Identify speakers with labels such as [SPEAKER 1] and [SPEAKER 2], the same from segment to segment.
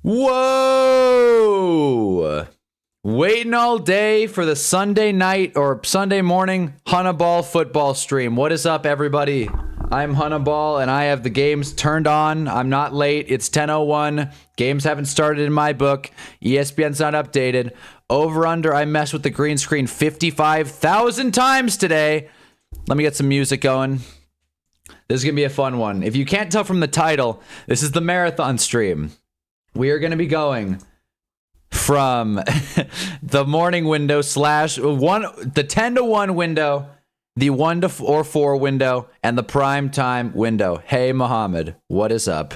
[SPEAKER 1] Whoa! Waiting all day for the Sunday night or Sunday morning Hunnaball football stream. What is up, everybody? I'm Hunnaball, and I have the games turned on. I'm not late. It's 10:01. Games haven't started in my book. ESPN's not updated. Over under, I messed with the green screen 55,000 times today. Let me get some music going. This is going to be a fun one. If you can't tell from the title, this is the marathon stream. We are going to be going from the morning window slash the 10 to 1 window, the 1 to 4 window, and the prime time window. Hey, Muhammad, what is up?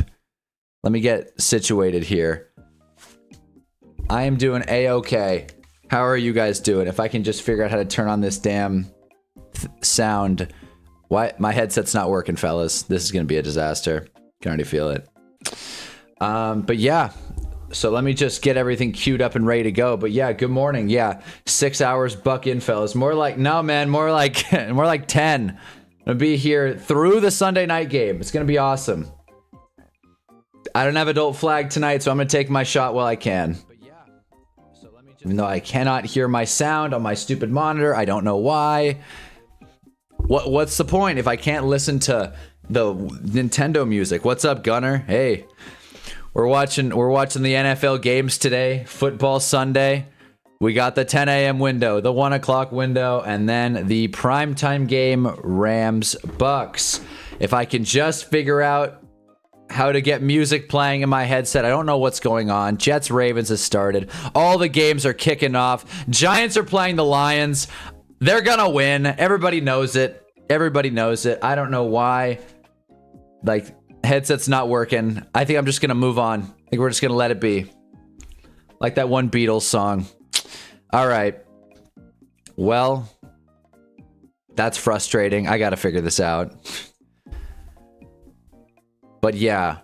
[SPEAKER 1] Let me get situated here. I am doing A-okay. How are you guys doing? If I can just figure out how to turn on this damn sound. Why? My headset's not working, fellas. This is going to be a disaster. Can already feel it. But yeah, so let me just get everything queued up and ready to go. But yeah, good morning. Yeah, 6 hours buck in, fellas. More like, no, man, more like more like 10. I'm gonna be here through the Sunday night game. It's gonna be awesome. I don't have adult flag tonight, so I'm gonna take my shot while I can. But yeah, so let me just, even though I cannot hear my sound on my stupid monitor, I don't know why. What's the point if I can't listen to the Nintendo music? What's up, Gunner? Hey. We're watching the NFL games today. Football Sunday. We got the 10 a.m. window, the 1 o'clock window, and then the primetime game, Rams Bucks. If I can just figure out how to get music playing in my headset. I don't know what's going on. Jets Ravens has started. All the games are kicking off. Giants are playing the Lions. They're gonna win. Everybody knows it. Everybody knows it. I don't know why. Like, headset's not working. I think I'm just gonna move on. I think we're just gonna let it be. Like that one Beatles song. All right. Well, that's frustrating. I gotta figure this out. But yeah.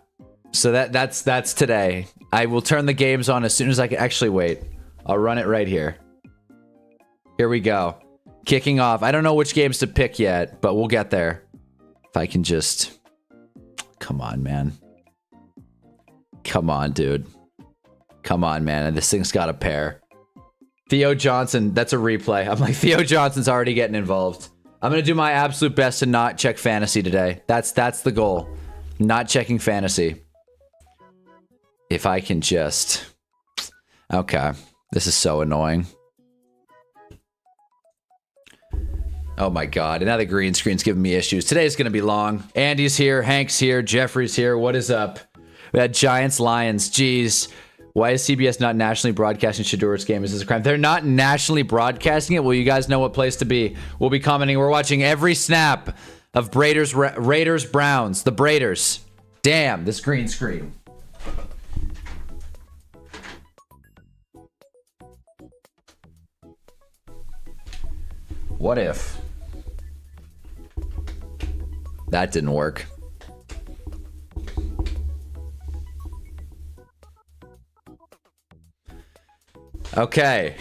[SPEAKER 1] So that's today. I will turn the games on as soon as I can. Actually, wait. I'll run it right here. Here we go. Kicking off. I don't know which games to pick yet, but we'll get there. If I can just... Come on, man. Come on, dude. Come on, man. This thing's got a pair. Theo Johnson, that's a replay. I'm like, Theo Johnson's already getting involved. I'm going to do my absolute best to not check fantasy today. That's the goal. Not checking fantasy. If I can just... Okay. This is so annoying. Oh my god, and now the green screen's giving me issues. Today's gonna be long. Andy's here, Hank's here, Jeffrey's here. What is up? We had Giants, Lions. Jeez. Why is CBS not nationally broadcasting Shadur's game? Is this a crime? They're not nationally broadcasting it. Well, you guys know what place to be. We'll be commenting. We're watching every snap of Raiders, Browns. The Braiders. Damn, this green screen. What if... That didn't work. Okay.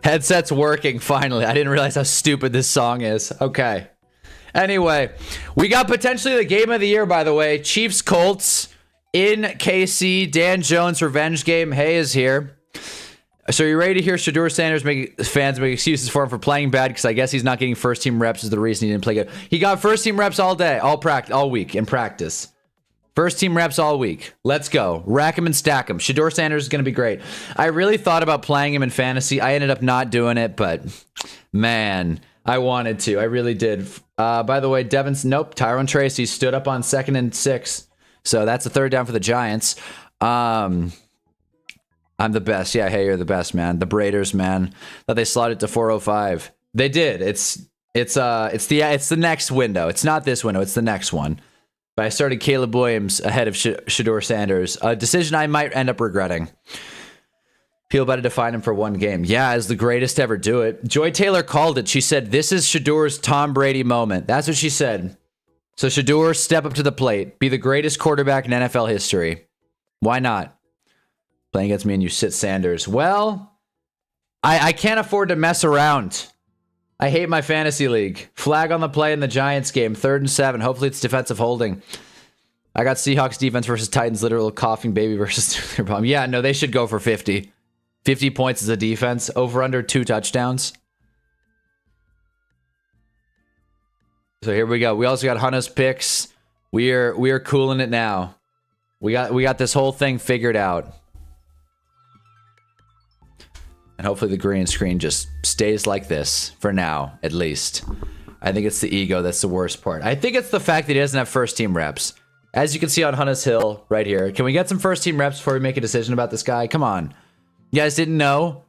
[SPEAKER 1] Headset's working, finally. I didn't realize how stupid this song is. Okay. Anyway, we got potentially the game of the year, by the way. Chiefs Colts in KC. Dan Jones revenge game. Hay is here. So are you ready to hear Shedeur Sanders fans make excuses for him for playing bad? Because I guess he's not getting first team reps is the reason he didn't play good. He got first team reps all day, all week in practice. First team reps all week. Let's go. Rack him and stack him. Shedeur Sanders is going to be great. I really thought about playing him in fantasy. I ended up not doing it, but man, I wanted to. I really did. By the way, nope. Tyrone Tracy stood up on 2nd and 6. So that's a third down for the Giants. I'm the best. Yeah, hey, you're the best, man. The Braiders, man. Thought they slotted to 405. They did. It's the next window. It's not this window. It's the next one. But I started Caleb Williams ahead of Shedeur Sanders. A decision I might end up regretting. Feel better to find him for one game. Yeah, as the greatest to ever do it. Joy Taylor called it. She said, this is Shedeur's Tom Brady moment. That's what she said. So Shedeur, step up to the plate. Be the greatest quarterback in NFL history. Why not? Playing against me and you sit Sanders. Well, I can't afford to mess around. I hate my fantasy league. Flag on the play in the Giants game. 3rd and 7. Hopefully it's defensive holding. I got Seahawks defense versus Titans literal coughing baby versus nuclear bomb. Yeah, no, they should go for 50. 50 points as a defense. Over under 2 touchdowns. So here we go. We also got Hunna's picks. We are cooling it now. We got this whole thing figured out. And hopefully the green screen just stays like this for now, at least. I think it's the ego that's the worst part. I think it's the fact that he doesn't have first team reps. As you can see on Hunna's Hill right here. Can we get some first team reps before we make a decision about this guy? Come on. You guys didn't know?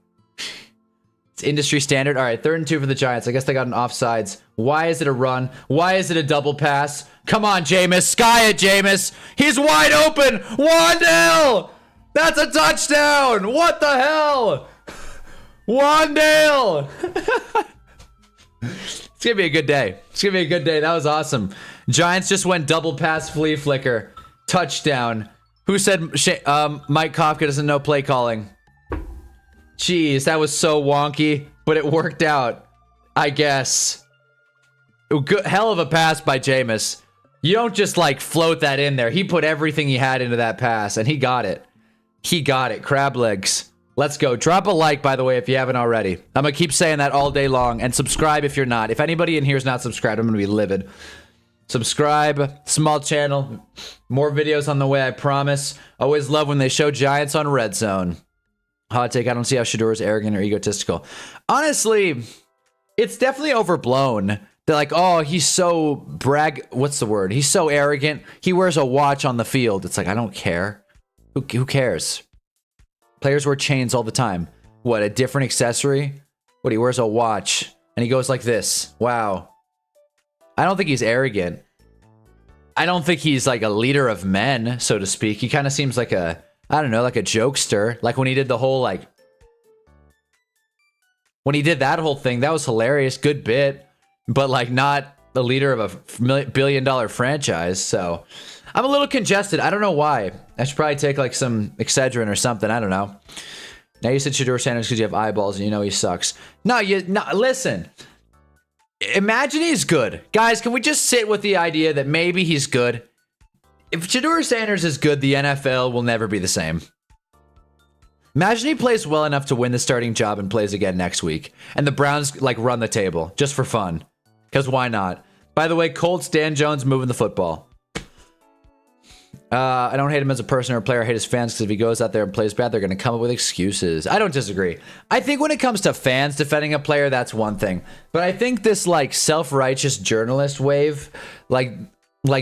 [SPEAKER 1] It's industry standard. All right, 3rd and 2 for the Giants. I guess they got an offsides. Why is it a run? Why is it a double pass? Come on, Jameis. Sky it, Jameis. He's wide open. 1-0. That's a touchdown. What the hell? 1-0. It's going to be a good day. It's going to be a good day. That was awesome. Giants just went double pass, flea flicker. Touchdown. Who said Mike Kafka doesn't know play calling? Jeez, that was so wonky, but it worked out, I guess. Good, hell of a pass by Jameis. You don't just, like, float that in there. He put everything he had into that pass, and he got it. He got it. Crab legs. Let's go. Drop a like, by the way, if you haven't already. I'm going to keep saying that all day long, and subscribe if you're not. If anybody in here is not subscribed, I'm going to be livid. Subscribe. Small channel. More videos on the way, I promise. Always love when they show Giants on Red Zone. Hot take, I don't see how Shador is arrogant or egotistical. Honestly, it's definitely overblown. They're like, oh, he's so what's the word? He's so arrogant. He wears a watch on the field. It's like, I don't care. Who cares? Players wear chains all the time. What, a different accessory? What, he wears a watch and he goes like this. Wow. I don't think he's arrogant. I don't think he's like a leader of men, so to speak. He kind of seems like a, I don't know, like a jokester. Like when he did the whole, like, when he did that whole thing, that was hilarious. Good bit, but like not the leader of a billion-dollar franchise. So I'm a little congested. I don't know why. I should probably take like some Excedrin or something. I don't know. Now you said Shador Sanders because you have eyeballs and you know he sucks. No, listen. Imagine he's good. Guys, can we just sit with the idea that maybe he's good? If Shador Sanders is good, the NFL will never be the same. Imagine he plays well enough to win the starting job and plays again next week. And the Browns, like, run the table just for fun. Because why not? By the way, Colts, Dan Jones moving the football. I don't hate him as a person or a player. I hate his fans because if he goes out there and plays bad, they're going to come up with excuses. I don't disagree. I think when it comes to fans defending a player, that's one thing. But I think this, like, self-righteous journalist wave, like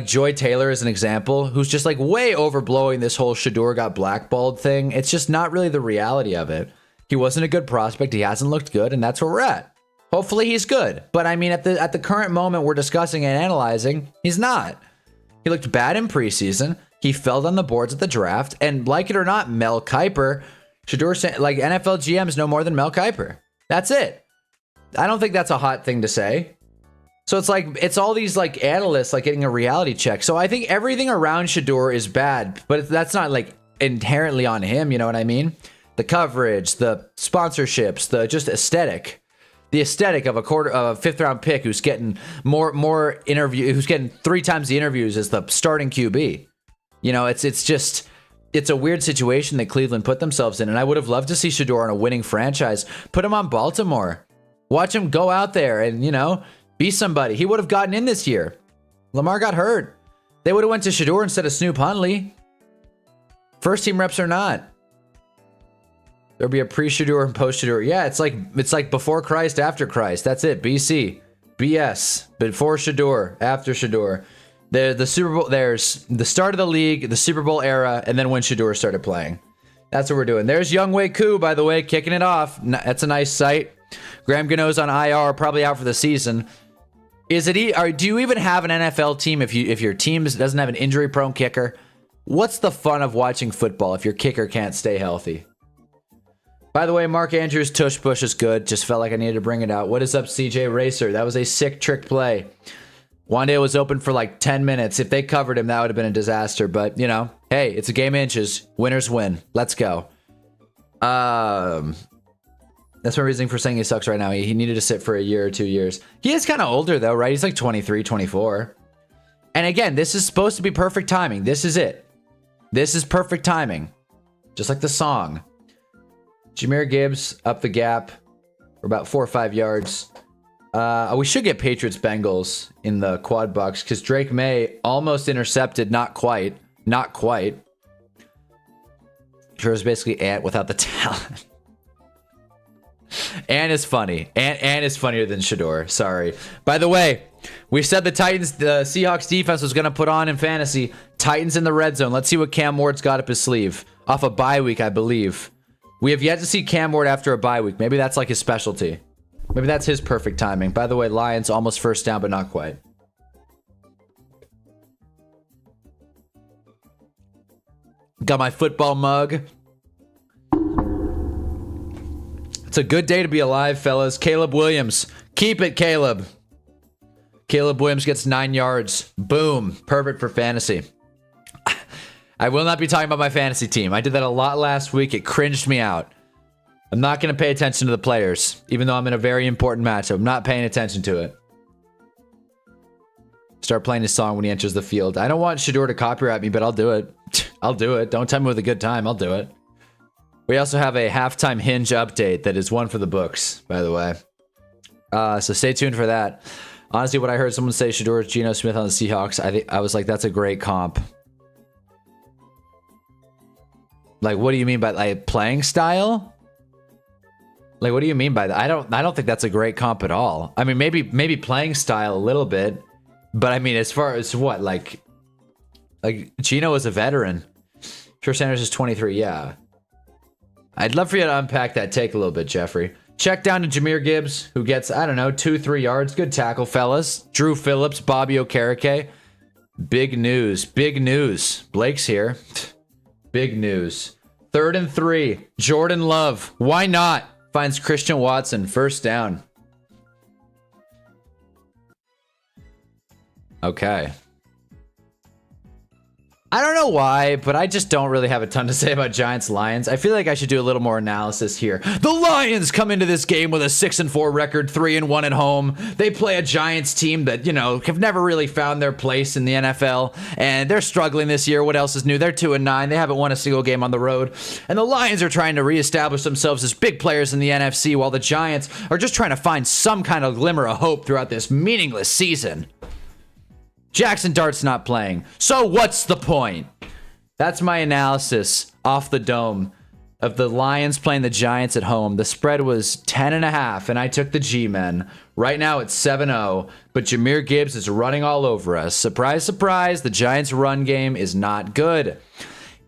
[SPEAKER 1] Joy Taylor is an example, who's just, like, way overblowing this whole Shador got blackballed thing. It's just not really the reality of it. He wasn't a good prospect. He hasn't looked good, and that's where we're at. Hopefully he's good. But, I mean, at the current moment we're discussing and analyzing, he's not. He looked bad in preseason. He fell on the boards at the draft, and like it or not, Mel Kiper, Shador, like NFL GMs know more than Mel Kiper. That's it. I don't think that's a hot thing to say. So it's like, it's all these like analysts like getting a reality check. So I think everything around Shador is bad, but that's not like inherently on him. You know what I mean? The coverage, the sponsorships, the just aesthetic. The aesthetic of a 5th round pick who's getting more interview, who's getting 3 times the interviews as the starting QB. You know, it's a weird situation that Cleveland put themselves in, and I would have loved to see Shador on a winning franchise. Put him on Baltimore. Watch him go out there and, you know, be somebody. He would have gotten in this year. Lamar got hurt. They would have went to Shador instead of Snoop Huntley. First team reps or not. There'll be a pre-Shador and post-Shador. Yeah, it's like before Christ, after Christ. That's it. BC. BS. Before Shador, after Shador. The Super Bowl, there's the start of the league, the Super Bowl era, and then when Shador started playing. That's what we're doing. There's Younghoe Koo, by the way, kicking it off. That's a nice sight. Graham Gano's on IR, probably out for the season. Do you even have an NFL team if your team doesn't have an injury-prone kicker? What's the fun of watching football if your kicker can't stay healthy? By the way, Mark Andrews' tush push is good. Just felt like I needed to bring it out. What is up, CJ Racer? That was a sick trick play. Wandale was open for like 10 minutes. If they covered him, that would have been a disaster. But, you know, hey, it's a game of inches. Winners win. Let's go. That's my reasoning for saying he sucks right now. He needed to sit for a year or 2 years. He is kind of older, though, right? He's like 23, 24. And again, this is supposed to be perfect timing. This is it. This is perfect timing. Just like the song. Jahmyr Gibbs up the gap for about 4 or 5 yards. We should get Patriots Bengals in the quad box because Drake May almost intercepted. Not quite. Not quite. Sure is basically Ant without the talent. Ant is funny. Ant is funnier than Shador. Sorry. By the way, we said the Seahawks defense was going to put on in fantasy. Titans in the red zone. Let's see what Cam Ward's got up his sleeve. Off a bye week, I believe. We have yet to see Cam Ward after a bye week. Maybe that's like his specialty. Maybe that's his perfect timing. By the way, Lions almost first down, but not quite. Got my football mug. It's a good day to be alive, fellas. Caleb Williams. Keep it, Caleb. Caleb Williams gets 9 yards. Boom. Perfect for fantasy. I will not be talking about my fantasy team. I did that a lot last week. It cringed me out. I'm not going to pay attention to the players, even though I'm in a very important matchup. I'm not paying attention to it. Start playing his song when he enters the field. I don't want Shador to copyright me, but I'll do it. I'll do it. Don't tell me with a good time. I'll do it. We also have a halftime Hinge update that is one for the books, by the way. So stay tuned for that. Honestly, what I heard someone say Shador Geno Smith on the Seahawks, I was like, that's a great comp. Like, what do you mean by like playing style? Like, what do you mean by that? I don't think that's a great comp at all. I mean, maybe playing style a little bit, but I mean, as far as what, like Geno is a veteran. Sure, Sanders is 23. Yeah, I'd love for you to unpack that take a little bit, Jeffrey. Check down to Jahmyr Gibbs, who gets, I don't know, 2-3 yards. Good tackle, fellas. Drew Phillips, Bobby Okereke. Big news. Big news. Blake's here. Big news. 3rd and 3. Jordan Love. Why not? Finds Christian Watson. First down. Okay. I don't know why, but I just don't really have a ton to say about Giants-Lions. I feel like I should do a little more analysis here. The Lions come into this game with a 6-4 record, 3-1 at home. They play a Giants team that, you know, have never really found their place in the NFL, and they're struggling this year. What else is new? They're 2-9. They haven't won a single game on the road, and the Lions are trying to reestablish themselves as big players in the NFC, while the Giants are just trying to find some kind of glimmer of hope throughout this meaningless season. Jackson Dart's not playing. So what's the point? That's my analysis off the dome of the Lions playing the Giants at home. The spread was 10.5, and I took the G-men. Right now it's 7-0, but Jahmyr Gibbs is running all over us. Surprise, surprise, the Giants' run game is not good.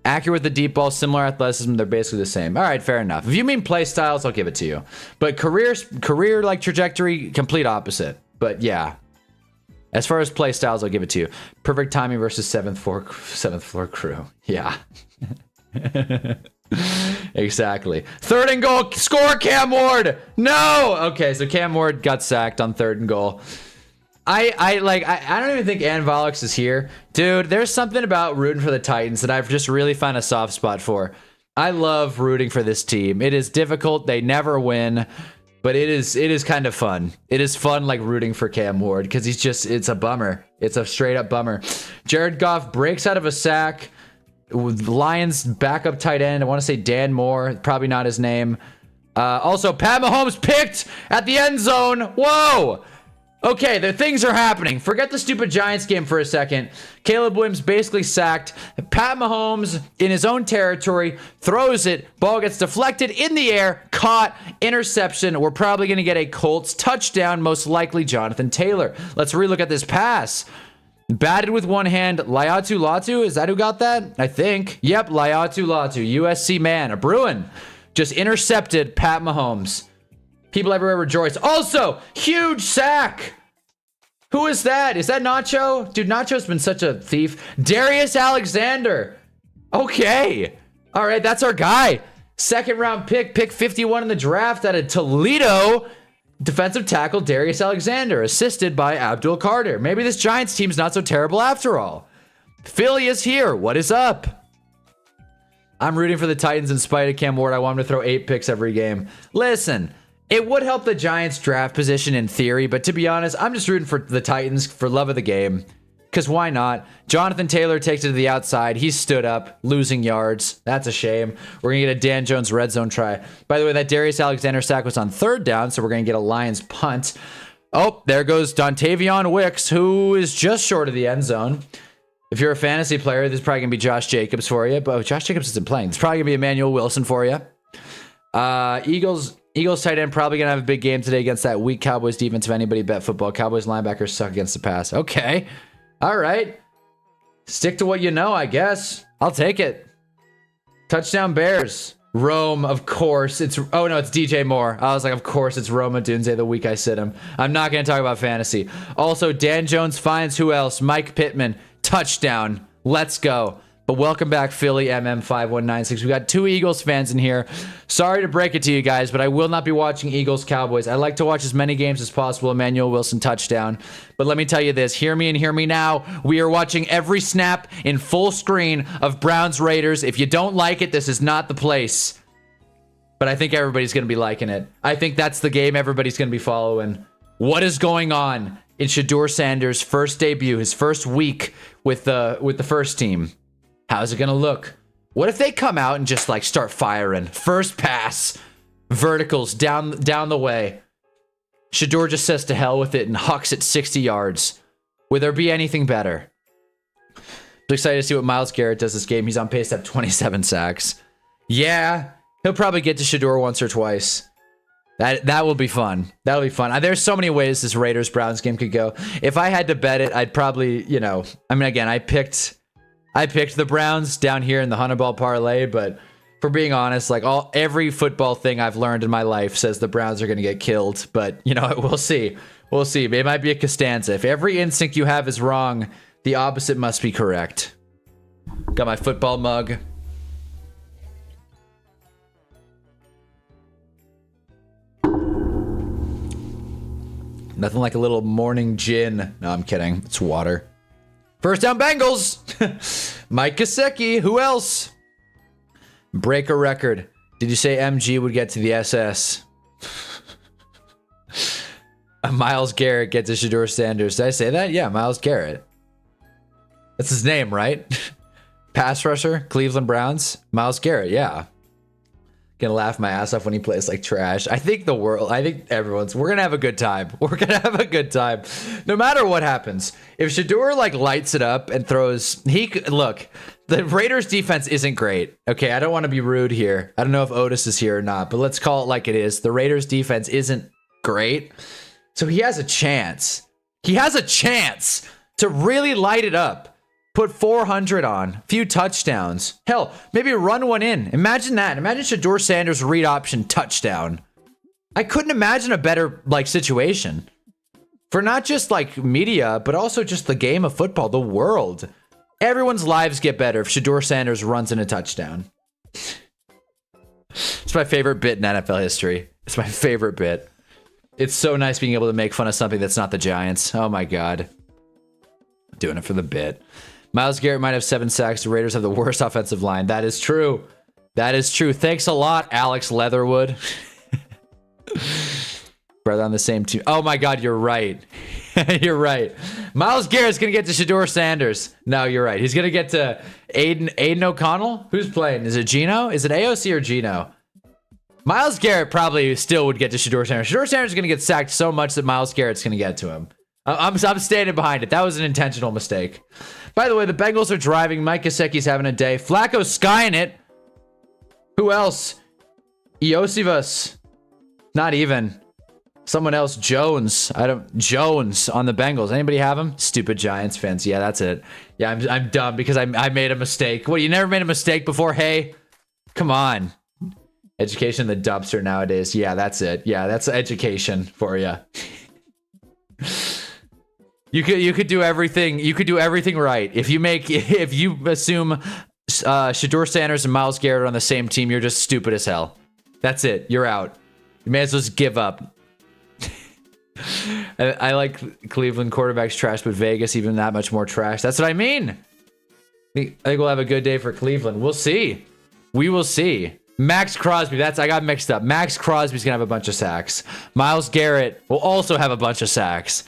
[SPEAKER 1] Accurate with the deep ball, similar athleticism, they're basically the same. All right, fair enough. If you mean play styles, I'll give it to you. But career like trajectory, complete opposite. But yeah. As far as play styles, I'll give it to you. Perfect timing versus seventh floor crew. Yeah. Exactly. 3rd and goal. Score, Cam Ward. No. Okay, so Cam Ward got sacked on 3rd and goal. I don't even think Ann Volux is here. Dude, there's something about rooting for the Titans that I've just really found a soft spot for. I love rooting for this team. It is difficult. They never win. But it is kind of fun. It is fun, like rooting for Cam Ward, because it's a bummer. It's a straight up bummer. Jared Goff breaks out of a sack. Lions backup tight end. I want to say Dan Moore. Probably not his name. Also, Pat Mahomes picked at the end zone. Whoa. Okay, the things are happening. Forget the stupid Giants game for a second. Caleb Williams basically sacked. Pat Mahomes in his own territory throws it. Ball gets deflected in the air. Caught. Interception. We're probably going to get a Colts touchdown. Most likely Jonathan Taylor. Let's relook at this pass. Batted with one hand. Laiatu Latu. Is that who got that? I think. Yep, Laiatu Latu. USC man. A Bruin. Just intercepted Pat Mahomes. People everywhere rejoice. Also, huge sack. Who is that? Is that Nacho? Dude, Nacho's been such a thief. Darius Alexander. Okay. All right, that's our guy. 2nd round pick 51 in the draft out of Toledo. Defensive tackle Darius Alexander, assisted by Abdul Carter. Maybe this Giants team's not so terrible after all. Philly is here. What is up? I'm rooting for the Titans in spite of Cam Ward. I want him to throw 8 picks every game. Listen. It would help the Giants' draft position in theory, but to be honest, I'm just rooting for the Titans for love of the game. because why not? Jonathan Taylor takes it to the outside. He stood up, losing yards. That's a shame. We're going to get a Dan Jones red zone try. By the way, that Darius Alexander sack was on 3rd down, so we're going to get a Lions punt. Oh, there goes Dontavion Wicks, who is just short of the end zone. If you're a fantasy player, this is probably going to be Josh Jacobs for you. But Josh Jacobs isn't playing. It's probably going to be Emmanuel Wilson for you. Eagles tight end probably going to have a big game today against that weak Cowboys defense. If anybody bet football, Cowboys linebackers suck against the pass. Okay. All right. Stick to what you know, I guess. I'll take it. Touchdown Bears. Rome, of course. Oh no, it's DJ Moore. I was like, of course it's Rome Odunze the week I sit him. I'm not going to talk about fantasy. Also, Dan Jones finds who else? Mike Pittman. Touchdown. Let's go. But welcome back, Philly MM5196. We got 2 Eagles fans in here. Sorry to break it to you guys, but I will not be watching Eagles Cowboys. I like to watch as many games as possible. Emmanuel Wilson touchdown. But let me tell you this. Hear me and hear me now. We are watching every snap in full screen of Browns Raiders. If you don't like it, this is not the place. But I think everybody's going to be liking it. I think that's the game everybody's going to be following. What is going on in Shedeur Sanders' first debut, his first week with the first team? How's it going to look? What if they come out and just like start firing? First pass, verticals down the way. Shedeur just says to hell with it and hucks it 60 yards. Would there be anything better? I'm excited to see what Myles Garrett does this game. He's on pace to have 27 sacks. Yeah, he'll probably get to Shedeur once or twice. That will be fun. That'll be fun. There's so many ways this Raiders-Browns game could go. If I had to bet it, I'd probably, I mean, again, I picked the Browns down here in the Hunnaball parlay, but for being honest, like every football thing I've learned in my life says the Browns are going to get killed. But we'll see. We'll see. It might be a Costanza. If every instinct you have is wrong, the opposite must be correct. Got my football mug. Nothing like a little morning gin. No, I'm kidding. It's water. First down Bengals. Mike Gesicki. Who else? Break a record. Did you say MG would get to the SS? Myles Garrett gets to Shedeur Sanders. Did I say that? Yeah, Myles Garrett. That's his name, right? Pass rusher, Cleveland Browns. Myles Garrett, yeah. Gonna laugh my ass off when he plays like trash. I think we're gonna have a good time. We're gonna have a good time. No matter what happens. If Shedeur like lights it up and throws, look, the Raiders defense isn't great. Okay, I don't want to be rude here. I don't know if Otis is here or not, but let's call it like it is. The Raiders defense isn't great. So he has a chance. He has a chance to really light it up. Put 400 on, a few touchdowns. Hell, maybe run one in. Imagine that. Imagine Shedeur Sanders read option touchdown. I couldn't imagine a better situation for not just like media, but also just the game of football, the world. Everyone's lives get better if Shedeur Sanders runs in a touchdown. It's my favorite bit in NFL history. It's my favorite bit. It's so nice being able to make fun of something that's not the Giants. Oh my God. Doing it for the bit. Myles Garrett might have 7 sacks. The Raiders have the worst offensive line. That is true. That is true. Thanks a lot, Alex Leatherwood. Brother on the same team. Oh my God, you're right. You're right. Myles Garrett's going to get to Shedeur Sanders. No, you're right. He's going to get to Aiden O'Connell. Who's playing? Is it Gino? Is it AOC or Gino? Myles Garrett probably still would get to Shedeur Sanders. Shedeur Sanders is going to get sacked so much that Myles Garrett's going to get to him. I'm standing behind it. That was an intentional mistake. By the way, the Bengals are driving. Mike Gesicki's having a day. Flacco's skying it. Who else? Iosivas. Not even. Someone else. Jones. Jones on the Bengals. Anybody have him? Stupid Giants fans. Yeah, that's it. Yeah, I'm dumb because I made a mistake. What, you never made a mistake before? Hey, come on. Education in the dumpster nowadays. Yeah, that's it. Yeah, that's education for you. You could do everything. You could do everything right. If you assume Shedeur Sanders and Myles Garrett are on the same team, you're just stupid as hell. That's it. You're out. You may as well just give up. I like Cleveland quarterbacks trash, but Vegas even that much more trash. That's what I mean. I think we'll have a good day for Cleveland. We'll see. We will see. Max Crosby. I got mixed up. Max Crosby's gonna have a bunch of sacks. Myles Garrett will also have a bunch of sacks.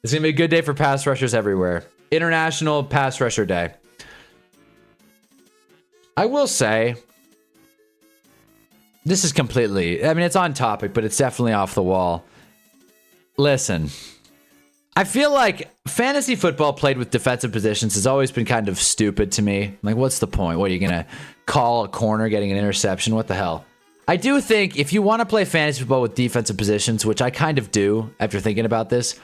[SPEAKER 1] It's going to be a good day for pass rushers everywhere. International Pass Rusher Day. I will say, this is completely, I mean, it's on topic, but it's definitely off the wall. Listen, I feel like fantasy football played with defensive positions has always been kind of stupid to me. Like, what's the point? What, are you going to call a corner getting an interception? What the hell? I do think if you want to play fantasy football with defensive positions, which I kind of do after thinking about this,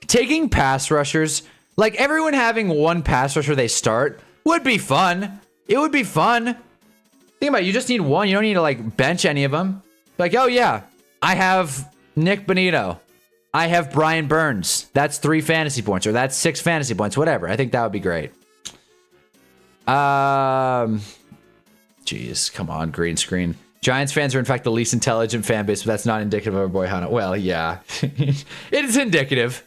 [SPEAKER 1] taking pass rushers, like everyone having one pass rusher they start, would be fun. It would be fun. Think about it. You just need one. You don't need to like bench any of them. Like, oh yeah, I have Nick Bonito. I have Brian Burns. That's 3 fantasy points, or that's 6 fantasy points, whatever. I think that would be great. Jeez, come on, green screen. Giants fans are in fact the least intelligent fan base, but that's not indicative of our boy Hana. Well, yeah, it is indicative.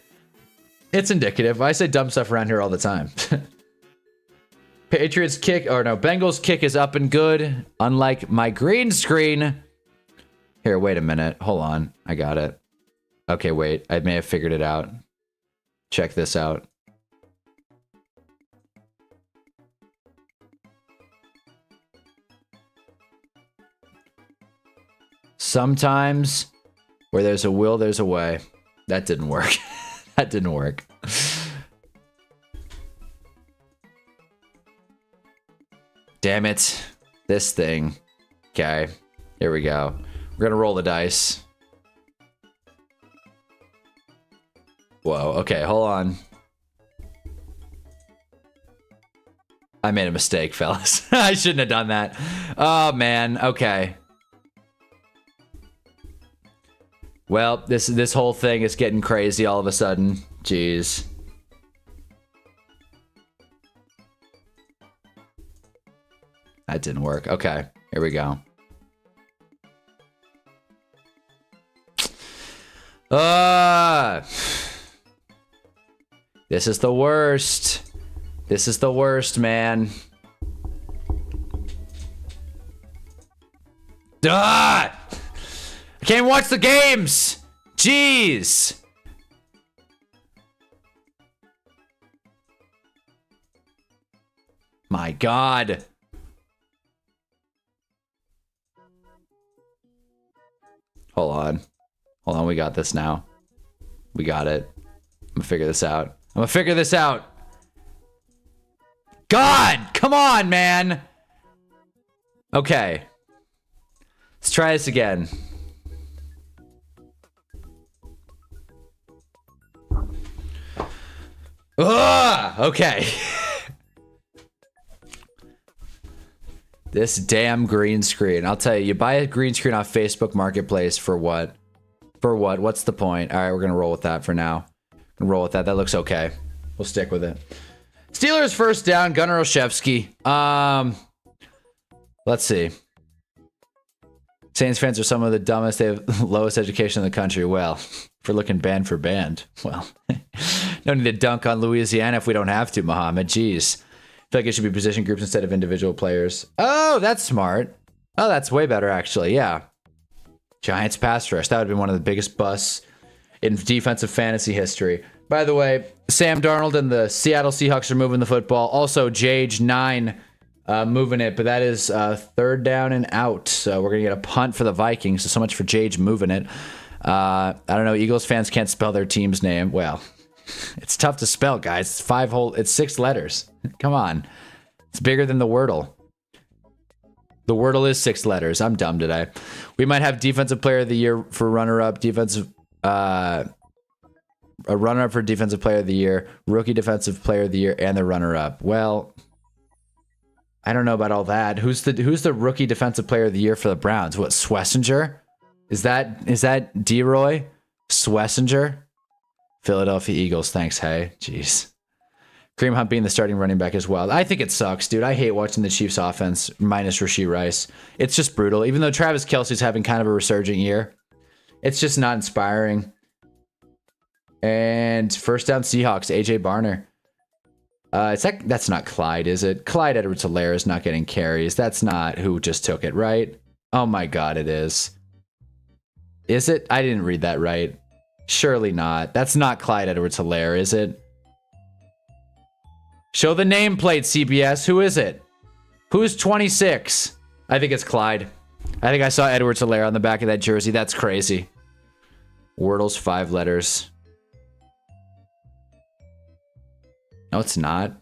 [SPEAKER 1] It's indicative. I say dumb stuff around here all the time. Patriots kick, or no, Bengals kick is up and good. Unlike my green screen. Here, wait a minute. Hold on. I got it. Okay, wait. I may have figured it out. Check this out. Sometimes where there's a will, there's a way. That didn't work. That didn't work. Damn it. This thing. Okay. Here we go. We're gonna roll the dice. Whoa. Okay, hold on. I made a mistake, fellas. I shouldn't have done that. Oh, man. Okay. Well, this whole thing is getting crazy all of a sudden. Jeez. That didn't work. Okay, here we go. This is the worst. This is the worst, man. I can't watch the games. Jeez. My God. Hold on. Hold on, we got this now. We got it. I'm gonna figure this out. I'm gonna figure this out. God! Come on, man! Okay. Let's try this again. Okay. This damn green screen. I'll tell you, you buy a green screen off Facebook Marketplace for what? For what? What's the point? All right, we're going to roll with that for now. Roll with that. That looks okay. We'll stick with it. Steelers first down, Gunnar Olszewski. Let's see. Saints fans are some of the dumbest. They have the lowest education in the country. Well, if we're looking band for band, well, no need to dunk on Louisiana if we don't have to, Muhammad. Jeez. I feel like it should be position groups instead of individual players. Oh, that's smart. Oh, that's way better, actually. Yeah. Giants pass rush. That would have been one of the biggest busts in defensive fantasy history. By the way, Sam Darnold and the Seattle Seahawks are moving the football. Also, Jage9 moving it, but that is 3rd down and out. So we're going to get a punt for the Vikings. So much for Jage moving it. I don't know. Eagles fans can't spell their team's name. Well, it's tough to spell, guys. It's 6 letters. Come on. It's bigger than the Wordle. The Wordle is 6 letters. I'm dumb today. We might have defensive player of the year for runner-up, a runner-up for defensive player of the year, rookie defensive player of the year, and the runner-up. Well, I don't know about all that. Who's the rookie defensive player of the year for the Browns? What, Swessinger? Is that D-Roy? Swessinger? Philadelphia Eagles. Thanks, hey. Jeez. Kareem Hunt being the starting running back as well. I think it sucks, dude. I hate watching the Chiefs offense minus Rashee Rice. It's just brutal. Even though Travis Kelce's having kind of a resurgent year, it's just not inspiring. And first down Seahawks, AJ Barner. That's not Clyde, is it? Clyde Edwards-Helaire is not getting carries. That's not who just took it, right? Oh my God, it is. Is it? I didn't read that right. Surely not. That's not Clyde Edwards-Helaire, is it? Show the nameplate, CBS. Who is it? Who's 26? I think it's Clyde. I think I saw Edwards-Helaire on the back of that jersey. That's crazy. Wordle's 5 letters. No, it's not.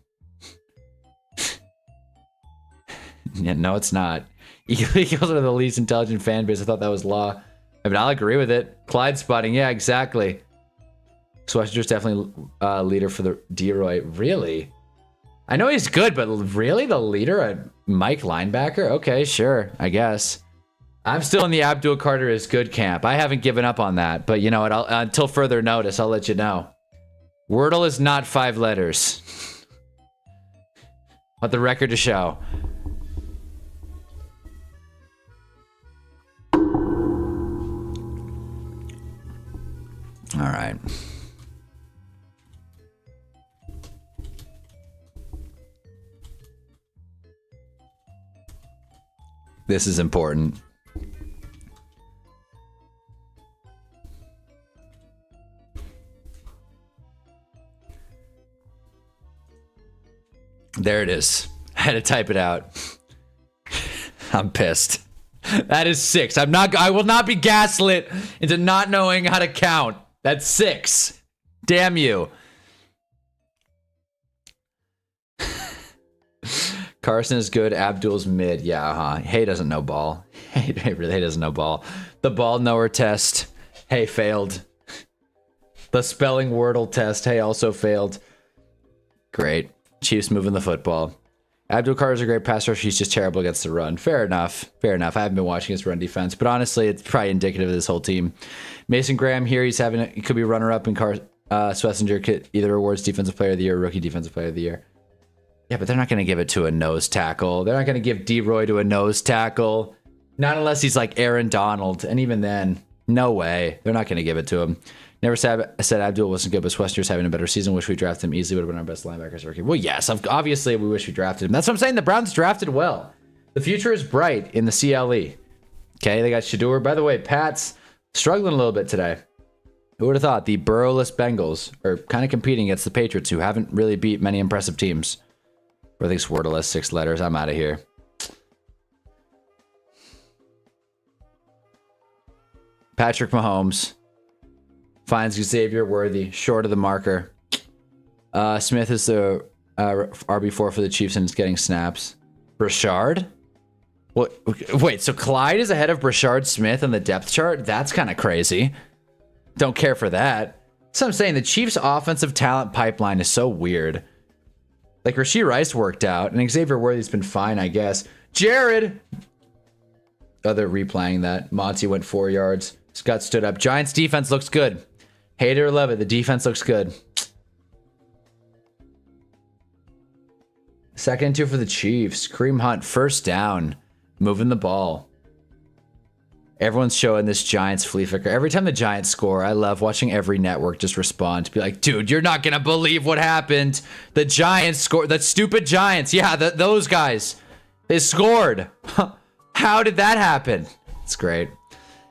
[SPEAKER 1] Yeah, no, it's not. Eagles are the least intelligent fan base. I thought that was law. I mean, I'll agree with it. Clyde spotting. Yeah, exactly. Schwessinger's definitely leader for the D-Roy. Really? I know he's good, but really? The leader at Mike linebacker? Okay, sure. I guess. I'm still in the Abdul Carter is good camp. I haven't given up on that. But you know what? Until further notice, I'll let you know. Wordle is not 5 letters. Want the record to show. All right. This is important. There it is. I had to type it out. I'm pissed. That is 6. I will not be gaslit into not knowing how to count. That's 6. Damn you. Carson is good. Abdul's mid. Yeah, Hey doesn't know ball. Hey really doesn't know ball. The ball knower test. Hey, failed. The spelling Wordle test. Hey, also failed. Great. Chiefs moving the football. Abdul Carter's a great passer. He's just terrible against the run. Fair enough. Fair enough. I haven't been watching his run defense, but honestly, it's probably indicative of this whole team. Mason Graham here. He could be runner-up, and Schwessinger could either awards defensive player of the year or rookie defensive player of the year. Yeah, but they're not going to give it to a nose tackle. They're not going to give D-Roy to a nose tackle. Not unless he's like Aaron Donald. And even then, no way. They're not going to give it to him. Never said Abdul wasn't good, but Schwessinger's having a better season. Wish we drafted him easily. Would have been our best linebackers rookie. Well, yes, obviously we wish we drafted him. That's what I'm saying. The Browns drafted well. The future is bright in the CLE. Okay, they got Shador. By the way, Pat's struggling a little bit today. Who would have thought the Burrowless Bengals are kind of competing against the Patriots, who haven't really beat many impressive teams. Or I think Wordle 6 letters. I'm out of here. Patrick Mahomes finds Xavier Worthy short of the marker. Smith is the RB4 for the Chiefs and is getting snaps. Brashard? What? Wait, so Clyde is ahead of Brashard Smith on the depth chart? That's kind of crazy. Don't care for that. So I'm saying the Chiefs' offensive talent pipeline is so weird. Like Rashee Rice worked out, and Xavier Worthy's been fine, I guess. Jared! Oh, they're replaying that. Monty went 4 yards. Scott stood up. Giants defense looks good. Hate it or love it, the defense looks good. 2nd and 2 for the Chiefs. Kareem Hunt, first down. Moving the ball. Everyone's showing this Giants flea flicker. Every time the Giants score, I love watching every network just respond to be like, dude, you're not going to believe what happened. The Giants scored. The stupid Giants. Yeah, those guys. They scored. How did that happen? It's great.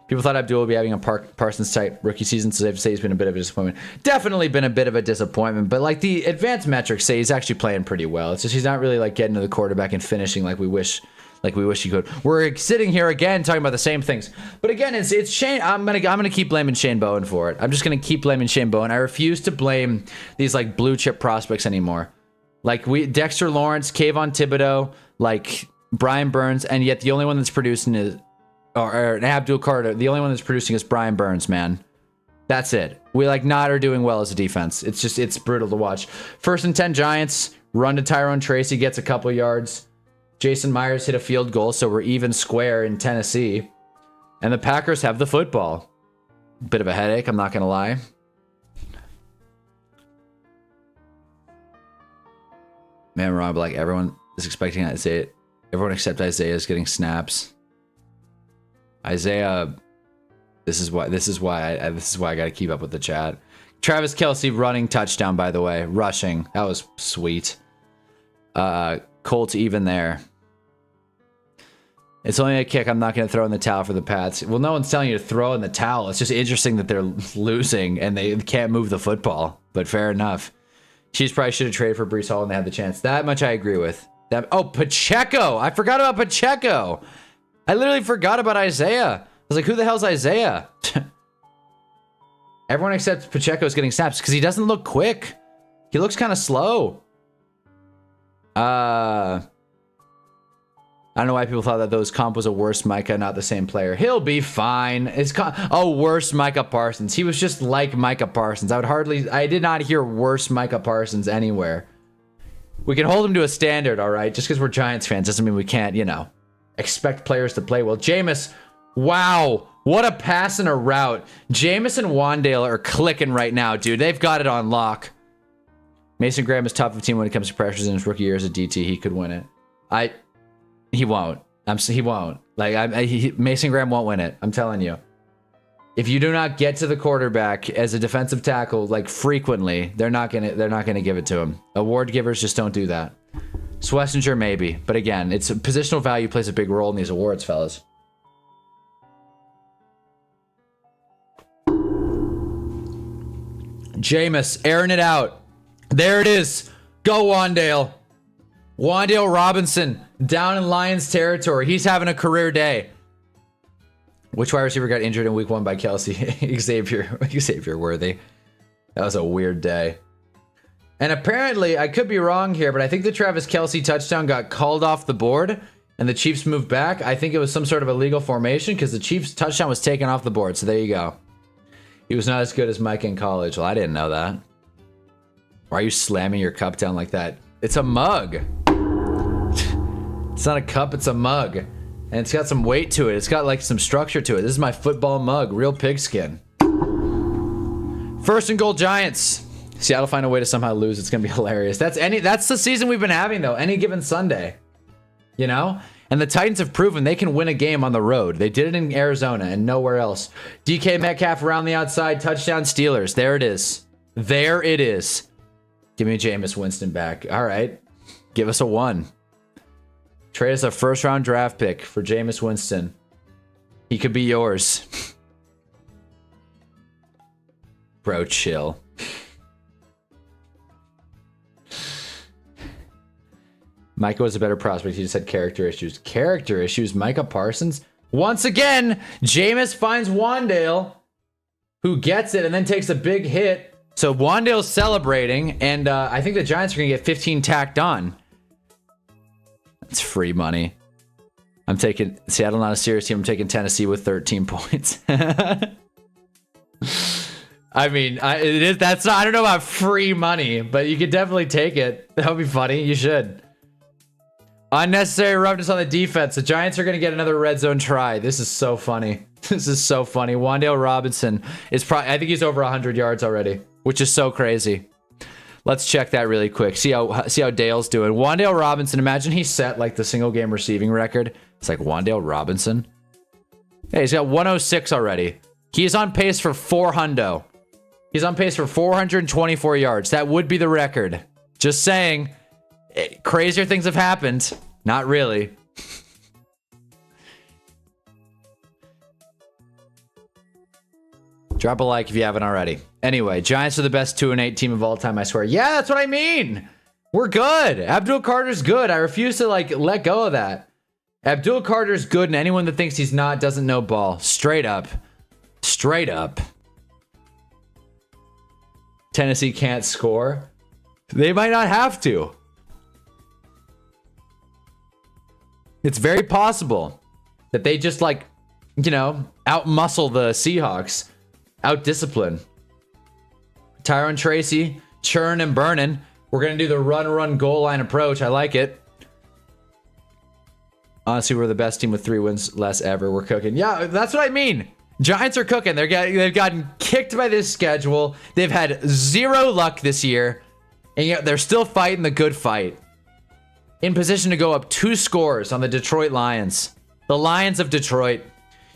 [SPEAKER 1] People thought Abdul would be having a Parsons type rookie season, so they have to say he's been a bit of a disappointment. Definitely been a bit of a disappointment, but like the advanced metrics say he's actually playing pretty well. It's just he's not really like getting to the quarterback and finishing like we wish he could. We're sitting here again talking about the same things, but again, it's Shane. I'm gonna keep blaming Shane Bowen for it. I'm just gonna keep blaming Shane Bowen. I refuse to blame these like blue chip prospects anymore. Like Dexter Lawrence, Kayvon Thibodeau, like Brian Burns, and yet the only one that's producing is. Or Abdul Carter, the only one that's producing is Brian Burns, man. That's it. We like not are doing well as a defense. It's brutal to watch. 1st and 10 Giants, run to Tyrone Tracy, gets a couple yards. Jason Myers hit a field goal, so we're even square in Tennessee. And the Packers have the football. Bit of a headache, I'm not going to lie. Man, Rob, like everyone is expecting Isaiah. Everyone except Isaiah is getting snaps. Isaiah, this is why I got to keep up with the chat. Travis Kelce running touchdown, by the way, rushing. That was sweet. Colts even there. It's only a kick. I'm not going to throw in the towel for the Pats. Well, no one's telling you to throw in the towel. It's just interesting that they're losing and they can't move the football. But fair enough. Chiefs probably should have traded for Breece Hall when they had the chance. That much I agree with. Oh, Pacheco. I forgot about Pacheco. I literally forgot about Isaiah. I was like, who the hell's Isaiah? Everyone except Pacheco is getting snaps because he doesn't look quick. He looks kind of slow. I don't know why people thought that those comp was a worse Micah, not the same player. He'll be fine. Worse Micah Parsons. He was just like Micah Parsons. I did not hear worse Micah Parsons anywhere. We can hold him to a standard, all right? Just because we're Giants fans doesn't mean we can't, expect players to play well. Jameis, wow. What a pass and a route. Jameis and Wandale are clicking right now, dude. They've got it on lock. Mason Graham is top 15 when it comes to pressures in his rookie year as a DT. He could win it. He won't. He won't. Mason Graham won't win it. I'm telling you. If you do not get to the quarterback as a defensive tackle frequently, they're not gonna give it to him. Award givers just don't do that. Swessinger maybe, but again, it's positional value plays a big role in these awards, fellas. Jameis airing it out. There it is. Go Wandale. Wandale Robinson down in Lions territory. He's having a career day. Which wide receiver got injured in week 1 by Kelsey? Xavier Worthy. That was a weird day. And apparently, I could be wrong here, but I think the Travis Kelsey touchdown got called off the board and the Chiefs moved back. I think it was some sort of illegal formation because the Chiefs touchdown was taken off the board. So there you go. He was not as good as Mike in college. Well, I didn't know that. Why are you slamming your cup down like that? It's a mug. It's not a cup, it's a mug. And it's got some weight to it. It's got some structure to it. This is my football mug. Real pigskin. 1st and goal Giants. Seattle find a way to somehow lose. It's going to be hilarious. That's the season we've been having, though. Any given Sunday. And the Titans have proven they can win a game on the road. They did it in Arizona and nowhere else. DK Metcalf around the outside. Touchdown Steelers. There it is. There it is. Give me Jameis Winston back. All right. Give us a 1. Trade us a 1st round draft pick for Jameis Winston. He could be yours. Bro, chill. Micah was a better prospect. He just had character issues. Character issues? Micah Parsons? Once again, Jameis finds Wandale, who gets it and then takes a big hit. So Wandale's celebrating, and I think the Giants are going to get 15 tacked on. That's free money. I'm taking Seattle, not a serious team. I'm taking Tennessee with 13 points. I mean, that's not, I don't know about free money, but you could definitely take it. That would be funny. You should. Unnecessary roughness on the defense. The Giants are going to get another red zone try. This is so funny. This is so funny. Wandale Robinson is probably, I think he's over 100 yards already, which is so crazy. Let's check that really quick. See how Dale's doing. Wandale Robinson, imagine he set the single game receiving record. It's like Wandale Robinson. Hey, he's got 106 already. He is on pace for 400. He's on pace for 424 yards. That would be the record. Just saying. Crazier things have happened. Not really. Drop a like if you haven't already. Anyway, Giants are the best 2-8 team of all time, I swear. Yeah, that's what I mean. We're good. Abdul Carter's good. I refuse to let go of that. Abdul Carter's good, and anyone that thinks he's not doesn't know ball. Straight up. Straight up. Tennessee can't score. They might not have to. It's very possible that they just out-muscle the Seahawks. Out-discipline. Tyron Tracy, churn and burning. We're going to do the run goal line approach. I like it. Honestly, we're the best team with 3 wins less ever. We're cooking. Yeah, that's what I mean. Giants are cooking. They've gotten kicked by this schedule. They've had 0 luck this year. And yet they're still fighting the good fight. In position to go up 2 scores on the Detroit Lions. The Lions of Detroit.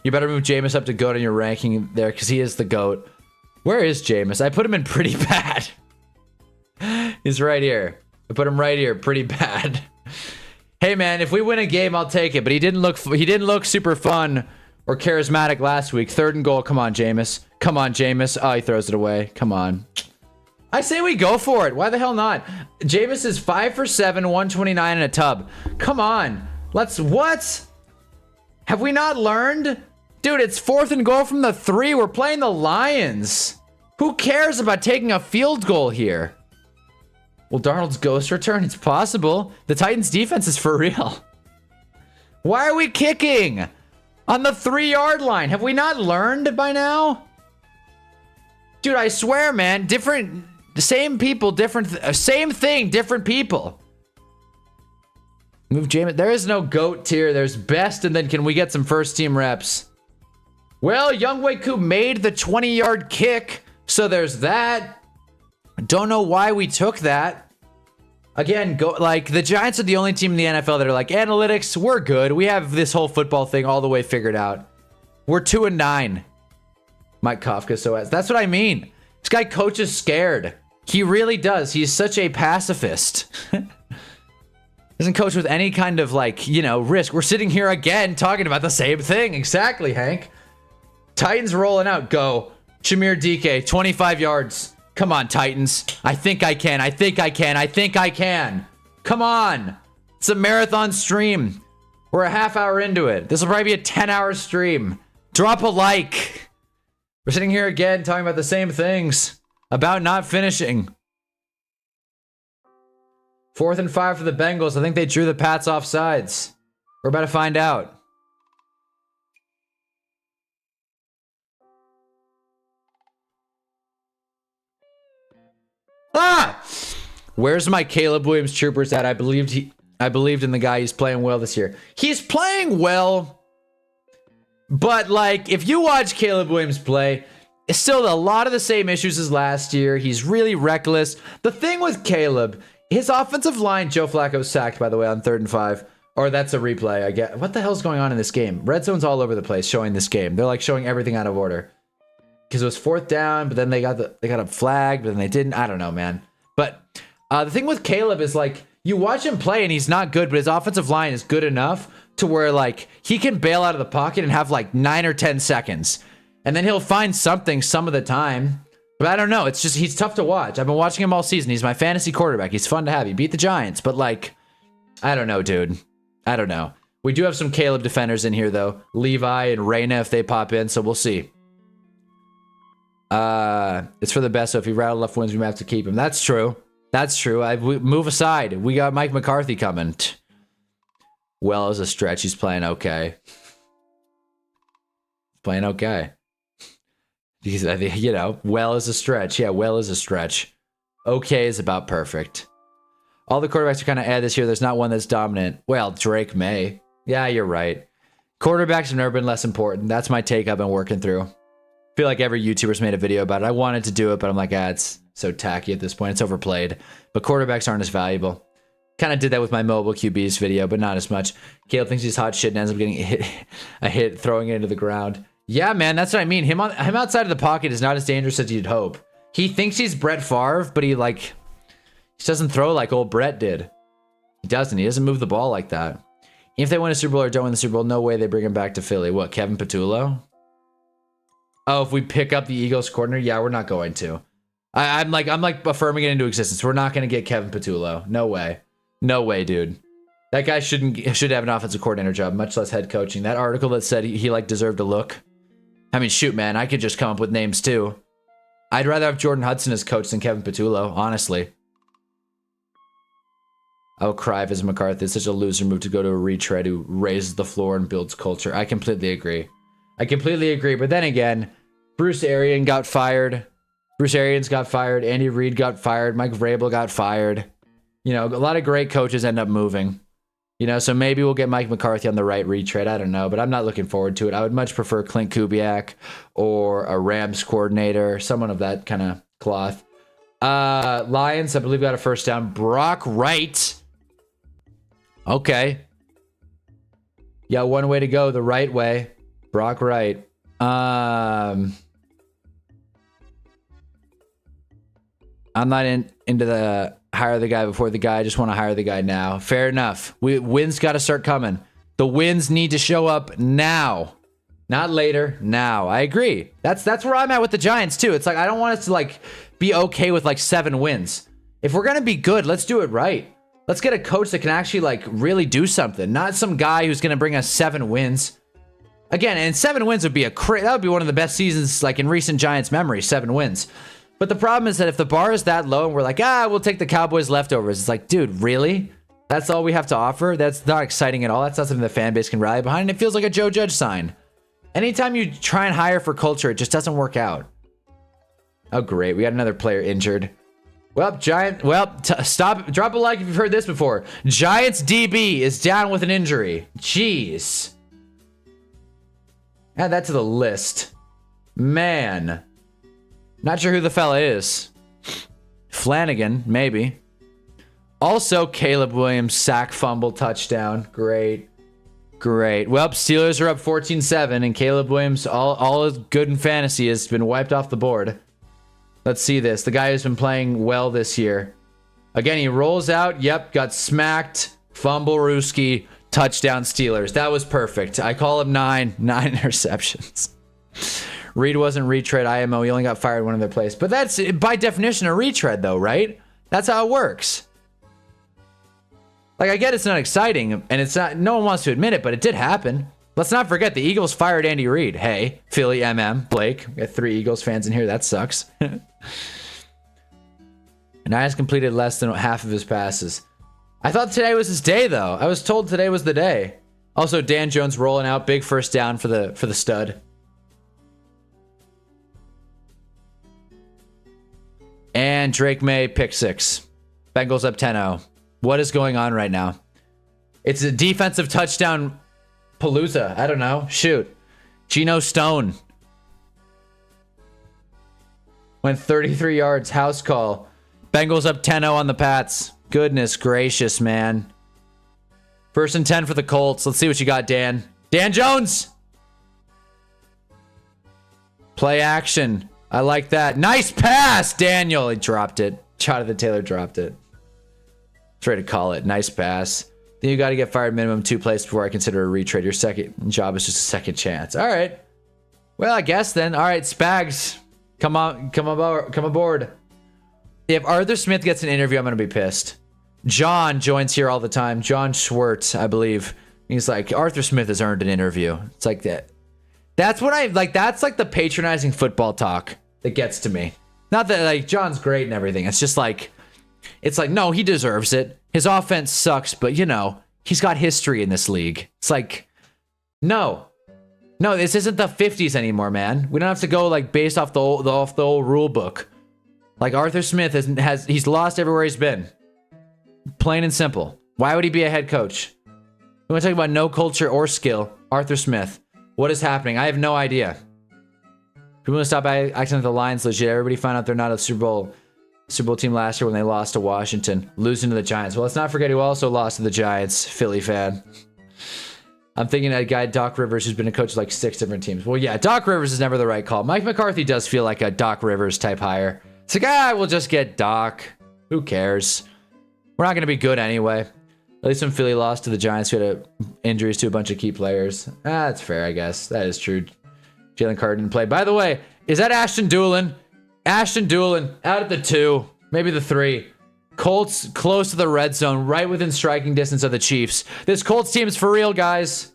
[SPEAKER 1] You better move Jameis up to GOAT in your ranking there because he is the GOAT. Where is Jameis? I put him in pretty bad. He's right here. I put him right here. Pretty bad. Hey man, if we win a game, I'll take it. But he didn't look super fun or charismatic last week. 3rd and goal. Come on, Jameis. Come on, Jameis. Oh, he throws it away. Come on. I say we go for it. Why the hell not? Jameis is 5 for 7, 129 in a tub. Come on. What? Have we not learned? Dude, it's 4th and goal from the 3. We're playing the Lions. Who cares about taking a field goal here? Will Darnold's ghost return? It's possible. The Titans defense is for real. Why are we kicking on the 3-yard line? Have we not learned by now? Dude, I swear, man, same people, same thing, different people. Move Jameis. There is no GOAT tier. There's best, and then can we get some first team reps? Well, Younghoe Koo made the 20-yard kick, so there's that. Don't know why we took that. Again, the Giants are the only team in the NFL that are like, analytics, we're good. We have this whole football thing all the way figured out. We're 2-9. Mike Kafka, so that's what I mean. This guy coaches scared. He really does. He's such a pacifist. Doesn't coach with any kind of risk. We're sitting here again talking about the same thing. Exactly, Hank. Titans rolling out. Go. Shamir DK, 25 yards. Come on, Titans. I think I can. I think I can. I think I can. Come on. It's a marathon stream. We're a half hour into it. This will probably be a 10-hour stream. Drop a like. We're sitting here again talking about the same things. About not finishing. 4th and 5 for the Bengals. I think they drew the Pats off sides. We're about to find out. Ah! Where's my Caleb Williams troopers at? I believed in the guy. He's playing well this year. He's playing well. But if you watch Caleb Williams play, it's still a lot of the same issues as last year. He's really reckless. The thing with Caleb, his offensive line, Joe Flacco sacked, by the way, on 3rd and 5. Or that's a replay, I get. What the hell's going on in this game? Red zone's all over the place showing this game. They're showing everything out of order. Because it was 4th down, but then they got a flag, but then they didn't. I don't know, man. But the thing with Caleb is you watch him play and he's not good, but his offensive line is good enough to where he can bail out of the pocket and have 9 or 10 seconds. And then he'll find something some of the time. But I don't know. It's just, he's tough to watch. I've been watching him all season. He's my fantasy quarterback. He's fun to have. He beat the Giants. But I don't know, dude. I don't know. We do have some Caleb defenders in here, though. Levi and Reyna if they pop in. So we'll see. It's for the best. So if he rattle left wins, we might have to keep him. That's true. That's true. We move aside. We got Mike McCarthy coming. Well, as a stretch, he's playing okay. Playing okay. Because I think, well as a stretch. Yeah, well as a stretch. Okay is about perfect. All the quarterbacks are kind of this year. There's not one that's dominant. Well, Drake may. Yeah, you're right. Quarterbacks have never been less important. That's my take I've been working through. I feel like every YouTuber's made a video about it. I wanted to do it, but I'm like, it's so tacky at this point. It's overplayed. But quarterbacks aren't as valuable. Kind of did that with my mobile QBs video, but not as much. Caleb thinks he's hot shit and ends up getting a hit, throwing it into the ground. Yeah, man, that's what I mean. Him outside of the pocket is not as dangerous as you'd hope. He thinks he's Brett Favre, but he doesn't throw like old Brett did. He doesn't move the ball like that. If they win a Super Bowl or don't win the Super Bowl, no way they bring him back to Philly. What, Kevin Patullo? Oh, if we pick up the Eagles coordinator, yeah, we're not going to. I'm affirming it into existence. We're not going to get Kevin Patullo. No way. No way, dude. That guy should have an offensive coordinator job, much less head coaching. That article that said he deserved a look. I mean, shoot, man, I could just come up with names too. I'd rather have Jordan Hudson as coach than Kevin Patullo, honestly. I will cry if it's McCarthy. It's such a loser move to go to a retread who raises the floor and builds culture. I completely agree. But then again, Bruce Arians got fired. Andy Reid got fired. Mike Vrabel got fired. A lot of great coaches end up moving. So maybe we'll get Mike McCarthy on the right retread. I don't know, but I'm not looking forward to it. I would much prefer Clint Kubiak or a Rams coordinator, someone of that kind of cloth. Lions, I believe, got a first down. Brock Wright. Okay. Yeah, one way to go, the right way. Brock Wright. I'm not into the hire the guy before the guy. I just want to hire the guy now. Fair enough. Wins got to start coming. The wins need to show up now. Not later, now. I agree. That's where I'm at with the Giants too. It's like I don't want us to like be okay with like 7 wins. If we're gonna be good, let's do it right. Let's get a coach that can actually like really do something, not some guy who's gonna bring us 7 wins. Again, and 7 wins would be that would be one of the best seasons like in recent Giants memory, 7 wins. But the problem is that if the bar is that low and we're like, we'll take the Cowboys leftovers, it's like, dude, really? That's all we have to offer? That's not exciting at all. That's not something the fan base can rally behind. It feels like a Joe Judge sign. Anytime you try and hire for culture, it just doesn't work out. Oh, great. We got another player injured. Well, stop. Drop a like if you've heard this before. Giants DB is down with an injury. Jeez. Add that to the list. Man. Not sure who the fella is. Flanagan, maybe. Also, Caleb Williams, sack, fumble, touchdown. Great. Great. Well, Steelers are up 14-7, and Caleb Williams, all is good in fantasy, has been wiped off the board. Let's see this. The guy who's been playing well this year. Again, he rolls out. Yep, got smacked. Fumble, Rooski. Touchdown, Steelers. That was perfect. I call him 9 interceptions. Reed wasn't retread IMO. He only got fired one of their plays. But that's, by definition, a retread, though, right? That's how it works. Like, I get it's not exciting, and it's not, no one wants to admit it, but it did happen. Let's not forget, the Eagles fired Andy Reid. Hey, Philly, Blake. We got 3 Eagles fans in here. That sucks. And I has completed less than half of his passes. I thought today was his day, though. I was told today was the day. Also, Dan Jones rolling out. Big first down for the stud. And Drake May, pick 6. Bengals up 10-0. What is going on right now? It's a defensive touchdown palooza. I don't know. Shoot. Geno Stone. Went 33 yards. House call. Bengals up 10-0 on the Pats. Goodness gracious, man. 1st and 10 for the Colts. Let's see what you got, Dan. Dan Jones! Play action. I like that. Nice pass, Daniel. He dropped it. Jonathan Taylor dropped it. That's right to call it. Nice pass. Then you got to get fired minimum 2 plays before I consider a retrade. Your second job is just a second chance. All right. Well, I guess then. All right, Spags. Come aboard. If Arthur Smith gets an interview, I'm going to be pissed. John joins here all the time. John Schwartz, I believe. He's like, Arthur Smith has earned an interview. It's like that. That's what I like. That's like the patronizing football talk that gets to me. Not that like John's great and everything. It's just like, it's like, no, he deserves it. His offense sucks, but you know, he's got history in this league. It's like, no, this isn't the 50s anymore, man. We don't have to go like based off the old rule book. Like Arthur Smith he's lost everywhere he's been. Plain and simple. Why would he be a head coach? We want to talk about no culture or skill. Arthur Smith. What is happening? I have no idea. People want to stop acting like the Lions legit. Everybody found out they're not a Super Bowl team last year when they lost to Washington, losing to the Giants. Well, let's not forget who also lost to the Giants. Philly fan. I'm thinking that guy Doc Rivers, who's been a coach of like 6 different teams. Well, yeah, Doc Rivers is never the right call. Mike McCarthy does feel like a Doc Rivers type hire. It's like, we'll just get Doc. Who cares? We're not going to be good anyway. At least when Philly lost to the Giants, who had injuries to a bunch of key players. That's fair, I guess. That is true. Jalen Carter didn't play. By the way, is that Ashton Doolin? Ashton Doolin out at the 2, maybe the 3. Colts close to the red zone, right within striking distance of the Chiefs. This Colts team is for real, guys.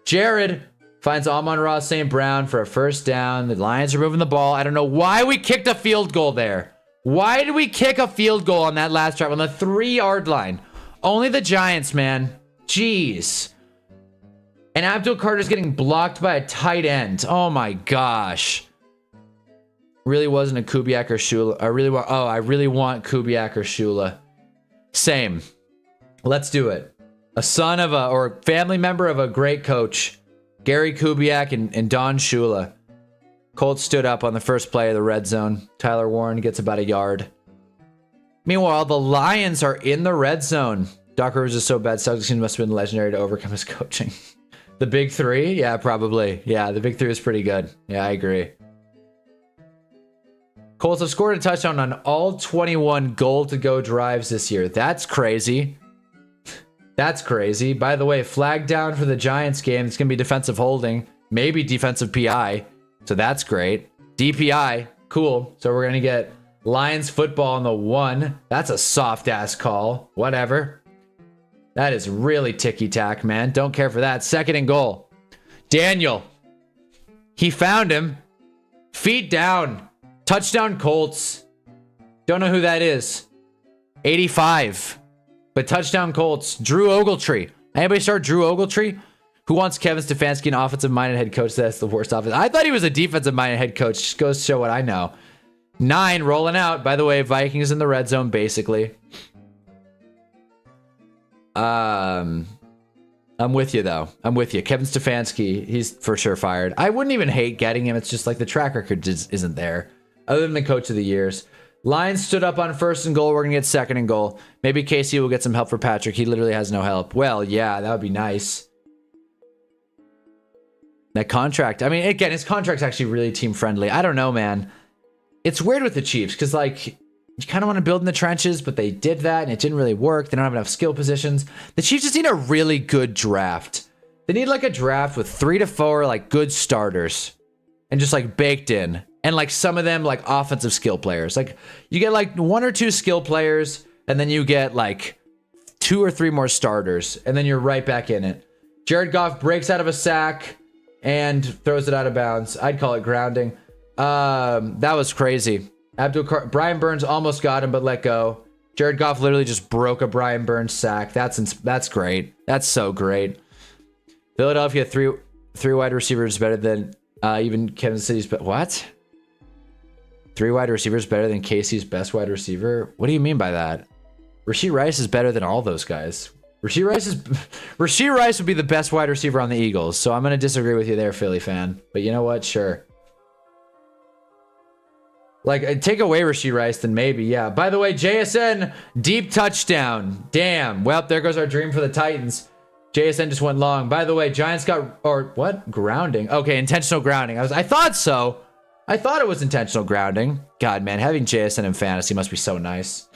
[SPEAKER 1] Jared finds Amon-Ra St. Brown for a first down. The Lions are moving the ball. I don't know why we kicked a field goal there. Why did we kick a field goal on that last drive on the 3-yard line? Only the Giants, man. Jeez. And Abdul Carter's getting blocked by a tight end. Oh my gosh. Really wasn't a Kubiak or Shula. I really want Kubiak or Shula. Same. Let's do it. A son of or family member of a great coach. Gary Kubiak and Don Shula. Colts stood up on the first play of the red zone. Tyler Warren gets about a yard. Meanwhile, the Lions are in the red zone. Doc Rivers is so bad, Celtics must have been legendary to overcome his coaching. The big 3? Yeah, probably. Yeah, the big 3 is pretty good. Yeah, I agree. Colts have scored a touchdown on all 21 goal-to-go drives this year. That's crazy. That's crazy. By the way, flag down for the Giants game. It's going to be defensive holding. maybe defensive PI. So that's great. DPI, cool. So we're going to get Lions football on the 1. That's a soft ass call. Whatever. That is really ticky-tack, man. Don't care for that. 2nd and goal. Daniel. He found him. Feet down. Touchdown Colts. Don't know who that is. 85. But touchdown Colts. Drew Ogletree. Anybody start Drew Ogletree? Who wants Kevin Stefanski, an offensive-minded head coach? That's the worst offense. I thought he was a defensive-minded head coach. Just goes to show what I know. 9 rolling out. By the way, Vikings in the red zone, basically. I'm with you, though. I'm with you. Kevin Stefanski, he's for sure fired. I wouldn't even hate getting him. It's just like the track record just isn't there. Other than the coach of the years. Lions stood up on 1st and goal. We're going to get 2nd and goal. Maybe Casey will get some help for Patrick. He literally has no help. Well, yeah, that would be nice. That contract. I mean, again, his contract's actually really team friendly. I don't know, man. It's weird with the Chiefs because, like, you kind of want to build in the trenches, but they did that and it didn't really work. They don't have enough skill positions. The Chiefs just need a really good draft. They need like a draft with 3 to 4 like good starters and just like baked in. And like some of them like offensive skill players. Like you get like 1 or 2 skill players and then you get like 2 or 3 more starters and then you're right back in it. Jared Goff breaks out of a sack and throws it out of bounds. I'd call it grounding. That was crazy. Brian Burns almost got him, but let go. Jared Goff literally just broke a Brian Burns sack. That's great. That's so great. Philadelphia, three wide receivers better than even Kansas City's. What? 3 wide receivers better than Casey's best wide receiver? What do you mean by that? Rashee Rice is better than all those guys. Rashee Rice would be the best wide receiver on the Eagles. So I'm going to disagree with you there, Philly fan. But you know what? Sure. Like, take away Rashee Rice, then maybe, yeah. By the way, JSN, deep touchdown. Damn. Well, there goes our dream for the Titans. JSN just went long. By the way, Giants got, or what? Grounding. Okay, intentional grounding. I thought so. I thought it was intentional grounding. God, man, having JSN in fantasy must be so nice.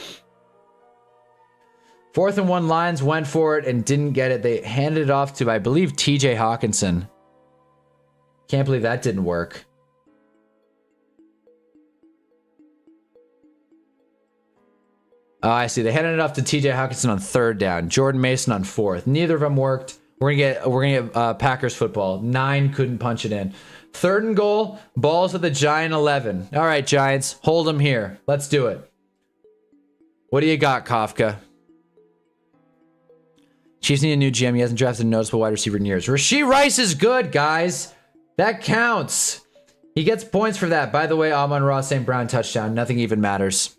[SPEAKER 1] 4th and 1, Lions went for it and didn't get it. They handed it off to, I believe, TJ Hawkinson. Can't believe that didn't work. Oh, I see. They handed it off to TJ Hawkinson on 3rd down. Jordan Mason on 4th. Neither of them worked. We're gonna get Packers football. 9 couldn't punch it in. 3rd and goal. Balls at the Giant 11. All right, Giants, hold them here. Let's do it. What do you got, Kafka? Chiefs need a new GM. He hasn't drafted a noticeable wide receiver in years. Rashee Rice is good, guys. That counts. He gets points for that. By the way, Amon-Ra St. Brown touchdown. Nothing even matters.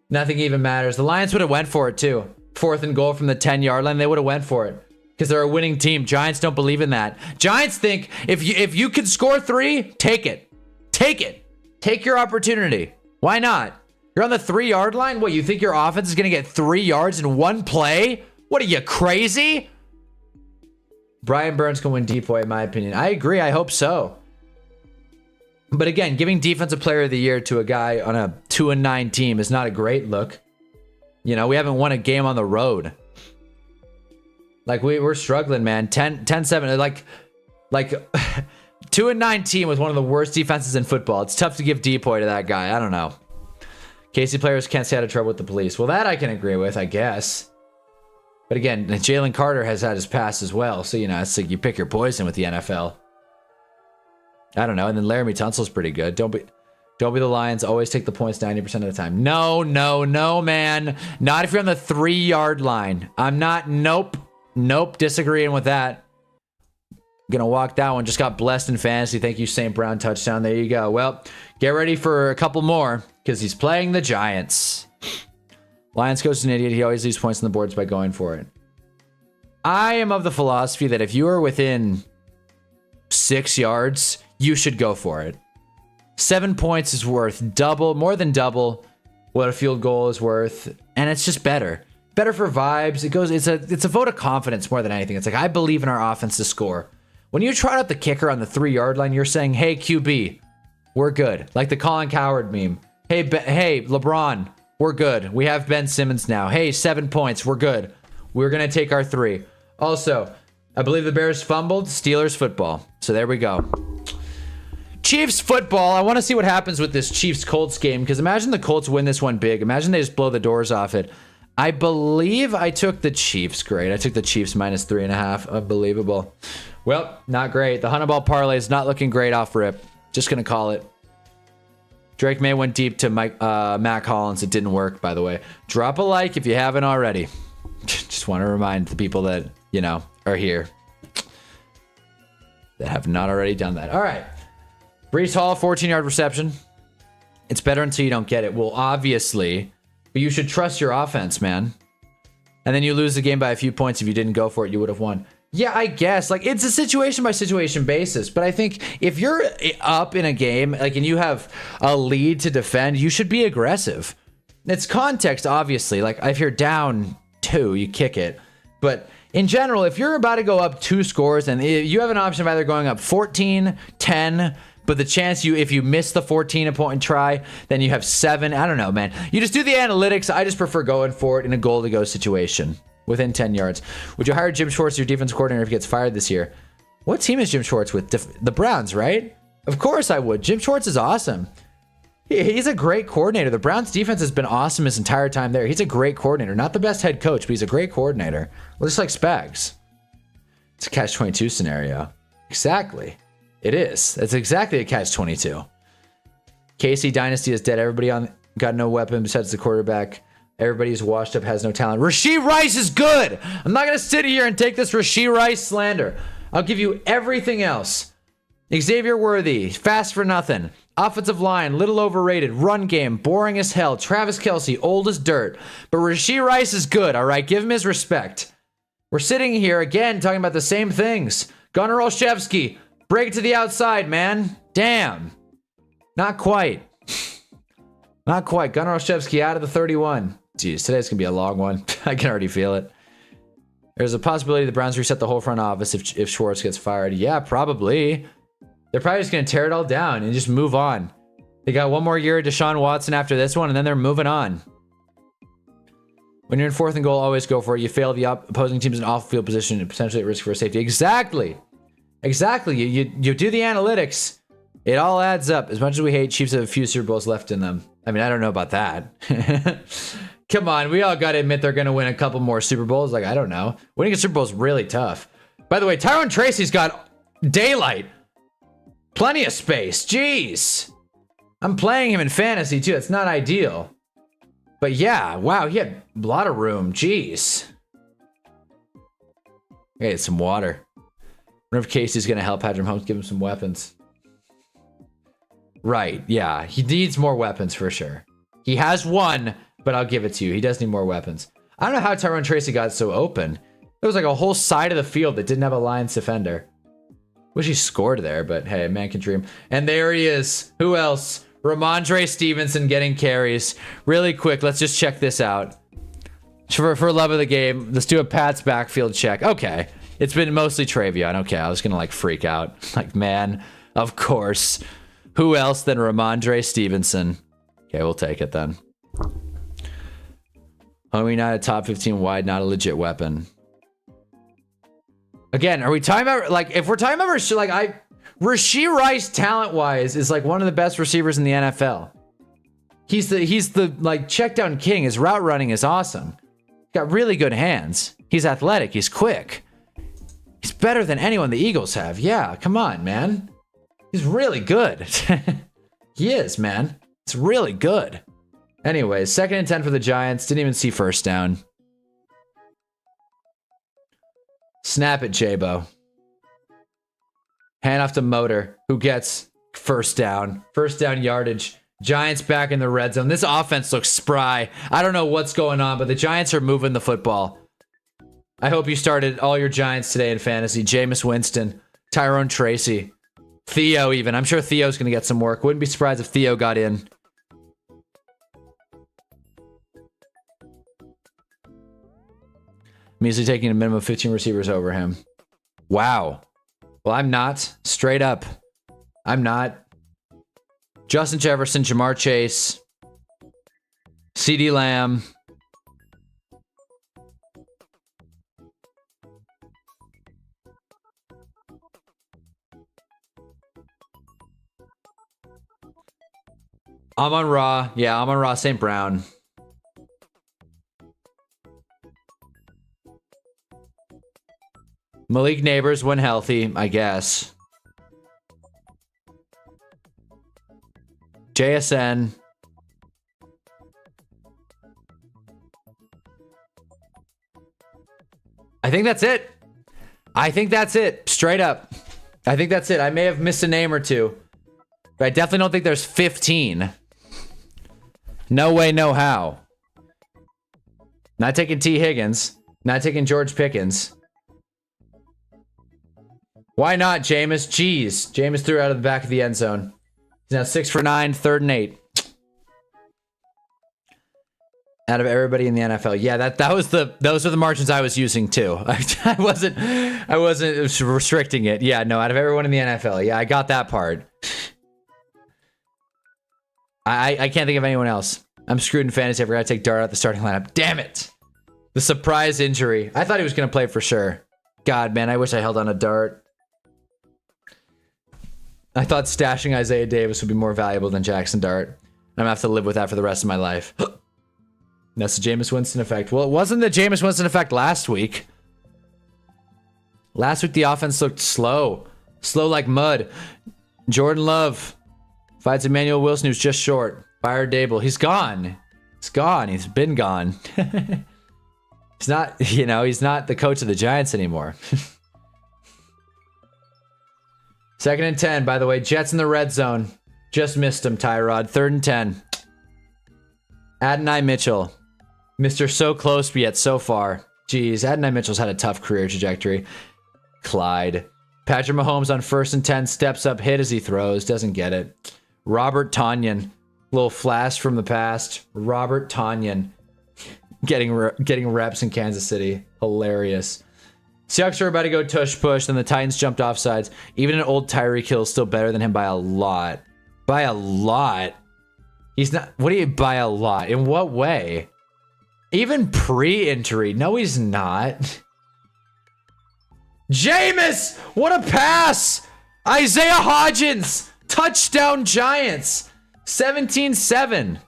[SPEAKER 1] Nothing even matters. The Lions would have went for it too. 4th and goal from the 10-yard line. They would have went for it because they're a winning team. Giants don't believe in that. Giants think if you can score 3, take it. Take it. Take your opportunity. Why not? You're on the 3-yard line. What, you think your offense is going to get 3 yards in one play? What are you, crazy? Brian Burns can win DPOY, in my opinion. I agree. I hope so. But again, giving Defensive Player of the Year to a guy on a 2-9 team is not a great look. You know, we haven't won a game on the road. Like, we're struggling, man. 10-7. Like 2-9 team with one of the worst defenses in football. It's tough to give DPOY to that guy. I don't know. KC players can't stay out of trouble with the police. Well, that I can agree with, I guess. But again, Jalen Carter has had his past as well. So, you know, it's like you pick your poison with the NFL. I don't know. And then Laramie Tunsil's pretty good. Don't be the Lions. Always take the points 90% of the time. No, man. Not if you're on the 3-yard line. I'm not. Nope. Disagreeing with that. Gonna walk that one. Just got blessed in fantasy. Thank you, St. Brown touchdown. There you go. Well, get ready for a couple more because he's playing the Giants. Lions coach is an idiot. He always leaves points on the boards by going for it. I am of the philosophy that if you are within 6 yards, you should go for it. 7 points is worth more than double what a field goal is worth, and it's just better for vibes. It's a vote of confidence more than anything. It's like, I believe in our offense to score. When you trot out the kicker on the 3-yard line, you're saying, hey, QB, we're good. Like the Colin Cowherd meme. Hey, LeBron, we're good. We have Ben Simmons now. Hey, 7 points, we're good. We're gonna take our 3. Also, I believe the Bears fumbled. Steelers football. So there we go. Chiefs football. I want to see what happens with this Chiefs-Colts game, because imagine the Colts win this one big. Imagine they just blow the doors off it. I believe I took the Chiefs. Great. I took the Chiefs minus 3.5. Unbelievable. Well, not great. The Hunnaball parlay is not looking great off rip. Just going to call it. Drake May went deep to Matt Collins. It didn't work, by the way. Drop a like if you haven't already. Just want to remind the people that, you know, are here that have not already done that. All right. Brees Hall, 14-yard reception. It's better until you don't get it. Well, obviously, but you should trust your offense, man. And then you lose the game by a few points. If you didn't go for it, you would have won. Yeah, I guess. Like, it's a situation-by-situation basis. But I think if you're up in a game, like, and you have a lead to defend, you should be aggressive. It's context, obviously. Like, if you're down 2, you kick it. But in general, if you're about to go up 2 scores, and you have an option of either going up 14, 10, but the chance if you miss the 14-point try, then you have 7. I don't know, man. You just do the analytics. I just prefer going for it in a goal-to-go situation within 10 yards. Would you hire Jim Schwartz as your defense coordinator if he gets fired this year? What team is Jim Schwartz with? The Browns, right? Of course I would. Jim Schwartz is awesome. He's a great coordinator. The Browns defense has been awesome his entire time there. He's a great coordinator. Not the best head coach, but he's a great coordinator. Well, just like Spags. It's a catch-22 scenario. Exactly. It is. It's exactly a catch-22. KC Dynasty is dead. Everybody got no weapon besides the quarterback. Everybody's washed up, has no talent. Rashee Rice is good. I'm not going to sit here and take this Rashee Rice slander. I'll give you everything else. Xavier Worthy, fast for nothing. Offensive line, little overrated. Run game, boring as hell. Travis Kelce, old as dirt. But Rashee Rice is good, all right? Give him his respect. We're sitting here, again, talking about the same things. Gunnar Olszewski, break it to the outside, man. Damn. Not quite. Not quite. Gunnar Olszewski out of the 31. Jeez, today's going to be a long one. I can already feel it. There's a possibility the Browns reset the whole front office if Schwartz gets fired. Yeah, probably. They're probably just going to tear it all down and just move on. They got one more year of Deshaun Watson after this one, and then they're moving on. When you're in 4th and goal, always go for it. You fail the opposing team's in off-field position and potentially at risk for safety. Exactly. Exactly. You do the analytics. It all adds up. As much as we hate, Chiefs have a few Super Bowls left in them. I mean, I don't know about that. Come on, we all got to admit they're going to win a couple more Super Bowls. Like, I don't know. Winning a Super Bowl is really tough. By the way, Tyrone Tracy's got daylight. Plenty of space. Jeez. I'm playing him in fantasy, too. It's not ideal. But yeah, wow, he had a lot of room. Jeez. I gotta get some water. I wonder if Casey's going to help Patrick Mahomes give him some weapons. Right, yeah. He needs more weapons for sure. He has one, but I'll give it to you. He does need more weapons. I don't know how Tyrone Tracy got so open. There was like a whole side of the field that didn't have a Lions defender. Wish he scored there, but hey, man can dream. And there he is. Who else? Ramondre Stevenson getting carries. Really quick, let's just check this out. For love of the game, let's do a Pat's backfield check. Okay. It's been mostly Travion. Okay, I was going to like freak out. Like, man, of course. Who else than Ramondre Stevenson? Okay, we'll take it then. Homie, not a top 15 wide, not a legit weapon. Again, are we talking about, like, if we're talking about, Rashee Rice, talent-wise, is, like, one of the best receivers in the NFL. He's the, like, check-down king. His route running is awesome. Got really good hands. He's athletic. He's quick. He's better than anyone the Eagles have. Yeah, come on, man. He's really good. He is, man. It's really good. Anyways, 2nd and 10 for the Giants. Didn't even see first down. Snap it, J-Bo. Hand off to Motor, who gets first down. First down yardage. Giants back in the red zone. This offense looks spry. I don't know what's going on, but the Giants are moving the football. I hope you started all your Giants today in fantasy. Jameis Winston, Tyrone Tracy, Theo even. I'm sure Theo's going to get some work. Wouldn't be surprised if Theo got in. I'm usually taking a minimum of 15 receivers over him. Wow. Well, I'm not. Straight up. I'm not. Justin Jefferson, Jamar Chase, CeeDee Lamb. Amon-Ra. Yeah, Amon-Ra St. Brown. Malik Neighbors when healthy, I guess. JSN. I think that's it. I think that's it. Straight up. I think that's it. I may have missed a name or two. But I definitely don't think there's 15. No way, no how. Not taking T. Higgins. Not taking George Pickens. Why not, Jameis? Jeez. Jameis threw out of the back of the end zone. He's now 6 for 9, 3rd and 8. Out of everybody in the NFL. Yeah, those are the margins I was using too. I wasn't restricting it. Yeah, no, out of everyone in the NFL. Yeah, I got that part. I can't think of anyone else. I'm screwed in fantasy. I forgot to take Dart out the starting lineup. Damn it. The surprise injury. I thought he was going to play for sure. God, man, I wish I held on a Dart. I thought stashing Isaiah Davis would be more valuable than Jackson Dart. I'm going to have to live with that for the rest of my life. That's the Jameis Winston effect. Well, it wasn't the Jameis Winston effect last week. Last week, the offense looked slow. Slow like mud. Jordan Love fights Emmanuel Wilson, who's just short. Fire Dable. He's gone. He's gone. He's been gone. He's not, he's not the coach of the Giants anymore. 2nd and 10, by the way. Jets in the red zone. Just missed him, Tyrod. 3rd and 10. Adonai Mitchell. Mr. So close, but yet so far. Jeez, Adonai Mitchell's had a tough career trajectory. Clyde. Patrick Mahomes on 1st and 10. Steps up, hit as he throws. Doesn't get it. Robert Tonyan. Little flash from the past. Robert Tonyan. Getting reps in Kansas City. Hilarious. Seahawks are about to go tush push, then the Titans jumped offsides. Even an old Tyreek Hill is still better than him by a lot. By a lot. He's not. What do you by a lot? In what way? Even pre-injury. No, he's not. Jameis! What a pass! Isaiah Hodgins! Touchdown Giants! 17-7.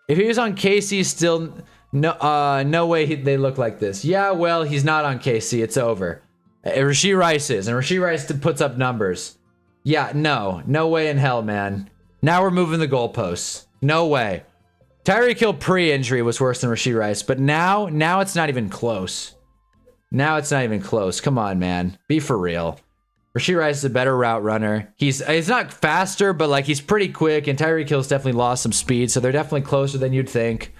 [SPEAKER 1] If he was on KC still... No way they look like this. Yeah, well, he's not on KC. It's over. Rashee Rice is. And Rashee Rice puts up numbers. Yeah, no. No way in hell, man. Now we're moving the goalposts. No way. Tyreek Hill pre-injury was worse than Rashee Rice. But now it's not even close. Now it's not even close. Come on, man. Be for real. Rashee Rice is a better route runner. He's not faster, but like he's pretty quick. And Tyreek Hill's definitely lost some speed. So they're definitely closer than you'd think.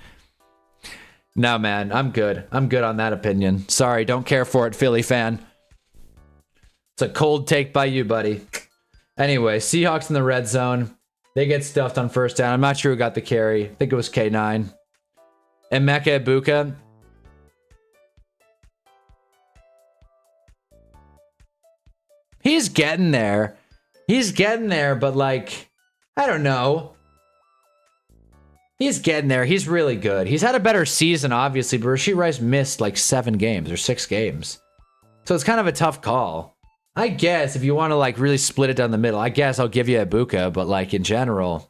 [SPEAKER 1] No, man, I'm good. I'm good on that opinion. Sorry, don't care for it, Philly fan. It's a cold take by you, buddy. Anyway, Seahawks in the red zone. They get stuffed on 1st down. I'm not sure who got the carry. I think it was K9. Emeka Ibuka. He's getting there. He's getting there, but like, I don't know. He's getting there. He's really good. He's had a better season, obviously, but Rashee Rice missed like 7 games or 6 games. So it's kind of a tough call. I guess if you want to like really split it down the middle, I guess I'll give you Ibuka, but like in general,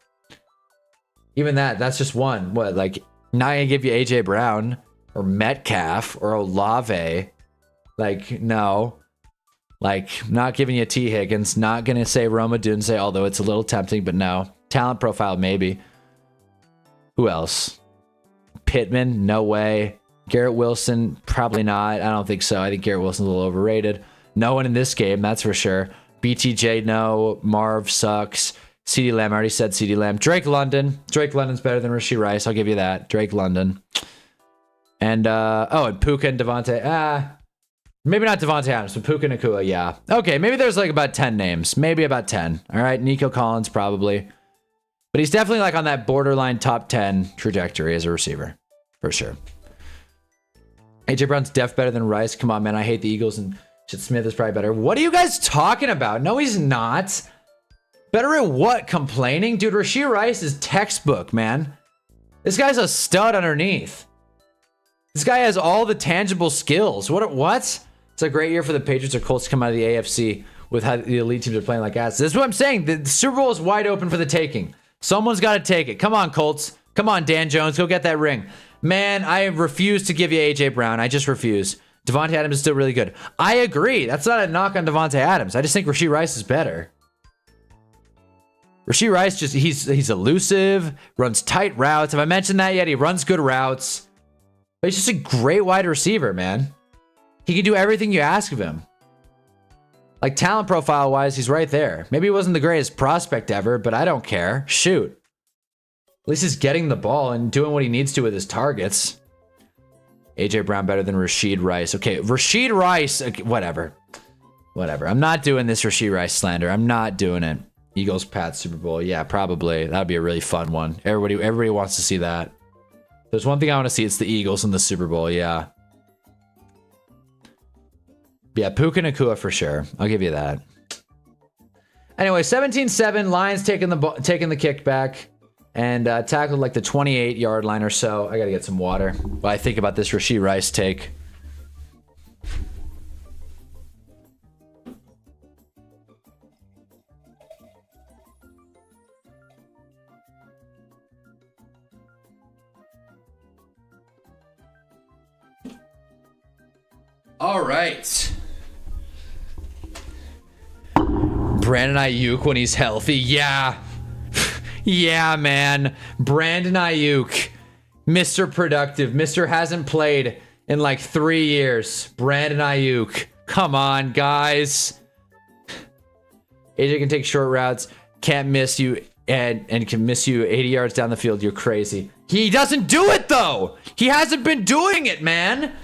[SPEAKER 1] even that's just one. What, like, not gonna give you AJ Brown or Metcalf or Olave. Like, no. Like, not giving you T. Higgins, not gonna say Roma Dunze, although it's a little tempting, but no. Talent profile, maybe. Who else? Pittman? No way. Garrett Wilson? Probably not. I don't think so. I think Garrett Wilson's a little overrated. No one in this game, that's for sure. BTJ, no. Marv sucks. CeeDee Lamb, I already said CeeDee Lamb. Drake London. Drake London's better than Rashee Rice. I'll give you that. Drake London. And, and Puka and Devontae. Maybe not Devontae Adams, but Puka Nacua, yeah. Okay, maybe there's like about 10 names. Maybe about 10. All right, Nico Collins, probably. But he's definitely like on that borderline top 10 trajectory as a receiver. For sure. AJ Brown's def better than Rice. Come on, man. I hate the Eagles, and shit, Smith is probably better. What are you guys talking about? No, he's not. Better at what? Complaining? Dude, Rashee Rice is textbook, man. This guy's a stud underneath. This guy has all the tangible skills. What? It's a great year for the Patriots or Colts to come out of the AFC with how the elite teams are playing like ass. This is what I'm saying. The Super Bowl is wide open for the taking. Someone's got to take it. Come on, Colts. Come on, Dan Jones. Go get that ring. Man, I refuse to give you A.J. Brown. I just refuse. Devontae Adams is still really good. I agree. That's not a knock on Devontae Adams. I just think Rashee Rice is better. Rashee Rice, he's elusive, runs tight routes. Have I mentioned that yet? He runs good routes. But he's just a great wide receiver, man. He can do everything you ask of him. Like, talent profile-wise, he's right there. Maybe he wasn't the greatest prospect ever, but I don't care. Shoot. At least he's getting the ball and doing what he needs to with his targets. A.J. Brown better than Rashee Rice. Okay, Rashee Rice, okay, whatever. Whatever. I'm not doing this Rashee Rice slander. I'm not doing it. Eagles, Pats, Super Bowl. Yeah, probably. That'd be a really fun one. Everybody wants to see that. There's one thing I want to see. It's the Eagles in the Super Bowl. Yeah. Yeah, Puka Nacua for sure. I'll give you that. Anyway, 17-7. Lions taking the kickback and tackled like the 28-yard line or so. I got to get some water while I think about this Rashee Rice take. All right. Brandon Ayuk when he's healthy. Yeah. Yeah, man. Brandon Ayuk. Mr. Productive. Mr. Hasn't played in like 3 years. Brandon Ayuk. Come on, guys. AJ can take short routes. Can't miss you and can miss you 80 yards down the field. You're crazy. He doesn't do it, though. He hasn't been doing it, man.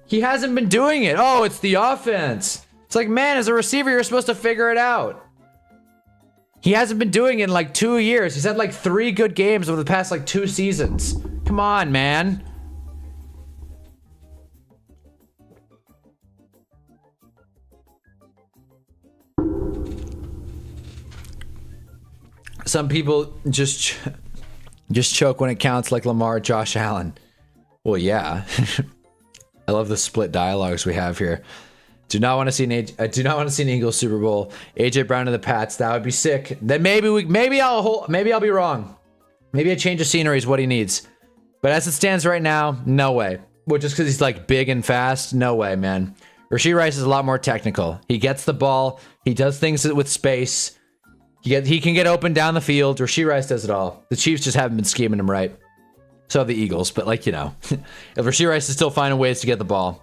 [SPEAKER 1] He hasn't been doing it. Oh, it's the offense. It's like, man, as a receiver, you're supposed to figure it out. He hasn't been doing it in like 2 years. He's had like 3 good games over the past like 2 seasons. Come on, man. Some people just choke when it counts, like Lamar, Josh Allen. Well, yeah. I love the split dialogues we have here. I do not want to see an Eagles Super Bowl. AJ Brown and the Pats. That would be sick. Then maybe I'll be wrong. Maybe a change of scenery is what he needs. But as it stands right now, no way. Well, just because he's like big and fast, no way, man. Rashee Rice is a lot more technical. He gets the ball. He does things with space. He can get open down the field. Rashee Rice does it all. The Chiefs just haven't been scheming him right. So have the Eagles, but like, you know, if Rashee Rice is still finding ways to get the ball.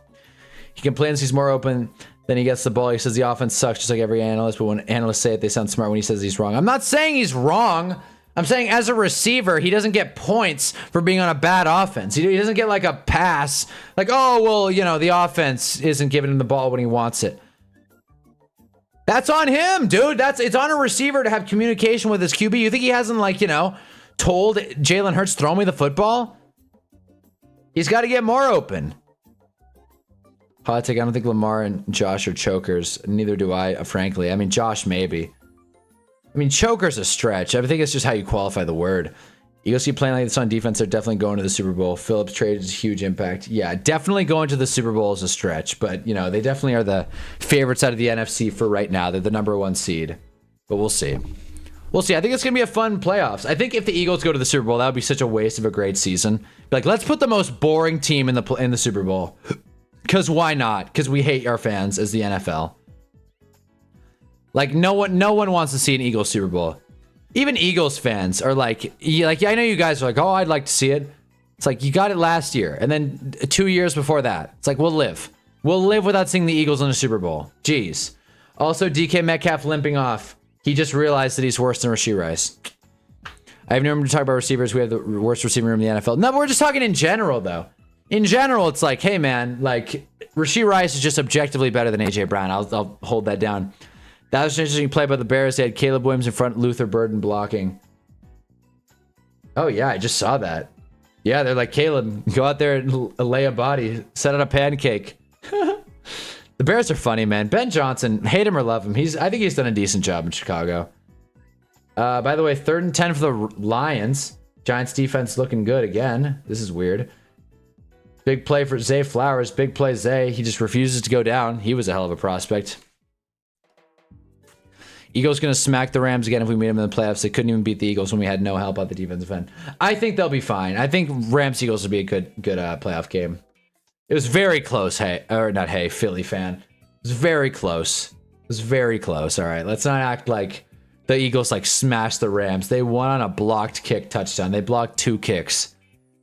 [SPEAKER 1] He complains he's more open than he gets the ball. He says the offense sucks, just like every analyst, but when analysts say it, they sound smart when he says he's wrong. I'm not saying he's wrong. I'm saying as a receiver, he doesn't get points for being on a bad offense. He doesn't get like a pass. Like, oh, well, you know, the offense isn't giving him the ball when he wants it. That's on him, dude. It's on a receiver to have communication with his QB. You think he hasn't, like, you know, told Jalen Hurts, throw me the football? He's got to get more open. Hot take, I don't think Lamar and Josh are chokers. Neither do I, frankly. I mean, Josh, maybe. I mean, choker's a stretch. I think it's just how you qualify the word. Eagles keep playing like this on defense. They're definitely going to the Super Bowl. Phillips trade is a huge impact. Yeah, definitely going to the Super Bowl is a stretch. But, you know, they definitely are the favorites out of the NFC for right now. They're the #1 seed. But we'll see. We'll see. I think it's going to be a fun playoffs. I think if the Eagles go to the Super Bowl, that would be such a waste of a great season. Like, let's put the most boring team in the Super Bowl. Because why not? Because we hate our fans as the NFL. Like, no one wants to see an Eagles Super Bowl. Even Eagles fans are like, yeah, I know you guys are like, oh, I'd like to see it. It's like, you got it last year. And then 2 years before that. It's like, we'll live. We'll live without seeing the Eagles in a Super Bowl. Jeez. Also, DK Metcalf limping off. He just realized that he's worse than Rashee Rice. I have no room to talk about receivers. We have the worst receiving room in the NFL. No, but we're just talking in general, though. In general, it's like, hey, man, like, Rashee Rice is just objectively better than A.J. Brown. I'll hold that down. That was an interesting play by the Bears. They had Caleb Williams in front, Luther Burden blocking. Oh, yeah, I just saw that. Yeah, they're like, Caleb, go out there and lay a body. Set out a pancake. The Bears are funny, man. Ben Johnson, hate him or love him. I think he's done a decent job in Chicago. By the way, 3rd and 10 for the Lions. Giants defense looking good again. This is weird. Big play for Zay Flowers. Big play, Zay. He just refuses to go down. He was a hell of a prospect. Eagles going to smack the Rams again if we meet them in the playoffs. They couldn't even beat the Eagles when we had no help on the defensive end. I think they'll be fine. I think Rams-Eagles will be a good playoff game. It was very close, Philly fan. It was very close. It was very close. All right, let's not act like the Eagles like smashed the Rams. They won on a blocked kick touchdown. They blocked 2 kicks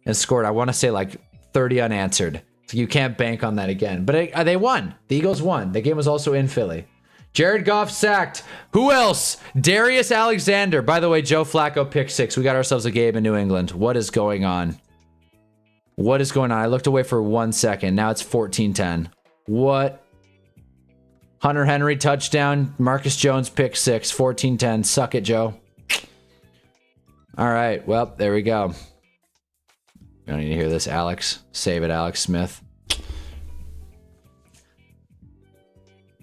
[SPEAKER 1] and scored, I want to say, like 30 unanswered. So you can't bank on that again. But they won. The Eagles won. The game was also in Philly. Jared Goff sacked. Who else? Darius Alexander. By the way, Joe Flacco pick 6. We got ourselves a game in New England. What is going on? What is going on? I looked away for 1 second. Now it's 14-10. What? Hunter Henry touchdown. Marcus Jones pick 6. 14-10. Suck it, Joe. All right. Well, there we go. You don't need to hear this, Alex. Save it, Alex Smith.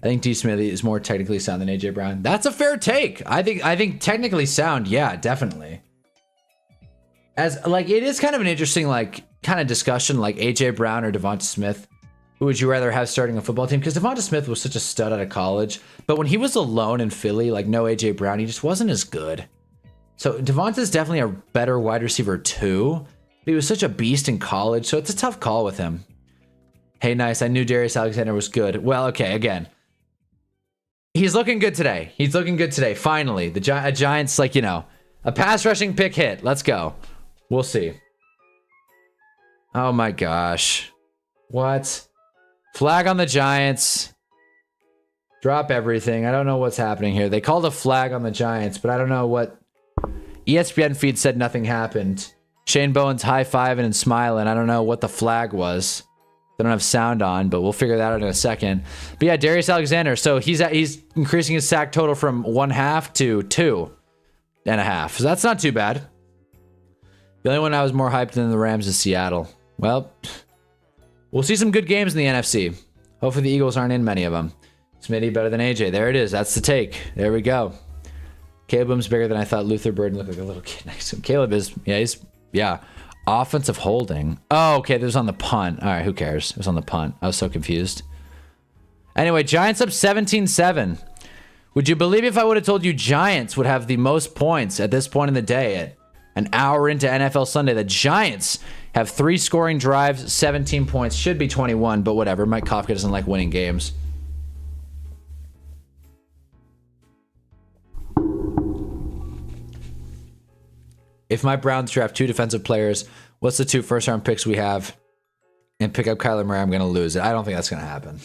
[SPEAKER 1] I think D. Smithy is more technically sound than AJ Brown. That's a fair take. I think technically sound, yeah, definitely. As like it is kind of an interesting kind of discussion, like AJ Brown or Devonta Smith. Who would you rather have starting a football team? Because Devonta Smith was such a stud out of college, but when he was alone in Philly, like no AJ Brown, he just wasn't as good. So Devonta's definitely a better wide receiver too. He was such a beast in college, so it's a tough call with him. Hey, nice. I knew Darius Alexander was good. Well, okay, again. He's looking good today. He's looking good today. Finally, the Giants, like, you know, a pass rushing pick hit. Let's go. We'll see. Oh my gosh. What? Flag on the Giants. Drop everything. I don't know what's happening here. They called a flag on the Giants, but I don't know what. ESPN feed said nothing happened. Shane Bowen's high-fiving and smiling. I don't know what the flag was. They don't have sound on, but we'll figure that out in a second. But yeah, Darius Alexander. So he's increasing his sack total from 1/2 to 2.5. So that's not too bad. The only one I was more hyped than the Rams is Seattle. Well, we'll see some good games in the NFC. Hopefully the Eagles aren't in many of them. Smitty better than AJ. There it is. That's the take. There we go. Caleb Boom's bigger than I thought. Luther Burden looked like a little kid next to him. Caleb is, yeah. Offensive holding. Oh, okay. That was on the punt. All right, who cares? It was on the punt. I was so confused. Anyway, Giants up 17-7. Would you believe if I would have told you Giants would have the most points at this point in the day at an hour into NFL Sunday? The Giants have 3 scoring drives, 17 points. Should be 21, but whatever. Mike Kafka doesn't like winning games. If my Browns draft 2 defensive players, what's the 2 first-round picks we have, and pick up Kyler Murray, I'm going to lose it. I don't think that's going to happen.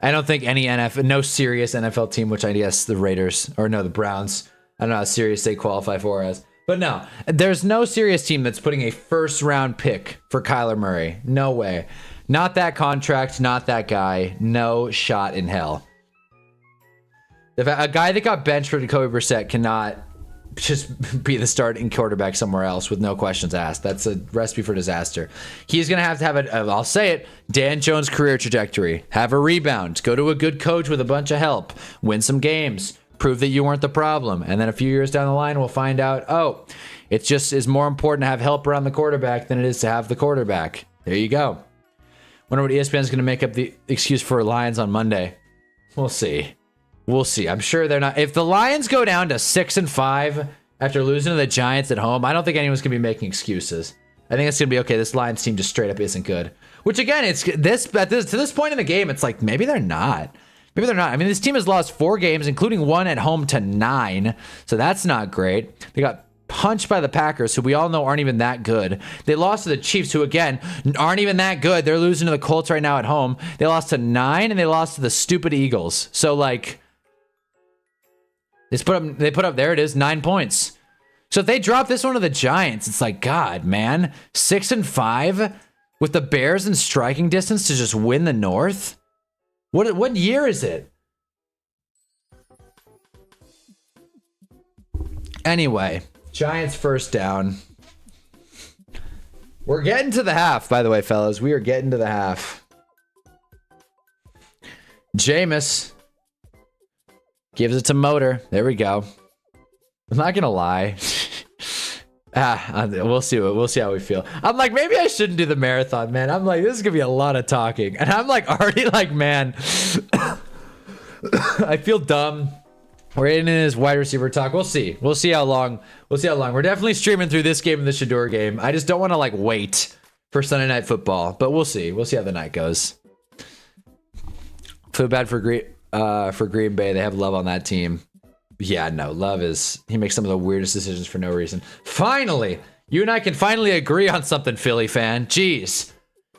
[SPEAKER 1] I don't think no serious NFL team, which I guess the Raiders, or no, the Browns, I don't know how serious they qualify for as. But no, there's no serious team that's putting a first-round pick for Kyler Murray. No way. Not that contract, not that guy. No shot in hell. A guy that got benched for Jacoby Brissett cannot just be the starting quarterback somewhere else with no questions asked. That's a recipe for disaster. He's going to have I'll say it, Dan Jones' career trajectory. Have a rebound. Go to a good coach with a bunch of help. Win some games. Prove that you weren't the problem. And then a few years down the line, we'll find out, oh, it just is more important to have help around the quarterback than it is to have the quarterback. There you go. Wonder what ESPN is going to make up the excuse for Lions on Monday. We'll see. We'll see. I'm sure they're not. If the Lions go down to 6-5 after losing to the Giants at home, I don't think anyone's going to be making excuses. I think it's going to be okay. This Lions team just straight up isn't good. Which again, it's to this point in the game, it's like maybe they're not. Maybe they're not. I mean, this team has lost 4 games, including 1 at home to 9. So that's not great. They got punched by the Packers, who we all know aren't even that good. They lost to the Chiefs, who again aren't even that good. They're losing to the Colts right now at home. They lost to 9, and they lost to the stupid Eagles. So like, they put up, there it is, 9 points. So if they drop this one to the Giants, it's like, God, man, 6-5 with the Bears in striking distance to just win the North? What year is it? Anyway, Giants first down. We're getting to the half, by the way, fellas. We are getting to the half. Jameis gives it to Motor. There we go. I'm not gonna lie. We'll see how we feel. I'm like, maybe I shouldn't do the marathon, man. I'm like, this is gonna be a lot of talking, and I'm like already like, man, I feel dumb. We're in his wide receiver talk. We'll see. We'll see how long. We're definitely streaming through this game and the Shador game. I just don't want to like wait for Sunday Night Football, but we'll see. We'll see how the night goes. Feel bad for Green Bay. They have Love on that team. Yeah, no, Love he makes some of the weirdest decisions for no reason. Finally, you and I can finally agree on something, Philly fan. Jeez.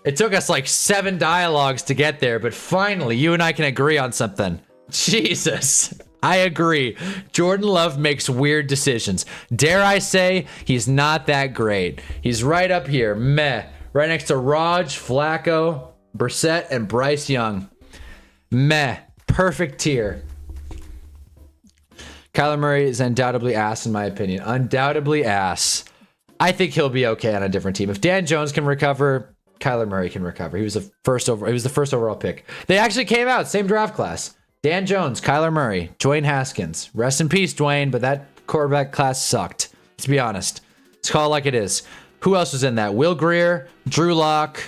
[SPEAKER 1] It took us like 7 dialogues to get there, but finally, you and I can agree on something. Jesus. I agree. Jordan Love makes weird decisions. Dare I say, he's not that great. He's right up here. Meh. Right next to Raj, Flacco, Brissett, and Bryce Young. Meh. Perfect tier. Kyler Murray is undoubtedly ass, in my opinion. Undoubtedly ass. I think he'll be okay on a different team. If Dan Jones can recover, Kyler Murray can recover. He was the first overall pick. They actually came out, same draft class. Dan Jones, Kyler Murray, Dwayne Haskins. Rest in peace, Dwayne, but that quarterback class sucked. Let's be honest. Let's call it like it is. Who else was in that? Will Grier, Drew Lock,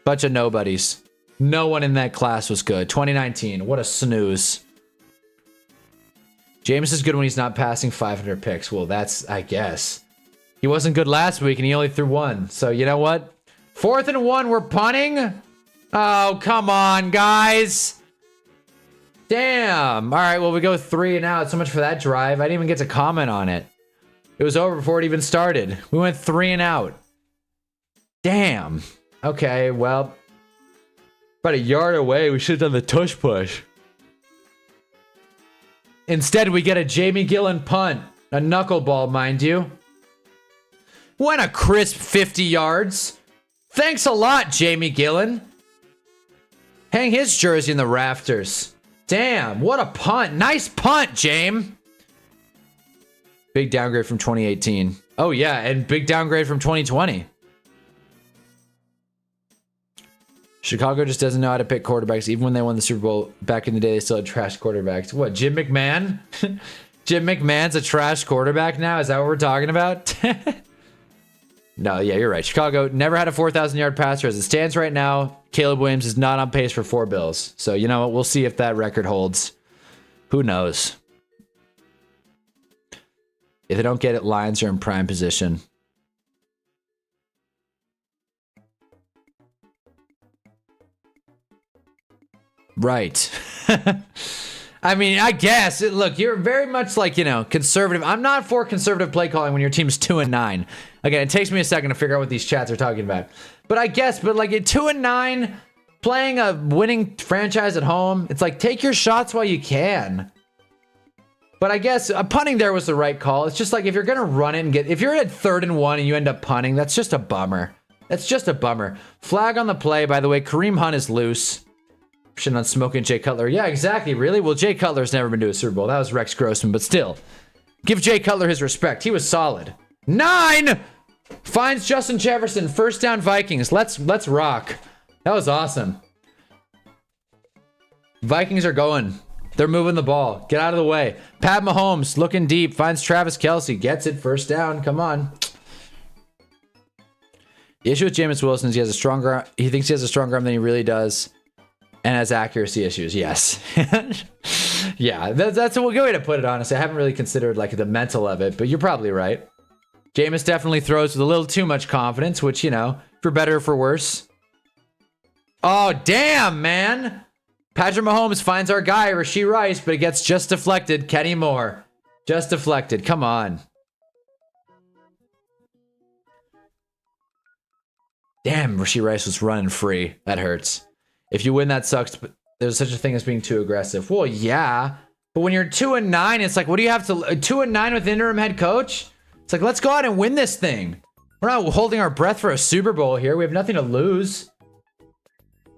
[SPEAKER 1] bunch of nobodies. No one in that class was good. 2019, what a snooze. James is good when he's not passing 500 picks. Well, that's, I guess. He wasn't good last week, and he only threw 1. So, you know what? 4th and 1, we're punting? Oh, come on, guys. Damn. All right, well, we go 3 and out. So much for that drive. I didn't even get to comment on it. It was over before it even started. We went 3 and out. Damn. Okay, well, about a yard away. We should have done the tush push. Instead, we get a Jamie Gillen punt. A knuckleball, mind you. Went a crisp 50 yards. Thanks a lot, Jamie Gillen. Hang his jersey in the rafters. Damn, what a punt. Nice punt, James. Big downgrade from 2018. Oh, yeah, and big downgrade from 2020. Chicago just doesn't know how to pick quarterbacks. Even when they won the Super Bowl back in the day, they still had trash quarterbacks. What, Jim McMahon? Jim McMahon's a trash quarterback now? Is that what we're talking about? No, yeah, you're right. Chicago never had a 4,000-yard passer. As it stands right now, Caleb Williams is not on pace for 4 bills. So, you know what? We'll see if that record holds. Who knows? If they don't get it, Lions are in prime position. Right. I mean, I guess. Look, you're very much like, you know, conservative. I'm not for conservative play calling when your team's 2 and 9. Again, it takes me a second to figure out what these chats are talking about. But I guess, like at 2 and 9, playing a winning franchise at home, it's like take your shots while you can. But I guess punting there was the right call. It's just like if you're going to run it and if you're at 3rd and 1 and you end up punting, that's just a bummer. That's just a bummer. Flag on the play, by the way. Kareem Hunt is loose. Shouldn't on smoking Jay Cutler. Yeah, exactly. Really? Well, Jay Cutler's never been to a Super Bowl. That was Rex Grossman, but still. Give Jay Cutler his respect. He was solid. 9! Finds Justin Jefferson. First down Vikings. Let's rock. That was awesome. Vikings are going. They're moving the ball. Get out of the way. Pat Mahomes looking deep. Finds Travis Kelce. Gets it. First down. Come on. The issue with Jameis Wilson is he thinks he has a stronger arm than he really does. And has accuracy issues, yes. Yeah, that's a good way to put it, honestly. I haven't really considered like the mental of it, but you're probably right. Jameis definitely throws with a little too much confidence, which, you know, for better or for worse. Oh, damn, man. Patrick Mahomes finds our guy, Rashee Rice, but it gets just deflected. Kenny Moore. Just deflected. Come on. Damn, Rashee Rice was running free. That hurts. If you win, that sucks, but there's such a thing as being too aggressive. Well, yeah. But when you're 2 and 9, it's like, what do you have to 2 and 9 with interim head coach? It's like, let's go out and win this thing. We're not holding our breath for a Super Bowl here. We have nothing to lose.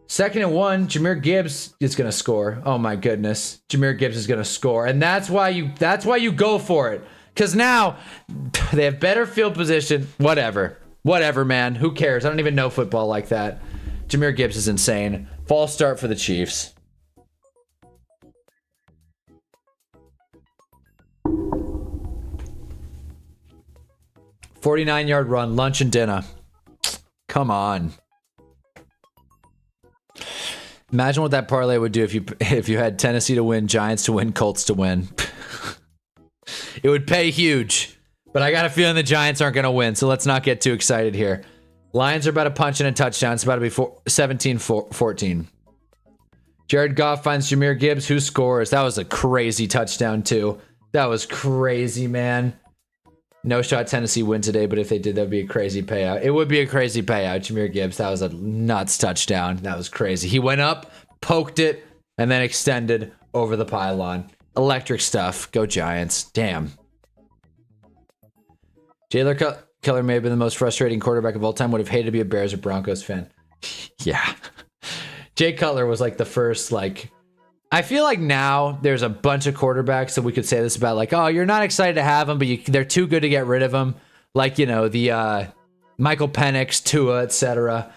[SPEAKER 1] 2nd and 1, Jahmyr Gibbs is gonna score. Oh my goodness. Jahmyr Gibbs is gonna score. And that's why you go for it. Because now they have better field position. Whatever. Whatever, man. Who cares? I don't even know football like that. Jahmyr Gibbs is insane. False start for the Chiefs. $49-yard run, lunch and dinner. Come on. Imagine what that parlay would do if you had Tennessee to win, Giants to win, Colts to win. It would pay huge. But I got a feeling the Giants aren't going to win, so let's not get too excited here. Lions are about to punch in a touchdown. It's about to be 17-14. Jared Goff finds Jahmyr Gibbs, who scores. That was a crazy touchdown, too. That was crazy, man. No shot Tennessee win today, but if they did, that would be a crazy payout. It would be a crazy payout. Jahmyr Gibbs, that was a nuts touchdown. That was crazy. He went up, poked it, and then extended over the pylon. Electric stuff. Go Giants. Damn. Jalen Keller may have been the most frustrating quarterback of all time. Would have hated to be a Bears or Broncos fan. Yeah. Jay Cutler was like the first, like, I feel like now there's a bunch of quarterbacks that we could say this about, like, oh, you're not excited to have them, but they're too good to get rid of them. Like, you know, the Michael Penix, Tua, etc.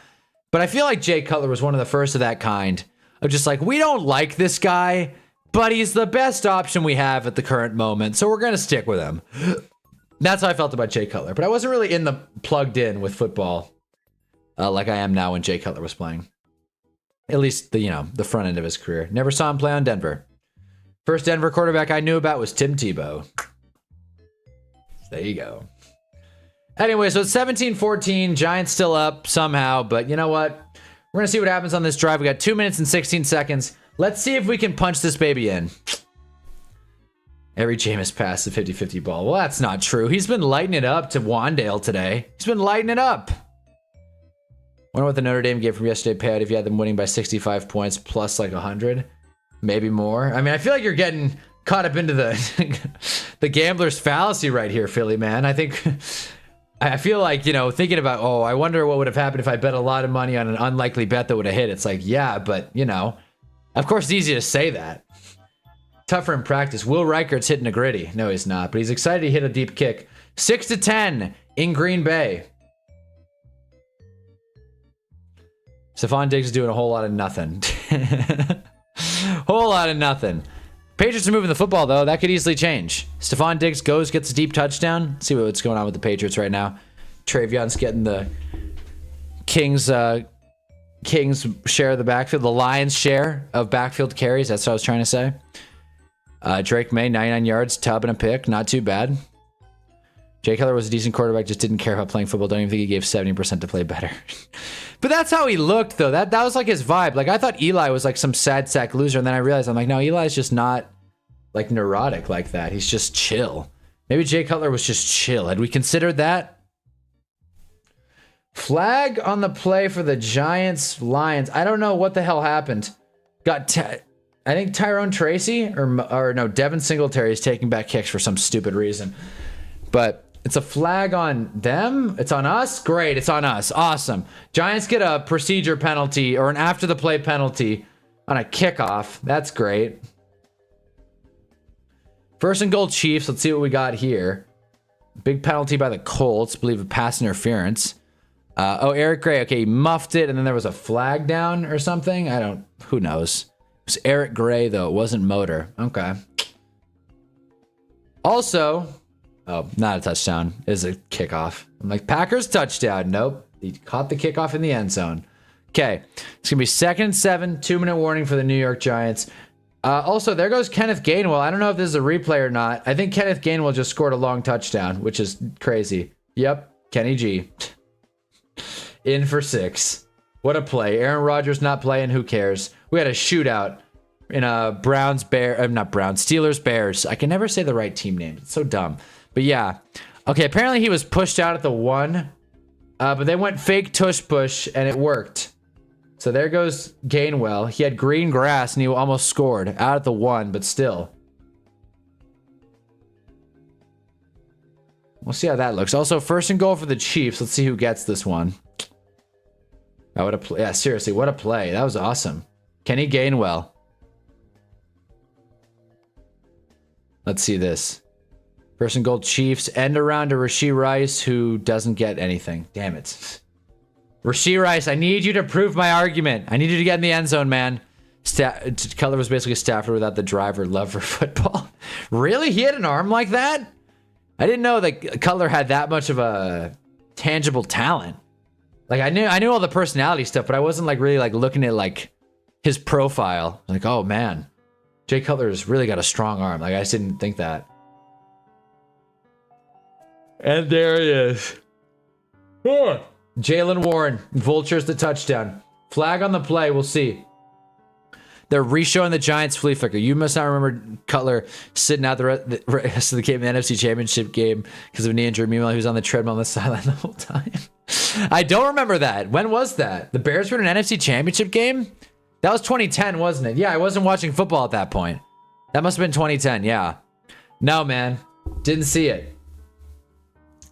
[SPEAKER 1] But I feel like Jay Cutler was one of the first of that kind. Of just like, we don't like this guy, but he's the best option we have at the current moment, so we're going to stick with him. That's how I felt about Jay Cutler. But I wasn't really plugged in with football like I am now when Jay Cutler was playing. At least the front end of his career. Never saw him play on Denver. First Denver quarterback I knew about was Tim Tebow. There you go. Anyway, so it's 17-14. Giants still up somehow, but you know what? We're going to see what happens on this drive. We got 2 minutes and 16 seconds. Let's see if we can punch this baby in. Every Jameis pass the 50-50 ball. Well, that's not true. He's been lighting it up to Wandale today. He's been lighting it up. Wonder what the Notre Dame game from yesterday paid if you had them winning by 65 points plus like 100. Maybe more. I mean, I feel like you're getting caught up into the gambler's fallacy right here, Philly, man. I feel like, thinking about, oh, I wonder what would have happened if I bet a lot of money on an unlikely bet that would have hit. It's like, yeah, but, of course it's easy to say that. Tougher in practice. Will Reichert's hitting a gritty. No, he's not, but he's excited to hit a deep kick. 6-10 in Green Bay. Stephon Diggs is doing a whole lot of nothing. Whole lot of nothing. Patriots are moving the football, though. That could easily change. Stephon Diggs gets a deep touchdown. Let's see what's going on with the Patriots right now. Trayvon's getting the Kings share of the backfield. The Lions share of backfield carries. That's what I was trying to say. Drake May, 99 yards, tub and a pick. Not too bad. Jay Cutler was a decent quarterback, just didn't care about playing football. Don't even think he gave 70% to play better. But that's how he looked, though. That was like his vibe. Like, I thought Eli was like some sad sack loser, and then I realized, I'm like, no, Eli's just not like neurotic like that. He's just chill. Maybe Jay Cutler was just chill. Had we considered that? Flag on the play for the Giants-Lions. I don't know what the hell happened. I think Tyrone Tracy or no, Devin Singletary is taking back kicks for some stupid reason. But it's a flag on them. It's on us. Great. It's on us. Awesome. Giants get a procedure penalty or an after the play penalty on a kickoff. That's great. First and goal Chiefs. Let's see what we got here. Big penalty by the Colts. I believe a pass interference. Eric Gray. Okay, he muffed it and then there was a flag down or something. Who knows? It was Eric Gray, though. It wasn't Motor. Okay. Also, not a touchdown. It is a kickoff. I'm like, Packers touchdown. Nope. He caught the kickoff in the end zone. Okay. It's going to be 2nd and 7. 2-minute warning for the New York Giants. Also, there goes Kenneth Gainwell. I don't know if this is a replay or not. I think Kenneth Gainwell just scored a long touchdown, which is crazy. Yep. Kenny G. In for 6. What a play. Aaron Rodgers not playing. Who cares? We had a shootout in a Steelers Bears. I can never say the right team name. It's so dumb. But yeah. Okay, apparently he was pushed out at the 1. But they went fake tush push and it worked. So there goes Gainwell. He had green grass and he almost scored out at the 1, but still. We'll see how that looks. Also, first and goal for the Chiefs. Let's see who gets this one. Oh, what a play. Yeah, seriously, what a play. That was awesome. Kenny Gainwell. Let's see this. First and goal Chiefs. End around to Rashee Rice, who doesn't get anything. Damn it. Rashee Rice, I need you to prove my argument. I need you to get in the end zone, man. Cutler was basically Stafford without the drive or love for football. Really? He had an arm like that? I didn't know that Cutler had that much of a tangible talent. Like, I knew all the personality stuff, but I wasn't like really like looking at like his profile. Like, oh man, Jay Cutler's really got a strong arm. Like, I just didn't think that. And there he is. Jalen Warren, Vultures the touchdown. Flag on the play, we'll see. They're re-showing the Giants flea flicker. You must not remember Cutler sitting out the rest of the game, the NFC Championship game, because of a knee injury. Meanwhile, he was on the treadmill on the sideline the whole time. I don't remember that. When was that? The Bears were in an NFC Championship game? That was 2010, wasn't it? Yeah, I wasn't watching football at that point. That must have been 2010, yeah. No, man. Didn't see it.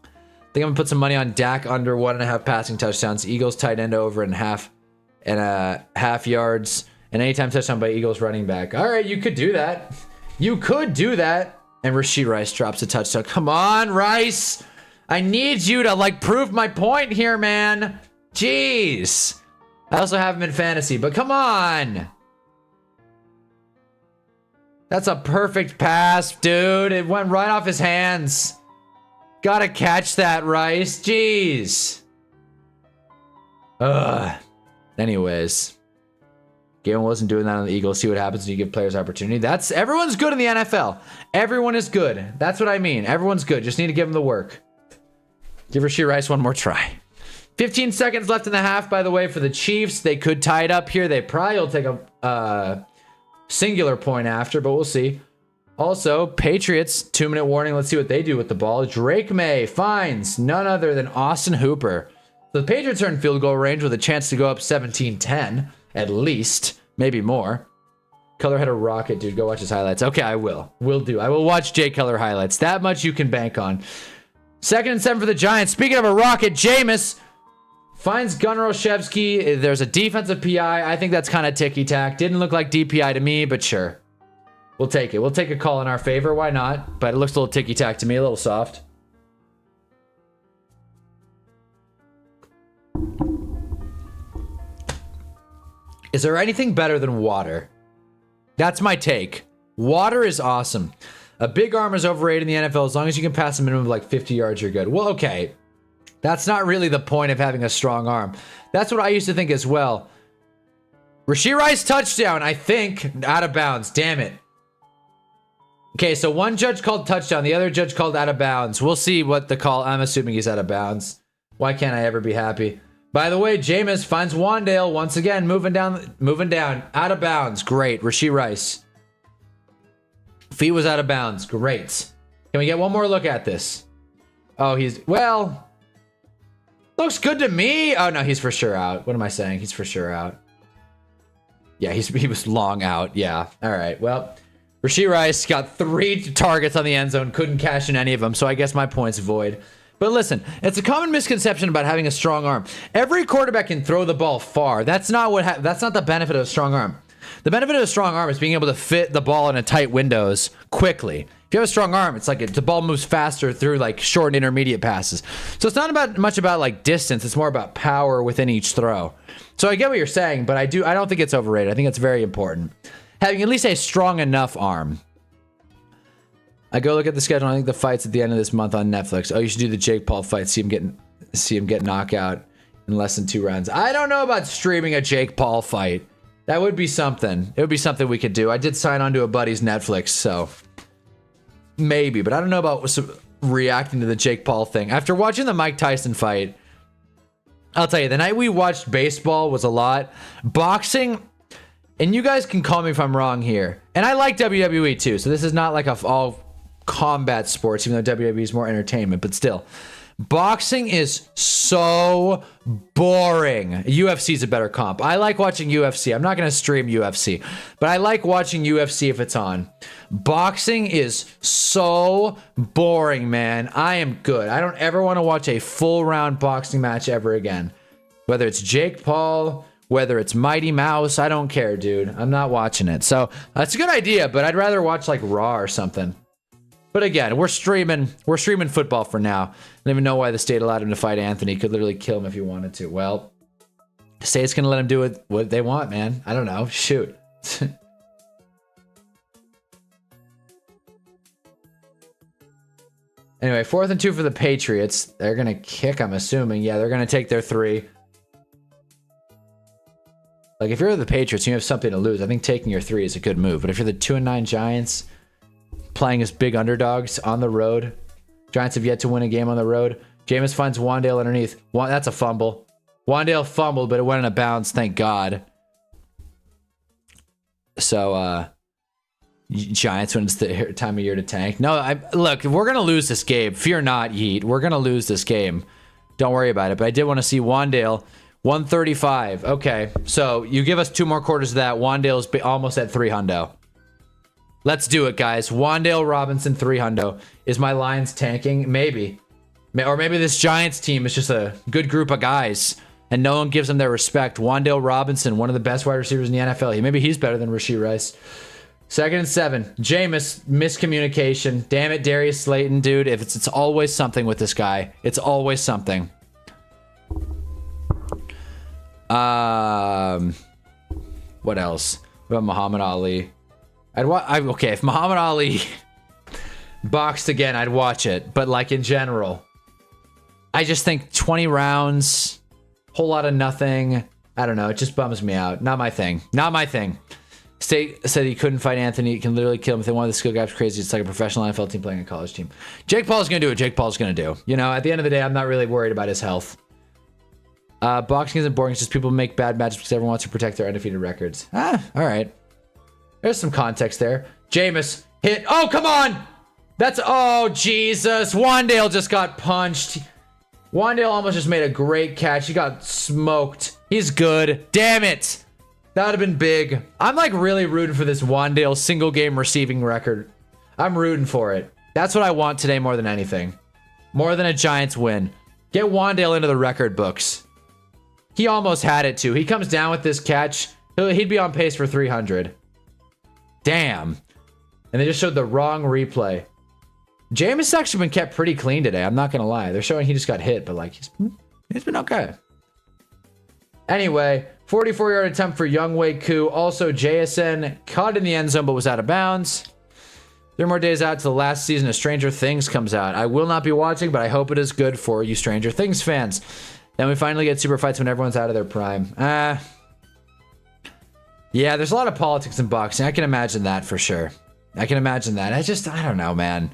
[SPEAKER 1] I think I'm going to put some money on Dak under 1.5 passing touchdowns. Eagles tight end over and half yards. And anytime touchdown by Eagles running back. All right, you could do that. You could do that. And Rashee Rice drops a touchdown. Come on, Rice. I need you to, like, prove my point here, man. Jeez. I also have him in fantasy, but come on. That's a perfect pass, dude. It went right off his hands. Gotta catch that, Rice. Jeez. Ugh. Anyways. Galen wasn't doing that on the Eagles. See what happens when you give players opportunity. Everyone's good in the NFL. Everyone is good. That's what I mean. Everyone's good. Just need to give them the work. Give Rashee Rice one more try. 15 seconds left in the half, by the way, for the Chiefs. They could tie it up here. They probably will take a singular point after, but we'll see. Also, Patriots, 2-minute warning. Let's see what they do with the ball. Drake May finds none other than Austin Hooper. So the Patriots are in field goal range with a chance to go up 17-10. At least. Maybe more. Cutler had a rocket, dude. Go watch his highlights. Okay, I will. Will do. I will watch Jay Cutler highlights. That much you can bank on. 2nd and 7 for the Giants. Speaking of a rocket, Jameis finds Gunnar Olszewski. There's a defensive PI. I think that's kind of ticky-tack. Didn't look like DPI to me, but sure. We'll take it. We'll take a call in our favor. Why not? But it looks a little ticky-tack to me. A little soft. Is there anything better than water? That's my take. Water is awesome. A big arm is overrated in the NFL. As long as you can pass a minimum of like 50 yards, you're good. Well, okay. That's not really the point of having a strong arm. That's what I used to think as well. Rashee Rice touchdown, I think. Out of bounds. Damn it. Okay, so one judge called touchdown. The other judge called out of bounds. We'll see what the call. I'm assuming he's out of bounds. Why can't I ever be happy? By the way, Jameis finds Wandale once again, moving down, out of bounds. Great, Rashee Rice. Feet was out of bounds. Great. Can we get one more look at this? Oh, looks good to me. Oh no, he's for sure out. What am I saying? He's for sure out. Yeah, he was long out. Yeah. All right. Well, Rashee Rice got 3 targets on the end zone, couldn't cash in any of them, so I guess my point's void. But listen, it's a common misconception about having a strong arm. Every quarterback can throw the ball far. That's not the benefit of a strong arm. The benefit of a strong arm is being able to fit the ball in a tight windows quickly. If you have a strong arm, it's like the ball moves faster through like short and intermediate passes. So it's not much about like distance. It's more about power within each throw. So I get what you're saying, but I don't think it's overrated. I think it's very important. Having at least a strong enough arm. I go look at the schedule. I think the fight's at the end of this month on Netflix. Oh, you should do the Jake Paul fight. See him get knockout in less than 2 rounds. I don't know about streaming a Jake Paul fight. That would be something. It would be something we could do. I did sign on to a buddy's Netflix, so maybe. But I don't know about reacting to the Jake Paul thing. After watching the Mike Tyson fight, I'll tell you, the night we watched baseball was a lot. Boxing, and you guys can call me if I'm wrong here. And I like WWE too, so this is not like all combat sports, even though WWE is more entertainment, but still. Boxing is so boring. UFC is a better comp. I like watching UFC. I'm not going to stream UFC, but I like watching UFC if it's on. Boxing is so boring, man. I am good. I don't ever want to watch a full round boxing match ever again. Whether it's Jake Paul, whether it's Mighty Mouse, I don't care, dude. I'm not watching it. So that's a good idea, but I'd rather watch like Raw or something. But again, we're streaming football for now. I don't even know why the state allowed him to fight Anthony. Could literally kill him if he wanted to. Well, the state's gonna let him do what they want, man. I don't know. Shoot. Anyway, 4th and 2 for the Patriots. They're gonna kick, I'm assuming. Yeah, they're gonna take their 3. Like, if you're the Patriots and you have something to lose, I think taking your 3 is a good move. But if you're the 2-9 Giants, playing as big underdogs on the road, Giants have yet to win a game on the road. Jameis finds Wandale underneath. That's a fumble. Wandale fumbled, but it went in a bounce. Thank God. So, Giants when it's the time of year to tank. No, look, we're going to lose this game. Fear not, Yeet. We're going to lose this game. Don't worry about it. But I did want to see Wandale. 135. Okay, so you give us 2 more quarters of that. Wandale's almost at 3 hundo. Let's do it, guys. Wandale Robinson 3 hundo. Is my Lions tanking? Maybe. Or maybe this Giants team is just a good group of guys and no one gives them their respect. Wandale Robinson, one of the best wide receivers in the NFL. Maybe he's better than Rashee Rice. 2nd and 7. Jameis, miscommunication. Damn it, Darius Slayton, dude. If it's always something with this guy. It's always something. What else? What about Muhammad Ali? Okay, if Muhammad Ali boxed again, I'd watch it. But like in general, I just think 20 rounds, whole lot of nothing. I don't know. It just bums me out. Not my thing. Not my thing. State said he couldn't fight Anthony. He can literally kill him if they wanted. The skill gap's crazy. It's like a professional NFL team playing a college team. Jake Paul's going to do what Jake Paul's going to do. You know, at the end of the day, I'm not really worried about his health. Boxing isn't boring. It's just people make bad matches because everyone wants to protect their undefeated records. All right. There's some context there. Jameis hit. Oh, come on. Oh, Jesus. Wandale just got punched. Wandale almost just made a great catch. He got smoked. He's good. Damn it. That would have been big. I'm like really rooting for this Wandale single game receiving record. I'm rooting for it. That's what I want today more than anything. More than a Giants win. Get Wandale into the record books. He almost had it too. He comes down with this catch. He'd be on pace for 300. Damn. And they just showed the wrong replay. Jameis has actually been kept pretty clean today. I'm not going to lie. They're showing he just got hit, but like he's been okay. Anyway, 44-yard attempt for Younghoe Koo. Also, JSN caught in the end zone but was out of bounds. 3 more days out to the last season of Stranger Things comes out. I will not be watching, but I hope it is good for you Stranger Things fans. Then we finally get super fights when everyone's out of their prime. Yeah, there's a lot of politics in boxing. I can imagine that for sure. I can imagine that. I don't know, man.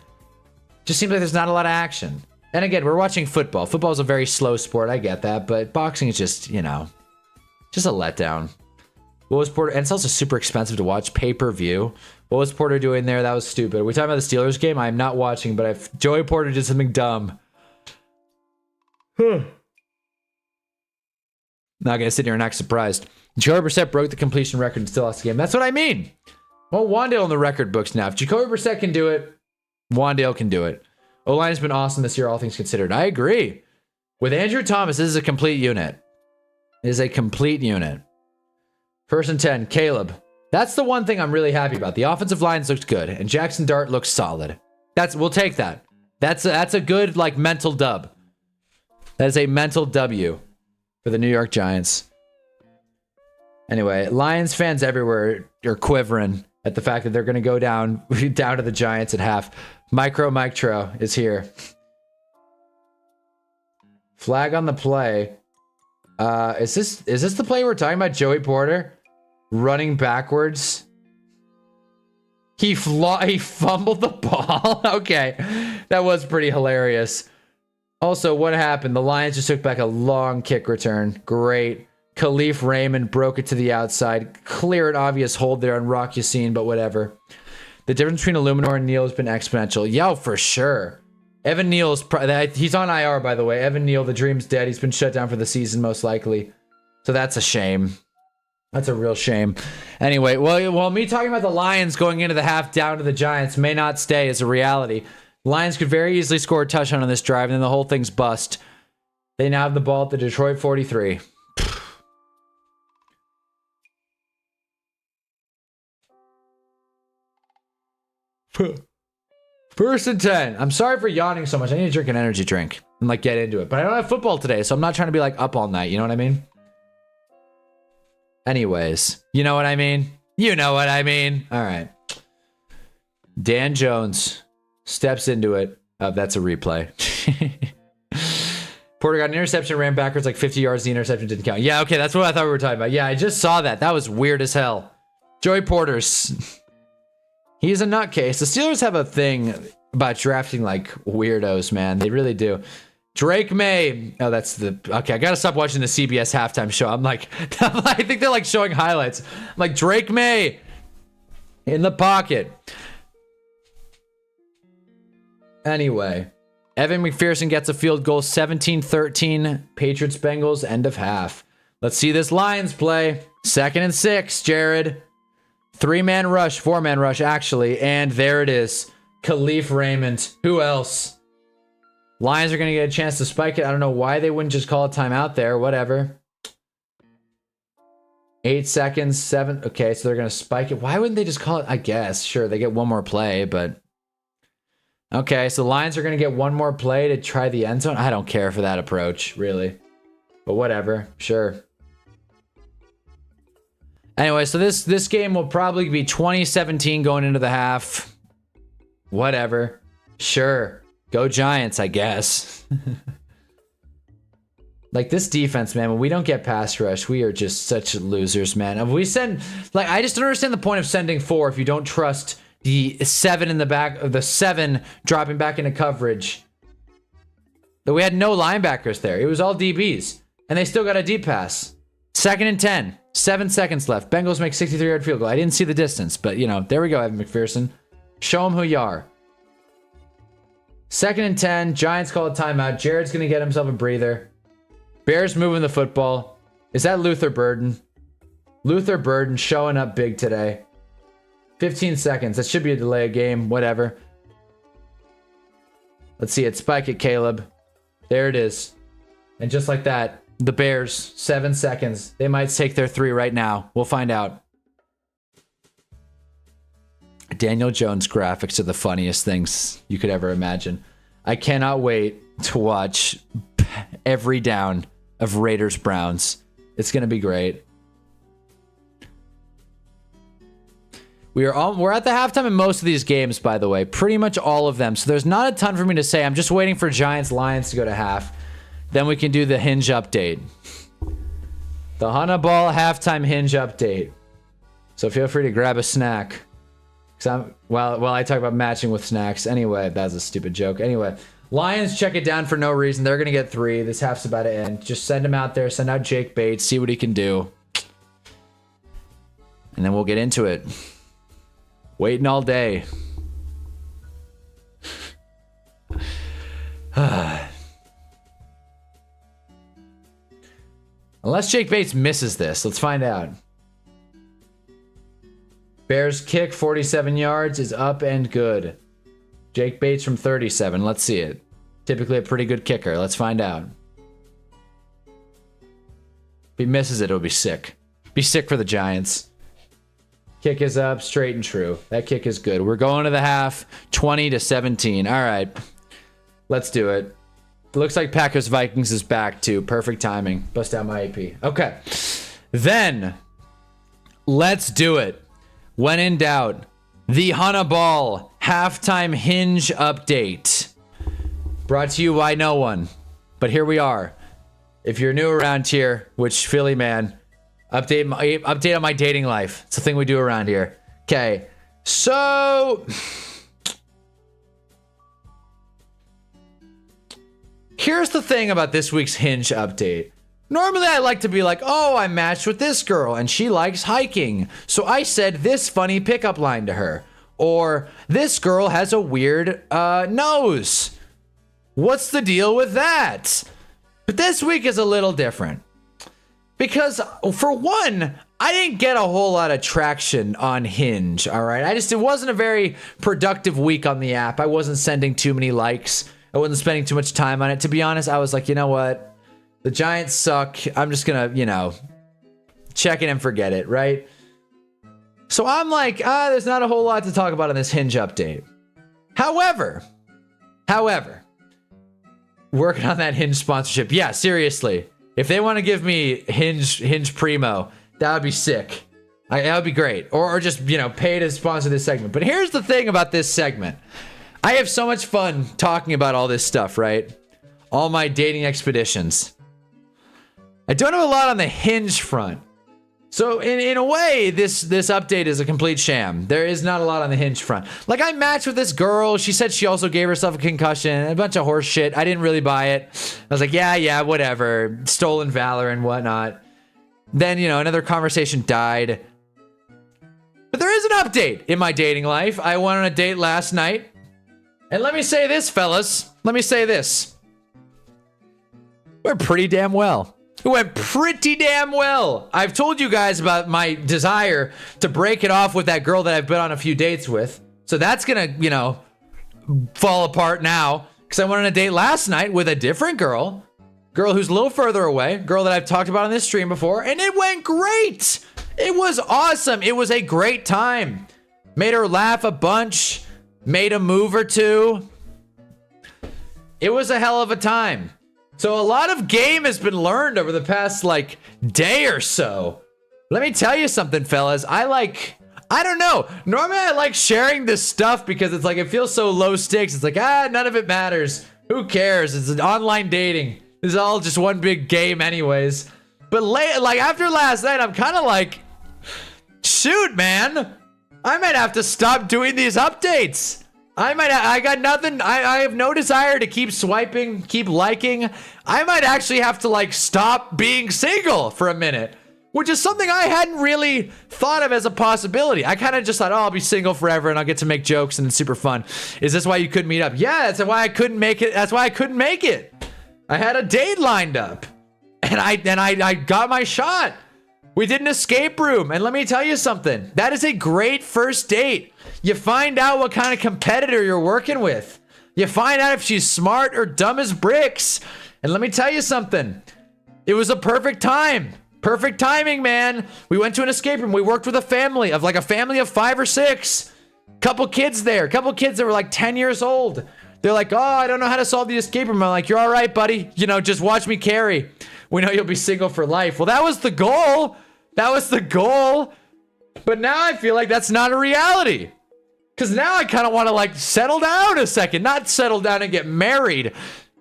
[SPEAKER 1] Just seems like there's not a lot of action. And again, we're watching football. Football is a very slow sport. I get that. But boxing is just, you know, just a letdown. What was Porter? And it's also super expensive to watch pay-per-view. What was Porter doing there? That was stupid. We talking about the Steelers game? I'm not watching, but if Joey Porter did something dumb. Not going to sit here and act surprised. Jacoby Brissett broke the completion record and still lost the game. That's what I mean. Well, Wandale in the record books now. If Jacoby Brissett can do it, Wandale can do it. O-line has been awesome this year, all things considered. I agree. With Andrew Thomas, this is a complete unit. It is a complete unit. 1st and 10, Caleb. That's the one thing I'm really happy about. The offensive lines looked good, and Jackson Dart looks solid. We'll take that. That's a good like mental dub. That is a mental W for the New York Giants. Anyway, Lions fans everywhere are quivering at the fact that they're going to go down to the Giants at half. Micro is here. Flag on the play. Is this the play we're talking about? Joey Porter running backwards. He fumbled the ball. Okay, that was pretty hilarious. Also, what happened? The Lions just took back a long kick return. Great. Khalif Raymond broke it to the outside. Clear and obvious hold there on Rock Yassin, but whatever. The difference between Illuminor and Neal has been exponential. Yeah, for sure. Evan Neal's he's on IR, by the way. Evan Neal, the dream's dead. He's been shut down for the season, most likely. So that's a shame. That's a real shame. Anyway, well, me talking about the Lions going into the half down to the Giants may not stay as a reality. Lions could very easily score a touchdown on this drive, and then the whole thing's bust. They now have the ball at the Detroit 43. First and 10. I'm sorry for yawning so much. I need to drink an energy drink and like get into it. But I don't have football today, so I'm not trying to be like up all night. You know what I mean? Anyways, you know what I mean? You know what I mean? All right. Dan Jones steps into it. Oh, that's a replay. Porter got an interception, ran backwards like 50 yards. The interception didn't count. Yeah, okay, that's what I thought we were talking about. Yeah, I just saw that. That was weird as hell. Joey Porter's... He's a nutcase. The Steelers have a thing. about drafting like weirdos, man. They really do. Drake May. Oh, that's the... Okay, I gotta stop watching the CBS halftime show. I think they're like showing highlights. I'm like, Drake May in the pocket. Anyway, Evan McPherson gets a field goal, 17-13. Patriots Bengals, end of half. Let's see this Lions play. 2nd and 6, Jared. 3-man rush, 4-man rush, actually. And there it is. Khalif Raymond. Who else? Lions are going to get a chance to spike it. I don't know why they wouldn't just call a timeout there. Whatever. 8 seconds, 7. Okay, so they're going to spike it. Why wouldn't they just call it? I guess. Sure, they get one more play, but... Okay, so the Lions are going to get one more play to try the end zone. I don't care for that approach, really. But whatever. Sure. Anyway, so this game will probably be 2017 going into the half. Whatever. Sure. Go Giants, I guess. Like, this defense, man, when we don't get pass rush, we are just such losers, man. If we send... Like, I just don't understand the point of sending 4 if you don't trust the 7 in the back... The 7 dropping back into coverage. But we had no linebackers there. It was all DBs. And they still got a deep pass. 2nd and 10. 7 seconds left. Bengals make 63-yard field goal. I didn't see the distance, but, you know, there we go, Evan McPherson. Show them who you are. 2nd and 10. Giants call a timeout. Jared's going to get himself a breather. Bears moving the football. Is that Luther Burden? Luther Burden showing up big today. 15 seconds. That should be a delay of game. Whatever. Let's see it. Spike it, Caleb. There it is. And just like that, the Bears, 7 seconds. They might take their 3 right now. We'll find out. Daniel Jones graphics are the funniest things you could ever imagine. I cannot wait to watch every down of Raiders Browns. It's going to be great. We're at the halftime in most of these games, by the way. Pretty much all of them. So there's not a ton for me to say. I'm just waiting for Giants Lions to go to half. Then we can do the Hinge update. The Hunnaball halftime Hinge update. So feel free to grab a snack. While I talk about matching with snacks. Anyway, that's a stupid joke. Anyway, Lions check it down for no reason. They're going to get 3. This half's about to end. Just send him out there. Send out Jake Bates. See what he can do. And then we'll get into it. Waiting all day. Unless Jake Bates misses this. Let's find out. Bears kick 47 yards is up and good. Jake Bates from 37. Let's see it. Typically a pretty good kicker. Let's find out. If he misses it, it'll be sick. Be sick for the Giants. Kick is up, straight and true. That kick is good. We're going to the half, 20-17. All right. Let's do it. Looks like Packers Vikings is back too. Perfect timing. Bust out my AP. Okay. Then, let's do it. When in doubt, the Hunnaball halftime Hinge update. Brought to you by no one. But here we are. If you're new around here, which Philly man, update on my dating life. It's a thing we do around here. Okay. So here's the thing about this week's Hinge update. Normally I like to be like, oh, I matched with this girl and she likes hiking. So I said this funny pickup line to her. Or this girl has a weird nose. What's the deal with that? But this week is a little different. Because for one, I didn't get a whole lot of traction on Hinge, all right? It wasn't a very productive week on the app. I wasn't sending too many likes. I wasn't spending too much time on it. To be honest, I was like, you know what? The Giants suck. I'm just going to, check it and forget it, right? So I'm like, there's not a whole lot to talk about on this Hinge update. However, working on that Hinge sponsorship. Yeah, seriously. If they want to give me Hinge Primo, that would be sick. That would be great. Or just, pay to sponsor this segment. But here's the thing about this segment. I have so much fun talking about all this stuff, right? All my dating expeditions. I don't have a lot on the Hinge front. So in a way, this update is a complete sham. There is not a lot on the Hinge front. Like, I matched with this girl. She said she also gave herself a concussion, a bunch of horse shit. I didn't really buy it. I was like, yeah, whatever. Stolen valor and whatnot. Then, another conversation died. But there is an update in my dating life. I went on a date last night. And let me say this, fellas. Let me say this. We're pretty damn well. It went pretty damn well. I've told you guys about my desire to break it off with that girl that I've been on a few dates with. So that's gonna, fall apart now. Because I went on a date last night with a different girl. Girl who's a little further away. Girl that I've talked about on this stream before. And it went great. It was awesome. It was a great time. Made her laugh a bunch. Made a move or two. It was a hell of a time. So a lot of game has been learned over the past, day or so. Let me tell you something, fellas. I don't know. Normally I like sharing this stuff because it's it feels so low stakes. It's none of it matters. Who cares? It's an online dating. This is all just one big game anyways. But after last night, I'm kind of shoot, man. I might have to stop doing these updates. I got nothing. I have no desire to keep swiping, keep liking. I might actually have to stop being single for a minute, which is something I hadn't really thought of as a possibility. I kind of just thought, I'll be single forever and I'll get to make jokes and it's super fun. Is this why you couldn't meet up? Yeah, that's why I couldn't make it. That's why I couldn't make it. I had a date lined up and I got my shot. We did an escape room, and let me tell you something. That is a great first date. You find out what kind of competitor you're working with. You find out if she's smart or dumb as bricks. And let me tell you something. It was a perfect time. Perfect timing, man. We went to an escape room. We worked with a family of a family of 5 or 6. Couple kids there. Couple kids that were 10 years old. They're like, oh, I don't know how to solve the escape room. I'm like, you're all right, buddy. Just watch me carry. We know you'll be single for life. Well, that was the goal. That was the goal. But now I feel like that's not a reality. Because now I kind of want to settle down a second. Not settle down and get married.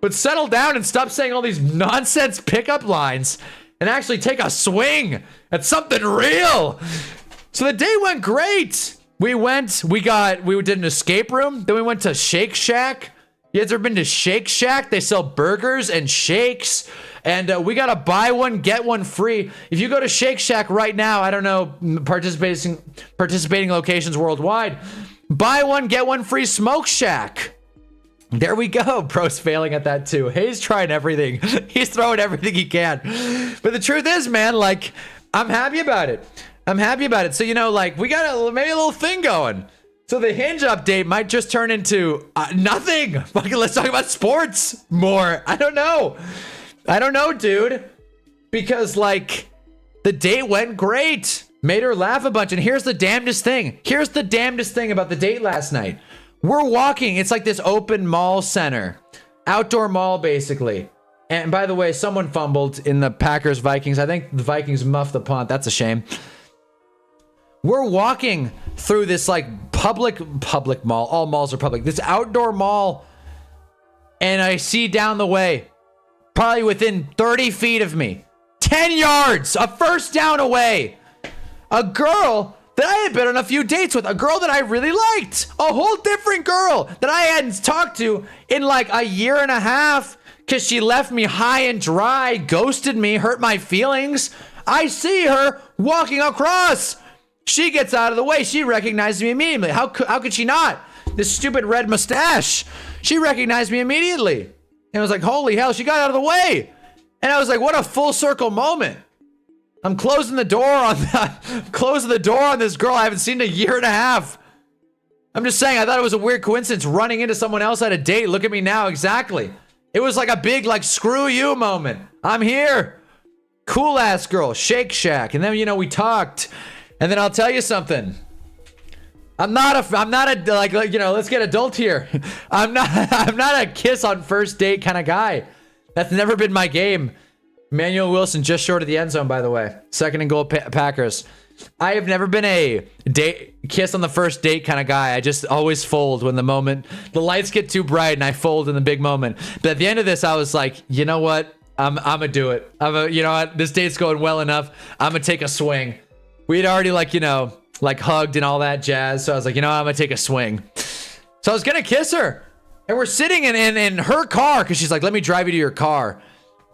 [SPEAKER 1] But settle down and stop saying all these nonsense pickup lines. And actually take a swing at something real. So the day went great. We did an escape room. Then we went to Shake Shack. You guys ever been to Shake Shack? They sell burgers and shakes. And we got a buy one, get one free. If you go to Shake Shack right now, I don't know, participating locations worldwide, buy one, get one free Smoke Shack. There we go. Bro's failing at that too. He's trying everything. He's throwing everything he can. But the truth is, man, I'm happy about it. So, we got maybe a little thing going. So the Hinge update might just turn into nothing. Let's talk about sports more. I don't know, dude. Because the date went great. Made her laugh a bunch. And here's the damnedest thing. About the date last night. We're walking. It's this open mall center. Outdoor mall, basically. And by the way, someone fumbled in the Packers-Vikings. I think the Vikings muffed the punt. That's a shame. We're walking through this public mall. All malls are public. This outdoor mall. And I see down the way, probably within 30 feet of me, 10 yards, a first down away, a girl that I had been on a few dates with, a girl that I really liked, a whole different girl that I hadn't talked to in a year and a half because she left me high and dry, ghosted me, hurt my feelings. I see her walking across. She gets out of the way. She recognized me immediately. How could she not? This stupid red mustache. She recognized me immediately. And I was like, holy hell, she got out of the way. And I was like, what a full circle moment. I'm closing the door on this girl I haven't seen in a year and a half. I'm just saying, I thought it was a weird coincidence running into someone else at a date. Look at me now, exactly. It was a big screw you moment. I'm here. Cool ass girl, Shake Shack. And then, we talked. And then I'll tell you something. I'm not a let's get adult here. I'm not a kiss on first date kind of guy. That's never been my game. Emmanuel Wilson just short of the end zone, by the way. Second and goal, Packers. I have never been a kiss on the first date kind of guy. I just always fold when the lights get too bright and I fold in the big moment. But at the end of this, I was like, you know what? I'm gonna do it. You know what? This date's going well enough. I'm gonna take a swing. We'd already like hugged and all that jazz. So I was like, you know what? I'm gonna take a swing. So I was gonna kiss her. And we're sitting in her car because she's like, let me drive you to your car.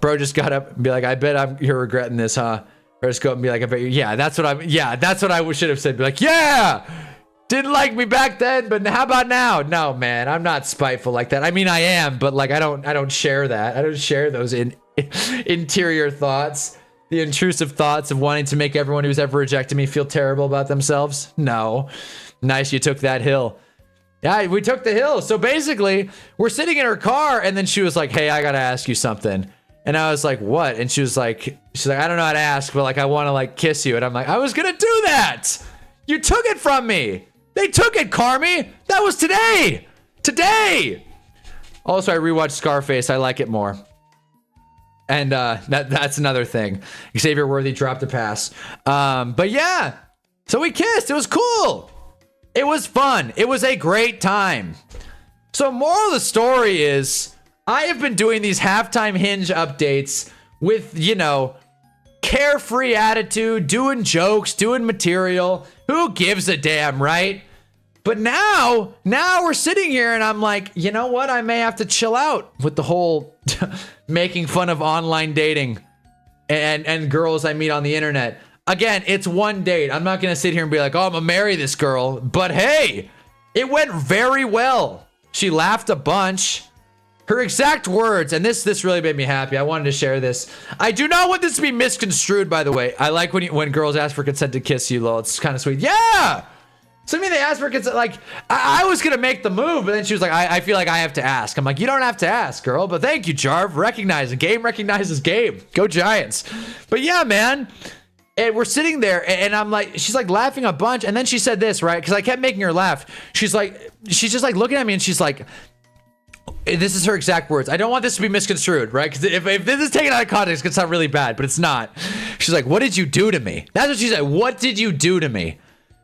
[SPEAKER 1] Bro just got up and be like, I bet you're regretting this, huh? Or just go up and be like, that's what I should have said. Be like, yeah, didn't like me back then, but how about now? No, man, I'm not spiteful like that. I mean, I am, but like, I don't share that. I don't share those interior thoughts, the intrusive thoughts of wanting to make everyone who's ever rejected me feel terrible about themselves. No. Nice, you took that hill. Yeah, we took the hill. So basically, we're sitting in her car, and then she was like, hey, I gotta ask you something. And I was like, what? And she's like, I don't know how to ask, but like, I want to like kiss you. And I'm like, I was gonna do that. You took it from me. They took it, Carmi. That was today. Today. Also, I rewatched Scarface. I like it more. And that's another thing. Xavier Worthy dropped a pass. But yeah, so we kissed. It was cool. It was fun. It was a great time. So moral of the story is I have been doing these halftime Hinge updates with, you know, carefree attitude, doing jokes, doing material. Who gives a damn, right? But now we're sitting here and I'm like, you know what? I may have to chill out with the whole making fun of online dating and girls I meet on the internet. Again, it's one date. I'm not going to sit here and be like, oh, I'm going to marry this girl. But hey, it went very well. She laughed a bunch. Her exact words, and this really made me happy. I wanted to share this. I do not want this to be misconstrued, by the way. I like when girls ask for consent to kiss you, lol. It's kind of sweet. Yeah! So I mean, they asked for consent. Like, I was going to make the move, but then she was like, I feel like I have to ask. I'm like, you don't have to ask, girl. But thank you, Jarv. Recognizing. Game recognizes game. Go Giants. But yeah, man. And we're sitting there and I'm like, she's like laughing a bunch. And then she said this, right? Because I kept making her laugh. She's just like looking at me and she's like, this is her exact words. I don't want this to be misconstrued, right? Because if this is taken out of context, it's going to sound really bad, but it's not. She's like, what did you do to me? That's what she said. What did you do to me?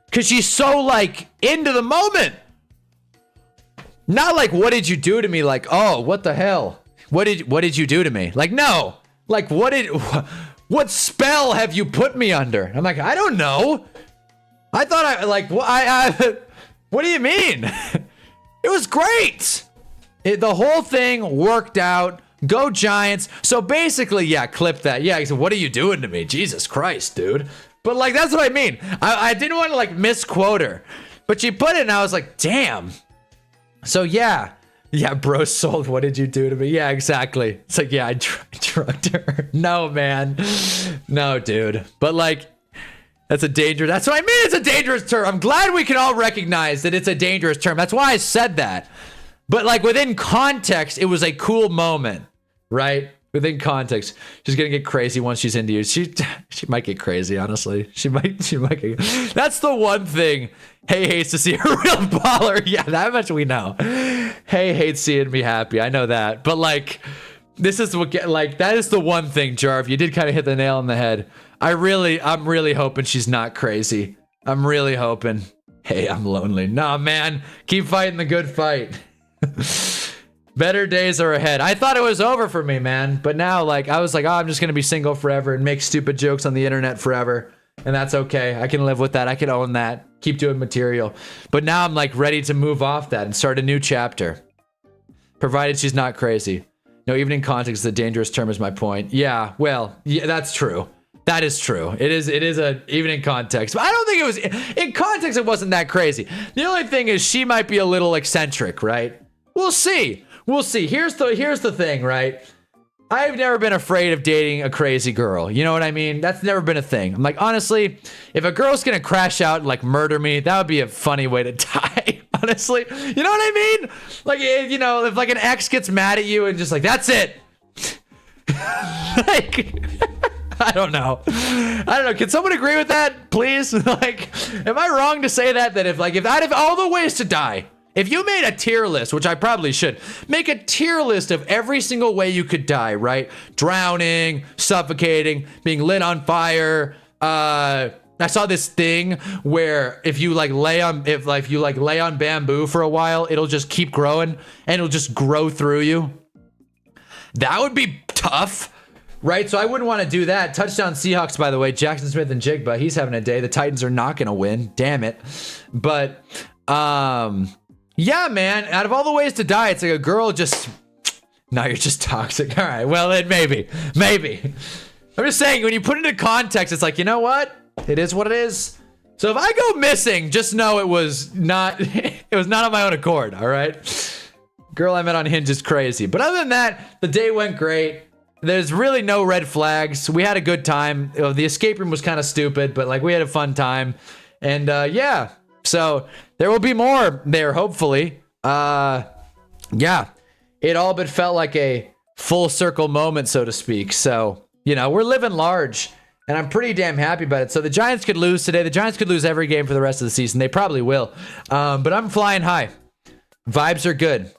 [SPEAKER 1] Because she's so like into the moment. Not like, what did you do to me? Like, oh, what the hell? What did you do to me? Like, no. Like, what spell have you put me under? I'm like, I don't know. I thought what do you mean? It was great. The whole thing worked out. Go Giants. So basically, yeah, clip that. Yeah, he said, what are you doing to me? Jesus Christ, dude. But like, that's what I mean. I didn't want to like misquote her, but she put it and I was like, damn. So yeah, bro sold. What did you do to me? Yeah, exactly. It's like, yeah, I drugged her. No, man. No, dude. But like, that's what I mean. It's a dangerous term. I'm glad we can all recognize that it's a dangerous term. That's why I said that. But like within context, it was a cool moment, right? Within context, she's gonna get crazy once she's into you. She might get crazy, honestly. She might get. That's the one thing. Hey hates to see a real baller. Yeah, that much we know. Hey hates seeing me happy. I know that. But like, this is what that is the one thing, Jarv. You did kind of hit the nail on the head. I'm really hoping she's not crazy. I'm really hoping. Hey, I'm lonely. Nah, man. Keep fighting the good fight. Better days are ahead. I thought it was over for me, man. But now, like, I was like, oh, I'm just going to be single forever and make stupid jokes on the internet forever. And that's okay. I can live with that. I can own that. Keep doing material. But now I'm, like, ready to move off that and start a new chapter. Provided she's not crazy. No, even in context, the dangerous term is my point. Yeah, well, yeah, that's true. That is true. It is even in context. But I don't think it was in context. It wasn't that crazy. The only thing is she might be a little eccentric, right? We'll see. Here's the thing, right? I've never been afraid of dating a crazy girl. You know what I mean? That's never been a thing. I'm like, honestly, if a girl's gonna crash out and like murder me, that would be a funny way to die. Honestly, you know what I mean? Like, you know, if like an ex gets mad at you and just like, that's it. Like, I don't know. Can someone agree with that, please? Like, am I wrong to say that if out of all the ways to die, if you made a tier list, which I probably should, make a tier list of every single way you could die, right? Drowning, suffocating, being lit on fire. I saw this thing where if you lay on bamboo for a while, it'll just keep growing and it'll just grow through you. That would be tough. Right, so I wouldn't want to do that. Touchdown Seahawks, by the way. Jackson Smith and Jigba, he's having a day. The Titans are not going to win. Damn it. But, yeah, man. Out of all the ways to die, it's like a girl just... No, you're just toxic. All right, well, then maybe. I'm just saying, when you put it into context, it's like, you know what? It is what it is. So if I go missing, just know it was not... it was not on my own accord, all right? Girl I met on Hinge is crazy. But other than that, the day went great. There's really no red flags. We had a good time. The escape room was kind of stupid, but like we had a fun time. And yeah, so there will be more there, hopefully. Yeah, it all but felt like a full circle moment, so to speak. So, you know, we're living large and I'm pretty damn happy about it. So the Giants could lose today. The Giants could lose every game for the rest of the season. They probably will. But I'm flying high. Vibes are good.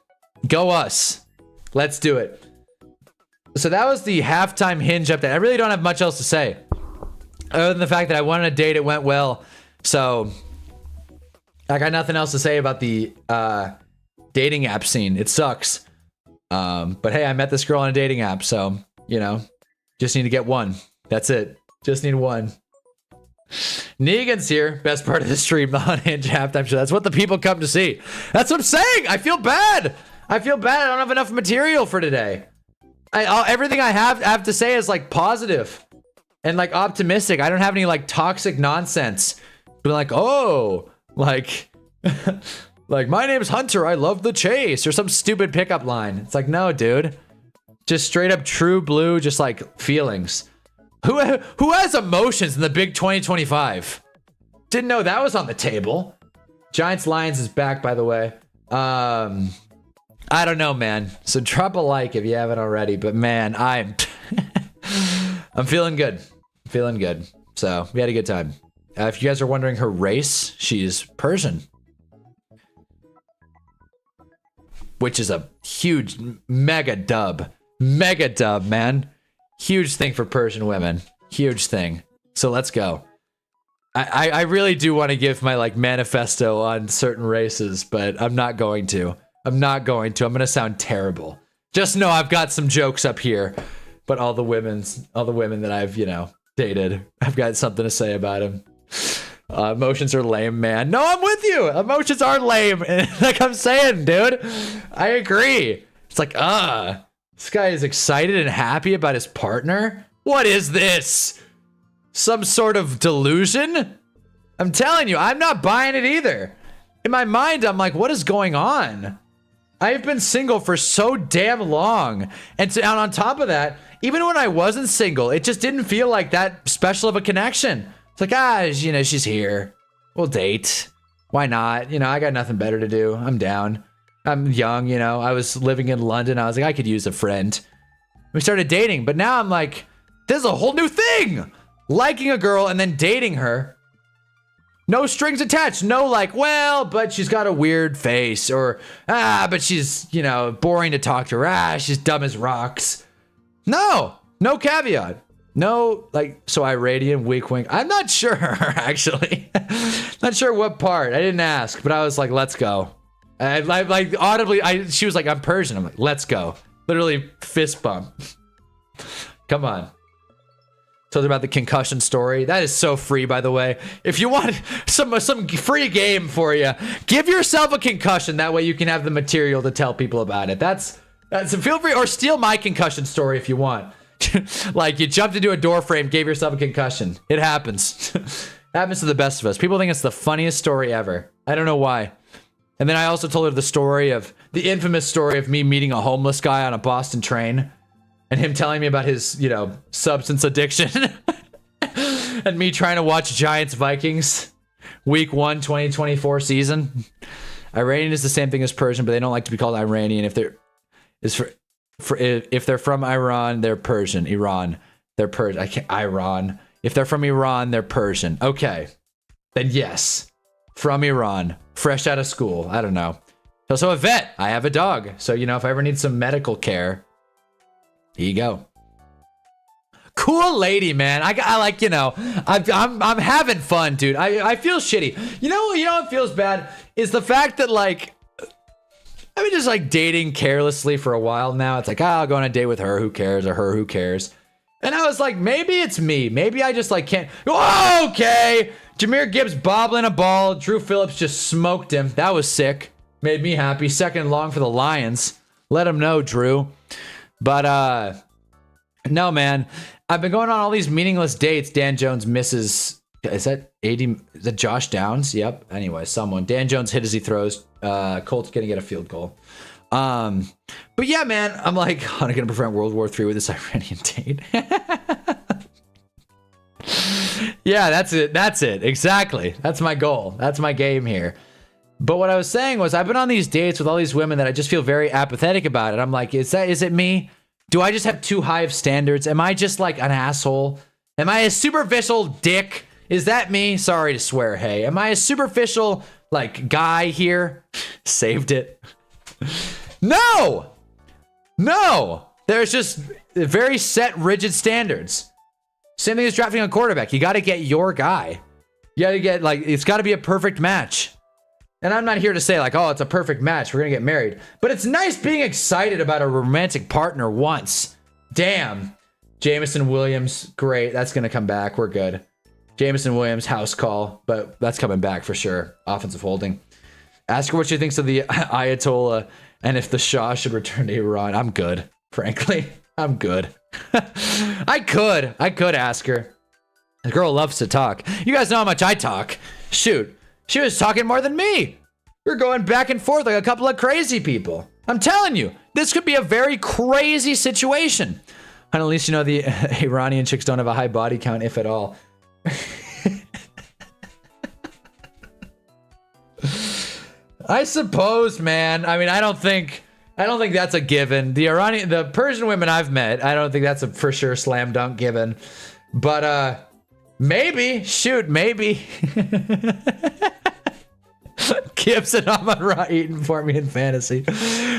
[SPEAKER 1] Go us. Let's do it. So that was the halftime Hinge update. I really don't have much else to say. Other than the fact that I went on a date, it went well. So I got nothing else to say about the dating app scene. It sucks. But hey, I met this girl on a dating app. So, you know, just need to get one. That's it. Just need one. Negan's here. Best part of the stream, the Hinge halftime show. That's what the people come to see. That's what I'm saying. I feel bad. I don't have enough material for today. Everything I have to say is like positive and like optimistic. I don't have any like toxic nonsense. But like, oh, like, like my name's Hunter. I love the chase, or some stupid pickup line. It's like, no, dude, just straight up true blue, just like feelings. Who has emotions in the big 2025? Didn't know that was on the table. Giants Lions is back, by the way. I don't know, man. So drop a like if you haven't already. But man, I'm feeling good. Feeling good. So we had a good time. If you guys are wondering her race, she's Persian, which is a huge mega dub, man. Huge thing for Persian women. Huge thing. So let's go. I really do want to give my like manifesto on certain races, but I'm not going to. I'm going to sound terrible. Just know I've got some jokes up here, but all the women that I've, you know, dated, I've got something to say about them. Emotions are lame, man. No, I'm with you. Emotions are lame. Like I'm saying, dude, I agree. It's like, this guy is excited and happy about his partner. What is this? Some sort of delusion? I'm telling you, I'm not buying it either. In my mind, I'm like, what is going on? I've been single for so damn long. And on top of that, even when I wasn't single, it just didn't feel like that special of a connection. It's like, you know, she's here. We'll date. Why not? You know, I got nothing better to do. I'm down. I'm young, you know. I was living in London. I was like, I could use a friend. We started dating, but now I'm like, this is a whole new thing. Liking a girl and then dating her. No strings attached. No like, well, but she's got a weird face, or but she's, you know, boring to talk to her. She's dumb as rocks. No caveat. No, like, so Iranian, wink wink. I'm not sure, actually. Not sure what part. I didn't ask, but I was like, let's go. I like audibly, she was like, I'm Persian. I'm like, let's go. Literally fist bump. Come on. Told her about the concussion story. That is so free, by the way. If you want some free game for you, give yourself a concussion. That way you can have the material to tell people about it. That's feel free, or steal my concussion story if you want. Like you jumped into a door frame, gave yourself a concussion. It happens. Happens to the best of us. People think it's the funniest story ever. I don't know why. And then I also told her the infamous story of me meeting a homeless guy on a Boston train and him telling me about his, you know, substance addiction and me trying to watch Giants Vikings week 1, 2024 season. Iranian is the same thing as Persian, but they don't like to be called Iranian. If they're from Iran, they're Persian. Iran, they're Persian. Iran. If they're from Iran, they're Persian. Okay. Then yes. From Iran. Fresh out of school. I don't know. Also a vet. I have a dog. So, you know, if I ever need some medical care, here you go. Cool lady, man. I like, you know, I'm having fun, dude. I feel shitty. You know what feels bad is the fact that, like, I've been just like dating carelessly for a while now. It's like, I'll go on a date with her, who cares, or her, who cares. And I was like, maybe it's me. Maybe I just like can't. Oh, okay. Jahmyr Gibbs bobbling a ball. Drew Phillips just smoked him. That was sick. Made me happy. Second and long for the Lions. Let them know, Drew. But no, man. I've been going on all these meaningless dates. Dan Jones misses. Is that 80? Is that Josh Downs? Yep. Anyway, someone. Dan Jones hit as he throws. Colt's gonna get a field goal. But yeah, man, I'm like, I'm gonna prevent World War III with this Iranian date. Yeah, that's it. That's it. Exactly. That's my goal. That's my game here. But what I was saying was I've been on these dates with all these women that I just feel very apathetic about it. I'm like, is it me? Do I just have too high of standards? Am I just like an asshole? Am I a superficial dick? Is that me? Sorry to swear, hey. Am I a superficial like guy here? Saved it. No! There's just very set, rigid standards. Same thing as drafting a quarterback. You got to get your guy. You got to get, like, it's got to be a perfect match. And I'm not here to say, like, oh, it's a perfect match. We're going to get married. But it's nice being excited about a romantic partner once. Damn. Jameson Williams, great. That's going to come back. We're good. Jameson Williams, house call. But that's coming back for sure. Offensive holding. Ask her what she thinks of the Ayatollah and if the Shah should return to Iran. I'm good, frankly. I'm good. I could ask her. The girl loves to talk. You guys know how much I talk. Shoot. She was talking more than me. We're going back and forth like a couple of crazy people. I'm telling you, this could be a very crazy situation. And at least you know the Iranian chicks don't have a high body count, if at all. I suppose, man. I mean, I don't think that's a given. The Persian women I've met, I don't think that's a for sure slam dunk given. But maybe, shoot, maybe. Gibbs and Amon-Ra eating for me in fantasy.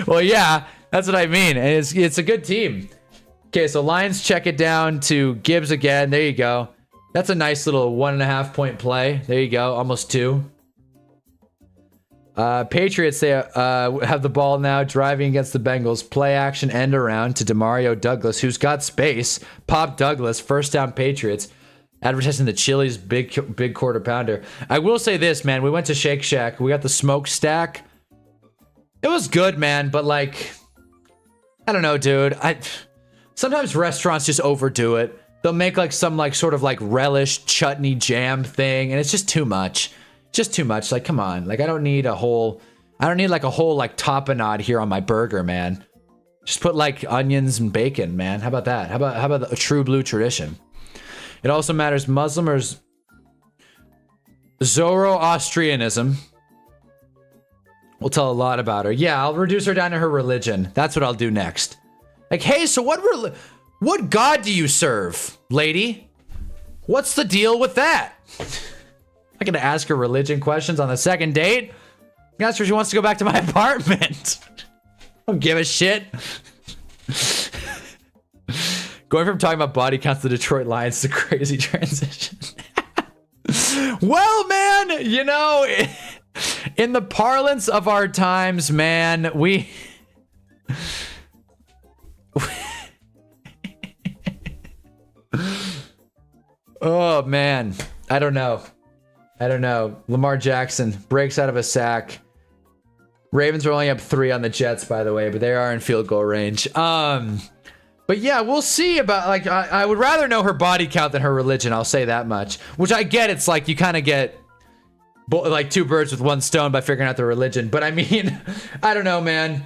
[SPEAKER 1] Well, yeah, that's what I mean. And it's a good team. Okay, so Lions check it down to Gibbs again. There you go. That's a nice little 1.5 point play. There you go, almost 2. Patriots, they have the ball now, driving against the Bengals. Play action end around to Demario Douglas, who's got space. Pop Douglas, first down Patriots. Advertising the Chili's big quarter pounder. I will say this, man. We went to Shake Shack. We got the smoke stack. It was good, man. But like, I don't know, dude. Sometimes restaurants just overdo it. They'll make like some like sort of like relish chutney jam thing, and it's just too much. Just too much. Like, come on. Like, I don't need like a whole like tapenade here on my burger, man. Just put like onions and bacon, man. How about that? How about a true blue tradition? It also matters Muslim or Zoroastrianism. We'll tell a lot about her. Yeah, I'll reduce her down to her religion. That's what I'll do next. Like, hey, so what God do you serve, lady? What's the deal with that? I'm gonna ask her religion questions on the second date. Ask her if she wants to go back to my apartment. Don't give a shit. Going from talking about body counts to the Detroit Lions is a crazy transition. Well, man, you know, in the parlance of our times, man, we... Oh, man. I don't know. Lamar Jackson breaks out of a sack. Ravens are only up 3 on the Jets, by the way, but they are in field goal range. But yeah, we'll see about, like, I would rather know her body count than her religion. I'll say that much. Which I get. It's like you kind of get like 2 birds with 1 stone by figuring out the religion. But I mean, I don't know, man.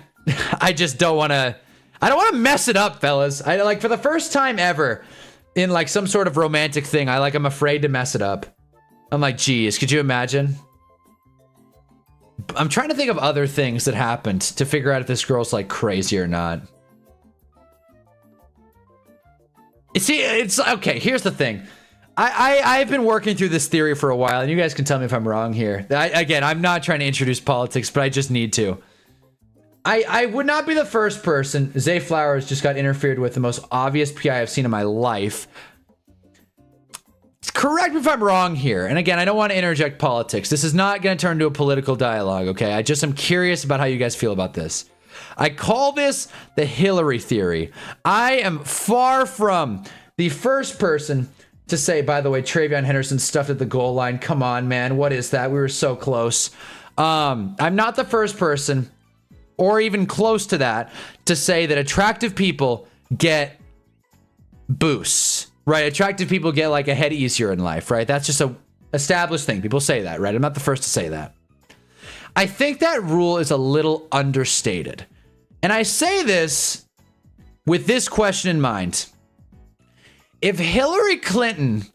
[SPEAKER 1] I just don't want to. I don't want to mess it up, fellas. I like for the first time ever in like some sort of romantic thing. I'm afraid to mess it up. I'm like, geez, could you imagine? I'm trying to think of other things that happened to figure out if this girl's like crazy or not. See, it's okay. Here's the thing. I've been working through this theory for a while, and you guys can tell me if I'm wrong here. Again, I'm not trying to introduce politics, but I just need to. I would not be the first person. Zay Flowers just got interfered with, the most obvious PI I've seen in my life. Correct me if I'm wrong here. And again, I don't want to interject politics. This is not going to turn into a political dialogue, okay? I just am curious about how you guys feel about this. I call this the Hillary theory. I am far from the first person to say, by the way, Travion Henderson stuffed at the goal line. Come on, man. What is that? We were so close. I'm not the first person, or even close to that, to say that attractive people get boosts, right? Attractive people get like ahead easier in life, right? That's just a established thing. People say that, right? I'm not the first to say that. I think that rule is a little understated. And I say this with this question in mind. If Hillary Clinton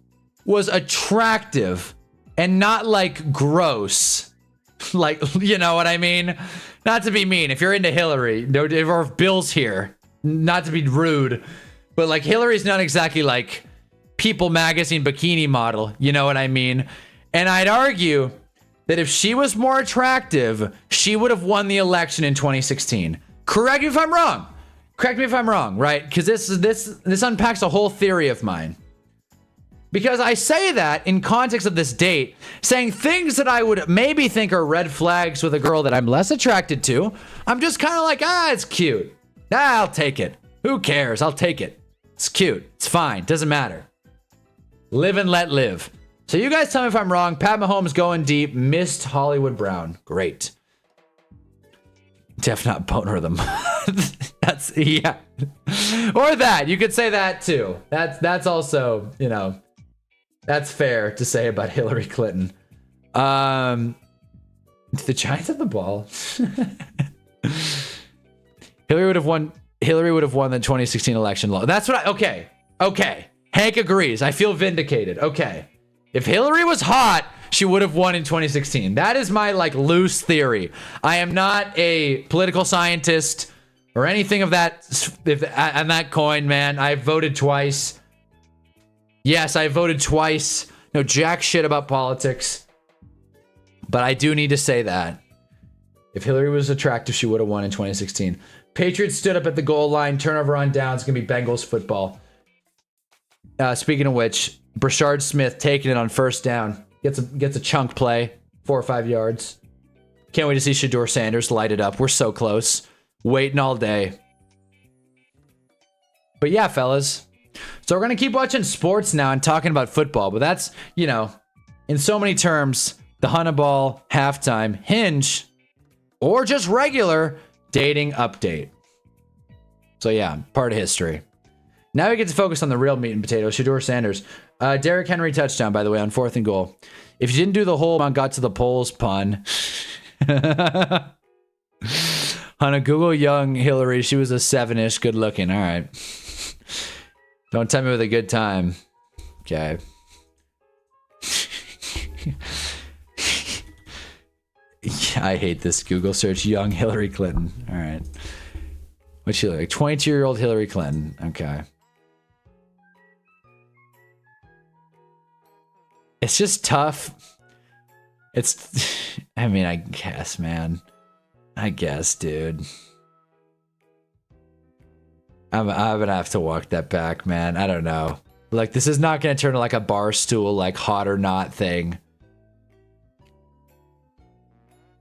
[SPEAKER 1] was attractive and not like gross, like, you know what I mean? Not to be mean. If you're into Hillary, no, or if Bill's here, not to be rude, but like Hillary's not exactly like People magazine bikini model, you know what I mean? And I'd argue that if she was more attractive, she would have won the election in 2016. Correct me if I'm wrong. Correct me if I'm wrong, right? Because this unpacks a whole theory of mine. Because I say that in context of this date, saying things that I would maybe think are red flags with a girl that I'm less attracted to. I'm just kind of like, it's cute. I'll take it. Who cares? I'll take it. It's cute. It's fine. Doesn't matter. Live and let live. So you guys tell me if I'm wrong. Pat Mahomes going deep. Missed Hollywood Brown. Great. Def not boner them. That's, yeah. Or that. You could say that too. That's also, you know, that's fair to say about Hillary Clinton. The Giants have the ball. Hillary would have won the 2016 election law. That's what okay. Hank agrees. I feel vindicated. Okay. If Hillary was hot, she would have won in 2016. That is my like loose theory. I am not a political scientist or anything of that on that coin, man. I voted twice. Yes, I voted twice. No jack shit about politics. But I do need to say that if Hillary was attractive, she would have won in 2016. Patriots stood up at the goal line. Turnover on downs. It's going to be Bengals football. Speaking of which, Brashard Smith taking it on first down. Gets a chunk play. 4 or 5 yards. Can't wait to see Shedeur Sanders light it up. We're so close. Waiting all day. But yeah, fellas. So we're going to keep watching sports now and talking about football. But that's, you know, in so many terms, the Hunnaball halftime hinge or just regular dating update. So yeah, part of history. Now we get to focus on the real meat and potatoes. Shedeur Sanders. Derrick Henry touchdown, by the way, on 4th and goal. If you didn't do the whole got to the polls pun. On a Google young Hillary, she was a 7-ish, good looking. All right. Don't tell me with a good time. Okay. Yeah, I hate this Google search. Young Hillary Clinton. All right. What's she look like? 22-year-old Hillary Clinton. Okay. It's just tough. I mean, I guess, man. I guess, dude. I'm gonna have to walk that back, man. I don't know. Like, this is not gonna turn to like a bar stool, like hot or not thing.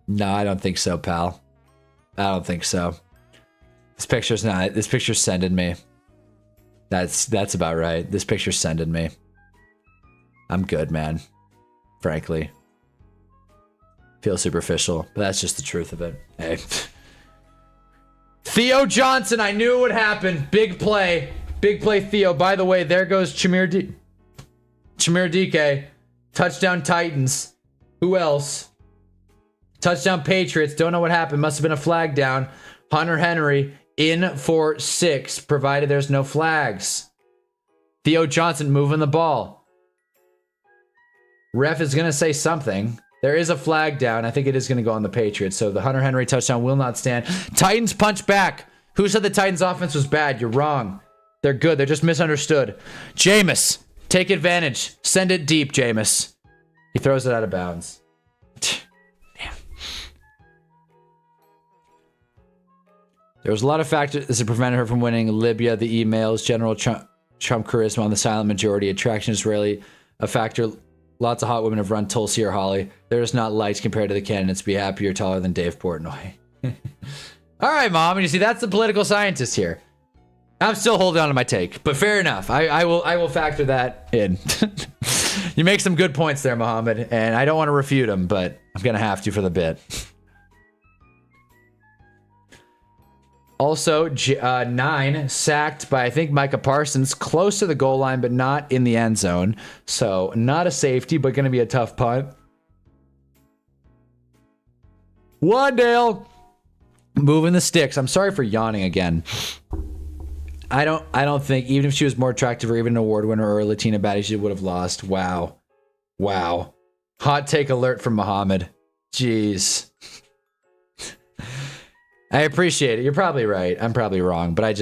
[SPEAKER 1] No, I don't think so, pal. I don't think so. This picture's sending me. That's about right. This picture's sending me. I'm good, man. Frankly. Feel superficial, but that's just the truth of it. Hey. Theo Johnson, I knew it would happen. Big play. Big play, Theo. By the way, there goes Chimere Dike. Touchdown Titans. Who else? Touchdown Patriots. Don't know what happened. Must have been a flag down. Hunter Henry in for 6, provided there's no flags. Theo Johnson moving the ball. Ref is going to say something. There is a flag down. I think it is going to go on the Patriots. So the Hunter Henry touchdown will not stand. Titans punch back. Who said the Titans offense was bad? You're wrong. They're good. They're just misunderstood. Jameis, take advantage. Send it deep, Jameis. He throws it out of bounds. Damn. There was a lot of factors that prevented her from winning. Libya, the emails, General Trump charisma on the silent majority, attraction is rarely a factor. Lots of hot women have run Tulsi or Holly. They're just not lights compared to the candidates. Be happy you're taller than Dave Portnoy. All right, Mom. And you see, that's the political scientist here. I'm still holding on to my take, but fair enough. I will factor that in. You make some good points there, Mohammed, and I don't want to refute them, but I'm gonna have to for the bit. Also, 9 sacked by, I think, Micah Parsons, close to the goal line, but not in the end zone. So, not a safety, but going to be a tough punt. Wandale moving the sticks. I'm sorry for yawning again. I don't think, even if she was more attractive or even an award winner or a Latina baddie, she would have lost. Wow. Wow. Hot take alert from Muhammad. Jeez. I appreciate it. You're probably right. I'm probably wrong, but I'm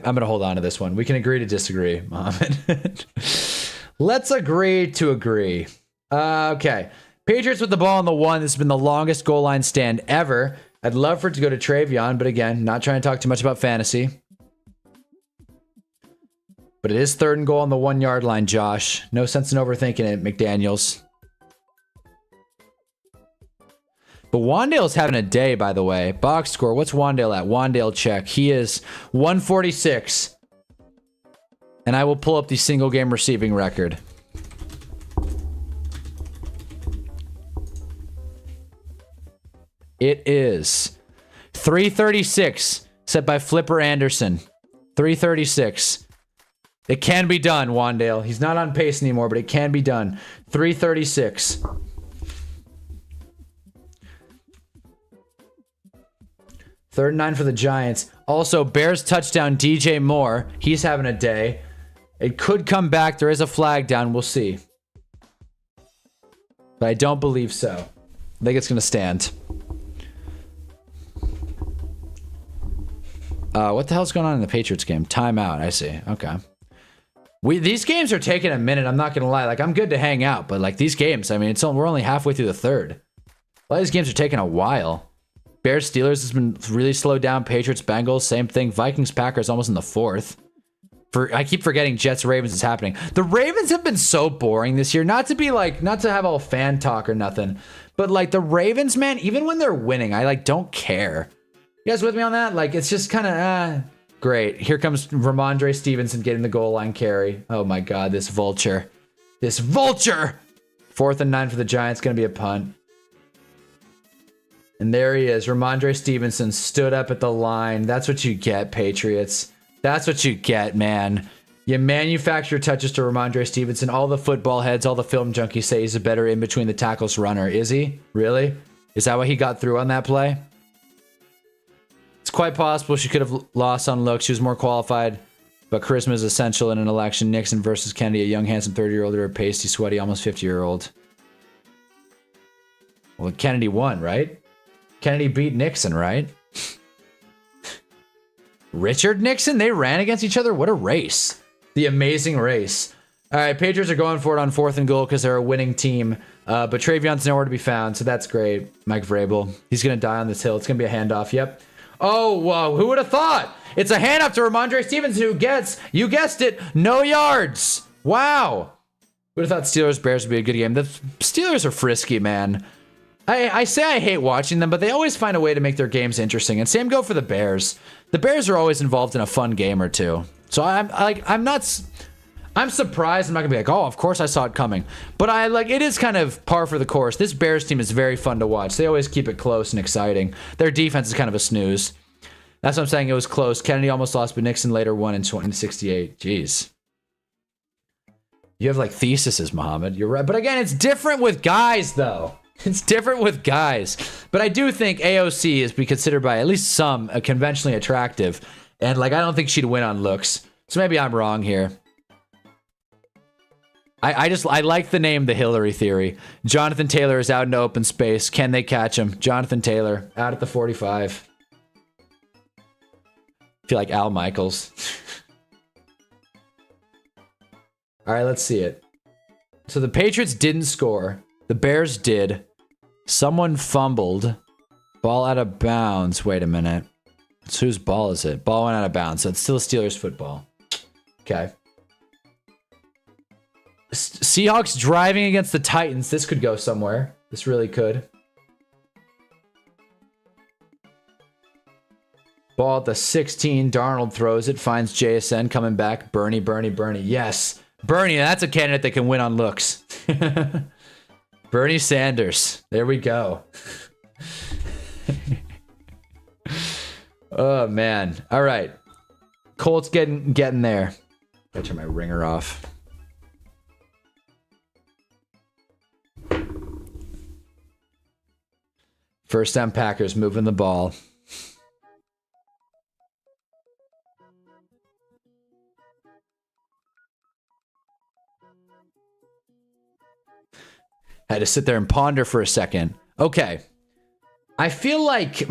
[SPEAKER 1] going to hold on to this one. We can agree to disagree, Mohammed. Let's agree to agree. Okay. Patriots with the ball on the 1. This has been the longest goal line stand ever. I'd love for it to go to Travion, but again, not trying to talk too much about fantasy. But it is 3rd and goal on the 1 yard line, Josh. No sense in overthinking it, McDaniels. But Wandale's having a day, by the way. Box score. What's Wandale at? Wandale check. He is 146. And I will pull up the single game receiving record. It is 336, set by Flipper Anderson. 336. It can be done, Wandale. He's not on pace anymore, but it can be done. 336. Third and 9 for the Giants. Also, Bears touchdown, DJ Moore. He's having a day. It could come back. There is a flag down. We'll see. But I don't believe so. I think it's going to stand. What the hell's going on in the Patriots game? Timeout. I see. Okay. These games are taking a minute. I'm not going to lie. Like, I'm good to hang out. But, like, these games, I mean, we're only halfway through the 3rd. A lot of these games are taking a while. Bears Steelers has been really slowed down. Patriots Bengals, same thing. Vikings Packers almost in the 4th. I keep forgetting Jets Ravens is happening. The Ravens have been so boring this year. Not to have all fan talk or nothing, but like the Ravens, man, even when they're winning, I like don't care. You guys with me on that? Like it's just kind of great. Here comes Ramondre Stevenson getting the goal line carry. Oh my God, this vulture. 4th and 9 for the Giants, gonna be a punt. And there he is. Ramondre Stevenson stood up at the line. That's what you get, Patriots. That's what you get, man. You manufacture touches to Ramondre Stevenson. All the football heads, all the film junkies say he's a better in-between the tackles runner. Is he? Really? Is that why he got through on that play? It's quite possible she could have lost on looks. She was more qualified, but charisma is essential in an election. Nixon versus Kennedy, a young, handsome 30-year-old or a pasty, sweaty, almost 50-year-old. Well, Kennedy won, right? Kennedy beat Nixon, right? Richard Nixon? They ran against each other? What a race. The amazing race. All right, Patriots are going for it on 4th and goal because they're a winning team. But Travion's nowhere to be found, so that's great. Mike Vrabel. He's going to die on this hill. It's going to be a handoff. Yep. Oh, whoa. Who would have thought? It's a handoff to Ramondre Stevenson who gets, you guessed it, no yards. Wow. Would have thought Steelers-Bears would be a good game. The Steelers are frisky, man. I say I hate watching them, but they always find a way to make their games interesting. And same go for the Bears. The Bears are always involved in a fun game or two. So I'm surprised. I'm not gonna be like, oh, of course I saw it coming. But it is kind of par for the course. This Bears team is very fun to watch. They always keep it close and exciting. Their defense is kind of a snooze. That's what I'm saying. It was close. Kennedy almost lost, but Nixon later won in 2068. Jeez. You have like theses, Muhammad. You're right. But again, it's different with guys, though. It's different with guys. But I do think AOC is be considered by at least some conventionally attractive. And like, I don't think she'd win on looks. So maybe I'm wrong here. I like the name, the Hillary theory. Jonathan Taylor is out into open space. Can they catch him? Jonathan Taylor out at the 45. I feel like Al Michaels. All right, let's see it. So the Patriots didn't score. The Bears did. Someone fumbled. Ball out of bounds. Wait a minute. So whose ball is it? Ball went out of bounds. So it's still Steelers football. Okay. Seahawks driving against the Titans. This could go somewhere. This really could. Ball at the 16. Darnold throws it. Finds JSN coming back. Bernie. Yes. Bernie, that's a candidate that can win on looks. Bernie Sanders. There we go. Oh, man. All right. Colts getting there. Gotta turn my ringer off. First down Packers moving the ball. Had to sit there and ponder for a second. Okay. I feel like,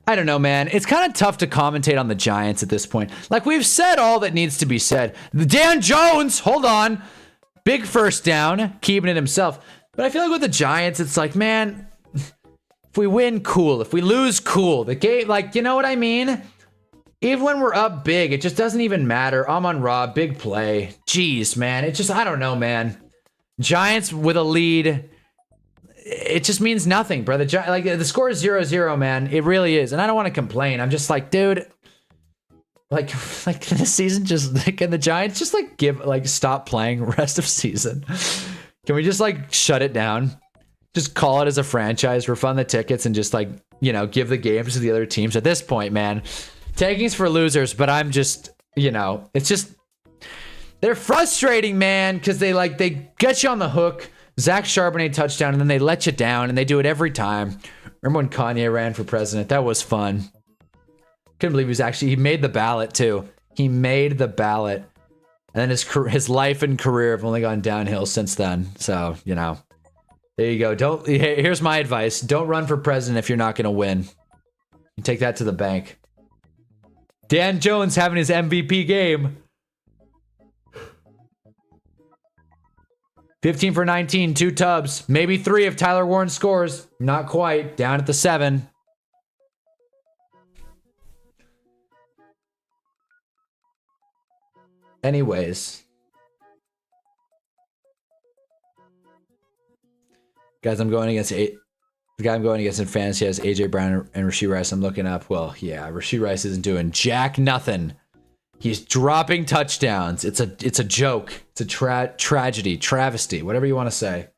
[SPEAKER 1] I don't know, man. It's kind of tough to commentate on the Giants at this point. Like, we've said all that needs to be said. Dan Jones, hold on. Big first down, keeping it himself. But I feel like with the Giants, it's like, man, if we win, cool. If we lose, cool. The game, like, you know what I mean? Even when we're up big, it just doesn't even matter. Amon-Ra, big play. Jeez, man. It just, I don't know, man. Giants with a lead, it just means nothing, bro. The score is 0-0, man. It really is. And I don't want to complain. I'm just like, dude, like this season, just like, can the Giants just stop playing rest of season? Can we just shut it down? Just call it as a franchise, refund the tickets, and just give the games to the other teams. At this point, man, tanking's for losers, but I'm just, it's just, they're frustrating, man, because they get you on the hook. Zach Charbonnet touchdown, and then they let you down, and they do it every time. Remember when Kanye ran for president? That was fun. Couldn't believe he made the ballot too. He made the ballot, and then his life and career have only gone downhill since then. So there you go. Here's my advice: don't run for president if you're not going to win. You take that to the bank. Dan Jones having his MVP game. 15 for 19, 2 tubs, maybe 3 if Tyler Warren scores. Not quite. Down at the 7. Anyways. Guys, I'm going against the guy I'm going against in fantasy has AJ Brown and Rashee Rice. I'm looking up. Well, yeah, Rashee Rice isn't doing jack nothing. He's dropping touchdowns. It's a joke. It's a tragedy, travesty, whatever you want to say.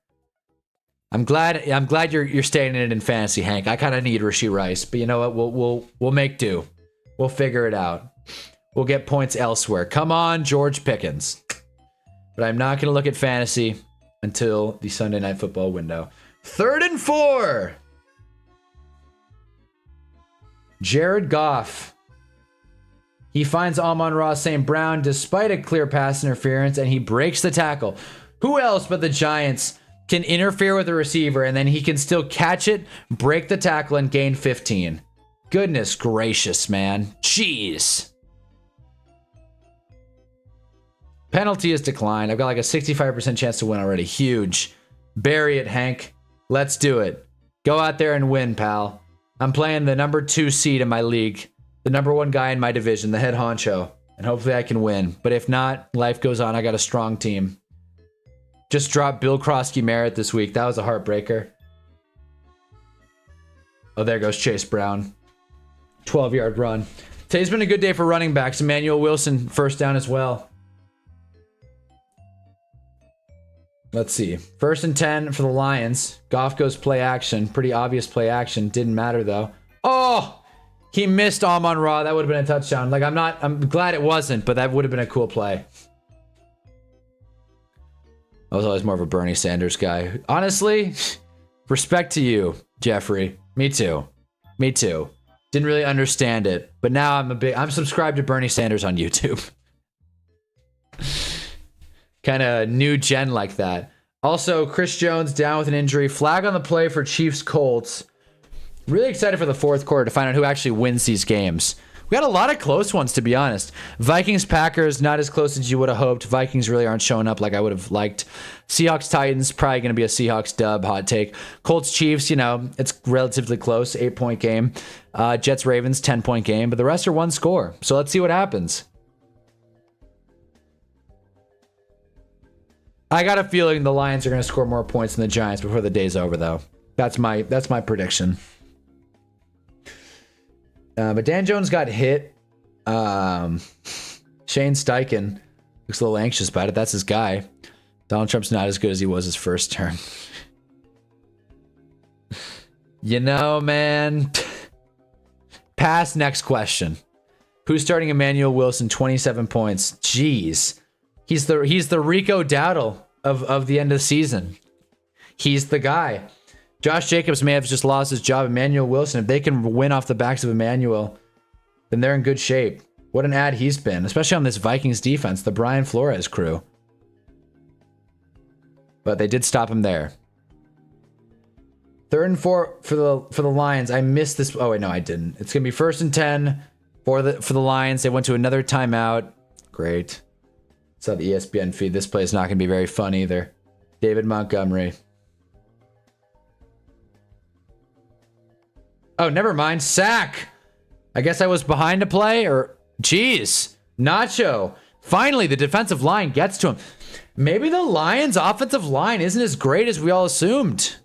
[SPEAKER 1] I'm glad you're staying in it in fantasy, Hank. I kind of need Rashee Rice, but you know what? We'll make do. We'll figure it out. We'll get points elsewhere. Come on, George Pickens. But I'm not going to look at fantasy until the Sunday Night Football window. 3rd and 4. Jared Goff. He finds Amon-Ra St. Brown despite a clear pass interference, and he breaks the tackle. Who else but the Giants can interfere with the receiver, and then he can still catch it, break the tackle, and gain 15? Goodness gracious, man. Jeez. Penalty is declined. I've got a 65% chance to win already. Huge. Bury it, Hank. Let's do it. Go out there and win, pal. I'm playing the number 2 seed in my league. The number 1 guy in my division, the head honcho. And hopefully I can win. But if not, life goes on. I got a strong team. Just dropped Bill Krosky-Merritt this week. That was a heartbreaker. Oh, there goes Chase Brown. 12-yard run. Today's been a good day for running backs. Emmanuel Wilson, first down as well. Let's see. 1st and 10 for the Lions. Goff goes play action. Pretty obvious play action. Didn't matter, though. Oh! He missed Amon-Ra. That would have been a touchdown. I'm glad it wasn't, but that would have been a cool play. I was always more of a Bernie Sanders guy. Honestly, respect to you, Jeffrey. Me too. Didn't really understand it, but now I'm subscribed to Bernie Sanders on YouTube. Kind of new gen like that. Also, Chris Jones down with an injury. Flag on the play for Chiefs Colts. Really excited for the 4th quarter to find out who actually wins these games. We got a lot of close ones, to be honest. Vikings Packers, not as close as you would have hoped. Vikings really aren't showing up like I would have liked. Seahawks Titans, probably going to be a Seahawks dub, hot take. Colts Chiefs, it's relatively close, 8-point game. Jets Ravens, 10-point game, but the rest are 1 score. So let's see what happens. I got a feeling the Lions are going to score more points than the Giants before the day's over, though. That's my prediction. But Dan Jones got hit. Shane Steichen looks a little anxious about it. That's his guy. Donald Trump's not as good as he was his first term. You know, man. Pass. Next question. Who's starting Emmanuel Wilson? 27 points. Jeez. He's the Rico Dowdle of the end of the season. He's the guy. Josh Jacobs may have just lost his job. Emmanuel Wilson, if they can win off the backs of Emmanuel, then they're in good shape. What an ad he's been, especially on this Vikings defense, the Brian Flores crew. But they did stop him there. 3rd and 4 for the Lions. I missed this. Oh wait, no, I didn't. It's gonna be 1st and 10 for the Lions. They went to another timeout. Great. Saw the ESPN feed. This play is not gonna be very fun either. David Montgomery. Oh, never mind. Sack. I guess I was behind a play, or jeez. Nacho. Finally, the defensive line gets to him. Maybe the Lions' offensive line isn't as great as we all assumed.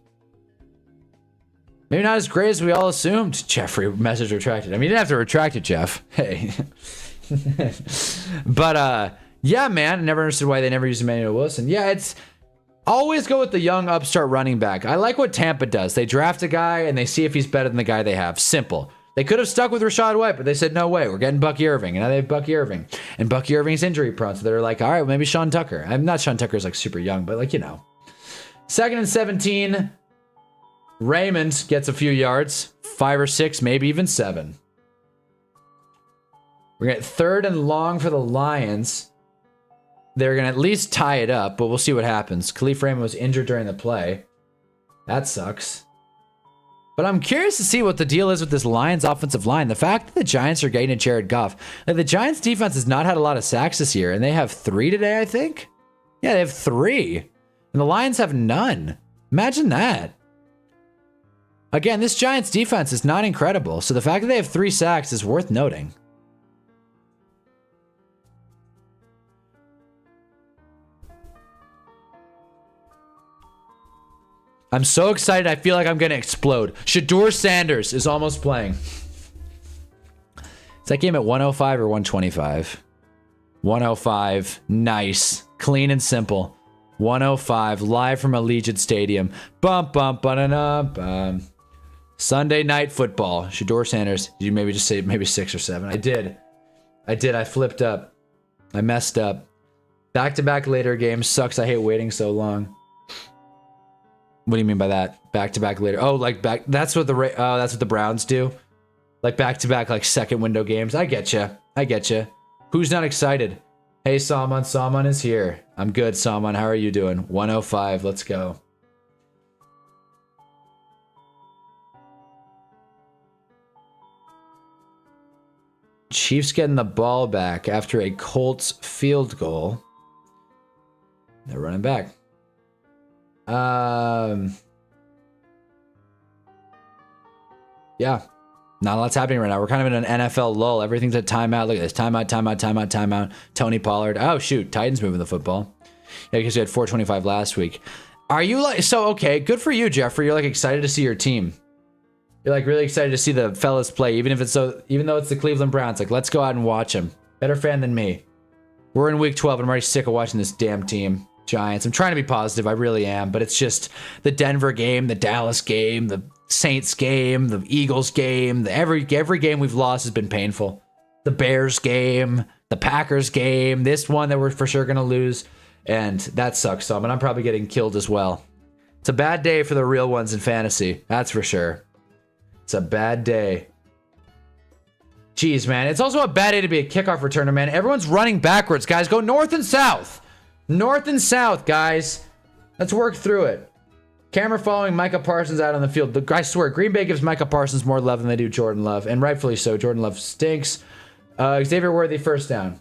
[SPEAKER 1] Maybe not as great as we all assumed. Jeffrey, message retracted. I mean, you didn't have to retract it, Jeff. Hey. But, yeah, man. I never understood why they never used Emmanuel Wilson. Yeah, it's always go with the young upstart running back. I like what Tampa does. They draft a guy and they see if he's better than the guy they have. Simple. They could have stuck with Rachaad White, but they said, no way. We're getting Bucky Irving. And now they have Bucky Irving. And Bucky Irving's injury prone. So they're like, all right, well, maybe Sean Tucker. I'm not Sean Tucker's like super young, but like, you know. 2nd and 17. Raymond gets a few yards. 5 or 6, maybe even 7. We're going to get 3rd and long for the Lions. They're going to at least tie it up, but we'll see what happens. Khalif Raymond was injured during the play. That sucks. But I'm curious to see what the deal is with this Lions offensive line. The fact that the Giants are getting to Jared Goff. Like the Giants defense has not had a lot of sacks this year, and they have 3 today, I think. Yeah, they have 3. And the Lions have none. Imagine that. Again, this Giants defense is not incredible, so the fact that they have 3 sacks is worth noting. I'm so excited, I feel like I'm going to explode. Shedeur Sanders is almost playing. Is that game at 105 or 125? 105. Nice. Clean and simple. 105. Live from Allegiant Stadium. Bum, bum, ba-da-dum, bum. Sunday night football. Shedeur Sanders. Did you maybe just say maybe 6 or 7? I did. I flipped up. I messed up. Back-to-back later games. Sucks. I hate waiting so long. What do you mean by that? Back-to-back later. Oh, like back. That's what the Browns do. Like back-to-back, like second window games. I get you. Who's not excited? Hey, Salman. Salman is here. I'm good, Salman. How are you doing? 105. Let's go. Chiefs getting the ball back after a Colts field goal. They're running back. Yeah, not a lot's happening right now. We're kind of in an NFL lull. Everything's at timeout. Look at this. Timeout. Tony Pollard. Oh, shoot. Titans moving the football. Yeah, because we had 425 last week. Are you like, so, okay, good for you, Jeffrey. You're like excited to see your team. You're like really excited to see the fellas play, even though it's the Cleveland Browns. Like, let's go out and watch them. Better fan than me. We're in week 12 and I'm already sick of watching this damn team. Giants. I'm trying to be positive. I really am. But it's just the Denver game, the Dallas game, the Saints game, the Eagles game. Every game we've lost has been painful. The Bears game, the Packers game, this one that we're for sure going to lose. And that sucks some. And I'm probably getting killed as well. It's a bad day for the real ones in fantasy. That's for sure. It's a bad day. Jeez, man. It's also a bad day to be a kickoff returner, man. Everyone's running backwards, guys. Go north and south. North and south, guys. Let's work through it. Camera following Micah Parsons out on the field. I swear, Green Bay gives Micah Parsons more love than they do Jordan Love. And rightfully so. Jordan Love stinks. Xavier Worthy, first down.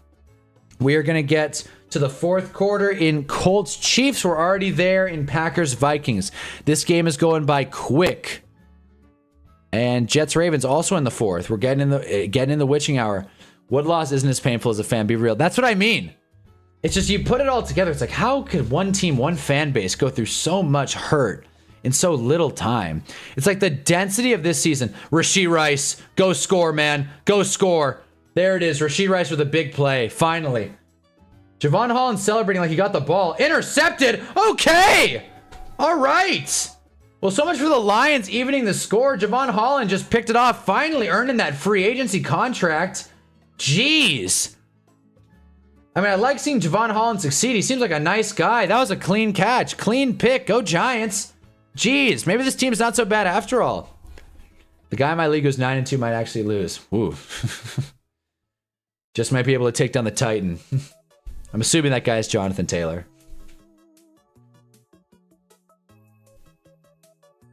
[SPEAKER 1] We are going to get to the fourth quarter in Colts Chiefs. We're already there in Packers Vikings. This game is going by quick. And Jets Ravens also in the fourth. We're getting in the witching hour. What loss isn't as painful as a fan? Be real. That's what I mean. It's just you put it all together. It's like, how could one team, one fan base go through so much hurt in so little time. It's like the density of this season. Rashee Rice, go score, man. Go score. There it is. Rashee Rice with a big play. Finally. Javon Holland celebrating like he got the ball. Intercepted. Okay. All right. Well, so much for the Lions evening the score. Javon Holland just picked it off, finally earning that free agency contract. Jeez. I mean, I like seeing Javon Holland succeed. He seems like a nice guy. That was a clean catch. Clean pick. Go Giants. Jeez. Maybe this team's not so bad after all. The guy in my league who's 9-2 might actually lose. Woo. Just might be able to take down the Titan. I'm assuming that guy is Jonathan Taylor.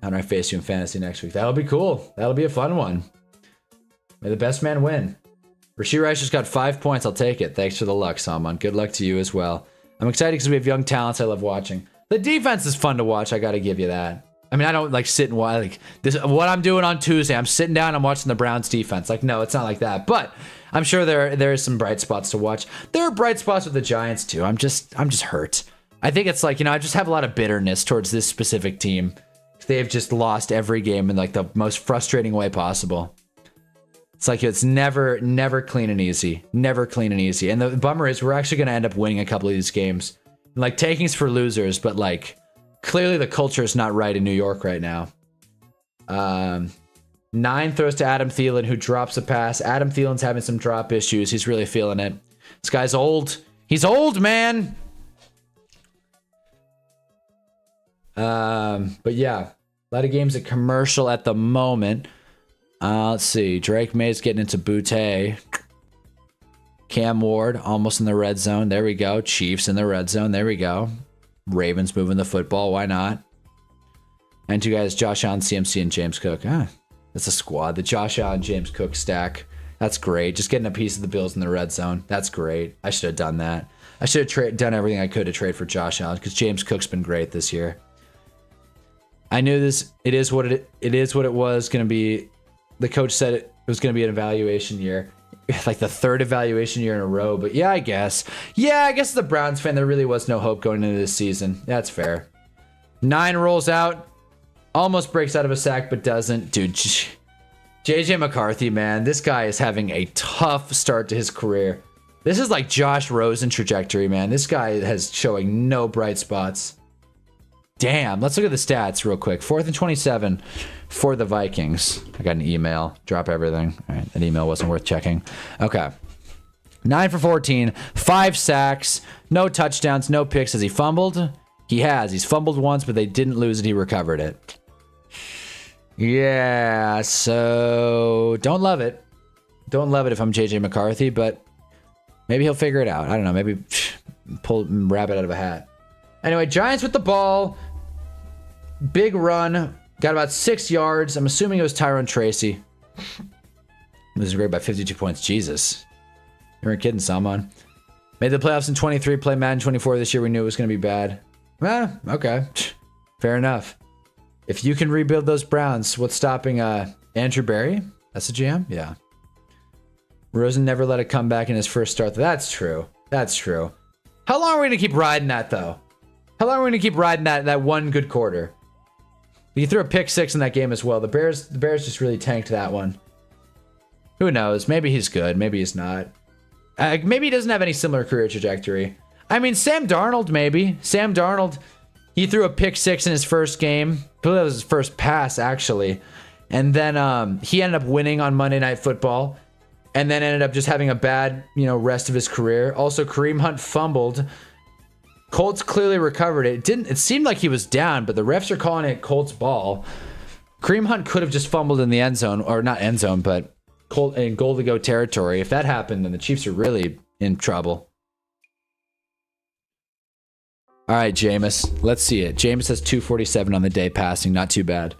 [SPEAKER 1] How do I face you in fantasy next week? That'll be cool. That'll be a fun one. May the best man win. Rashee Rice just got 5 points. I'll take it. Thanks for the luck, Salman. Good luck to you as well. I'm excited because we have young talents I love watching. The defense is fun to watch. I got to give you that. I mean, I don't like sit and watch like this. What I'm doing on Tuesday, I'm sitting down. I'm watching the Browns defense. Like, no, it's not like that. But I'm sure there is some bright spots to watch. There are bright spots with the Giants too. I'm just hurt. I think it's like, I just have a lot of bitterness towards this specific team. They've just lost every game in like the most frustrating way possible. It's like it's never clean and easy. Never clean and easy. And the bummer is we're actually going to end up winning a couple of these games. Like takings for losers, but like clearly the culture is not right in New York right now. 9 throws to Adam Thielen, who drops a pass. Adam Thielen's having some drop issues. He's really feeling it. This guy's old. He's old, man. But yeah, a lot of games at commercial at the moment. Let's see. Drake May's getting into Butte. Cam Ward almost in the red zone. There we go. Chiefs in the red zone. There we go. Ravens moving the football. Why not? And 2 guys, Josh Allen, CMC, and James Cook. That's a squad. The Josh Allen, James Cook stack. That's great. Just getting a piece of the Bills in the red zone. That's great. I should have done that. I should have done everything I could to trade for Josh Allen because James Cook's been great this year. I knew this. It is what it was going to be. The coach said it was going to be an evaluation year, like the 3rd evaluation year in a row. But yeah, I guess. Yeah, I guess as a Browns fan, there really was no hope going into this season. That's fair. 9 rolls out, almost breaks out of a sack, but doesn't. Dude, JJ McCarthy, man, this guy is having a tough start to his career. This is like Josh Rosen trajectory, man. This guy is showing no bright spots. Damn, let's look at the stats real quick. 4th and 27 for the Vikings. I got an email. Drop everything. All right, that email wasn't worth checking. Okay. 9 for 14, 5 sacks, no touchdowns, no picks. Has he fumbled? He has. He's fumbled once, but they didn't lose it. He recovered it. Yeah, so don't love it. Don't love it if I'm JJ McCarthy, but maybe he'll figure it out. I don't know. Maybe pull rabbit out of a hat. Anyway, Giants with the ball. Big run. Got about 6 yards. I'm assuming it was Tyrone Tracy. Losing grade by 52 points. Jesus. You weren't kidding, Salman. Made the playoffs in 23. Play Madden 24 this year. We knew it was going to be bad. Okay. Fair enough. If you can rebuild those Browns, what's stopping Andrew Berry? That's the GM? Yeah. Rosen never let it come back in his first start. That's true. That's true. How long are we going to keep riding that, though? How long are we going to keep riding that one good quarter? He threw a pick 6 in that game as well. The Bears just really tanked that one. Who knows? Maybe he's good. Maybe he's not. Maybe he doesn't have any similar career trajectory. I mean, Sam Darnold, maybe. Sam Darnold, he threw a pick 6 in his first game. I believe that was his first pass, actually. And then he ended up winning on Monday Night Football. And then ended up just having a bad, rest of his career. Also, Kareem Hunt fumbled. Colts clearly recovered it. It seemed like he was down, but the refs are calling it Colts ball. Kareem Hunt could have just fumbled in the end zone, or not end zone, but in goal to go territory. If that happened, then the Chiefs are really in trouble. All right, Jameis. Let's see it. Jameis has 247 on the day passing. Not too bad.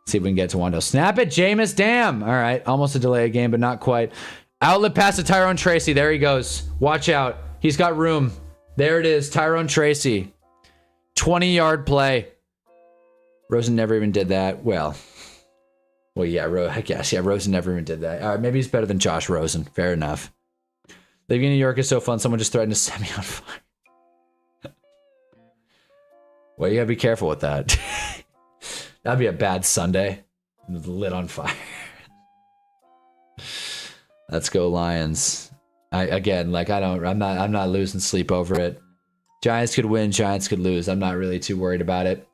[SPEAKER 1] See if we can get to Wando. Snap it, Jameis. Damn. All right. Almost a delay game, but not quite. Outlet pass to Tyrone Tracy. There he goes. Watch out. He's got room. There it is. Tyrone Tracy. 20-yard play. Rosen never even did that. Well, yeah, I guess. Yeah, Rosen never even did that. All right, maybe he's better than Josh Rosen. Fair enough. Living in New York is so fun. Someone just threatened to set me on fire. Well, you gotta be careful with that. That'd be a bad Sunday. Lit on fire. Let's go Lions. I'm not losing sleep over it. Giants could win, Giants could lose. I'm not really too worried about it.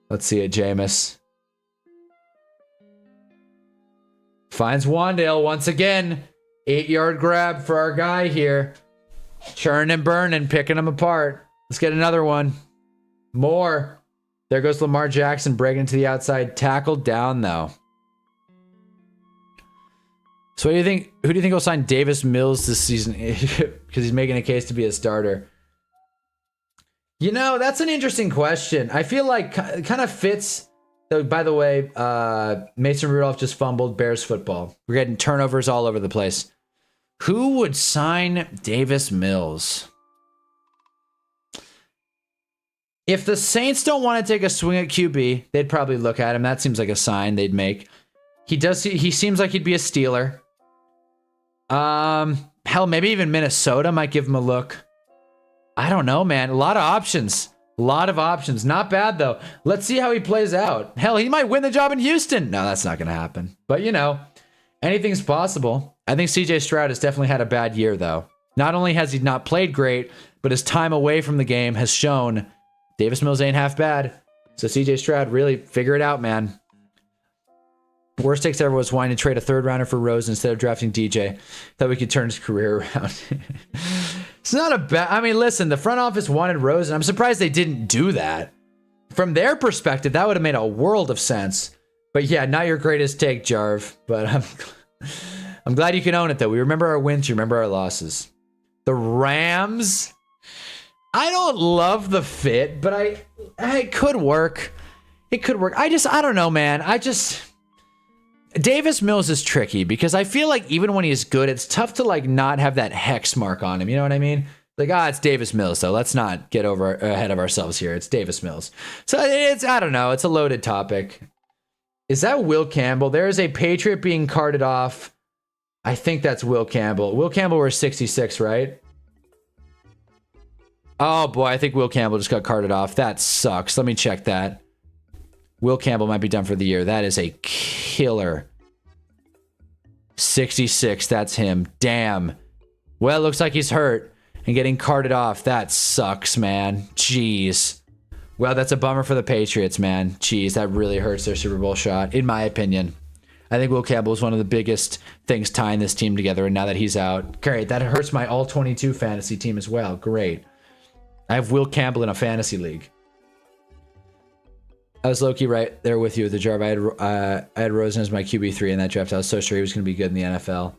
[SPEAKER 1] Let's see it, Jameis. Finds Wandale once again. 8-yard grab for our guy here. Churning and burning, picking him apart. Let's get another one. More. There goes Lamar Jackson breaking into the outside. Tackled down, though. So what do you think? Who do you think will sign Davis Mills this season? Because he's making a case to be a starter. You know, that's an interesting question. I feel like it kind of fits. By the way, Mason Rudolph just fumbled Bears football. We're getting turnovers all over the place. Who would sign Davis Mills? If the Saints don't want to take a swing at QB, they'd probably look at him. That seems like a sign they'd make. He seems like he'd be a Steeler. Hell, maybe even Minnesota might give him a look. I don't know, man. A lot of options. A lot of options. Not bad, though. Let's see how he plays out. Hell, he might win the job in Houston. No, that's not going to happen. But, you know, anything's possible. I think CJ Stroud has definitely had a bad year, though. Not only has he not played great, but his time away from the game has shown Davis Mills ain't half bad. So CJ Stroud, really figure it out, man. Worst takes ever was wanting to trade a third rounder for Rose instead of drafting DJ. Thought we could turn his career around. It's not a bad... I mean, listen, the front office wanted Rose, and I'm surprised they didn't do that. From their perspective, that would have made a world of sense. But yeah, not your greatest take, Jarv. But I'm glad you can own it, though. We remember our wins, you remember our losses. The Rams... I don't love the fit, but it could work. It could work. I don't know, man. Davis Mills is tricky because I feel like even when he's good, it's tough to like not have that hex mark on him. You know what I mean? Like, it's Davis Mills, so let's not get ahead of ourselves here. It's Davis Mills. So I don't know. It's a loaded topic. Is that Will Campbell? There is a Patriot being carted off. I think that's Will Campbell. Will Campbell wears 66, right? Oh boy, I think Will Campbell just got carted off. That sucks. Let me check that. Will Campbell might be done for the year. That is a killer. 66, that's him. Damn. Well, it looks like he's hurt and getting carted off. That sucks, man. Jeez. Well, that's a bummer for the Patriots, man. Jeez, that really hurts their Super Bowl shot, in my opinion. I think Will Campbell is one of the biggest things tying this team together, and now that he's out, great. That hurts my all-22 fantasy team as well. Great. I have Will Campbell in a fantasy league. I was low-key right there with you with the Jarv. I had Rosen as my QB3 in that draft. I was so sure he was going to be good in the NFL.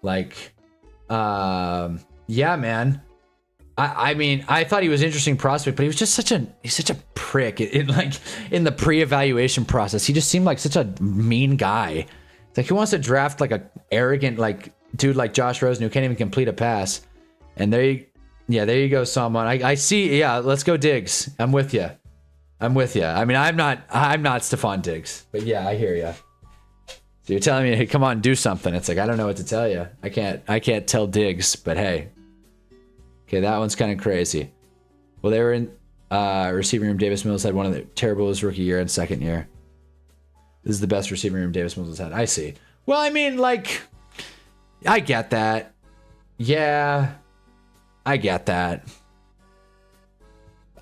[SPEAKER 1] Like, yeah, man. I mean, I thought he was an interesting prospect, but he was just such a prick in the pre-evaluation process. He just seemed like such a mean guy. It's like, who wants to draft like a arrogant like dude like Josh Rosen who can't even complete a pass? And there you go, someone. I see. Yeah, let's go Diggs. I'm with you. I mean, I'm not Stephon Diggs, but yeah, I hear you. So you're telling me, hey, come on, do something. It's like, I don't know what to tell you. I can't tell Diggs, but hey. Okay, that one's kind of crazy. Well, they were in receiving room. Davis Mills had one of the terrible his rookie year and second year. This is the best receiving room Davis Mills has had. I see. Well, I mean, like, I get that. Yeah, I get that.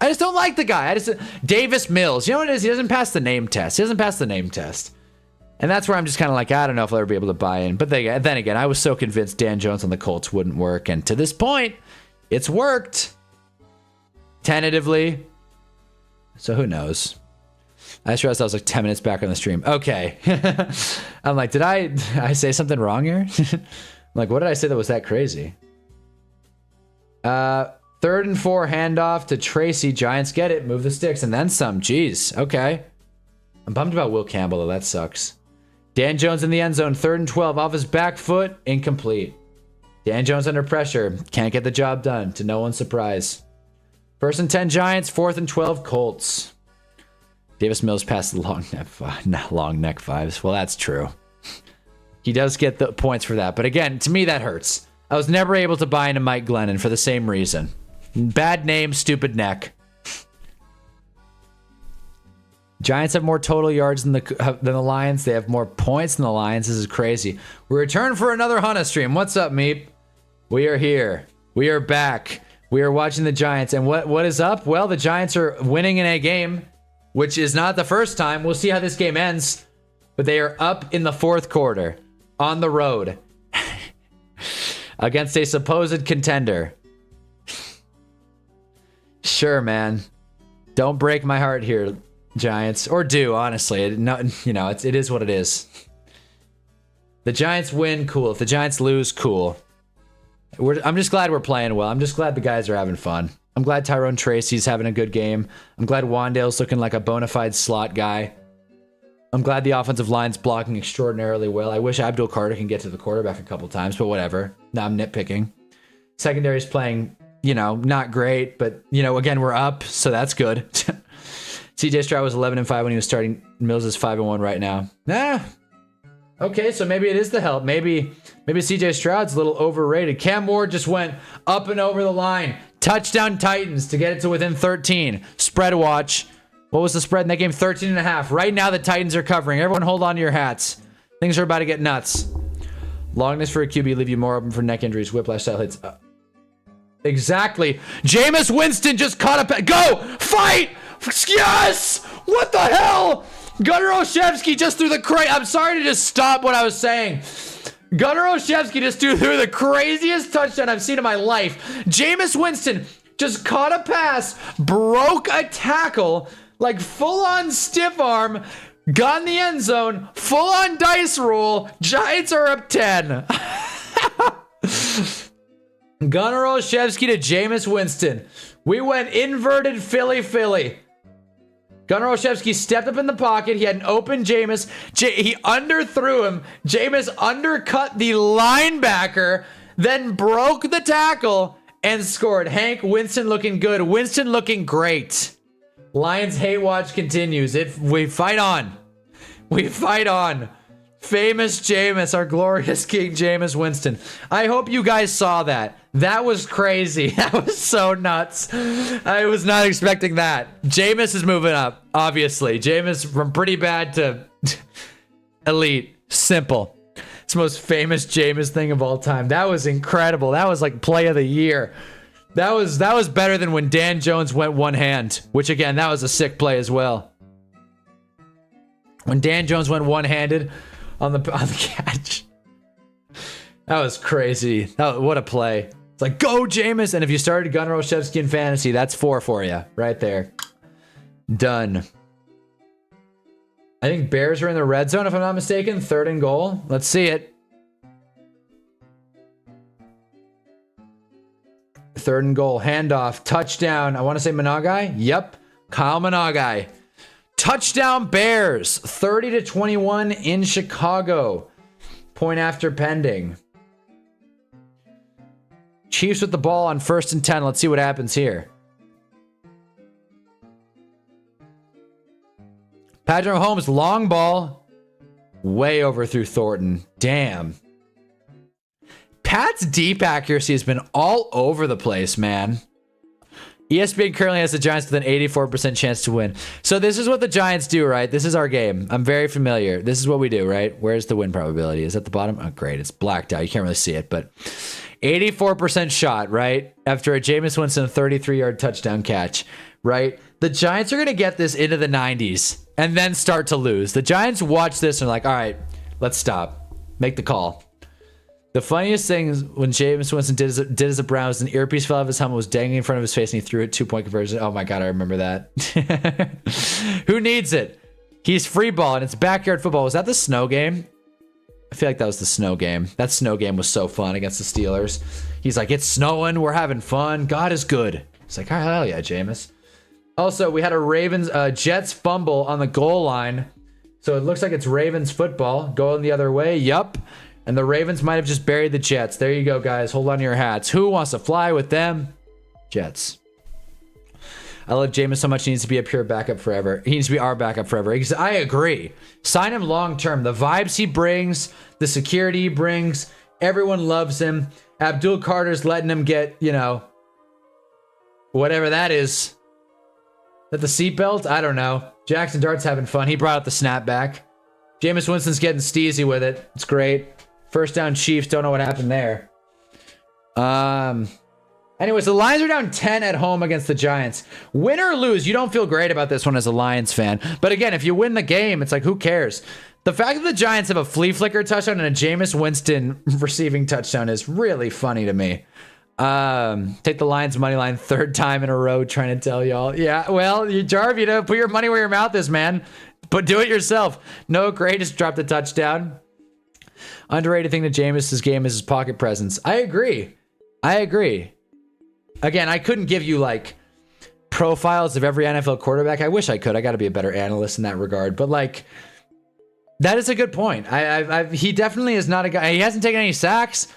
[SPEAKER 1] I just don't like the guy. Davis Mills. You know what it is? He doesn't pass the name test. And that's where I'm just kind of like, I don't know if I'll ever be able to buy in. But then again, I was so convinced Dan Jones on the Colts wouldn't work. And to this point, it's worked. Tentatively. So who knows? I just realized I was like 10 minutes back on the stream. Okay. I'm like, did I say something wrong here? I'm like, what did I say that was that crazy? 3rd and 4 handoff to Tracy. Giants get it. Move the sticks and then some. Jeez. Okay. I'm bummed about Will Campbell, though. That sucks. Dan Jones in the end zone. 3rd and 12 off his back foot. Incomplete. Dan Jones under pressure. Can't get the job done. To no one's surprise. 1st and 10 Giants. 4th and 12 Colts. Davis Mills passed the long neck fives. Well, that's true. He does get the points for that. But again, to me, that hurts. I was never able to buy into Mike Glennon for the same reason. Bad name, stupid neck. Giants have more total yards than the Lions. They have more points than the Lions. This is crazy. We return for another Hunna stream. What's up, Meep? We are here. We are back. We are watching the Giants. And what is up? Well, the Giants are winning in a game, which is not the first time. We'll see how this game ends. But they are up in the fourth quarter on the road against a supposed contender. Sure, man. Don't break my heart here, Giants. Or do, honestly. It is what it is. The Giants win, cool. If the Giants lose, cool. I'm just glad we're playing well. I'm just glad the guys are having fun. I'm glad Tyrone Tracy's having a good game. I'm glad Wandale's looking like a bona fide slot guy. I'm glad the offensive line's blocking extraordinarily well. I wish Abdul Carter can get to the quarterback a couple times, but whatever. Now I'm nitpicking. Secondary's playing, not great, but, again, we're up, so that's good. CJ Stroud was 11-5 when he was starting. Mills is 5-1 right now. Okay, so maybe it is the help. Maybe CJ Stroud's a little overrated. Cam Ward just went up and over the line. Touchdown Titans to get it to within 13. Spread watch. What was the spread in that game? 13.5. Right now the Titans are covering. Everyone hold on to your hats. Things are about to get nuts. Longness for a QB leave you more open for neck injuries. Whiplash style hits. Exactly. Jameis Winston just caught a... Go! Fight! Yes! What the hell? Gunnar Olszewski just threw the I'm sorry to just stop what I was saying. Gunnar Olszewski just threw the craziest touchdown I've seen in my life. Jameis Winston just caught a pass, broke a tackle, like full-on stiff arm, got in the end zone, full-on dice roll. Giants are up 10. Gunnar Olszewski to Jameis Winston. We went inverted Philly. Gunnar Olszewski stepped up in the pocket. He had an open Jameis. He underthrew him. Jameis undercut the linebacker, then broke the tackle and scored. Hank, Winston looking good. Winston looking great. Lions hate watch continues. We fight on. We fight on. Famous Jameis, our glorious King Jameis Winston. I hope you guys saw that. That was crazy. That was so nuts. I was not expecting that. Jameis is moving up, obviously. Jameis from pretty bad to elite. Simple. It's the most famous Jameis thing of all time. That was incredible. That was like play of the year. That was better than when Dan Jones went one hand, which again, that was a sick play as well. When Dan Jones went one-handed on the catch. That was crazy. What a play. It's like, go Jameis. And if you started Gunnar Olszewski in fantasy, that's 4 for you. Right there. Done. I think Bears are in the red zone, if I'm not mistaken. 3rd and goal. Let's see it. 3rd and goal. Handoff. Touchdown. I want to say Managai. Yep. Kyle Managai. Touchdown Bears. 30-21 in Chicago. Point after pending. Chiefs with the ball on 1st and 10. Let's see what happens here. Patrick Mahomes, long ball. Way overthrew Thornton. Damn. Pat's deep accuracy has been all over the place, man. ESPN currently has the Giants with an 84% chance to win. So this is what the Giants do, right? This is our game. I'm very familiar. This is what we do, right? Where's the win probability? Is that the bottom? Oh, great. It's blacked out. You can't really see it, but 84% shot, right? After a Jameis Winston 33-yard touchdown catch, right? The Giants are going to get this into the 90s and then start to lose. The Giants watch this and are like, all right, let's stop. Make the call. The funniest thing is when Jameis Winston did as a Browns, an earpiece fell off his helmet, was dangling in front of his face, and he threw it 2-point conversion. Oh my God, I remember that. Who needs it? He's free ball, and it's backyard football. Was that the snow game? I feel like that was the snow game. That snow game was so fun against the Steelers. He's like, it's snowing. We're having fun. God is good. It's like, oh, hell yeah, Jameis. Also, we had a Jets fumble on the goal line. So it looks like it's Ravens football going the other way. Yup. And the Ravens might have just buried the Jets. There you go, guys. Hold on to your hats. Who wants to fly with them? Jets. I love Jameis so much. He needs to be a pure backup forever. He needs to be our backup forever. I agree. Sign him long term. The vibes he brings, the security he brings, everyone loves him. Abdul Carter's letting him get, whatever that is. That the seatbelt? I don't know. Jackson Dart's having fun. He brought out the snapback. Jameis Winston's getting steezy with it. It's great. First down Chiefs. Don't know what happened there. Anyways, the Lions are down 10 at home against the Giants. Win or lose, you don't feel great about this one as a Lions fan. But again, if you win the game, it's like, who cares? The fact that the Giants have a flea flicker touchdown and a Jameis Winston receiving touchdown is really funny to me. Take the Lions money line third time in a row trying to tell y'all. Yeah, well, Jarv, you know, put your money where your mouth is, man. But do it yourself. No, great, just dropped a touchdown. Underrated thing to Jameis' game is his pocket presence. I agree. Again, I couldn't give you like profiles of every NFL quarterback. I wish I could. I got to be a better analyst in that regard. But like, that is a good point. He definitely is not a guy. He hasn't taken any sacks.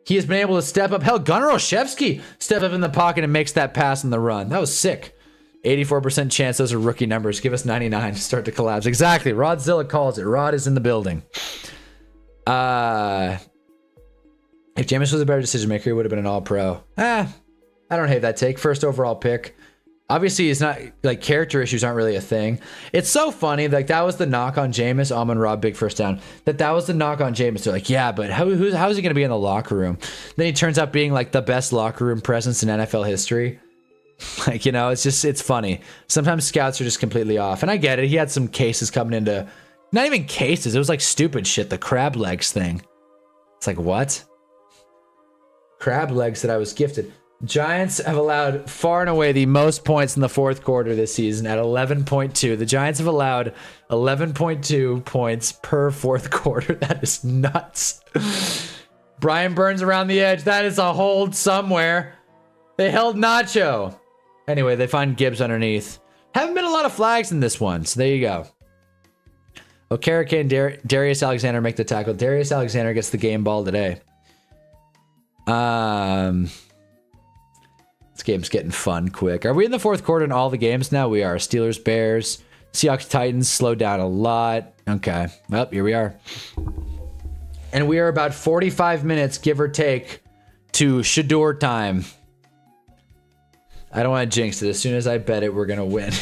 [SPEAKER 1] He has been able to step up. Hell, Gunnar Olszewski stepped up in the pocket and makes that pass on the run. That was sick. 84% chance. Those are rookie numbers. Give us 99 to start to collapse. Exactly. Rodzilla calls it. Rod is in the building. If Jameis was a better decision maker, he would have been an all-pro. I don't hate that take. First overall pick. Obviously, it's not like character issues aren't really a thing. It's so funny. Like that was the knock on Jameis. Amon-Ra, big first down. That was the knock on Jameis. They're like, yeah, but how is he going to be in the locker room? Then he turns out being like the best locker room presence in NFL history. Like, you know, it's funny. Sometimes scouts are just completely off. And I get it. He had some cases coming into, not even cases. It was like stupid shit. The crab legs thing. It's like, what? Crab legs that I was gifted. Giants have allowed far and away the most points in the fourth quarter this season at 11.2. The Giants have allowed 11.2 points per fourth quarter. That is nuts. Brian Burns around the edge. That is a hold somewhere. They held Nacho. Anyway, they find Gibbs underneath. Haven't been a lot of flags in this one, so there you go. Okereke and Darius Alexander make the tackle. Darius Alexander gets the game ball today. This game's getting fun quick. Are we in the fourth quarter in all the games now? We are. Steelers, Bears, Seahawks, Titans slowed down a lot. Okay. Well, here we are. And we are about 45 minutes, give or take, to Shador time. I don't want to jinx it. As soon as I bet it, we're going to win.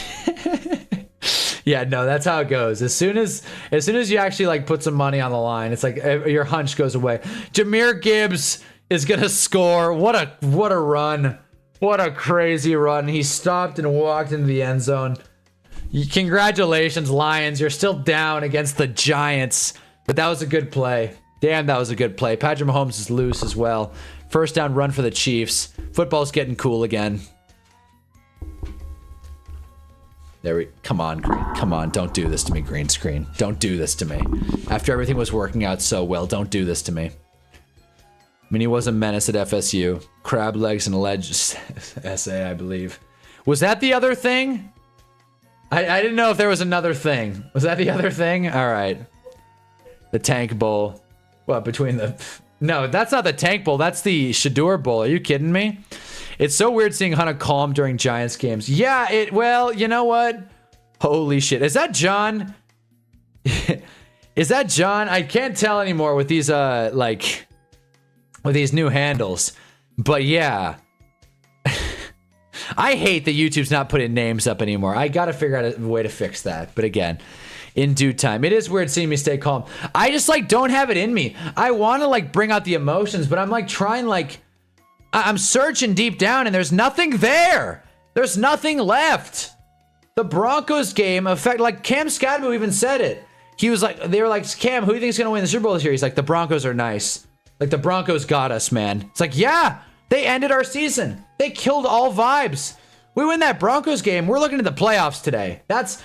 [SPEAKER 1] Yeah, no, that's how it goes. As soon as you actually like put some money on the line, it's like your hunch goes away. Jahmyr Gibbs is going to score. What a run. What a crazy run. He stopped and walked into the end zone. Congratulations, Lions. You're still down against the Giants. But that was a good play. Damn, that was a good play. Patrick Mahomes is loose as well. First down run for the Chiefs. Football's getting cool again. Come on, Green. Come on. Don't do this to me, green screen. Don't do this to me. After everything was working out so well, don't do this to me. I mean, he was a menace at FSU. Crab legs and alleged essay, I believe. Was that the other thing? I didn't know if there was another thing. Was that the other thing? All right. The Tank Bowl. What, between the... No, that's not the Tank Bowl. That's the Shador Bowl. Are you kidding me? It's so weird seeing Hunter calm during Giants games. Yeah, well, you know what? Holy shit. Is that John? Is that John? I can't tell anymore with these, with these new handles. But yeah. I hate that YouTube's not putting names up anymore. I gotta figure out a way to fix that. But again, in due time. It is weird seeing me stay calm. I just don't have it in me. I want to bring out the emotions, but I'm trying I'm searching deep down and there's nothing there. There's nothing left. The Broncos game Cam Scadbo even said it. He was they were like, Cam, who do you think is going to win the Super Bowl this year? He's like, the Broncos are nice. The Broncos got us, man. It's like, yeah, they ended our season. They killed all vibes. We win that Broncos game. We're looking at the playoffs today. That's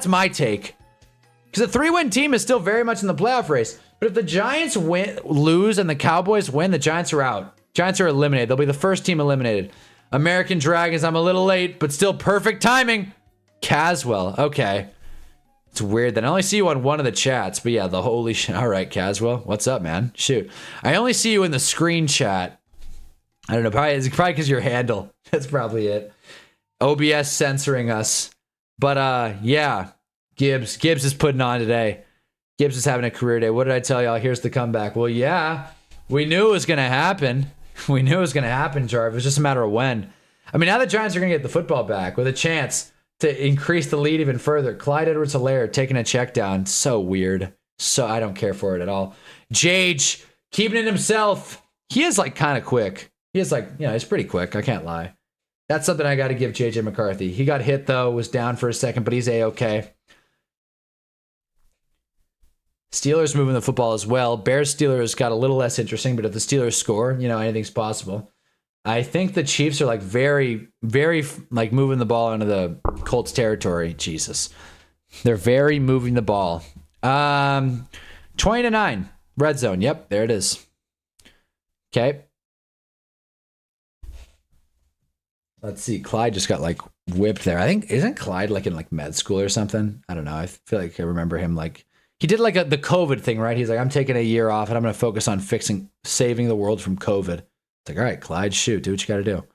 [SPEAKER 1] my take. Because the 3-win team is still very much in the playoff race. But if the Giants lose and the Cowboys win, the Giants are out. Giants are eliminated. They'll be the first team eliminated. American Dragons, I'm a little late, but still perfect timing. Caswell, okay. It's weird that I only see you on one of the chats, but yeah, the holy shit. All right, Caswell, what's up, man? Shoot. I only see you in the screen chat. I don't know, it's probably because your handle. That's probably it. OBS censoring us. But yeah, Gibbs is putting on today. Gibbs is having a career day. What did I tell y'all? Here's the comeback. Well, yeah, we knew it was going to happen. We knew it was going to happen, Jarv. It was just a matter of when. I mean, now the Giants are going to get the football back with a chance to increase the lead even further. Clyde Edwards-Helaire taking a check down. So weird. So I don't care for it at all. Jage keeping it himself. He is like kind of quick. He is like, he's pretty quick. I can't lie. That's something I got to give JJ McCarthy. He got hit though, was down for a second, but he's A-okay. Steelers moving the football as well. Bears-Steelers got a little less interesting, but if the Steelers score, anything's possible. I think the Chiefs are like very, very like moving the ball into the Colts territory. Jesus. They're very moving the ball. 20-9. Red zone. Yep, there it is. Okay. Let's see. Clyde just got like whipped there. I think, isn't Clyde like in like med school or something? I don't know. I feel like I remember him like, he did like the COVID thing, right? He's like, I'm taking a year off and I'm going to focus on saving the world from COVID. It's like, all right, Clyde, shoot, do what you got to do.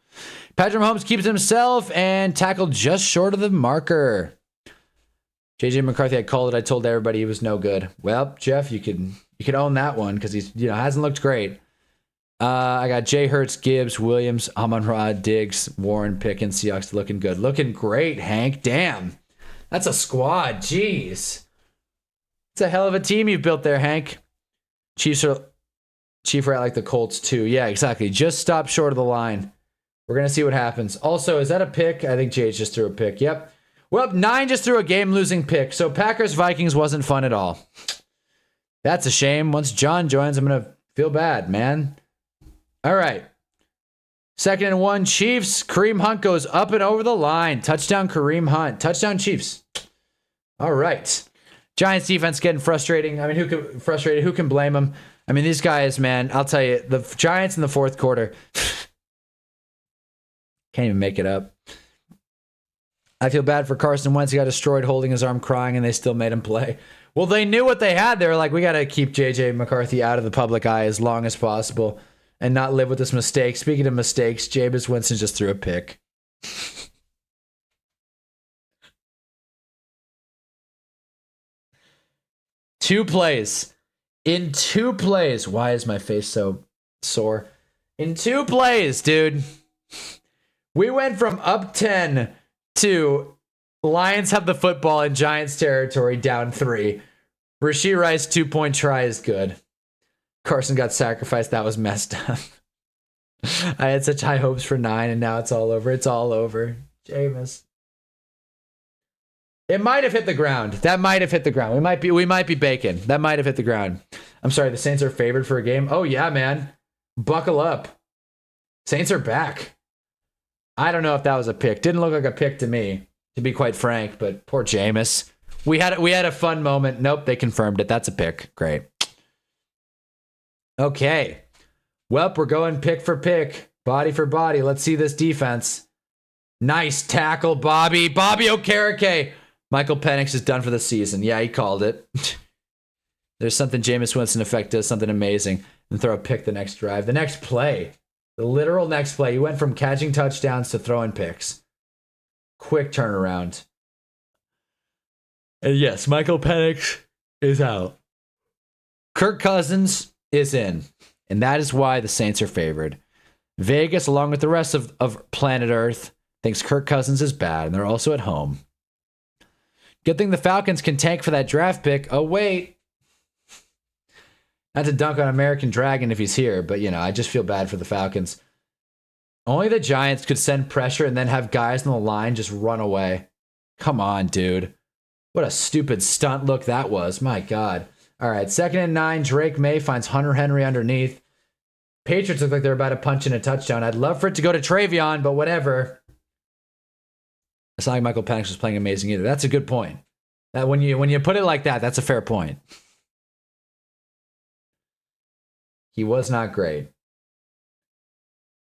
[SPEAKER 1] Patrick Mahomes keeps himself and tackled just short of the marker. JJ McCarthy, I called it. I told everybody he was no good. Well, Jeff, you could own that one because he's hasn't looked great. I got Jay Hurts, Gibbs, Williams, Amon-Ra, Diggs, Warren, Pickens, Seahawks looking good. Looking great, Hank. Damn. That's a squad. Jeez. It's a hell of a team you've built there, Hank. Chiefs are at like the Colts too. Yeah, exactly. Just stop short of the line. We're going to see what happens. Also, is that a pick? I think Jage just threw a pick. Yep. Well, 9 just threw a game-losing pick. So Packers-Vikings wasn't fun at all. That's a shame. Once John joins, I'm going to feel bad, man. All right. 2nd and 1, Chiefs. Kareem Hunt goes up and over the line. Touchdown, Kareem Hunt. Touchdown, Chiefs. All right. Giants defense getting frustrating. I mean, who can blame them? I mean, these guys, man, I'll tell you, the Giants in the fourth quarter can't even make it up. I feel bad for Carson Wentz. He got destroyed holding his arm crying, and they still made him play. Well, they knew what they had. They were like, we got to keep JJ McCarthy out of the public eye as long as possible and not live with this mistake. Speaking of mistakes, Jameis Winston just threw a pick. In two plays. Why is my face so sore? In 2 plays, dude. We went from up 10 to Lions have the football in Giants territory down 3. Rashee Rice 2-point try is good. Carson got sacrificed. That was messed up. I had such high hopes for 9 and now it's all over. It's all over. Jameis. It might have hit the ground. That might have hit the ground. We might be baking. That might have hit the ground. I'm sorry, the Saints are favored for a game. Oh yeah, man. Buckle up. Saints are back. I don't know if that was a pick. Didn't look like a pick to me, to be quite frank, but poor Jameis. We had a fun moment. Nope, they confirmed it. That's a pick. Great. Okay. Well, we're going pick for pick, body for body. Let's see this defense. Nice tackle, Bobby. Bobby Okereke. Michael Penix is done for the season. Yeah, he called it. There's something Jameis Winston effect does, something amazing. And throw a pick the next drive. The next play. The literal next play. He went from catching touchdowns to throwing picks. Quick turnaround. And yes, Michael Penix is out. Kirk Cousins is in. And that is why the Saints are favored. Vegas, along with the rest of planet Earth, thinks Kirk Cousins is bad. And they're also at home. Good thing the Falcons can tank for that draft pick. Oh, wait. Not to dunk on American Dragon if he's here, but, I just feel bad for the Falcons. Only the Giants could send pressure and then have guys on the line just run away. Come on, dude. What a stupid stunt look that was. My God. All right, 2nd and 9. Drake May finds Hunter Henry underneath. Patriots look like they're about to punch in a touchdown. I'd love for it to go to Travion, but whatever. It's not like Michael Penix was playing amazing either. That's a good point. That when you put it like that, that's a fair point. He was not great.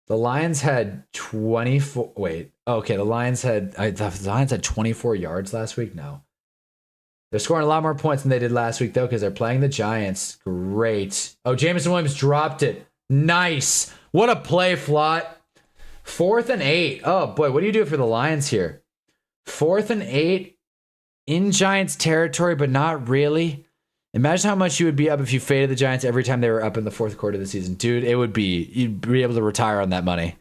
[SPEAKER 1] The Lions had 24. Wait. Okay, the Lions had 24 yards last week. No. They're scoring a lot more points than they did last week, though, because they're playing the Giants. Great. Oh, Jameson Williams dropped it. Nice. What a play, Flott. 4th and 8. Oh, boy, what do you do for the Lions here? 4th and 8 in Giants territory, but not really. Imagine how much you would be up if you faded the Giants every time they were up in the 4th quarter of the season. Dude, you'd be able to retire on that money.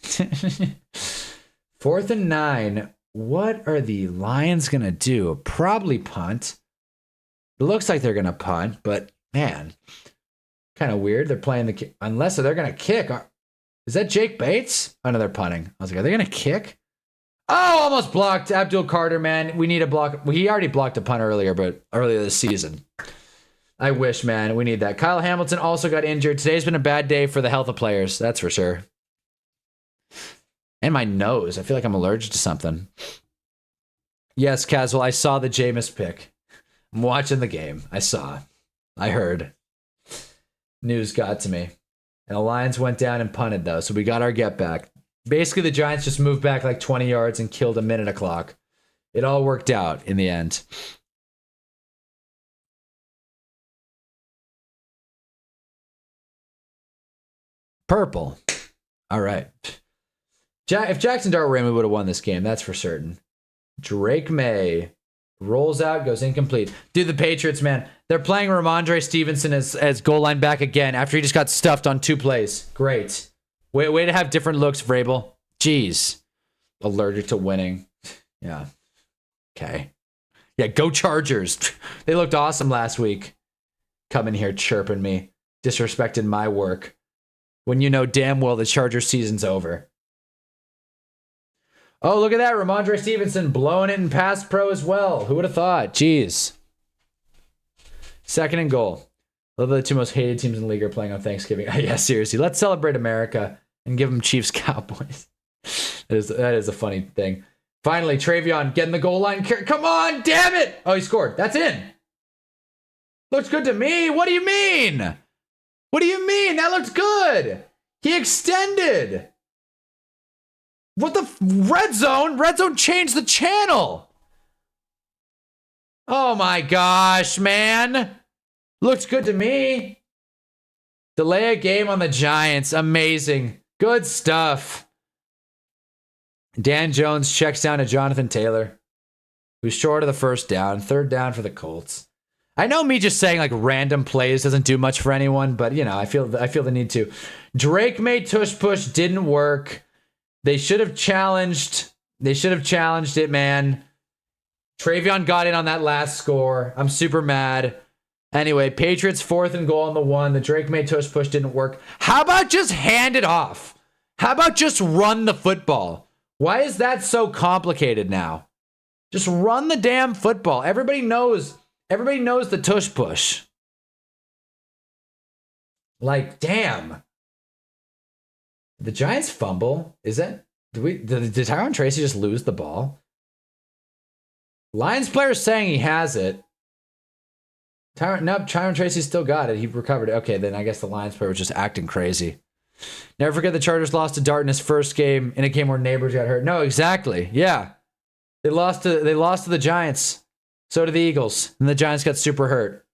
[SPEAKER 1] 4th and 9. What are the Lions going to do? Probably punt. It looks like they're going to punt, but man, kind of weird. They're playing unless they're going to kick. Is that Jake Bates? Oh, no, they're punting. I was like, are they going to kick? Oh, almost blocked. Abdul Carter, man. We need a block. Well, he already blocked a punt earlier this season. I wish, man. We need that. Kyle Hamilton also got injured. Today's been a bad day for the health of players. That's for sure. And my nose. I feel like I'm allergic to something. Yes, Caswell, I saw the Jameis pick. I'm watching the game. I saw. I heard. News got to me. And the Lions went down and punted, though, so we got our get back. Basically, the Giants just moved back like 20 yards and killed a minute of clock. It all worked out in the end. Purple. All right. If Jackson Dart were in, we would have won this game. That's for certain. Drake May rolls out, goes incomplete. Dude, the Patriots, man. They're playing Ramondre Stevenson as goal line back again after he just got stuffed on 2 plays. Great. Way to have different looks, Vrabel. Jeez. Allergic to winning. Yeah. Okay. Yeah, go Chargers. They looked awesome last week. Coming here chirping me. Disrespecting my work. When you know damn well the Chargers season's over. Oh, look at that. Ramondre Stevenson blowing it in pass pro as well. Who would have thought? Jeez. 2nd and goal. Love the 2 most hated teams in the league are playing on Thanksgiving. Yeah, seriously. Let's celebrate America and give them Chiefs Cowboys. That is a funny thing. Finally, Travion getting the goal line. Come on, damn it. Oh, he scored. That's in. Looks good to me. What do you mean? What do you mean? That looks good. He extended. What the red zone? Red zone changed the channel. Oh my gosh, man. Looks good to me. Delay a game on the Giants. Amazing. Good stuff. Dan Jones checks down to Jonathan Taylor, who's short of the first down. 3rd down for the Colts. I know me just saying like random plays doesn't do much for anyone, but you know, I feel the need to. Drake made tush push, didn't work. They should have challenged. They should have challenged it, man. Travion got in on that last score. I'm super mad. Anyway, Patriots 4th and goal on the 1. The Drake made tush push didn't work. How about just hand it off? How about just run the football? Why is that so complicated now? Just run the damn football. Everybody knows the tush push. Like, damn. The Giants fumble. Is it? Did Tyron Tracy just lose the ball? Lions player saying he has it. Tyron Tracy still got it. He recovered it. Okay, then I guess the Lions player was just acting crazy. Never forget the Chargers lost to Dart in his first game in a game where neighbors got hurt. No, exactly. Yeah. They lost to the Giants. So did the Eagles. And the Giants got super hurt.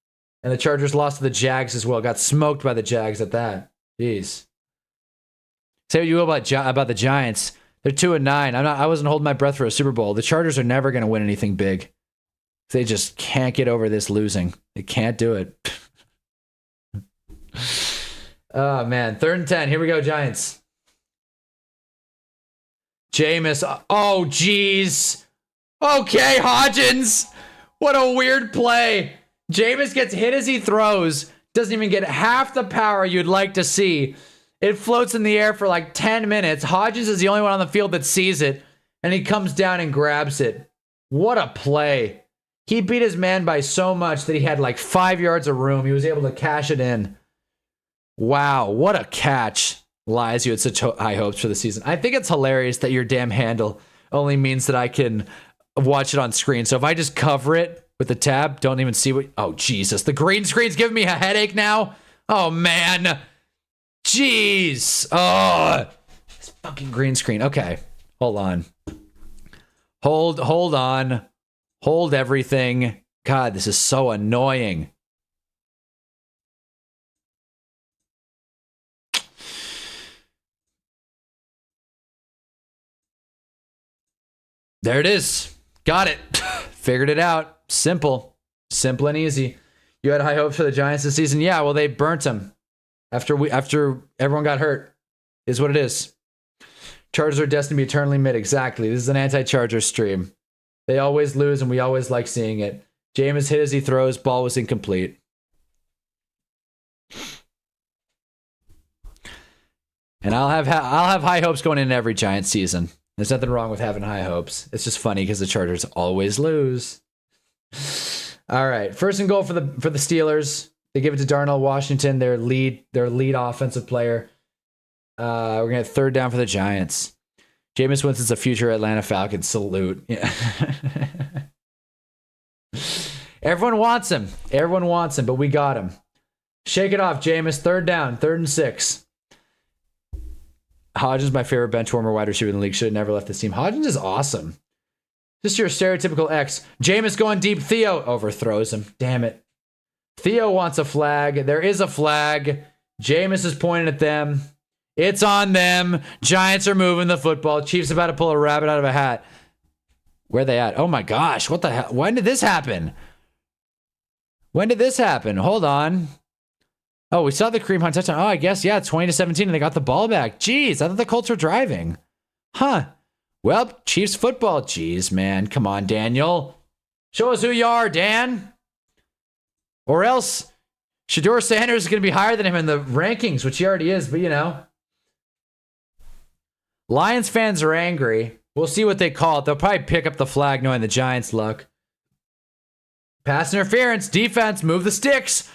[SPEAKER 1] And the Chargers lost to the Jags as well. Got smoked by the Jags at that. Jeez. Say what you will about the Giants. They're 2-9. I wasn't holding my breath for a Super Bowl. The Chargers are never going to win anything big. They just can't get over this losing. They can't do it. Oh, man. 3rd and 10. Here we go, Giants. Jameis. Oh, jeez. Okay, Hodgins. What a weird play. Jameis gets hit as he throws. Doesn't even get half the power you'd like to see. It floats in the air for like 10 minutes. Hodgins is the only one on the field that sees it. And he comes down and grabs it. What a play. He beat his man by so much that he had like 5 yards of room. He was able to cash it in. Wow, what a catch. Lies, you had such high hopes for the season. I think it's hilarious that your damn handle only means that I can watch it on screen. So if I just cover it with the tab, don't even see what... Oh, Jesus. The green screen's giving me a headache now. Oh, man. Jeez. Oh, this fucking green screen. Okay, hold on. Hold on. Hold everything. God, this is so annoying. There it is. Got it. Figured it out. Simple and easy. You had high hopes for the Giants this season? Yeah, well, they burnt them after everyone got hurt. Is what it is. Chargers are destined to be eternally mid. Exactly. This is an anti-Chargers stream. They always lose, and we always like seeing it. Jameis hit as he throws. Ball was incomplete. And I'll have high hopes going into every Giants season. There's nothing wrong with having high hopes. It's just funny because the Chargers always lose. All right, first and goal for the Steelers. They give it to Darnell Washington, their lead offensive player. We're gonna get third down for the Giants. Jameis Winston's a future Atlanta Falcons. Salute. Yeah. Everyone wants him. Everyone wants him, but we got him. Shake it off, Jameis. Third down, 3rd and 6. Hodgins, my favorite bench warmer wide receiver in the league. Should have never left this team. Hodgins is awesome. Just your stereotypical X. Jameis going deep. Theo overthrows him. Damn it. Theo wants a flag. There is a flag. Jameis is pointing at them. It's on them. Giants are moving the football. Chiefs about to pull a rabbit out of a hat. Where are they at? Oh my gosh. What the hell? When did this happen? When did this happen? Hold on. Oh, we saw the Kareem Hunt touchdown. Oh, I guess, yeah, 20-17, and they got the ball back. Jeez, I thought the Colts were driving. Huh. Well, Chiefs football. Jeez, man. Come on, Daniel. Show us who you are, Dan. Or else Shedeur Sanders is going to be higher than him in the rankings, which he already is, but you know. Lions fans are angry. We'll see what they call it. They'll probably pick up the flag knowing the Giants' luck. Pass interference. Defense, move the sticks.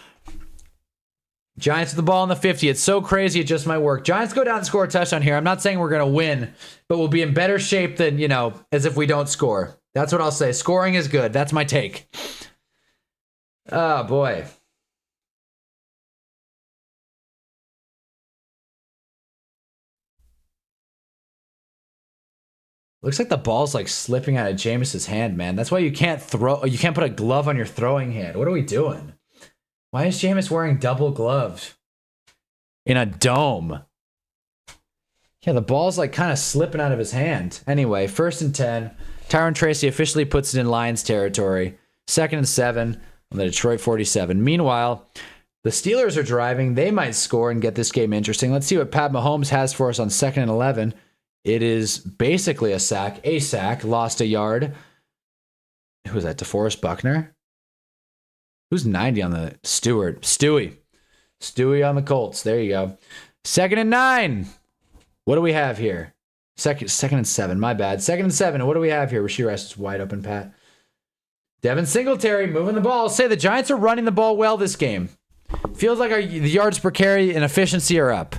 [SPEAKER 1] Giants with the ball in the 50. It's so crazy, it just might work. Giants go down and score a touchdown here. I'm not saying we're going to win, but we'll be in better shape than, you know, as if we don't score. That's what I'll say. Scoring is good. That's my take. Oh, boy. Looks like the ball's like slipping out of Jameis's hand, man. That's why you can't throw. You can't put a glove on your throwing hand. What are we doing? Why is Jameis wearing double gloves in a dome? Yeah, the ball's like kind of slipping out of his hand. Anyway, 1st and 10. Tyron Tracy officially puts it in Lions territory. 2nd and 7 on the Detroit 47. Meanwhile, the Steelers are driving. They might score and get this game interesting. Let's see what Pat Mahomes has for us on 2nd and 11. It is basically a sack. A sack. Lost a yard. Who was that? DeForest Buckner? Who's 90 on the Stewart? Stewie on the Colts. There you go. 2nd and 9. What do we have here? Second and 7. My bad. 2nd and 7. What do we have here? Rasheed Rice is wide open, Pat. Devin Singletary moving the ball. Say the Giants are running the ball well this game. Feels like the yards per carry and efficiency are up.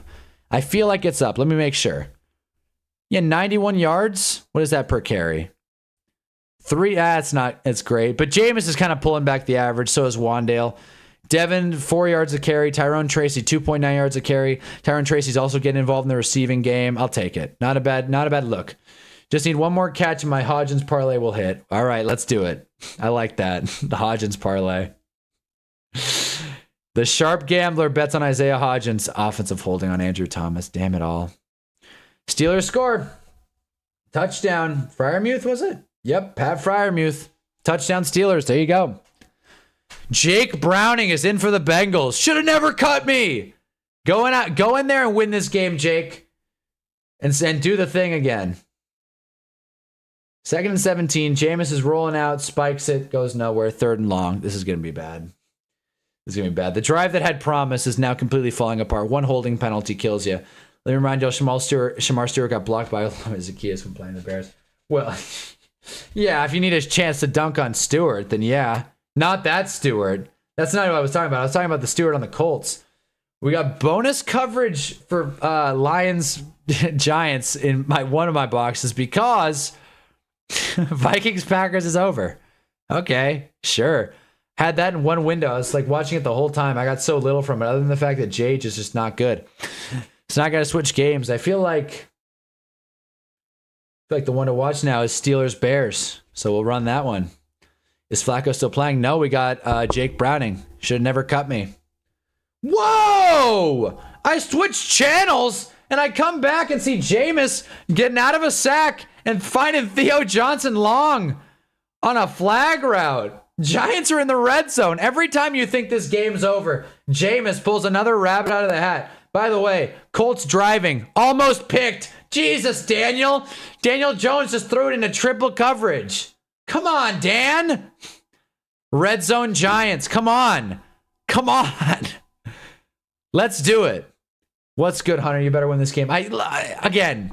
[SPEAKER 1] I feel like it's up. Let me make sure. Yeah, 91 yards. What is that per carry? 3, it's great. But Jameis is kind of pulling back the average. So is Wandale. Devin, 4 yards a carry. Tyrone Tracy, 2.9 yards a carry. Tyrone Tracy's also getting involved in the receiving game. I'll take it. Not a bad look. Just need one more catch and my Hodgins parlay will hit. All right, let's do it. I like that. The Hodgins parlay. The sharp gambler bets on Isaiah Hodgins. Offensive holding on Andrew Thomas. Damn it all. Steelers score. Touchdown. Freiermuth, was it? Yep, Pat Freiermuth. Touchdown Steelers. There you go. Jake Browning is in for the Bengals. Should have never cut me. Go in there and win this game, Jake. And do the thing again. 2nd and 17. Jameis is rolling out, spikes it, goes nowhere. 3rd and long. This is going to be bad. The drive that had promise is now completely falling apart. One holding penalty kills you. Let me remind you, Shamar Stewart got blocked by Zacchaeus when playing the Bears. Well, yeah, if you need a chance to dunk on Stewart, then yeah. Not that Stewart. That's not what I was talking about. I was talking about the Stewart on the Colts. We got bonus coverage for Lions Giants in one of my boxes because Vikings Packers is over. Okay, sure. Had that in one window. I was like watching it the whole time. I got so little from it, other than the fact that Jage is just not good. So now I got to switch games. I feel like the one to watch now is Steelers Bears. So we'll run that one. Is Flacco still playing? No, we got Jake Browning. Should have never cut me. Whoa! I switched channels and I come back and see Jameis getting out of a sack and finding Theo Johnson long on a flag route. Giants are in the red zone. Every time you think this game's over, Jameis pulls another rabbit out of the hat. By the way, Colts driving. Almost picked. Jesus, Daniel. Daniel Jones just threw it into triple coverage. Come on, Dan. Red zone Giants. Come on. Come on. Let's do it. What's good, Hunter? You better win this game. Again,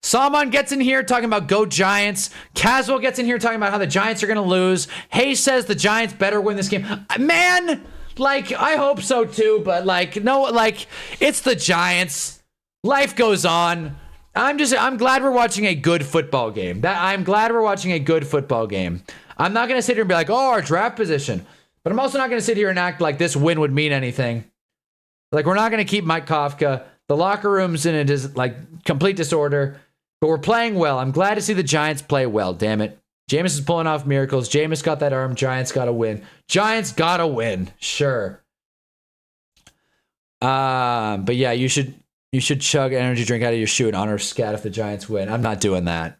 [SPEAKER 1] Salman gets in here talking about go Giants. Caswell gets in here talking about how the Giants are going to lose. Hayes says the Giants better win this game. Man, like, I hope so too, but like, no, like, it's the Giants. Life goes on. I'm glad we're watching a good football game. I'm glad we're watching a good football game. I'm not going to sit here and be like, oh, our draft position. But I'm also not going to sit here and act like this win would mean anything. Like, we're not going to keep Mike Kafka. The locker room's in complete disorder. But we're playing well. I'm glad to see the Giants play well, damn it. Jameis is pulling off miracles. Jameis got that arm. Giants got to win. Giants got to win. Sure. But yeah, you should chug energy drink out of your shoe and honor Scat if the Giants win. I'm not doing that.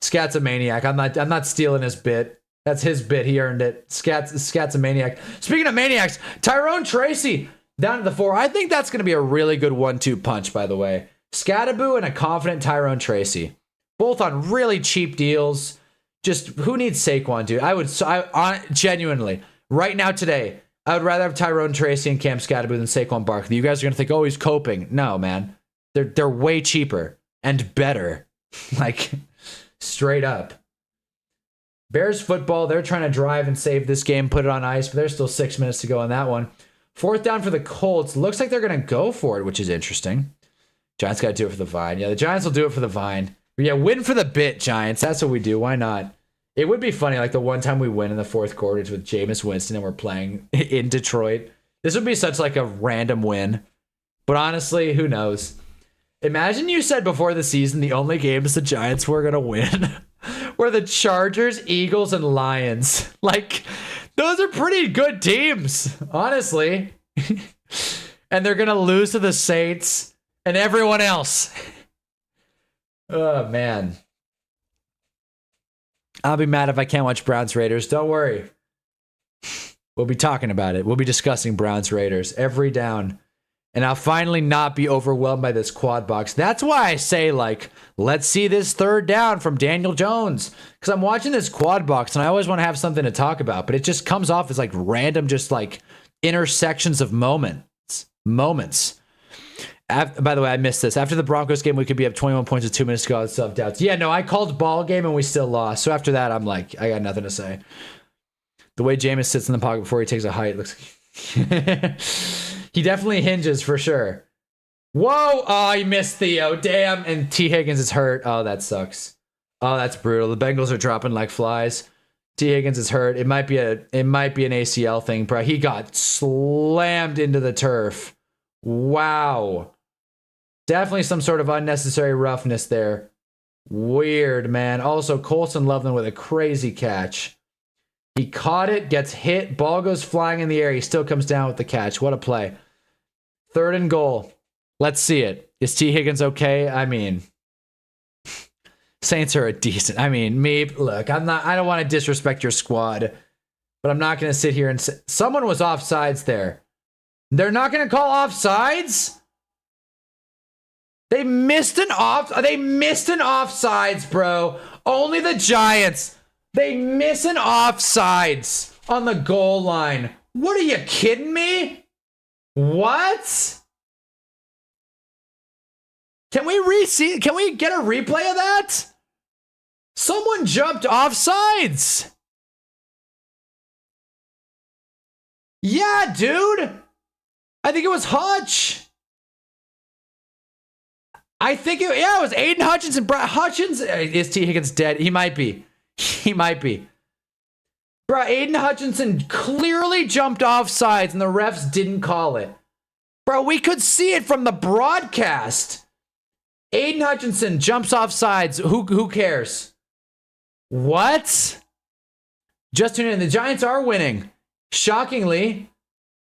[SPEAKER 1] Scat's a maniac. I'm not stealing his bit. That's his bit. He earned it. Scat's a maniac. Speaking of maniacs, Tyrone Tracy down to the 4. I think that's going to be a really good 1-2 punch, by the way. Scataboo and a confident Tyrone Tracy. Both on really cheap deals. Just, who needs Saquon, dude? Genuinely, right now today, I would rather have Tyrone Tracy and Cam Scataboo than Saquon Barkley. You guys are going to think, oh, he's coping. No, man. They're way cheaper and better. Like, straight up. Bears football, they're trying to drive and save this game, put it on ice, but there's still 6 minutes to go on that one. 4th down for the Colts. Looks like they're going to go for it, which is interesting. Giants got to do it for the Vine. Yeah, the Giants will do it for the Vine. But yeah, win for the bit, Giants. That's what we do. Why not? It would be funny, like the one time we win in the 4th quarter with Jameis Winston and we're playing in Detroit. This would be such like a random win. But honestly, who knows? Imagine you said before the season the only games the Giants were going to win were the Chargers, Eagles, and Lions. Like, those are pretty good teams, honestly. And they're going to lose to the Saints and everyone else. Oh, man. I'll be mad if I can't watch Browns Raiders. Don't worry. We'll be talking about it. We'll be discussing Browns Raiders every down. And I'll finally not be overwhelmed by this quad box. That's why I say, like, let's see this 3rd down from Daniel Jones. Because I'm watching this quad box and I always want to have something to talk about. But it just comes off as like random, just like intersections of moments. By the way, I missed this. After the Broncos game, we could be up 21 points with 2 minutes to go. I still have doubts. Yeah, no, I called ball game and we still lost. So after that, I'm like, I got nothing to say. The way Jameis sits in the pocket before he takes a height looks... He definitely hinges for sure. Whoa! Oh, he missed Theo. Damn. And T. Higgins is hurt. Oh, that sucks. Oh, that's brutal. The Bengals are dropping like flies. T. Higgins is hurt. It might be an ACL thing, bro. He got slammed into the turf. Wow. Definitely some sort of unnecessary roughness there. Weird, man. Also, Colson Loveland with a crazy catch. He caught it, gets hit, ball goes flying in the air. He still comes down with the catch. What a play. 3rd and goal. Let's see it. Is T. Higgins okay? I mean, Saints are a decent. I mean, look, I don't want to disrespect your squad, but I'm not going to sit here and say someone was offsides there. They're not going to call offsides? They missed an offsides, bro. Only the Giants. They miss an offsides on the goal line. What, are you kidding me? What? Can we get a replay of that? Someone jumped offsides. Yeah, dude. I think it was Hutch. It was Aiden Hutchinson. Hutchins, is T. Higgins dead? He might be. Bro, Aiden Hutchinson clearly jumped offsides and the refs didn't call it. Bro, we could see it from the broadcast. Aiden Hutchinson jumps offsides. Who cares? What? Just tune in. The Giants are winning. Shockingly.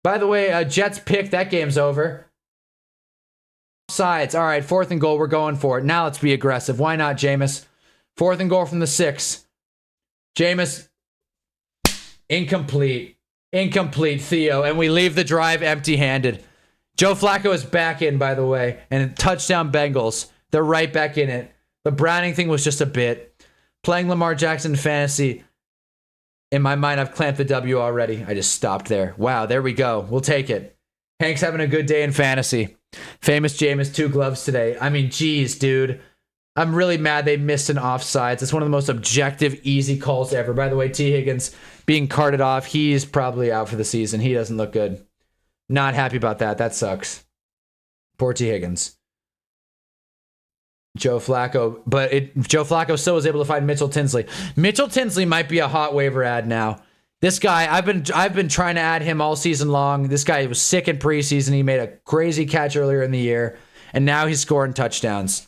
[SPEAKER 1] By the way, Jets pick. That game's over. Offsides. All right, 4th and goal. We're going for it. Now let's be aggressive. Why not, Jameis? 4th and goal from the 6. Jameis. Incomplete, Theo. And we leave the drive empty-handed. Joe Flacco is back in, by the way, and touchdown Bengals. They're right back in it. The Browning thing was just a bit. Playing Lamar Jackson in fantasy, in my mind, I've clamped the W already. I just stopped there. Wow, there we go. We'll take it. Hank's having a good day in fantasy. Famous Jameis, 2 gloves today. I mean, geez, dude. I'm really mad they missed an offsides. It's one of the most objective, easy calls ever. By the way, T. Higgins being carted off. He's probably out for the season. He doesn't look good. Not happy about that. That sucks. Poor T. Higgins. Joe Flacco. But Joe Flacco still was able to find Mitchell Tinsley. Mitchell Tinsley might be a hot waiver ad now. This guy, I've been trying to add him all season long. This guy was sick in preseason. He made a crazy catch earlier in the year, and now he's scoring touchdowns.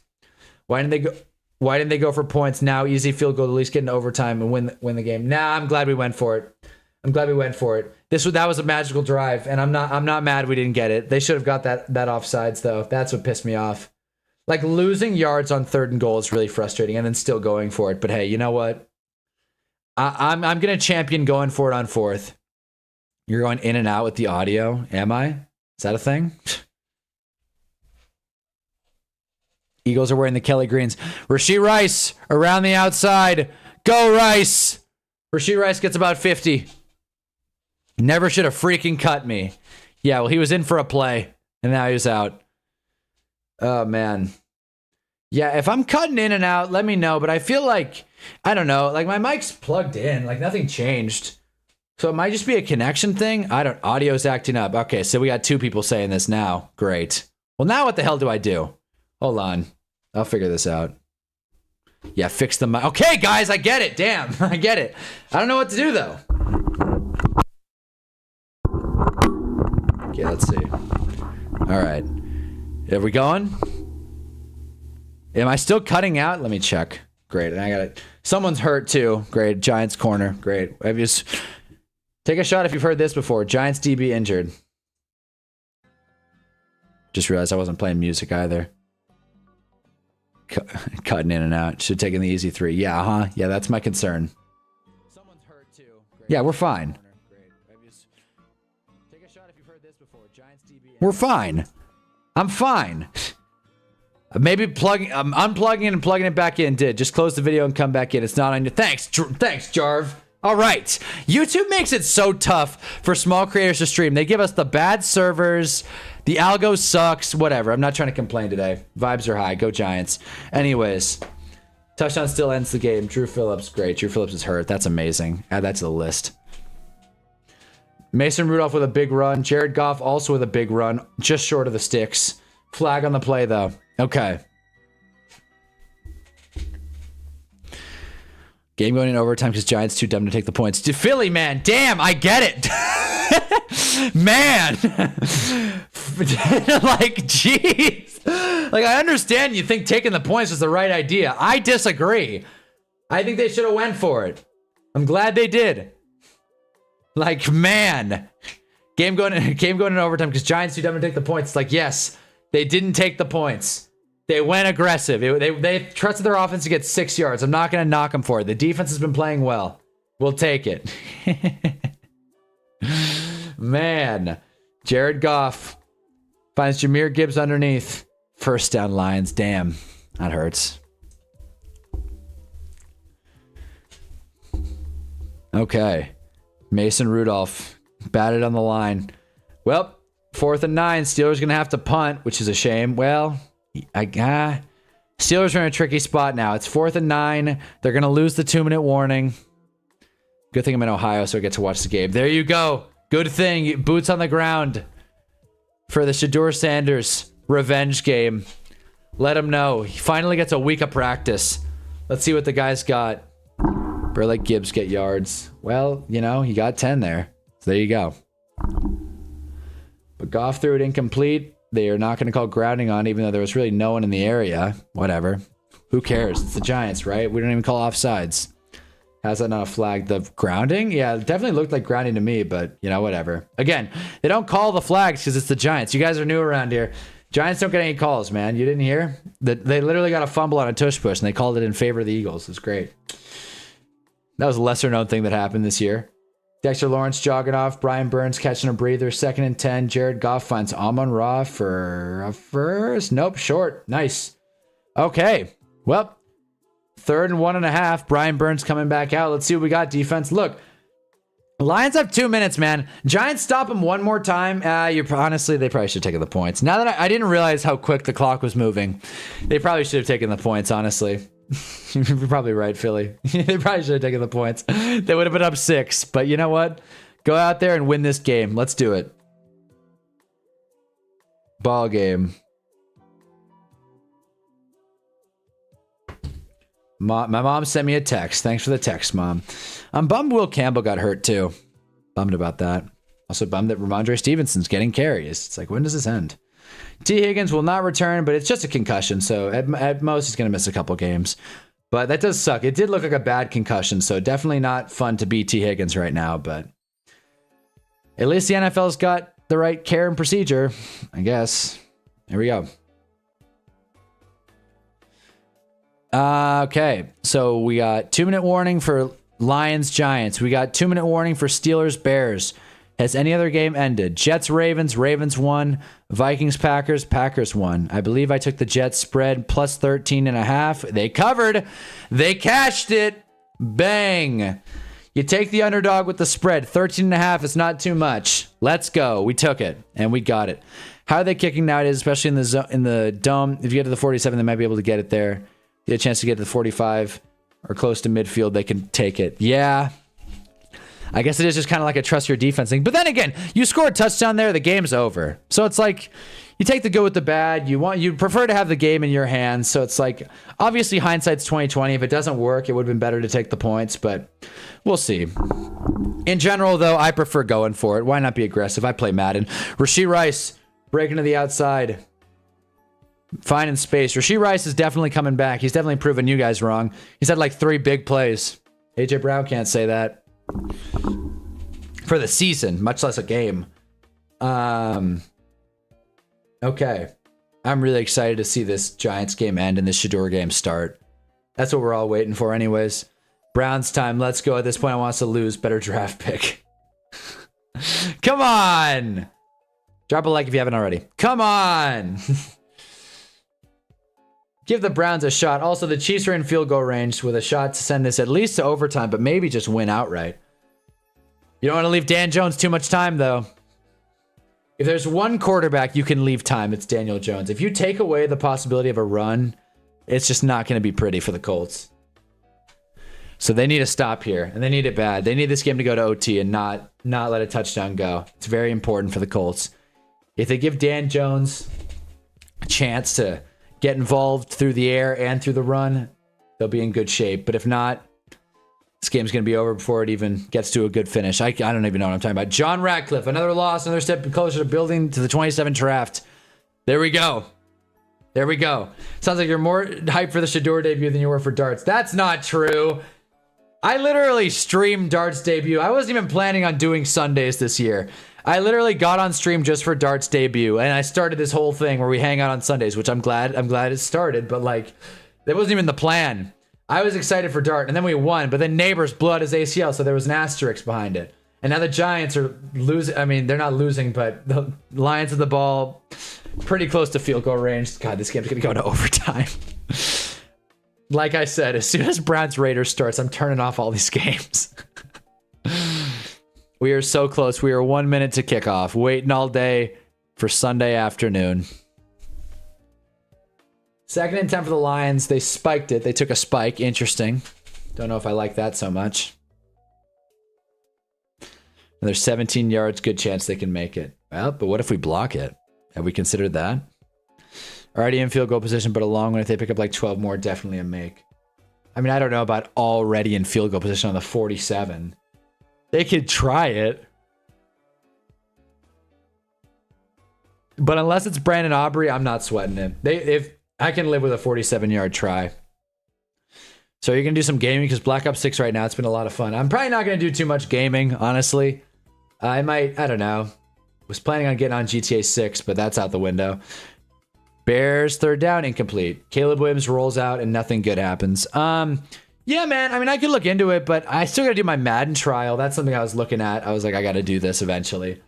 [SPEAKER 1] Why didn't they go for points? Now easy field goal, at least get into overtime and win the game. Nah, I'm glad we went for it. That was a magical drive, and I'm not mad we didn't get it. They should have got that offsides though. That's what pissed me off. Like, losing yards on 3rd and goal is really frustrating, and then still going for it. But hey, you know what? I'm gonna champion going for it on 4th. You're going in and out with the audio, am I? Is that a thing? Eagles are wearing the Kelly Greens. Rashee Rice around the outside. Go Rice! Rashee Rice gets about 50. Never should have freaking cut me. Yeah, well, he was in for a play, and now he's out. Oh, man. Yeah, if I'm cutting in and out, let me know. But I feel like, I don't know, like my mic's plugged in. Like nothing changed. So it might just be a connection thing. Audio's acting up. Okay, so we got 2 people saying this now. Great. Well, now what the hell do I do? Hold on. I'll figure this out. Yeah, fix the mic. Okay, guys, I get it. Damn, I get it. I don't know what to do, though. Okay, let's see. All right. Are we going? Am I still cutting out? Let me check. Great. And I got it. Someone's hurt, too. Great. Giants corner. Great. Take a shot if you've heard this before. Giants DB injured. Just realized I wasn't playing music either. Cutting in and out. Should have taken the easy 3. Yeah, huh? Yeah, that's my concern. Someone's hurt too. Great. Yeah, we're fine. Take a shot if you've heard this before. Giants DB. We're fine. I'm fine. Maybe unplugging and plugging it back in did. Just close the video and come back in. It's not on you. Thanks, Jarv. All right. YouTube makes it so tough for small creators to stream. They give us the bad servers. The algo sucks. Whatever. I'm not trying to complain today. Vibes are high. Go Giants. Anyways. Touchdown still ends the game. Drew Phillips. Great. Drew Phillips is hurt. That's amazing. Add that to the list. Mason Rudolph with a big run. Jared Goff also with a big run. Just short of the sticks. Flag on the play, though. Okay. Game going in overtime because Giants too dumb to take the points. To Philly, man. Damn, I get it. Man. Like, jeez. Like, I understand you think taking the points is the right idea. I disagree. I think they should have went for it. I'm glad they did. Like, man. Game going in overtime because Giants too dumb to take the points. It's like, yes, they didn't take the points. They went aggressive. They trusted their offense to get 6 yards. I'm not going to knock them for it. The defense has been playing well. We'll take it. Man. Jared Goff finds Jahmyr Gibbs underneath. First down Lions. Damn. That hurts. Okay. Mason Rudolph batted on the line. Well, 4th and 9. Steelers going to have to punt, which is a shame. Well, Steelers are in a tricky spot now. It's 4th and 9. They're going to lose the 2-minute warning. Good thing I'm in Ohio, so I get to watch the game. There you go. Good thing. Boots on the ground for the Shedeur Sanders revenge game. Let him know. He finally gets a week of practice. Let's see what the guy's got. Burley Gibbs get yards. Well, you know, he got 10 there. So there you go. But Goff threw it incomplete. They are not going to call grounding on, even though there was really no one in the area. Whatever. Who cares? It's the Giants, right? We don't even call offsides. How's that not a flag? The grounding? Yeah, it definitely looked like grounding to me, but, you know, whatever. Again, they don't call the flags because it's the Giants. You guys are new around here. Giants don't get any calls, man. You didn't hear? They literally got a fumble on a tush push, and they called it in favor of the Eagles. It's great. That was a lesser-known thing that happened this year. Dexter Lawrence jogging off. Brian Burns catching a breather. 2nd and 10. Jared Goff finds Amon-Ra for a first. Nope, short. Nice. Okay. Well, 3rd and 1.5. Brian Burns coming back out. Let's see what we got, defense. Look, Lions have 2 minutes, man. Giants stop them one more time. Honestly, they probably should have taken the points. Now that I didn't realize how quick the clock was moving, they probably should have taken the points, honestly. You're probably right, Philly. They probably should have taken the points. They would have been up 6. But you know what? Go out there and win this game. Let's do it. Ball game. My mom sent me a text. Thanks for the text, Mom. I'm bummed Will Campbell got hurt, too. Bummed about that. Also bummed that Ramondre Stevenson's getting carries. It's like, when does this end? T. Higgins will not return, but it's just a concussion, so at most he's going to miss a couple games. But that does suck. It did look like a bad concussion, so definitely not fun to be T. Higgins right now, but at least the NFL's got the right care and procedure, I guess. Here we go. Okay, so we got 2-minute warning for Lions Giants. We got 2-minute warning for Steelers Bears. Has any other game ended? Jets Ravens. Ravens won. Vikings Packers. Packers won. I believe I took the Jets spread plus 13.5. They covered. They cashed it. Bang. You take the underdog with the spread. 13.5 is not too much. Let's go. We took it and we got it. How are they kicking nowadays, especially in the dome? If you get to the 47, they might be able to get it there. Get a chance to get to the 45 or close to midfield, they can take it. Yeah. I guess it is just kind of like a trust your defense thing. But then again, you score a touchdown there, the game's over. So it's like you take the good with the bad. You prefer to have the game in your hands. So it's like obviously hindsight's 2020. If it doesn't work, it would have been better to take the points, but we'll see. In general, though, I prefer going for it. Why not be aggressive? I play Madden. Rashee Rice breaking to the outside. Finding space. Rashee Rice is definitely coming back. He's definitely proven you guys wrong. He's had like 3 big plays. AJ Brown can't say that. For the season, much less a game. Okay. I'm really excited to see this Giants game end and this Shador game start. That's what we're all waiting for anyways. Browns time. Let's go. At this point, I want us to lose. Better draft pick. Come on. Drop a like if you haven't already. Come on. Give the Browns a shot. Also, the Chiefs are in field goal range with a shot to send this at least to overtime, but maybe just win outright. You don't want to leave Dan Jones too much time, though. If there's one quarterback you can leave time, it's Daniel Jones. If you take away the possibility of a run, it's just not going to be pretty for the Colts. So they need to stop here, and they need it bad. They need this game to go to OT and not let a touchdown go. It's very important for the Colts. If they give Dan Jones a chance to get involved through the air and through the run, they'll be in good shape. But if not, this game's going to be over before it even gets to a good finish. I don't even know what I'm talking about. John Radcliffe, another loss, another step closer to building to the 27 draft. There we go. There we go. Sounds like you're more hyped for the Shador debut than you were for Dart's. That's not true. I literally streamed Dart's debut. I wasn't even planning on doing Sundays this year. I literally got on stream just for Dart's debut, and I started this whole thing where we hang out on Sundays, which I'm glad it started, but like that wasn't even the plan. I was excited for Dart, and then we won, but then Neighbors blew out his ACL, so there was an asterisk behind it. And now the Giants are losing. I mean, they're not losing, but the Lions have the ball pretty close to field goal range. God, this game's going to go to overtime. Like I said, as soon as Browns Raiders starts, I'm turning off all these games. We are so close. We are 1 minute to kickoff. Waiting all day for Sunday afternoon. 2nd and 10 for the Lions. They spiked it. They took a spike. Interesting. Don't know if I like that so much. Another 17 yards. Good chance they can make it. Well, but what if we block it? Have we considered that? Already in field goal position, but a long one. If they pick up like 12 more, definitely a make. I mean, I don't know about already in field goal position on the 47. They could try it. But unless it's Brandon Aubrey, I'm not sweating it. If I can live with a 47-yard try. So you're going to do some gaming because Black Ops 6 right now, it's been a lot of fun. I'm probably not going to do too much gaming, honestly. I don't know. Was planning on getting on GTA 6, but that's out the window. Bears 3rd down, incomplete. Caleb Williams rolls out and nothing good happens. Yeah, man. I mean, I could look into it, but I still got to do my Madden trial. That's something I was looking at. I was like, I got to do this eventually.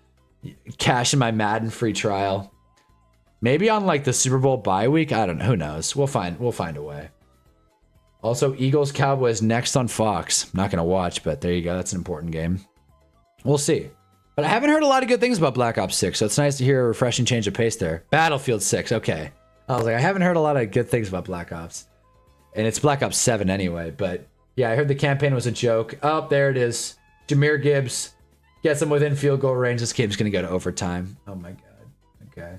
[SPEAKER 1] Cash in my Madden free trial. Maybe on like the Super Bowl bye week. I don't know. Who knows? We'll find a way. Also, Eagles Cowboys next on Fox. I'm not gonna watch, but there you go. That's an important game. We'll see. But I haven't heard a lot of good things about Black Ops 6, so it's nice to hear a refreshing change of pace there. Battlefield 6. Okay. I was like, I haven't heard a lot of good things about Black Ops. And it's Black Ops 7 anyway, but yeah, I heard the campaign was a joke. Oh, there it is. Jahmyr Gibbs gets him within field goal range. This game's going to go to overtime. Oh my God. Okay.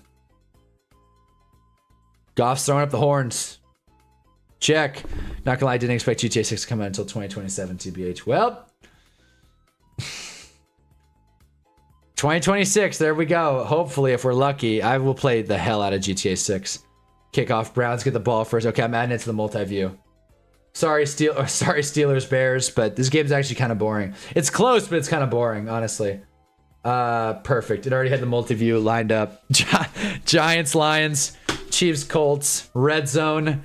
[SPEAKER 1] Goff's throwing up the horns. Check. Not gonna lie, I didn't expect GTA 6 to come out until 2027, TBH. Well, 2026, there we go. Hopefully, if we're lucky, I will play the hell out of GTA 6. Kickoff, Browns get the ball first. Okay, I'm adding it to the multi-view. Sorry, Steelers, Bears, but this game's actually kind of boring. It's close, but it's kind of boring, honestly. Perfect. It already had the multi-view lined up. Giants, Lions, Chiefs, Colts, Red Zone.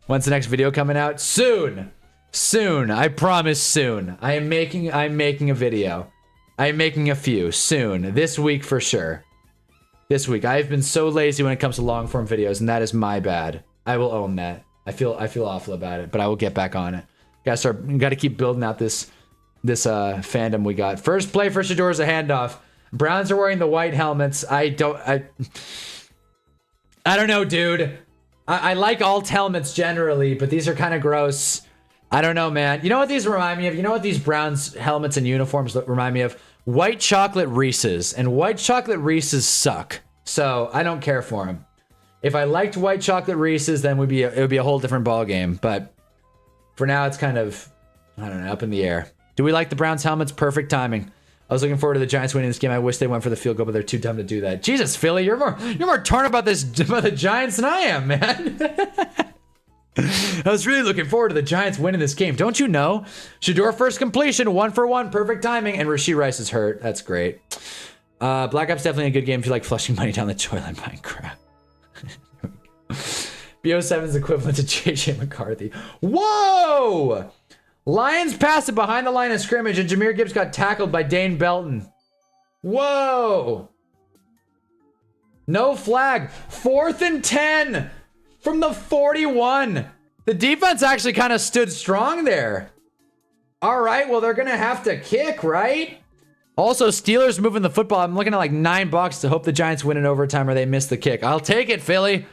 [SPEAKER 1] When's the next video coming out? Soon. Soon. I promise soon. I'm making a video. I'm making a few soon. This week for sure. This week. I've been so lazy when it comes to long form videos, and that is my bad. I will own that. I feel awful about it, but I will get back on it. Gotta keep building out this fandom we got. First play for Shador is a handoff. Browns are wearing the white helmets. I don't know, dude. I like alt helmets generally, but these are kind of gross. I don't know, man. You know what these remind me of? You know what these Browns helmets and uniforms remind me of? White chocolate Reese's. And white chocolate Reese's suck. So I don't care for them. If I liked white chocolate Reese's, then it would be a whole different ball game. But for now, it's kind of, I don't know, up in the air. Do we like the Browns helmets? Perfect timing. I was looking forward to the Giants winning this game. I wish they went for the field goal, but they're too dumb to do that. Jesus, Philly, you're more torn about the Giants than I am, man. I was really looking forward to the Giants winning this game. Don't you know? Shador first completion, 1-for-1, perfect timing, and Rashee Rice is hurt. That's great. Black Ops definitely a good game if you like flushing money down the toilet buying crap. BO7 is equivalent to JJ McCarthy. Whoa! Lions pass it behind the line of scrimmage, and Jahmyr Gibbs got tackled by Dane Belton. Whoa! No flag. 4th and 10 from the 41. The defense actually kind of stood strong there. All right, well, they're going to have to kick, right? Also, Steelers moving the football. I'm looking at like $9 to hope the Giants win in overtime or they miss the kick. I'll take it, Philly.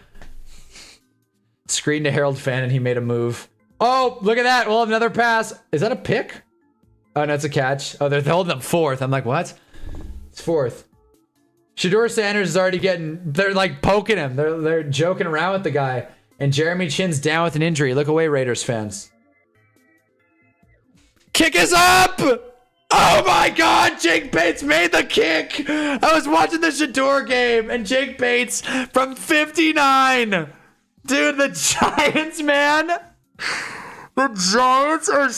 [SPEAKER 1] Screen to Harold Fan, and he made a move. Oh, look at that. Well, another pass. Is that a pick? Oh, no, it's a catch. Oh, they're holding up 4th. I'm like, what? It's 4th. Shador Sanders is already they're like poking him. They're joking around with the guy. And Jeremy Chin's down with an injury. Look away, Raiders fans. Kick is up! Oh my God, Jake Bates made the kick. I was watching the Shador game, and Jake Bates from 59. Dude, the Giants, man. The Giants are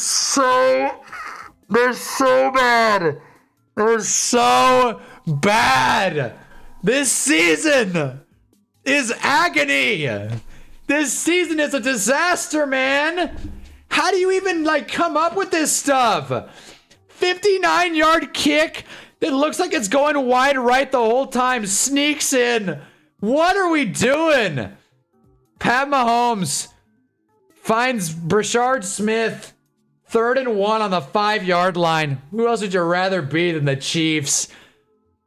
[SPEAKER 1] they're so bad. They're so bad. This season is agony. This season is a disaster, man. How do you even come up with this stuff? 59-yard kick that looks like it's going wide right the whole time. Sneaks in. What are we doing? Pat Mahomes finds Brashard Smith. 3rd and 1 on the 5-yard line. Who else would you rather be than the Chiefs?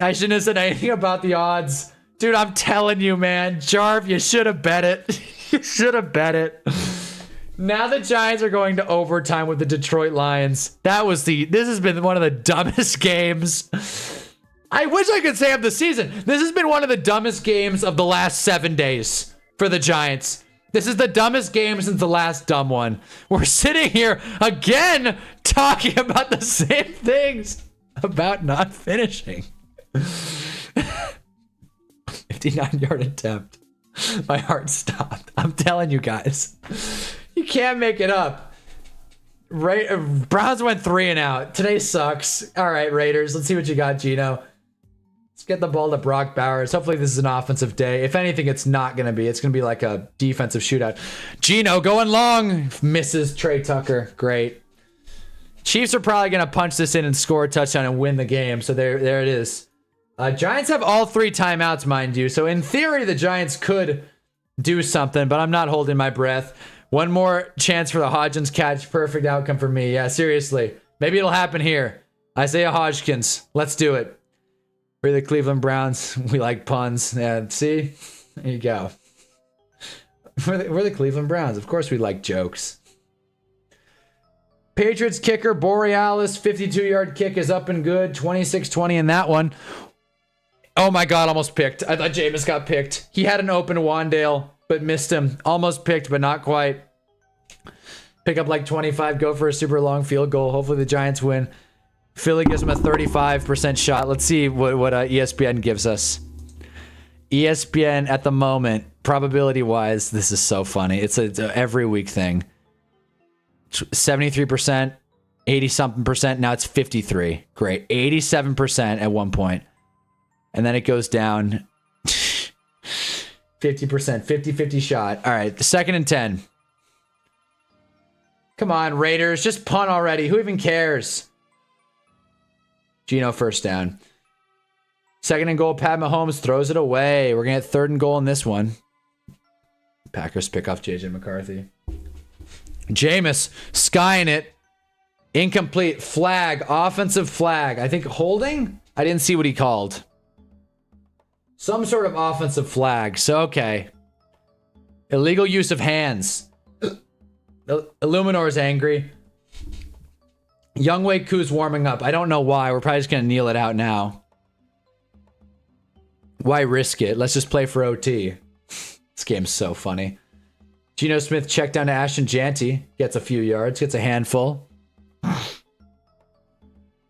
[SPEAKER 1] I shouldn't have said anything about the odds. Dude, I'm telling you, man. Jarv, you should have bet it. You should have bet it. Now the Giants are going to overtime with the Detroit Lions. This has been one of the dumbest games. I wish I could say of the season. This has been one of the dumbest games of the last 7 days for the Giants. This is the dumbest game since the last dumb one. We're sitting here again talking about the same things about not finishing. 59-yard attempt. My heart stopped. I'm telling you guys. You can't make it up. Browns went 3 and out. Today sucks. All right, Raiders. Let's see what you got, Gino. Let's get the ball to Brock Bowers. Hopefully this is an offensive day. If anything, it's not going to be. It's going to be like a defensive shootout. Geno going long. Misses Trey Tucker. Great. Chiefs are probably going to punch this in and score a touchdown and win the game. So there it is. Giants have all 3 timeouts, mind you. So in theory, the Giants could do something, but I'm not holding my breath. One more chance for the Hodgins catch. Perfect outcome for me. Yeah, seriously. Maybe it'll happen here. Isaiah Hodgkins. Let's do it. We're the Cleveland Browns. We like puns. Yeah, see? There you go. We're the Cleveland Browns. Of course we like jokes. Patriots kicker Borealis. 52-yard kick is up and good. 26-20 in that one. Oh my God, almost picked. I thought Jameis got picked. He had an open Wandale, but missed him. Almost picked, but not quite. Pick up like 25, go for a super long field goal. Hopefully the Giants win. Philly gives him a 35% shot. Let's see what ESPN gives us. ESPN at the moment, probability-wise, this is so funny. It's a every week thing. 73%, 80-something%. Now it's 53. Great. 87% at one point. And then it goes down 50%, 50-50 shot. All right, the 2nd and 10. Come on, Raiders, just punt already. Who even cares? Geno first down. 2nd and goal, Pat Mahomes throws it away. We're going to get 3rd and goal in this one. Packers pick off JJ McCarthy. Jameis skying it. Incomplete. Flag. Offensive flag. I think holding? I didn't see what he called. Some sort of offensive flag. So, okay. Illegal use of hands. Illuminor's angry. Younghoe Koo's warming up. I don't know why. We're probably just going to kneel it out now. Why risk it? Let's just play for OT. This game's so funny. Geno Smith checked down to Ashton Janty. Gets a few yards. Gets a handful.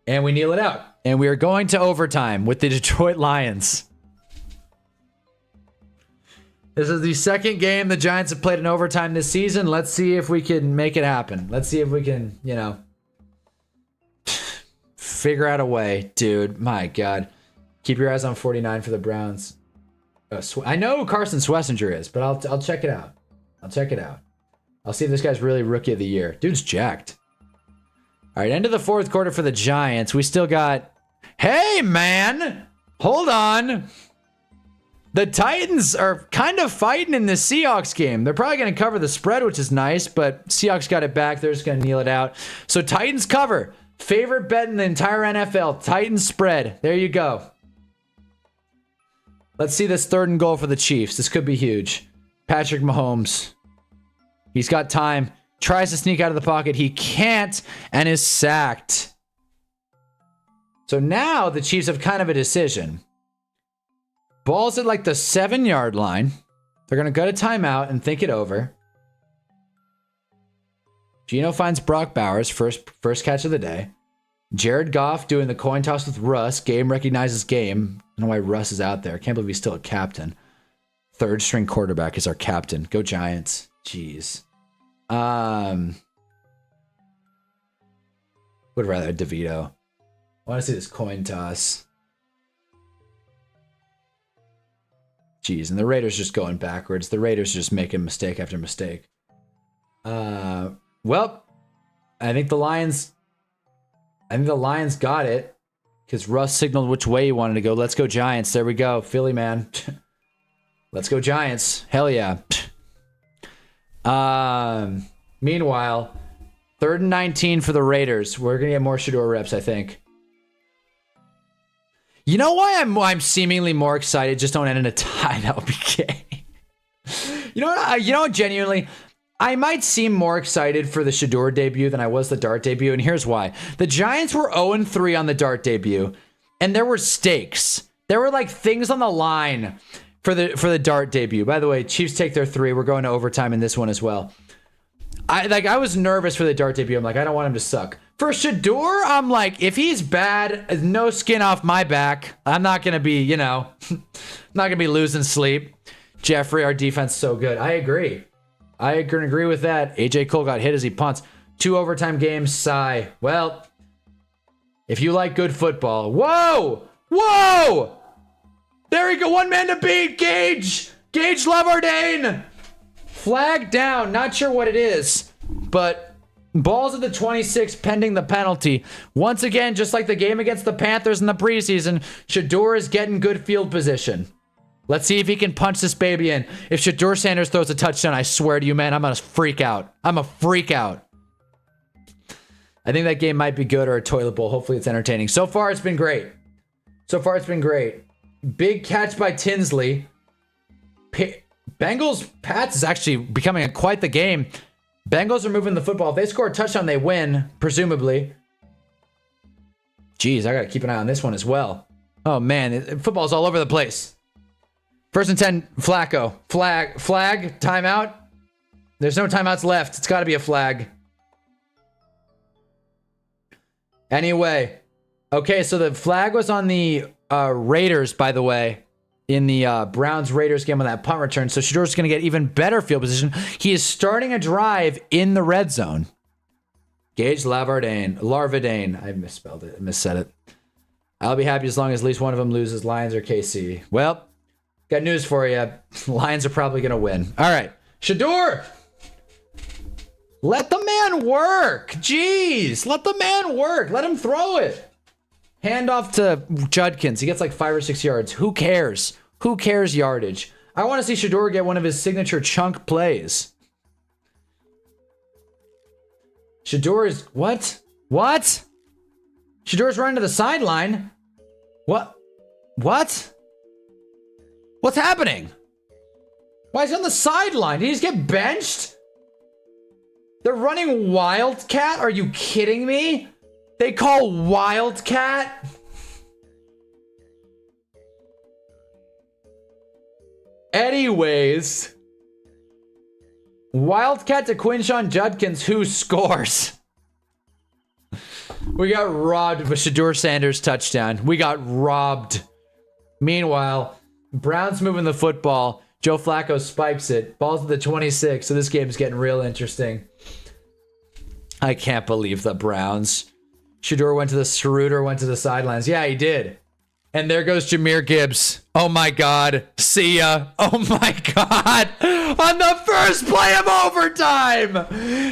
[SPEAKER 1] And we kneel it out. And we are going to overtime with the Detroit Lions. This is the 2nd game the Giants have played in overtime this season. Let's see if we can make it happen. Let's see if we can, figure out a way. Dude, my God. Keep your eyes on 49 for the Browns. I know who Carson Schlesinger is, but I'll check it out. I'll check it out. I'll see if this guy's really rookie of the year. Dude's jacked. All right, end of the 4th quarter for the Giants. We still got... Hey, man! Hold on. The Titans are kind of fighting in this Seahawks game. They're probably going to cover the spread, which is nice, but Seahawks got it back. They're just going to kneel it out. So Titans cover. Favorite bet in the entire NFL. Titans spread. There you go. Let's see this 3rd and goal for the Chiefs. This could be huge. Patrick Mahomes. He's got time. Tries to sneak out of the pocket. He can't and is sacked. So now the Chiefs have kind of a decision. Ball's at like the 7-yard line. They're going to go to timeout and think it over. Geno finds Brock Bowers, first catch of the day. Jared Goff doing the coin toss with Russ. Game recognizes game. I don't know why Russ is out there. I can't believe he's still a captain. 3rd string quarterback is our captain. Go Giants. Jeez. Would rather have DeVito. I want to see this coin toss. Jeez, and the Raiders just going backwards. The Raiders just making mistake after mistake. Well, I think the Lions got it because Russ signaled which way he wanted to go. Let's go Giants. There we go. Philly, man. Let's go Giants. Hell yeah. Meanwhile, 3rd and 19 for the Raiders. We're going to get more Shador reps, I think. You know why I'm seemingly more excited? Just don't end in a tie. That would be gay. You know, genuinely, I might seem more excited for the Shador debut than I was the Dart debut, and here's why. The Giants were 0-3 on the Dart debut, and there were stakes. There were like things on the line for the Dart debut. By the way, Chiefs take their 3. We're going to overtime in this one as well. I was nervous for the Dart debut. I'm like, I don't want him to suck. For Shador, I'm like, if he's bad, no skin off my back. I'm not going to be, not going to be losing sleep. Jeffrey, our defense is so good. I agree. I can agree with that. AJ Cole got hit as he punts. 2 overtime games, sigh. Well, if you like good football. Whoa! There we go. One man to beat. Gage. Gage Lavardane. Flag down. Not sure what it is, but balls at the 26 pending the penalty. Once again, just like the game against the Panthers in the preseason, Shedeur is getting good field position. Let's see if he can punch this baby in. If Shedeur Sanders throws a touchdown, I swear to you, man, I'm going to freak out. I'm a freak out. I think that game might be good or a toilet bowl. Hopefully it's entertaining. So far, it's been great. So far, it's been great. Big catch by Tinsley. Bengals Pats is actually becoming quite the game. Bengals are moving the football. If they score a touchdown, they win, presumably. Jeez, I got to keep an eye on this one as well. Oh, man. Football's all over the place. 1st and 10, Flacco. Flag, timeout. There's no timeouts left. It's got to be a flag. Anyway. Okay, so the flag was on the Raiders, by the way, in the Browns-Raiders game on that punt return. So Shedeur's going to get even better field position. He is starting a drive in the red zone. Gage Larvadane. I misspelled it. I missaid it. I'll be happy as long as at least one of them loses, Lions or KC. Well, got news for you. Lions are probably going to win. All right. Shedeur! Let the man work. Jeez. Let the man work. Let him throw it. Hand off to Judkins. He gets like 5 or 6 yards. Who cares? Who cares yardage? I want to see Shedeur get one of his signature chunk plays. Shedeur is... What? What? Shedeur's running to the sideline. What? What? What's happening? Why is he on the sideline? Did he just get benched? They're running Wildcat? Are you kidding me? They call Wildcat? Anyways. Wildcat to Quinshon Judkins, who scores? We got robbed of a Shedeur Sanders touchdown. We got robbed. Meanwhile, Browns moving the football. Joe Flacco spikes it. Ball's at the 26, so this game's getting real interesting. I can't believe the Browns. Shedeur went to the sidelines. Yeah, he did. And there goes Jahmyr Gibbs. Oh my God. See ya. Oh my God. On the first play of overtime,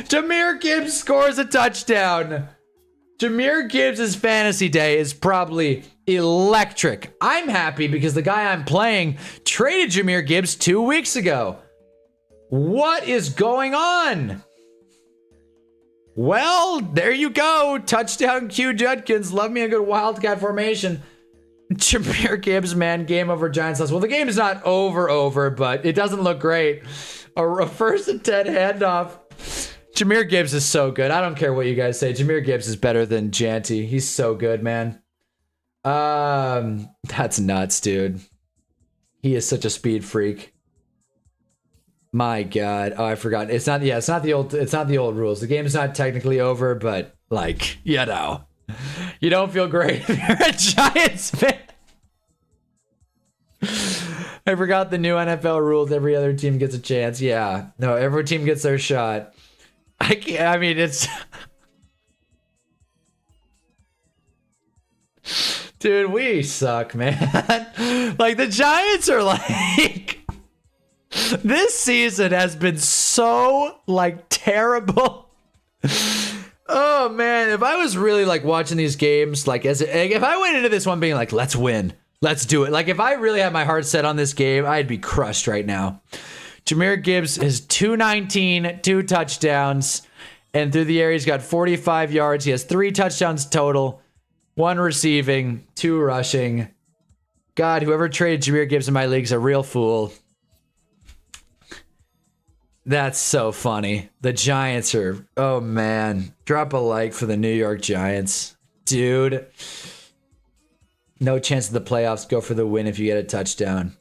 [SPEAKER 1] Jahmyr Gibbs scores a touchdown. Jahmyr Gibbs' fantasy day is probably electric. I'm happy because the guy I'm playing traded Jahmyr Gibbs 2 weeks ago. What is going on? Well, there you go. Touchdown Q Judkins. Love me a good Wildcat formation. Jahmyr Gibbs, man. Game over Giants loss. Well, the game is not over, but it doesn't look great. A 1st and 10 handoff. Jahmyr Gibbs is so good. I don't care what you guys say. Jahmyr Gibbs is better than Janty. He's so good, man. That's nuts, dude. He is such a speed freak. My God. Oh, I forgot. It's not the old rules. The game is not technically over, but like, you know, you don't feel great if you're a Giants fan. I forgot the new NFL rules. Every other team gets a chance. Yeah. No, every team gets their shot. I mean, it's... Dude, we suck, man. Like, the Giants are like... This season has been so, like, terrible. Oh, man. If I was really, like, watching these games, like, if I went into this one being like, let's win, let's do it. Like, if I really had my heart set on this game, I'd be crushed right now. Jahmyr Gibbs is 219, 2 touchdowns, and through the air, he's got 45 yards. He has 3 touchdowns total, 1 receiving, 2 rushing. God, whoever traded Jahmyr Gibbs in my league is a real fool. That's so funny. The Giants are... Oh, man. Drop a like for the New York Giants. Dude. No chance of the playoffs. Go for the win if you get a touchdown.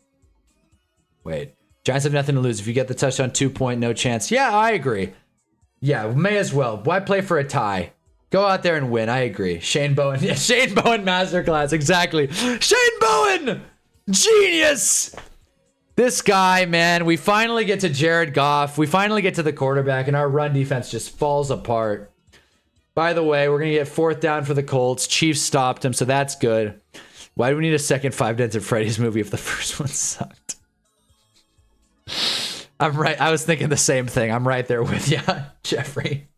[SPEAKER 1] Wait. Giants have nothing to lose. If you get the touchdown, 2-point, no chance. Yeah, I agree. Yeah, may as well. Why play for a tie? Go out there and win. I agree. Shane Bowen. Yeah, Shane Bowen masterclass. Exactly. Shane Bowen! Genius! This guy, man, we finally get to Jared Goff. We finally get to the quarterback, and our run defense just falls apart. By the way, we're going to get 4th down for the Colts. Chiefs stopped him, so that's good. Why do we need a second Five Nights at Freddy's movie if the first one sucked? I'm right. I was thinking the same thing. I'm right there with you, Jeffrey.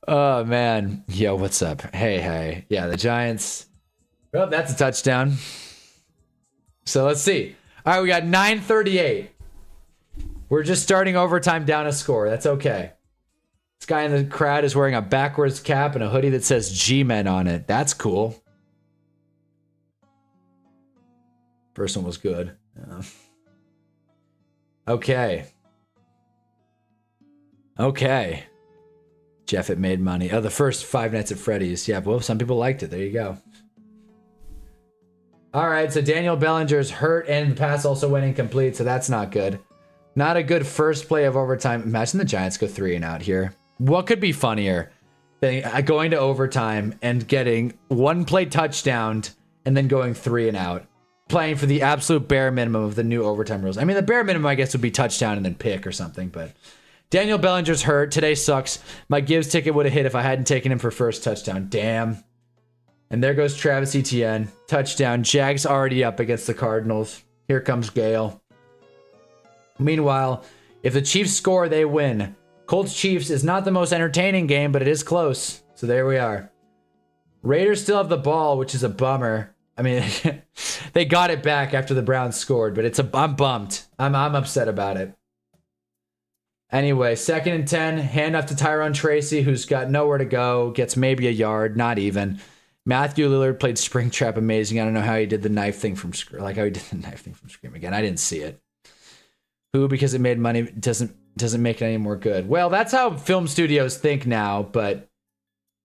[SPEAKER 1] Oh, man. Yo, what's up? Hey. Yeah, the Giants. Well, that's a touchdown. So let's see. All right, we got 9:38. We're just starting overtime down a score. That's okay. This guy in the crowd is wearing a backwards cap and a hoodie that says G-Men on it. That's cool. First one was good. Yeah. Okay. Jeff, it made money. Oh, the first Five Nights at Freddy's. Yeah, well, some people liked it. There you go. All right, so Daniel Bellinger's hurt and the pass also went incomplete, so that's not good. Not a good first play of overtime. Imagine the Giants go 3 and out here. What could be funnier than going to overtime and getting one play touchdown and then going 3 and out? Playing for the absolute bare minimum of the new overtime rules. I mean, the bare minimum, I guess, would be touchdown and then pick or something, but Daniel Bellinger's hurt. Today sucks. My Gibbs ticket would have hit if I hadn't taken him for first touchdown. Damn. And there goes Travis Etienne. Touchdown. Jags already up against the Cardinals. Here comes Gale. Meanwhile, if the Chiefs score, they win. Colts-Chiefs is not the most entertaining game, but it is close. So there we are. Raiders still have the ball, which is a bummer. I mean, they got it back after the Browns scored, but I'm bummed. I'm upset about it. Anyway, 2nd and 10, handoff to Tyrone Tracy, who's got nowhere to go, gets maybe a yard, not even. Matthew Lillard played Springtrap amazing. I don't know how he did the knife thing from Scream. Like how he did the knife thing from Scream again. I didn't see it. Who, because it made money, doesn't make it any more good. Well, that's how film studios think now, but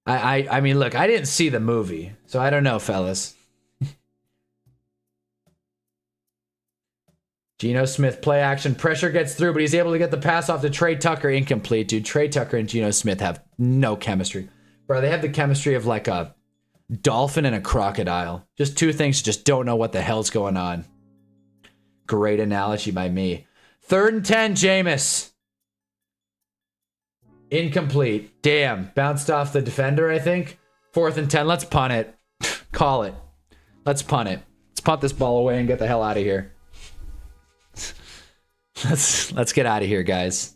[SPEAKER 1] I mean, look, I didn't see the movie, so I don't know, fellas. Geno Smith, play action. Pressure gets through, but he's able to get the pass off to Trey Tucker. Incomplete, dude. Trey Tucker and Geno Smith have no chemistry. Bro, they have the chemistry of like a dolphin and a crocodile. Just two things you just don't know what the hell's going on. Great analogy by me. 3rd and 10, Jameis. Incomplete. Damn. Bounced off the defender, I think. 4th and 10. Let's punt it. Call it. Let's punt it. Let's punt this ball away and get the hell out of here. Let's get out of here, guys.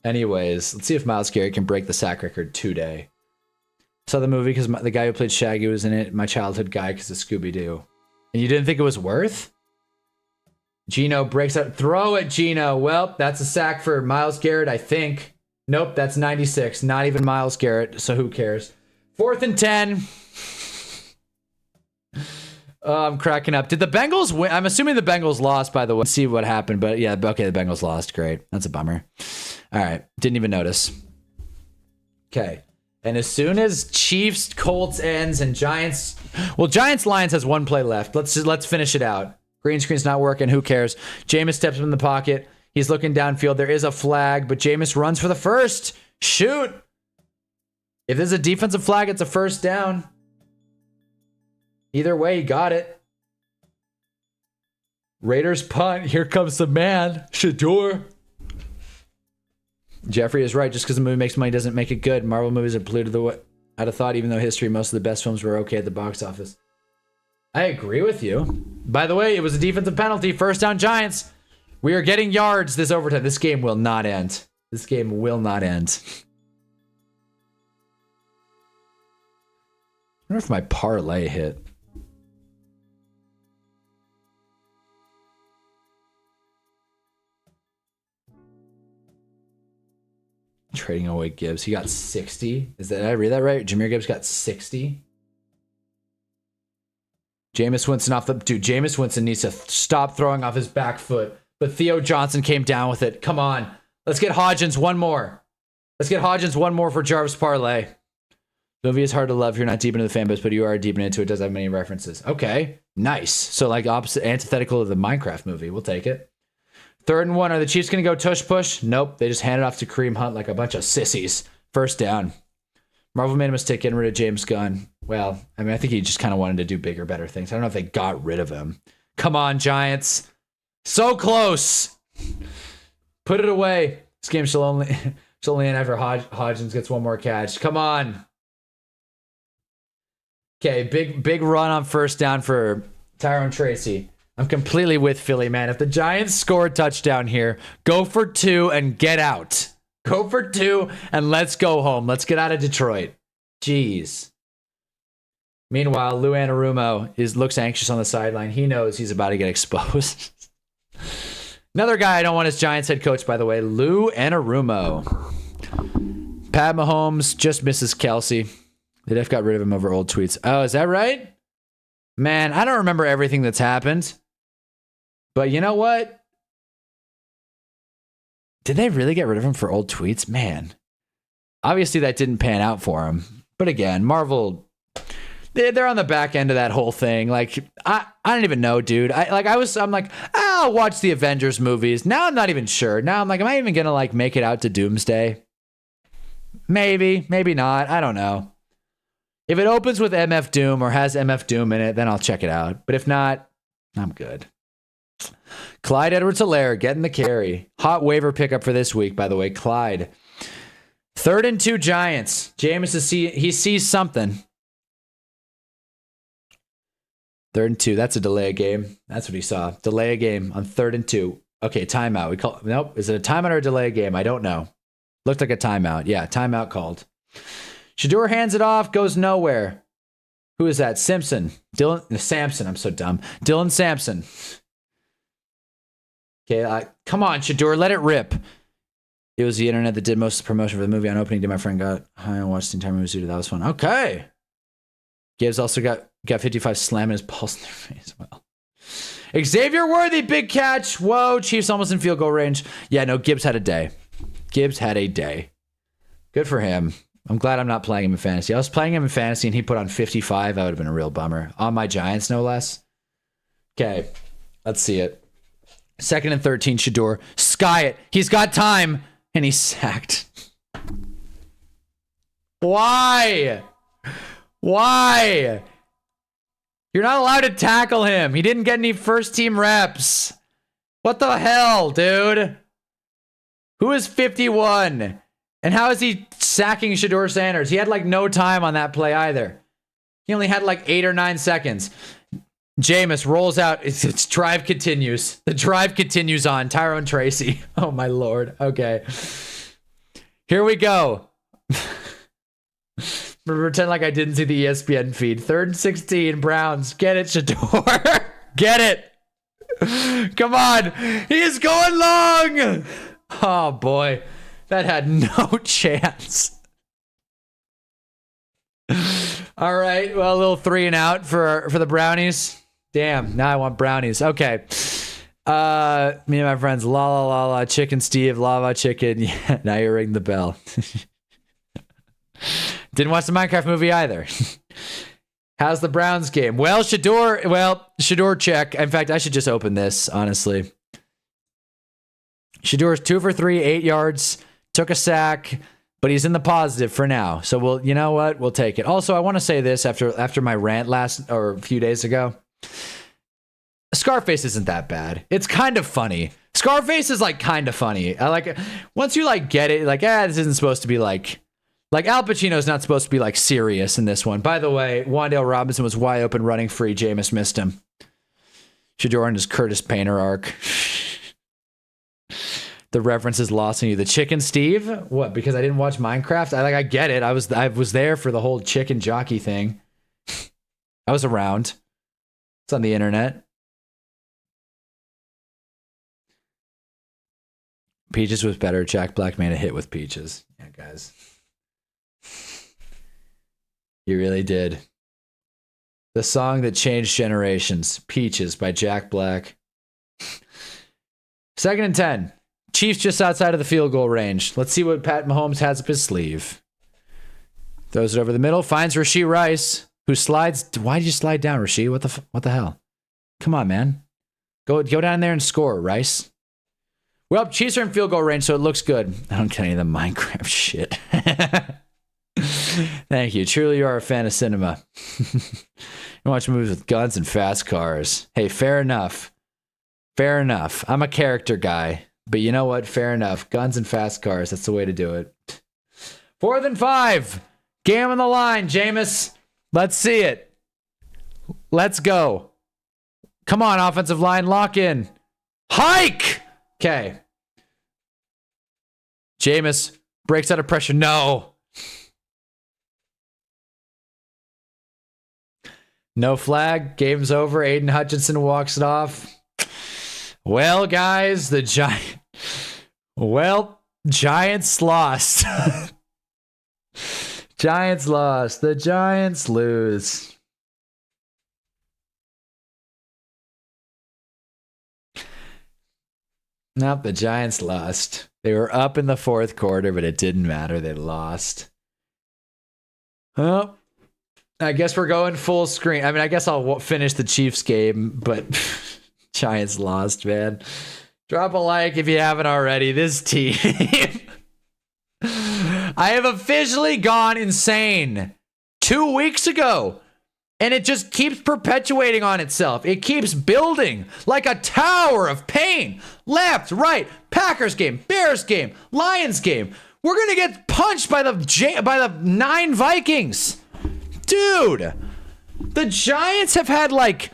[SPEAKER 1] Anyways, let's see if Myles Garrett can break the sack record today. Saw the movie because the guy who played Shaggy was in it. My childhood guy because of Scooby-Doo. And you didn't think it was worth? Geno breaks out. Throw it, Geno. Well, that's a sack for Myles Garrett, I think. Nope, that's 96. Not even Myles Garrett, so who cares? 4th and 10. Oh, I'm cracking up. Did the Bengals win? I'm assuming the Bengals lost, by the way. Let's see what happened, but yeah, okay, the Bengals lost. Great. That's a bummer. All right, didn't even notice. Okay. And as soon as Chiefs, Colts ends and Giants... Well, Giants-Lions has one play left. Let's finish it out. Green screen's not working. Who cares? Jameis steps up in the pocket. He's looking downfield. There is a flag, but Jameis runs for the first. Shoot! If there's a defensive flag, it's a first down. Either way, he got it. Raiders punt. Here comes the man. Shador. Jeffrey is right. Just because the movie makes money doesn't make it good. Marvel movies are polluted out of thought, even though history, most of the best films were okay at the box office. I agree with you. By the way, it was a defensive penalty. First down, Giants. We are getting yards this overtime. This game will not end. This game will not end. I wonder if my parlay hit. Trading away Gibbs. He got 60. Did I read that right? Jahmyr Gibbs got 60. Jameis Winston off the... Dude, Jameis Winston needs to stop throwing off his back foot. But Theo Johnson came down with it. Come on. Let's get Hodgins one more. Let's get Hodgins one more for Jarvis Parlay. The movie is hard to love if you're not deep into the fan base, but you are deep into it. It does have many references. Okay. Nice. So like opposite, antithetical of the Minecraft movie. We'll take it. 3rd and 1. Are the Chiefs going to go tush push? Nope. They just hand it off to Kareem Hunt like a bunch of sissies. First down. Marvel made a mistake getting rid of James Gunn. Well, I mean, I think he just kind of wanted to do bigger, better things. I don't know if they got rid of him. Come on, Giants. So close. Put it away. This game shall only end after Hodgins gets one more catch. Come on. Okay, big run on first down for Tyrone Tracy. I'm completely with Philly, man. If the Giants score a touchdown here, go for 2 and get out. Go for 2 and let's go home. Let's get out of Detroit. Jeez. Meanwhile, Lou Anarumo looks anxious on the sideline. He knows he's about to get exposed. Another guy I don't want as Giants head coach, by the way, Lou Anarumo. Pat Mahomes just misses Kelsey. They just got rid of him over old tweets. Oh, is that right? Man, I don't remember everything that's happened. But you know what? Did they really get rid of him for old tweets? Man. Obviously, that didn't pan out for him. But again, Marvel, they're on the back end of that whole thing. Like, I don't even know, dude. I'm like, I'll watch the Avengers movies. Now I'm not even sure. Now I'm like, am I even gonna like make it out to Doomsday? Maybe, maybe not. I don't know. If it opens with MF Doom or has MF Doom in it, then I'll check it out. But if not, I'm good. Clyde Edwards-Helaire getting the carry. Hot waiver pickup for this week, by the way. Clyde. 3rd and 2 Giants. Jameis he sees something. 3rd and 2. That's a delay game. That's what he saw. Delay a game on 3rd and 2. Okay, timeout. Nope. Is it a timeout or a delay game? I don't know. Looked like a timeout. Yeah, timeout called. Shador hands it off, goes nowhere. Who is that? Sampson. Sampson. I'm so dumb. Dylan Sampson. Okay, come on, Shador, let it rip. It was the internet that did most of the promotion for the movie on opening day. My friend got high and watched the entire movie. That was fun. Okay. Gibbs also got 55 slamming his pulse in their face. Well, Xavier Worthy, big catch. Whoa, Chiefs almost in field goal range. Yeah, no, Gibbs had a day. Gibbs had a day. Good for him. I'm glad I'm not playing him in fantasy. I was playing him in fantasy and he put on 55. That would have been a real bummer. On my Giants, no less. Okay, let's see it. 2nd and 13, Shador. Sky it. He's got time. And he's sacked. Why? Why? You're not allowed to tackle him. He didn't get any first team reps. What the hell, dude? Who is 51? And how is he sacking Shador Sanders? He had like no time on that play either. He only had like 8 or 9 seconds. Jameis rolls out. Its drive continues. The drive continues on. Tyrone Tracy. Oh, my Lord. Okay. Here we go. Pretend like I didn't see the ESPN feed. 3rd and 16. Browns. Get it, Shador. Get it. Come on. He is going long. Oh, boy. That had no chance. All right. Well, a little 3 and out for the Brownies. Damn, now I want brownies. Okay. Me and my friends, la, Chicken Steve, lava chicken. Yeah, now you're ringing the bell. Didn't watch the Minecraft movie either. How's the Browns game? Well, Shador check. In fact, I should just open this, honestly. Shador's 2 for 3, 8 yards, took a sack, but he's in the positive for now. So you know what? We'll take it. Also, I want to say this after my rant a few days ago. Scarface isn't that bad. It's kind of funny. Scarface is like kind of funny. I like once you like get it, like this isn't supposed to be like Al Pacino's not supposed to be like serious in this one. By the way, Wan'Dale Robinson was wide open running free. Jameis missed him. Shador and his Curtis Painter arc. The reference is lost on you. The Chicken Steve? What? Because I didn't watch Minecraft? I get it. I was there for the whole chicken jockey thing. I was around. It's on the internet. Peaches was better. Jack Black made a hit with Peaches. Yeah, guys. You really did. The song that changed generations. Peaches by Jack Black. 2nd and 10. Chiefs just outside of the field goal range. Let's see what Pat Mahomes has up his sleeve. Throws it over the middle. Finds Rashee Rice, who slides. Why did you slide down, Rashee? What the hell? Come on, man. Go down there and score, Rice. Well, Chiefs are in field goal range, so it looks good. I don't get any of the Minecraft shit. Thank you. Truly, you are a fan of cinema. You watch movies with guns and fast cars. Hey, fair enough. Fair enough. I'm a character guy. But you know what? Fair enough. Guns and fast cars. That's the way to do it. 4th and 5. Game on the line, Jameis. Let's see it. Let's go. Come on, offensive line, lock in. Hike! Okay. Jameis breaks out of pressure. No. No flag. Game's over. Aiden Hutchinson walks it off. Well, guys, Giants lost. Giants lost. The Giants lose. Nope, the Giants lost. They were up in the fourth quarter, but it didn't matter. They lost. Oh, I guess we're going full screen. I mean, I guess I'll finish the Chiefs game, but Giants lost, man. Drop a like if you haven't already. This team. I have officially gone insane 2 weeks ago. And it just keeps perpetuating on itself. It keeps building like a tower of pain. Left, right, Packers game, Bears game, Lions game. We're going to get punched by the 9 Vikings. Dude, the Giants have had like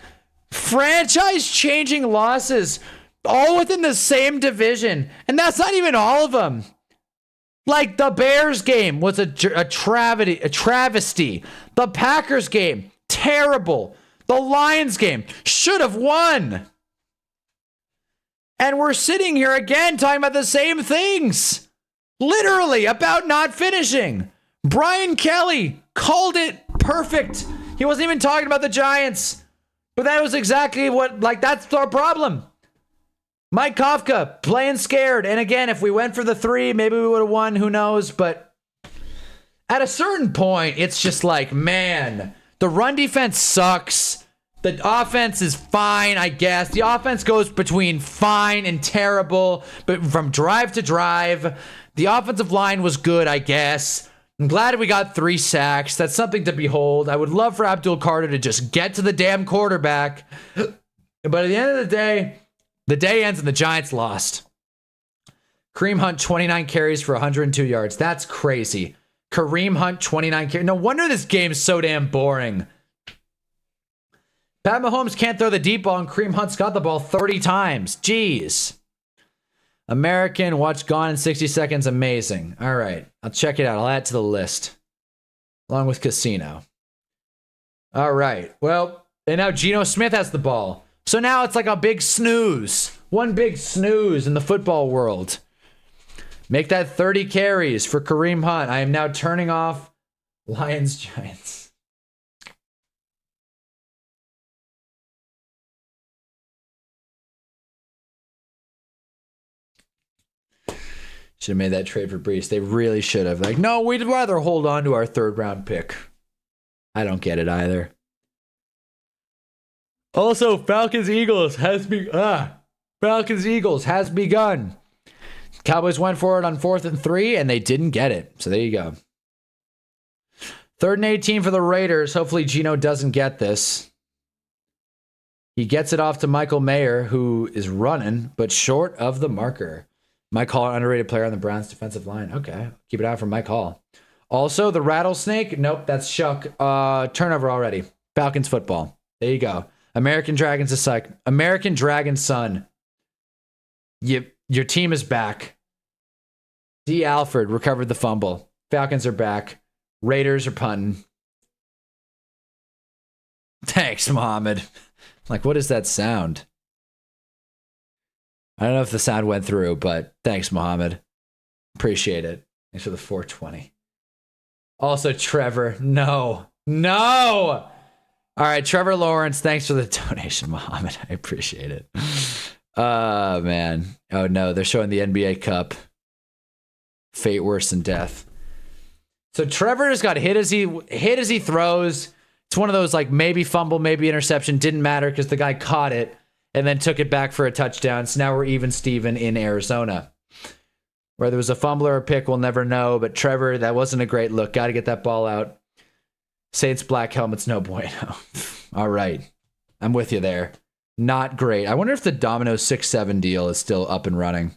[SPEAKER 1] franchise-changing losses all within the same division. And that's not even all of them. Like the Bears game was a travesty. The Packers game, terrible. The Lions game should have won. And we're sitting here again talking about the same things. Literally about not finishing. Brian Kelly called it perfect. He wasn't even talking about the Giants. But that was exactly what, like, that's our problem. Mike Kafka playing scared. And again, if we went for the 3, maybe we would have won. Who knows? But at a certain point, it's just like, man, the run defense sucks. The offense is fine, I guess. The offense goes between fine and terrible, but from drive to drive. The offensive line was good, I guess. I'm glad we got 3 sacks. That's something to behold. I would love for Abdul Carter to just get to the damn quarterback. But at the end of the day ends and the Giants lost. Kareem Hunt, 29 carries for 102 yards. That's crazy. Kareem Hunt, 29 carries. No wonder this game's so damn boring. Pat Mahomes can't throw the deep ball, and Kareem Hunt's got the ball 30 times. Jeez. American, watch Gone in 60 Seconds. Amazing. All right. I'll check it out. I'll add it to the list. Along with Casino. All right. Well, and now Geno Smith has the ball. So now it's like a big snooze. One big snooze in the football world. Make that 30 carries for Kareem Hunt. I am now turning off Lions Giants. Should have made that trade for Brees. They really should have. Like, no, we'd rather hold on to our 3rd round pick. I don't get it either. Also, Falcons-Eagles has begun. Cowboys went for it on 4th and 3, and they didn't get it. So there you go. 3rd and 18 for the Raiders. Hopefully Geno doesn't get this. He gets it off to Michael Mayer, who is running, but short of the marker. Mike Hall, underrated player on the Browns defensive line. Okay, keep it out for Mike Hall. Also, the Rattlesnake. Nope, that's Shuck. Turnover already. Falcons football. There you go. American Dragons is psych. American Dragon son. Your team is back. D. Alford recovered the fumble. Falcons are back. Raiders are punting. Thanks, Mohammed. Like, what is that sound? I don't know if the sound went through, but thanks, Mohammed. Appreciate it. Thanks for the 420. Also, Trevor. No. All right, Trevor Lawrence. Thanks for the donation, Mohammed. I appreciate it. Man. Oh, no. They're showing the NBA Cup. Fate worse than death. So Trevor just got hit as he throws. It's one of those, like, maybe fumble, maybe interception. Didn't matter because the guy caught it and then took it back for a touchdown. So now we're even Steven in Arizona. Whether it was a fumble or a pick, we'll never know. But Trevor, that wasn't a great look. Got to get that ball out. Saints black helmets, no bueno. All right. I'm with you there. Not great. I wonder if the Domino's 6-7 deal is still up and running.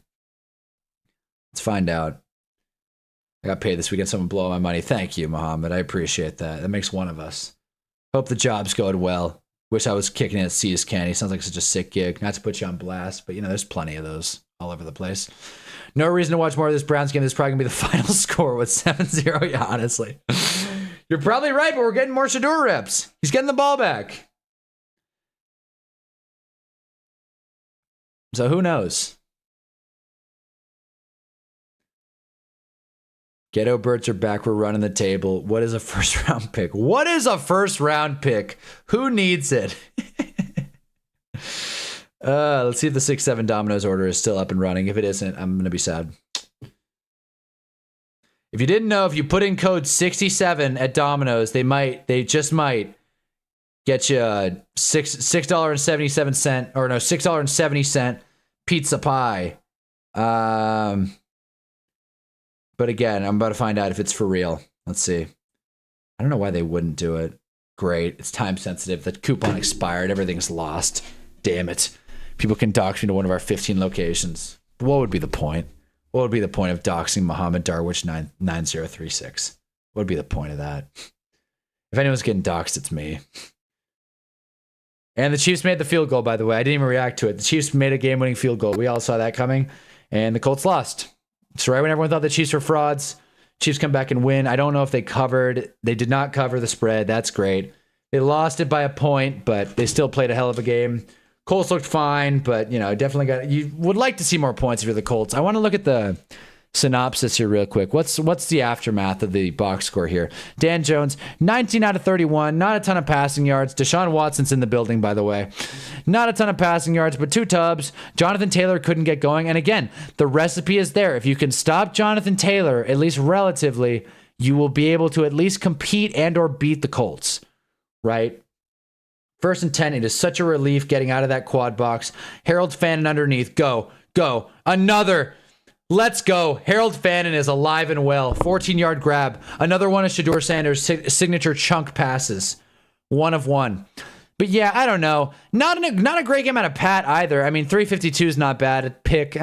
[SPEAKER 1] Let's find out. I got paid this weekend. Someone blow my money. Thank you, Mohammed. I appreciate that. That makes one of us. Hope the job's going well. Wish I was kicking it at C's Candy. Sounds like such a sick gig. Not to put you on blast, but there's plenty of those all over the place. No reason to watch more of this Browns game. This is probably gonna be the final score with 7-0. Yeah, honestly. You're probably right, but we're getting more Shedeur reps. He's getting the ball back. So who knows? Ghetto Birds are back. We're running the table. What is a first round pick? What is a first round pick? Who needs it? Let's see if the 6-7 Domino's order is still up and running. If it isn't, I'm going to be sad. If you didn't know, if you put in code 67 at Domino's, they just might get you a $6.77 or no, $6.70 pizza pie. But again, I'm about to find out if it's for real. Let's see. I don't know why they wouldn't do it. Great. It's time sensitive. The coupon expired. Everything's lost. Damn it. People can dox me to one of our 15 locations. What would be the point? What would be the point of doxing Muhammad Darwish 9036? What would be the point of that? If anyone's getting doxed, it's me. And the Chiefs made the field goal, by the way. I didn't even react to it. The Chiefs made a game-winning field goal. We all saw that coming. And the Colts lost. So right when everyone thought the Chiefs were frauds, Chiefs come back and win. I don't know if they covered. They did not cover the spread. That's great. They lost it by a point, but they still played a hell of a game. Colts looked fine, but definitely you would like to see more points if you're the Colts. I want to look at the synopsis here real quick. What's the aftermath of the box score here? Dan Jones, 19 out of 31, not a ton of passing yards. Deshaun Watson's in the building, by the way. Not a ton of passing yards, but 2 tubs. Jonathan Taylor couldn't get going. And again, the recipe is there. If you can stop Jonathan Taylor, at least relatively, you will be able to at least compete and or beat the Colts, right? 1st and 10, it is such a relief getting out of that quad box. Harold Fannin underneath. Go. Another. Let's go. Harold Fannin is alive and well. 14-yard grab. Another one of Shedeur Sanders' signature chunk passes. 1 of 1. But yeah, I don't know. Not a great game out of Pat either. I mean, 352 is not bad. Pick,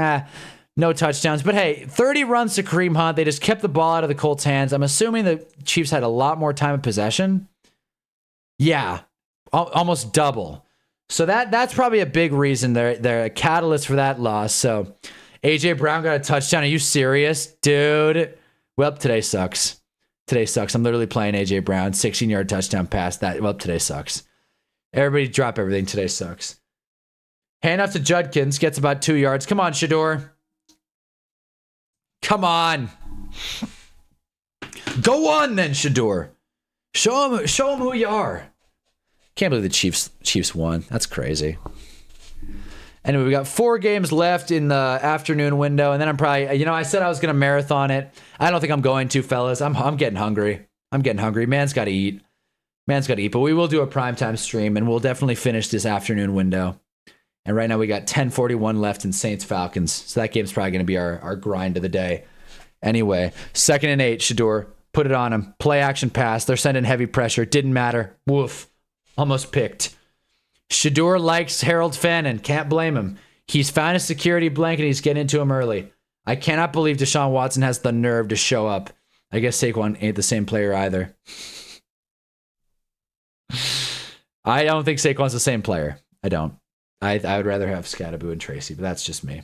[SPEAKER 1] no touchdowns. But hey, 30 runs to Kareem Hunt. They just kept the ball out of the Colts' hands. I'm assuming the Chiefs had a lot more time of possession. Yeah, almost double. So that's probably a big reason. They're a catalyst for that loss. So AJ Brown got a touchdown. Are you serious, dude? Well, today sucks. I'm literally playing AJ Brown. 16-yard touchdown pass. Today sucks. Everybody drop everything. Today sucks. Handoff to Judkins. Gets about 2 yards. Come on, Shedeur. Come on. Go on then, Shedeur. Show him who you are. Can't believe the Chiefs won. That's crazy. Anyway, we got 4 games left in the afternoon window, and then I'm probably, I said I was going to marathon it. I don't think I'm going to, fellas. I'm getting hungry. Man's got to eat. But we will do a primetime stream, and we'll definitely finish this afternoon window. And right now we got 10:41 left in Saints-Falcons, so that game's probably going to be our grind of the day. Anyway, 2nd and 8, Shedeur. Put it on him. Play action pass. They're sending heavy pressure. Didn't matter. Woof. Almost picked. Shedeur likes Harold Fannin. Can't blame him. He's found a security blanket. He's getting into him early. I cannot believe Deshaun Watson has the nerve to show up. I guess Saquon ain't the same player either. I don't think Saquon's the same player. I don't. I would rather have Scattaboo and Tracy, but that's just me.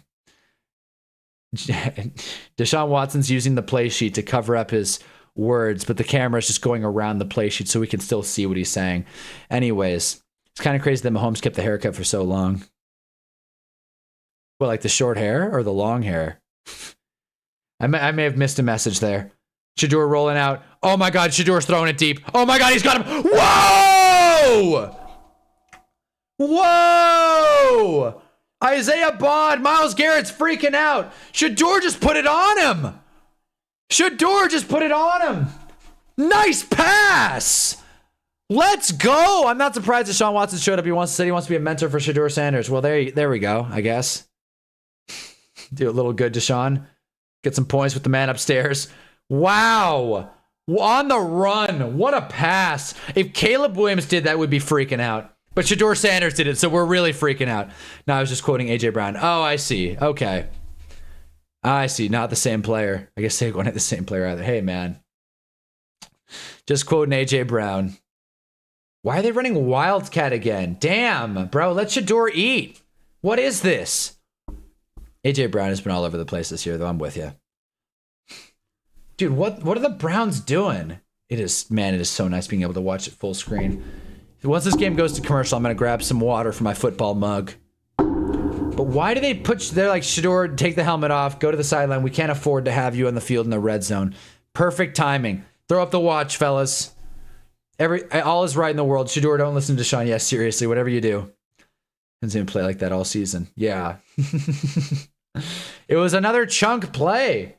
[SPEAKER 1] Deshaun Watson's using the play sheet to cover up his words, but the camera's just going around the play sheet so we can still see what he's saying. Anyways, it's kind of crazy that Mahomes kept the haircut for so long. Well, like the short hair or the long hair? I may have missed a message there. Shedeur rolling out. Oh my God, Shadeur's throwing it deep. Oh my God, he's got him. Whoa! Whoa! Isaiah Bond, Myles Garrett's freaking out. Shedeur just put it on him. Nice pass. Let's go. I'm not surprised that Deshaun Watson showed up. He said he wants to be a mentor for Shedeur Sanders. Well, there we go, I guess. Do a little good, Deshaun. Get some points with the man upstairs. Wow. On the run. What a pass. If Caleb Williams did that, we'd be freaking out. But Shedeur Sanders did it, so we're really freaking out. No, I was just quoting AJ Brown. Oh, I see. Okay. I see. Not the same player. I guess Saquon ain't the same player either. Hey, man. Just quoting AJ Brown. Why are they running Wildcat again? Damn, bro, let Shador eat. What is this? AJ Brown has been all over the place this year, though. I'm with you. Dude, what are the Browns doing? It is so nice being able to watch it full screen. Once this game goes to commercial, I'm going to grab some water for my football mug. But why do they they're like, Shador, take the helmet off, go to the sideline. We can't afford to have you on the field in the red zone. Perfect timing. Throw up the watch, fellas. All is right in the world. Shador, don't listen to Sean. Yes, seriously, whatever you do. Doesn't even play like that all season. Yeah. It was another chunk play.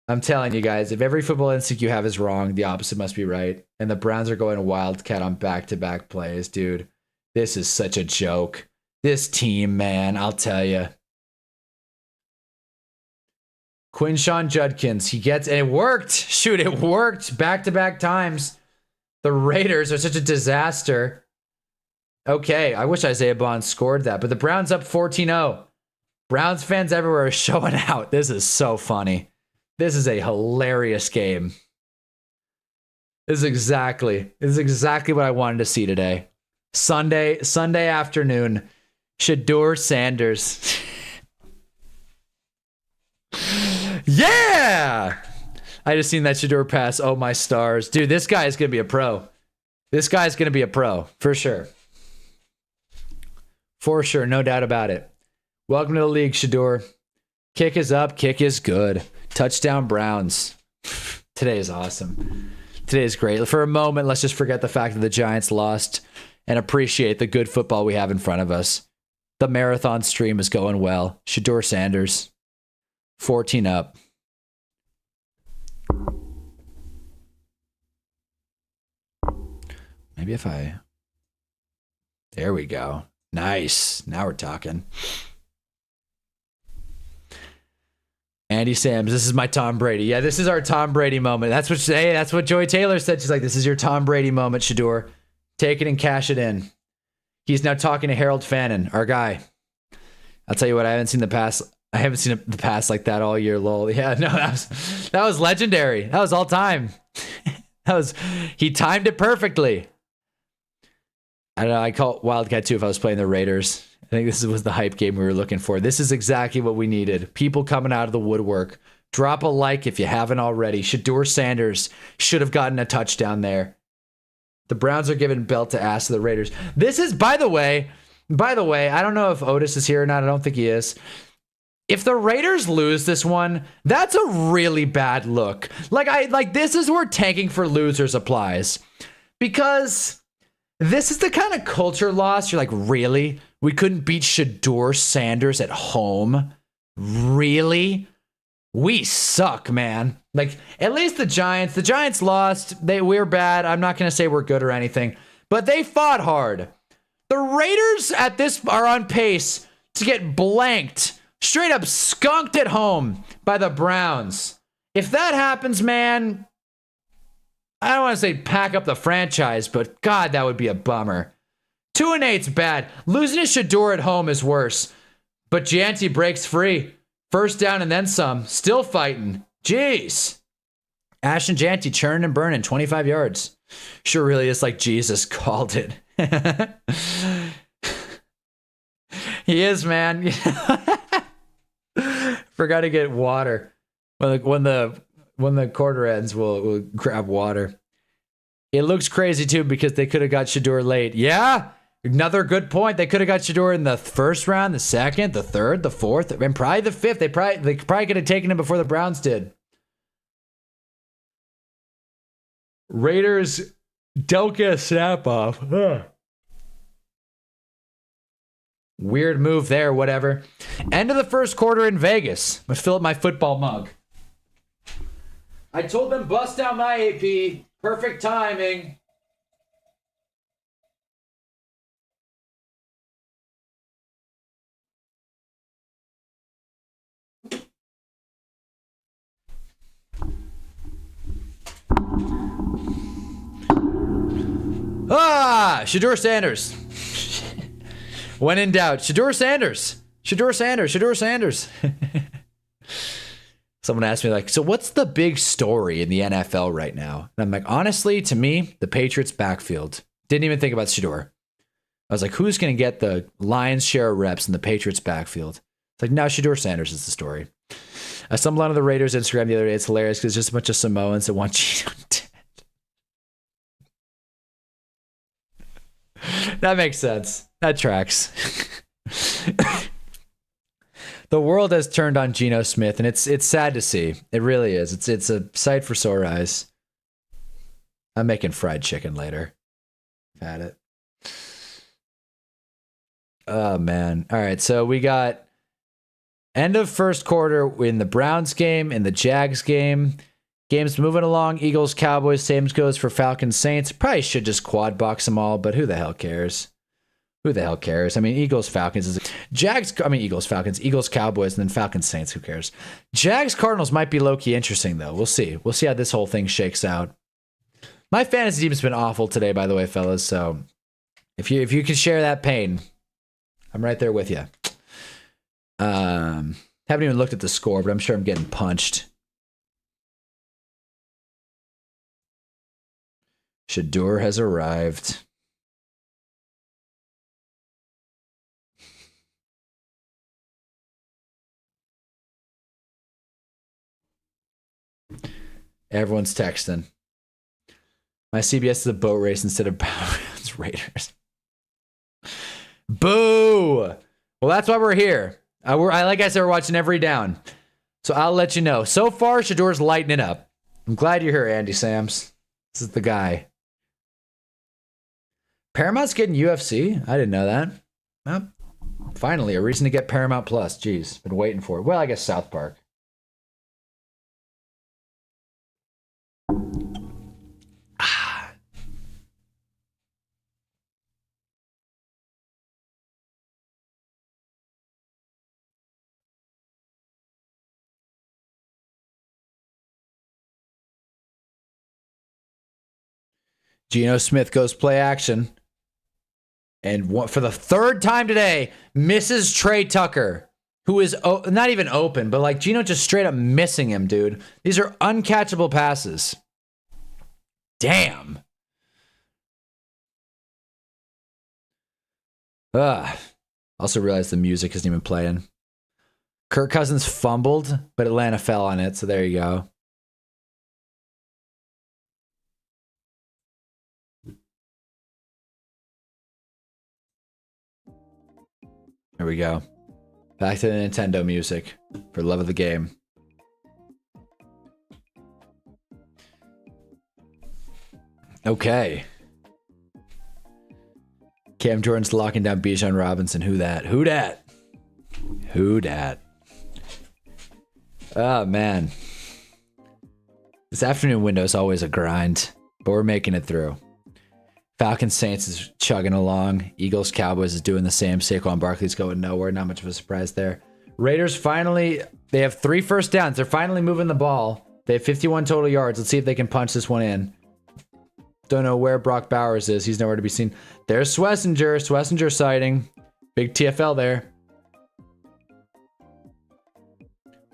[SPEAKER 1] I'm telling you guys, if every football instinct you have is wrong, the opposite must be right. And the Browns are going Wildcat on back-to-back plays, dude. This is such a joke. This team, man, I'll tell you. Quinshawn Judkins, he gets, and it worked. Shoot, it worked back-to-back times. The Raiders are such a disaster. Okay, I wish Isaiah Bond scored that, but the Browns up 14-0. Browns fans everywhere are showing out. This is so funny. This is a hilarious game. This is exactly what I wanted to see today. Sunday afternoon. Shador Sanders. Yeah! I just seen that Shador pass. Oh, my stars. Dude, this guy is going to be a pro. This guy's going to be a pro. For sure. For sure. No doubt about it. Welcome to the league, Shador. Kick is up. Kick is good. Touchdown Browns. Today is awesome. Today is great. For a moment, let's just forget the fact that the Giants lost and appreciate the good football we have in front of us. The marathon stream is going well. Shador Sanders. 14 up. Maybe if I... There we go. Nice. Now we're talking. Andy Sams, this is my Tom Brady. Yeah, this is our Tom Brady moment. That's what Joy Taylor said. She's like, this is your Tom Brady moment, Shador. Take it and cash it in. He's now talking to Harold Fannin, our guy. I'll tell you what, I haven't seen the pass like that all year, lol. Yeah, no, that was legendary. That was all time. He timed it perfectly. I don't know, I call it Wildcat too if I was playing the Raiders. I think this was the hype game we were looking for. This is exactly what we needed. People coming out of the woodwork. Drop a like if you haven't already. Shador Sanders should have gotten a touchdown there. The Browns are giving belt to ass to the Raiders. This is, by the way, I don't know if Otis is here or not. I don't think he is. If the Raiders lose this one, that's a really bad look. Like this is where tanking for losers applies. Because this is the kind of culture loss. You're like, really? We couldn't beat Shador Sanders at home? Really? We suck, man. Like, at least the Giants lost. We're bad. I'm not going to say we're good or anything, but they fought hard. The Raiders at this are on pace to get blanked, straight up skunked at home by the Browns. If that happens, man, I don't want to say pack up the franchise, but God, that would be a bummer. 2-8's bad. Losing to Shador at home is worse. But Gianti breaks free. First down and then some. Still fighting. Jeez. Ashton Gianti churning and burning 25 yards. Sure really is like Jesus called it. He is, man. Forgot to get water. When the quarter ends, we'll grab water. It looks crazy too because they could have got Shador late. Yeah, another good point. They could have got Shador in the first round, the second, the third, the fourth, and probably the fifth. They probably could have taken him before the Browns did. Raiders don't get a snap off. Weird move there, whatever. End of the first quarter in Vegas. I'm going to fill up my football mug. I told them bust down my AP. Perfect timing. Shador Sanders. When in doubt, Shador Sanders. Shador Sanders. Shador Sanders. Someone asked me, like, so what's the big story in the NFL right now? And I'm like, honestly, to me, the Patriots backfield. Didn't even think about Shador. I was like, who's going to get the lion's share of reps in the Patriots backfield? It's like, now Shador Sanders is the story. I stumbled onto the Raiders Instagram the other day. It's hilarious because it's just a bunch of Samoans that want Geno dead. That makes sense. That tracks. The world has turned on Geno Smith, and it's sad to see. It really is. It's a sight for sore eyes. I'm making fried chicken later. I've had it. Oh, man. All right, so we got end of first quarter in the Browns game, in the Jags game. Game's moving along. Eagles, Cowboys, same goes for Falcons, Saints. Probably should just quad box them all, but who the hell cares? Who the hell cares? I mean, Eagles, Falcons is Eagles, Falcons, Eagles, Cowboys, and then Falcons, Saints. Who cares? Jags, Cardinals might be low-key interesting, though. We'll see. We'll see how this whole thing shakes out. My fantasy team's been awful today, by the way, fellas. So if you can share that pain, I'm right there with you. Haven't even looked at the score, but I'm sure I'm getting punched. Shador has arrived. Everyone's texting. My CBS is a boat race instead of Browns Raiders. Boo! Well, that's why we're here. Like I said, we're watching every down. So I'll let you know. So far, Shador's lighting it up. I'm glad you're here, Andy Sams. This is the guy. Paramount's getting UFC? I didn't know that. Well, finally, a reason to get Paramount Plus. Jeez, been waiting for it. Well, I guess South Park. Geno Smith goes play action. And for the third time today, misses Trey Tucker, who is not even open, but like Geno just straight up missing him, dude. These are uncatchable passes. Damn. Also realized the music isn't even playing. Kirk Cousins fumbled, but Atlanta fell on it, so there you go. There we go. Back to the Nintendo music for love of the game. Okay. Cam Jordan's locking down Bijan Robinson. Who that? Who dat? Who dat? Oh, man. This afternoon window is always a grind, but we're making it through. Falcons Saints is chugging along. Eagles Cowboys is doing the same. Saquon Barkley's going nowhere. Not much of a surprise there. Raiders finally, they have 3 first downs. They're finally moving the ball. They have 51 total yards. Let's see if they can punch this one in. Don't know where Brock Bowers is. He's nowhere to be seen. There's Schlesinger. Schlesinger sighting. Big TFL there.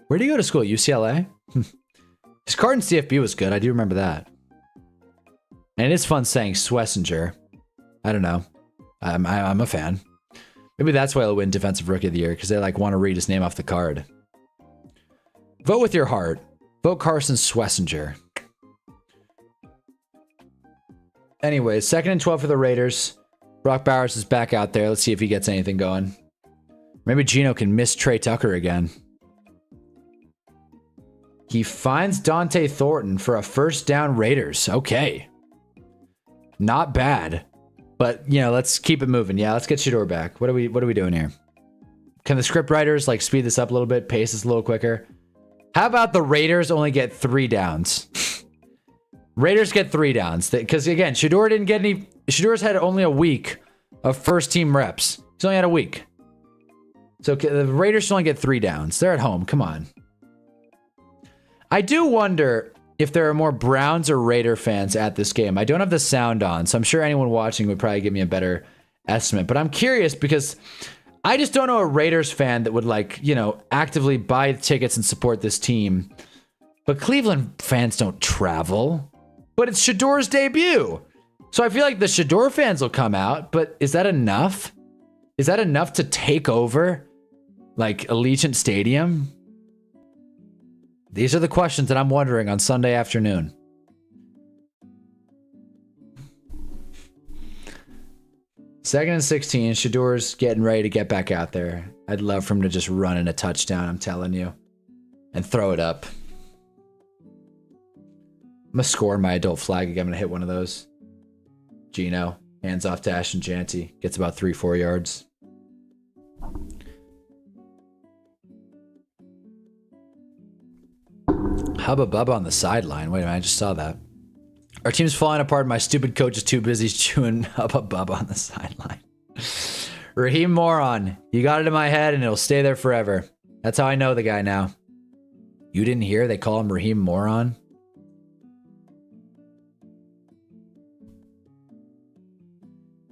[SPEAKER 1] Where did he go to school? UCLA? His card in CFB was good. I do remember that. And it is fun saying Schlesinger. I don't know. I'm a fan. Maybe that's why he'll win Defensive Rookie of the Year, because they like want to read his name off the card. Vote with your heart. Vote Carson Schlesinger. Anyways, 2nd and 12 for the Raiders. Brock Bowers is back out there. Let's see if he gets anything going. Maybe Geno can miss Trey Tucker again. He finds Dante Thornton for a first down. Raiders. Okay. Not bad. But, you know, let's keep it moving. Yeah, let's get Shador back. What are we doing here? Can the script writers like speed this up a little bit, pace this a little quicker? How about the Raiders only get 3 downs? Raiders get 3 downs. Because, again, Shador didn't get any... Shador's had only a week of first-team reps. He's only had a week. So the Raiders should only get 3 downs. They're at home. Come on. I do wonder if there are more Browns or Raider fans at this game. I don't have the sound on, so I'm sure anyone watching would probably give me a better estimate. But I'm curious because I just don't know a Raiders fan that would, like, you know, actively buy tickets and support this team. But Cleveland fans don't travel. But it's Shador's debut. So I feel like the Shador fans will come out, but is that enough? Is that enough to take over like Allegiant Stadium? These are the questions that I'm wondering on Sunday afternoon. Second and 16, Shador's getting ready to get back out there. I'd love for him to just run in a touchdown, I'm telling you. And throw it up. I'm gonna score my adult flag again. I'm gonna hit one of those. Gino, hands off to Ashton Janty. Gets about 3-4 yards. Hubba Bubba on the sideline. Wait a minute, I just saw that. Our team's falling apart. My stupid coach is too busy chewing Hubba Bubba on the sideline. Raheem Moron. You got it in my head and it'll stay there forever. That's how I know the guy now. You didn't hear they call him Raheem Moron?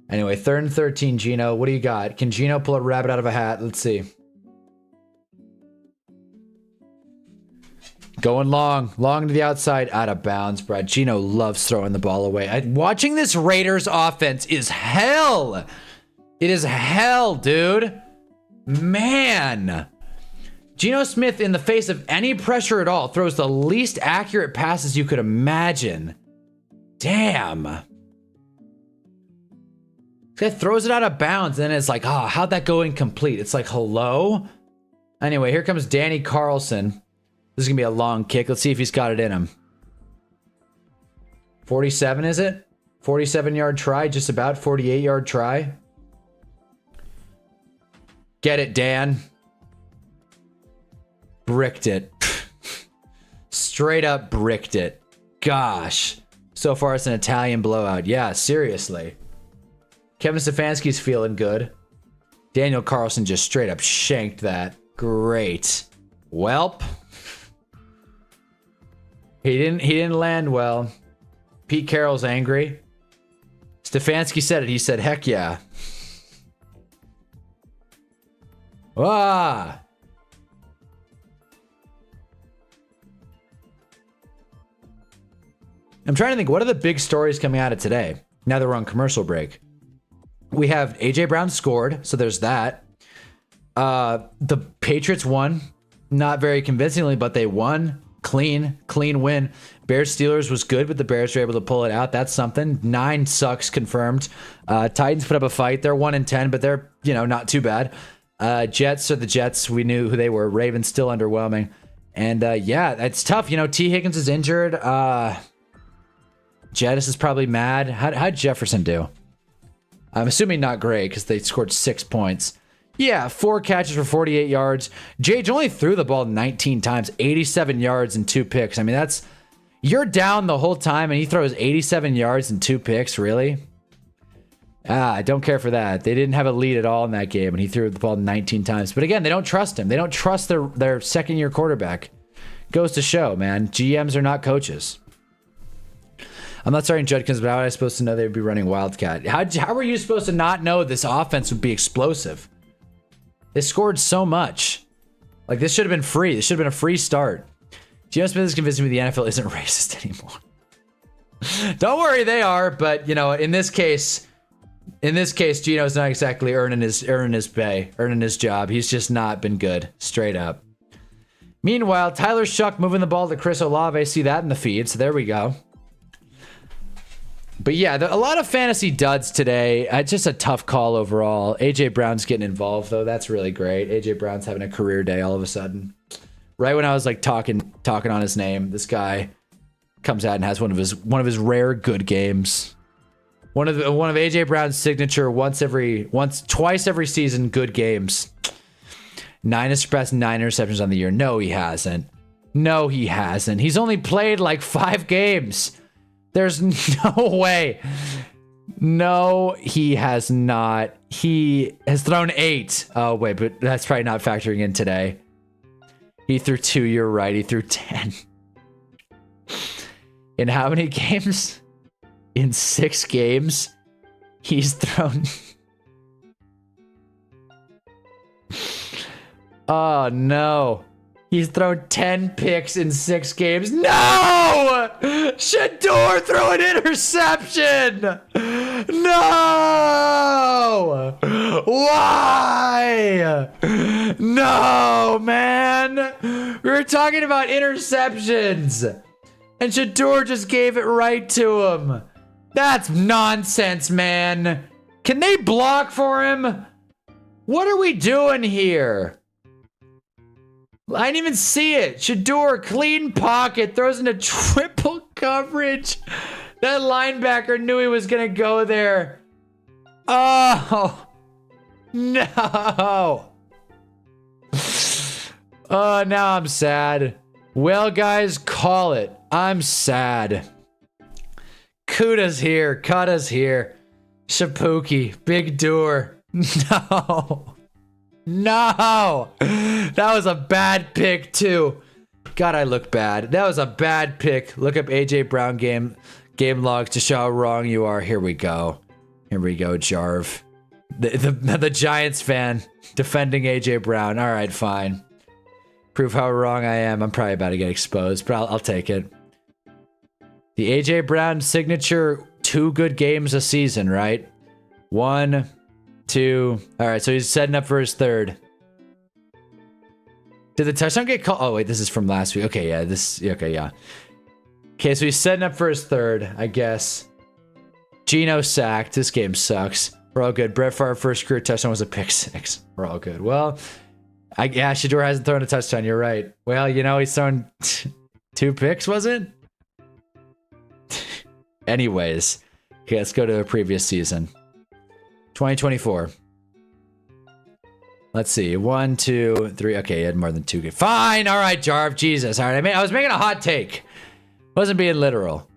[SPEAKER 1] Anyway, 3rd and 13, Gino. What do you got? Can Gino pull a rabbit out of a hat? Let's see. Going long to the outside, out of bounds, Brad. Gino loves throwing the ball away. Watching this Raiders offense is hell. It is hell, dude. Man. Geno Smith, in the face of any pressure at all, throws the least accurate passes you could imagine. Damn. This guy throws it out of bounds, and then it's like, oh, how'd that go incomplete? It's like, hello? Anyway, here comes Danny Carlson. This is going to be a long kick. Let's see if he's got it in him. 47, is it? 47-yard try, just about. 48-yard try. Get it, Dan. Bricked it. Straight up bricked it. Gosh. So far, it's an Italian blowout. Yeah, seriously. Kevin Stefanski's feeling good. Daniel Carlson just straight up shanked that. Great. Welp. He didn't land well. Pete Carroll's angry. Stefanski said it. He said, heck yeah. Ah. I'm trying to think, what are the big stories coming out of today? Now that we're on commercial break. We have AJ Brown scored, so there's that. The Patriots won. Not very convincingly, but they won. Clean win. Bears Steelers was good, but the Bears were able to pull it out. That's something. 9 sucks confirmed. Titans put up a fight. They're 1-10, but they're, not too bad. Jets are the Jets. We knew who they were. Ravens still underwhelming. And yeah, it's tough. T. Higgins is injured. Jettis is probably mad. How'd Jefferson do? I'm assuming not great because they scored 6 points. Yeah, 4 catches for 48 yards. Jage only threw the ball 19 times, 87 yards and 2 picks. I mean, you're down the whole time and he throws 87 yards and 2 picks, really? I don't care for that. They didn't have a lead at all in that game and he threw the ball 19 times. But again, they don't trust him. They don't trust their second-year quarterback. Goes to show, man. GMs are not coaches. I'm not starting Judkins, but how was I supposed to know they'd be running Wildcat? How were you supposed to not know this offense would be explosive? They scored so much. Like, this should have been free. This should have been a free start. Geno Smith is convincing me the NFL isn't racist anymore. Don't worry, they are. But, in this case, Geno's not exactly earning his pay, earning his job. He's just not been good, straight up. Meanwhile, Tyler Shuck moving the ball to Chris Olave. See that in the feed, so there we go. But yeah, a lot of fantasy duds today. Just a tough call overall. AJ Brown's getting involved though. That's really great. AJ Brown's having a career day all of a sudden. Right when I was like talking on his name, this guy comes out and has one of his rare good games. One of AJ Brown's signature twice every season good games. 9 has surpassed 9 interceptions on the year. No, he hasn't. He's only played like 5 games. There's no way. No, he has not. He has thrown 8. Oh, wait, but that's probably not factoring in today. He threw 2. You're right. He threw 10. In how many games? In 6 games, he's thrown... Oh, no. He's thrown 10 picks in 6 games. No! Shador threw an interception. No. Why? No, man. We were talking about interceptions. And Shador just gave it right to him. That's nonsense, man. Can they block for him? What are we doing here? I didn't even see it. Shador, clean pocket, throws into triple coverage. That linebacker knew he was going to go there. Oh, no. Oh, now I'm sad. Well, guys, call it. I'm sad. Kuda's here. Kata's here. Shapuki. Big door. No. No. That was a bad pick, too. God, I look bad. That was a bad pick. Look up AJ Brown game logs to show how wrong you are. Here we go. Here we go, Jarv. The Giants fan defending AJ Brown. All right, fine. Prove how wrong I am. I'm probably about to get exposed, but I'll take it. The AJ Brown signature 2 good games a season, right? 1, 2. All right, so he's setting up for his 3rd. Did the touchdown get called? Oh, wait, this is from last week. Okay, yeah, okay, yeah. Okay, so he's setting up for his 3rd, I guess. Geno sacked. This game sucks. We're all good. Brett Favre's first career touchdown was a pick 6. We're all good. Well, yeah, Shador hasn't thrown a touchdown. You're right. Well, you know, he's thrown 2 picks, was it? Anyways, okay, let's go to a previous season. 2024. Let's see. 1, 2, 3. Okay, he had more than 2 good. Fine. All right, Jarv. Jesus. All right. I was making a hot take. Wasn't being literal.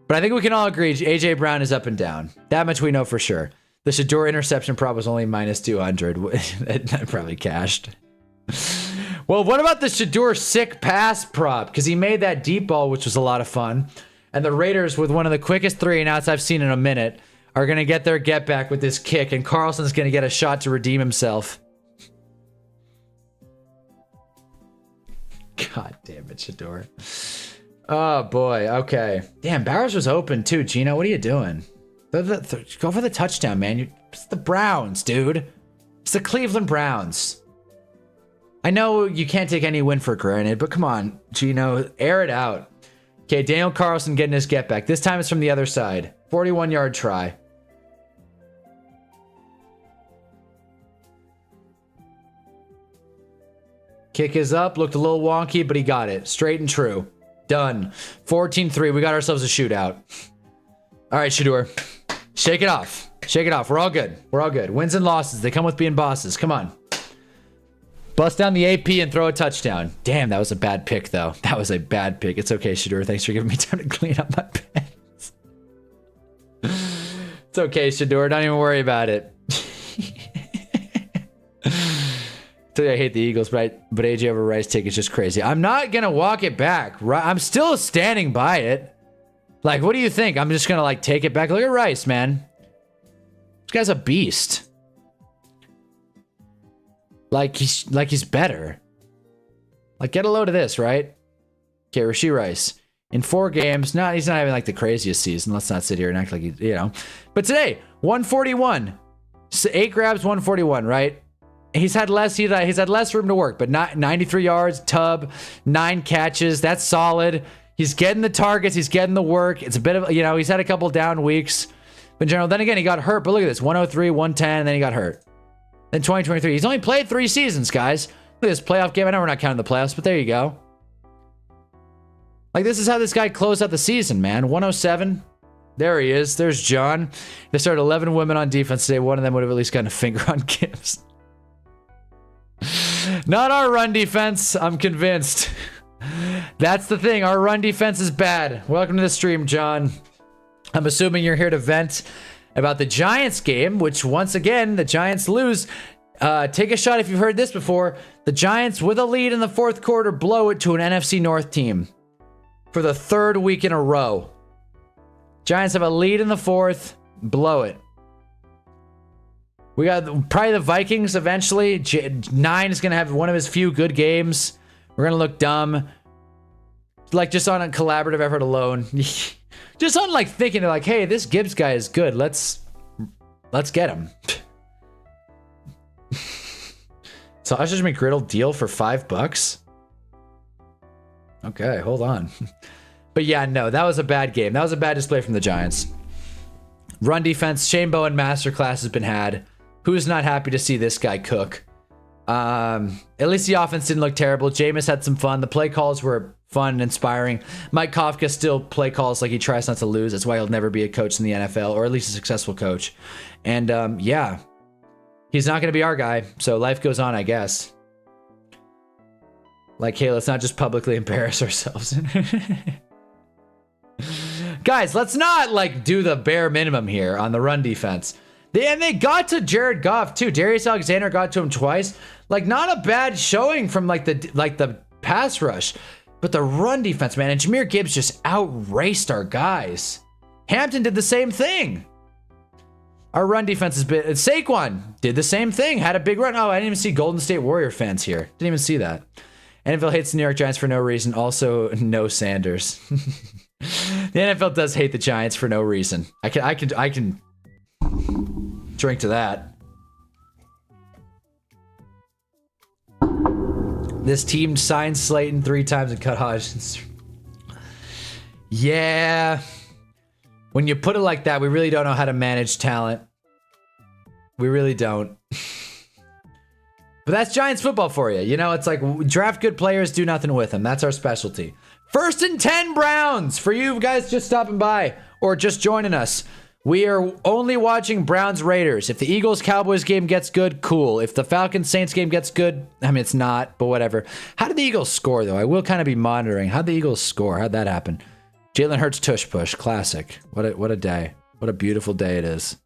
[SPEAKER 1] But I think we can all agree AJ Brown is up and down. That much we know for sure. The Shador interception prop was only minus 200. It probably cashed. Well, what about the Shador sick pass prop? Because he made that deep ball, which was a lot of fun. And the Raiders, with one of the quickest 3 and outs I've seen in a minute, are going to get their get back with this kick. And Carlson's going to get a shot to redeem himself. God damn it, Shador. Oh, boy. Okay. Damn, Bowers was open, too. Gino, what are you doing? Go for the touchdown, man. It's the Browns, dude. It's the Cleveland Browns. I know you can't take any win for granted, but come on, Gino, air it out. Okay, Daniel Carlson getting his get back. This time it's from the other side. 41-yard try. Kick is up. Looked a little wonky, but he got it. Straight and true. Done. 14-3. We got ourselves a shootout. All right, Shador. Shake it off. Shake it off. We're all good. We're all good. Wins and losses. They come with being bosses. Come on. Bust down the AP and throw a touchdown. Damn, that was a bad pick, though. That was a bad pick. It's okay, Shador. Thanks for giving me time to clean up my pants. It's okay, Shador. Don't even worry about it. I hate the Eagles, but AJ over Rice take is just crazy. I'm not going to walk it back. I'm still standing by it. Like, what do you think? I'm just going to, like, take it back. Look at Rice, man. This guy's a beast. Like he's better. Like, get a load of this, right? Okay, Rashee Rice. In 4 games, he's not having, like, the craziest season. Let's not sit here and act like you know. But today, 141. 8 grabs, 141, right? He's had less room to work, but not 93 yards, tub, 9 catches. That's solid. He's getting the targets. He's getting the work. It's a bit of, he's had a couple down weeks. But in general, then again, he got hurt. But look at this, 103, 110, and then he got hurt. Then 2023. He's only played 3 seasons, guys. Look at this playoff game. I know we're not counting the playoffs, but there you go. Like, this is how this guy closed out the season, man. 107. There he is. There's John. They started 11 women on defense today. One of them would have at least gotten a finger on Gibbs. Not our run defense, I'm convinced. That's the thing, our run defense is bad. Welcome to the stream, John. I'm assuming you're here to vent about the Giants game, which once again, the Giants lose. Take a shot if you've heard this before. The Giants, with a lead in the 4th quarter, blow it to an NFC North team for the 3rd week in a row. Giants have a lead in the 4th, blow it. We got probably the Vikings eventually. 9 is going to have one of his few good games. We're going to look dumb. like just on a collaborative effort alone, just on like thinking like, hey, this Gibbs guy is good. Let's get him. Sausage McGriddle deal for $5. Okay, hold on. But yeah, no, that was a bad game. That was a bad display from the Giants. Run defense, Shane Bowen masterclass has been had. Who's not happy to see this guy cook? At least the offense didn't look terrible. Jameis had some fun. The play calls were fun and inspiring. Mike Kafka still play calls like he tries not to lose. That's why he'll never be a coach in the NFL, or at least a successful coach. And yeah, he's not going to be our guy. So life goes on, I guess. Like, hey, let's not just publicly embarrass ourselves. Guys, let's not like do the bare minimum here on the run defense. They got to Jared Goff too. Darius Alexander got to him twice. Like, not a bad showing from like the pass rush, but the run defense, man. And Jahmyr Gibbs just outraced our guys. Hampton did the same thing. Our run defense has been. Saquon did the same thing. Had a big run. Oh, I didn't even see Golden State Warrior fans here. Didn't even see that. NFL hates the New York Giants for no reason. Also, no Sanders. The NFL does hate the Giants for no reason. I can drink to that. This team signed Slayton 3 times and cut Hodgins. Yeah. When you put it like that, we really don't know how to manage talent. We really don't. But that's Giants football for you. You know, it's like draft good players, do nothing with them. That's our specialty. 1st and 10 Browns for you guys just stopping by or just joining us. We are only watching Browns Raiders. If the Eagles Cowboys game gets good, cool. If the Falcons Saints game gets good, I mean, it's not, but whatever. How did the Eagles score, though? I will kind of be monitoring. How'd the Eagles score? How'd that happen? Jalen Hurts tush push. Classic. What a day. What a beautiful day it is.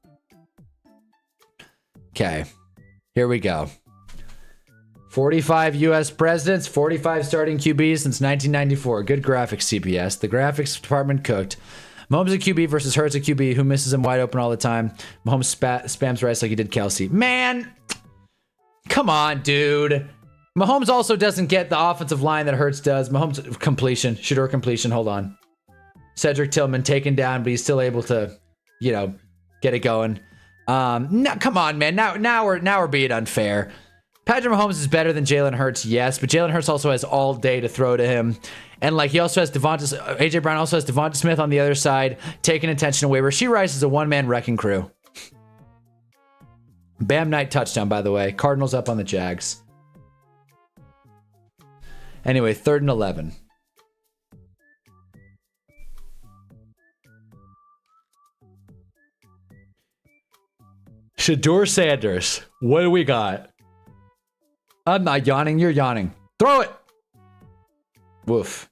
[SPEAKER 1] Okay. Here we go. 45 U.S. presidents, 45 starting QBs since 1994. Good graphics, CBS. The graphics department cooked. Mahomes at QB versus Hurts at QB, who misses him wide open all the time. Mahomes spams Rice like he did Kelsey. Man, come on, dude. Mahomes also doesn't get the offensive line that Hurts does. Mahomes completion, Shador completion. Hold on. Cedric Tillman taken down, but he's still able to, you know, get it going. No, come on, man. Now we're being unfair. Patrick Mahomes is better than Jalen Hurts, yes, but Jalen Hurts also has all day to throw to him. And like he also has AJ Brown also has Devonta Smith on the other side, taking attention away. Rashee Rice is a one-man wrecking crew. Bam Knight touchdown, by the way. Cardinals up on the Jags. Anyway, 3rd and 11. Shador Sanders. What do we got? I'm not yawning. You're yawning. Throw it. Woof.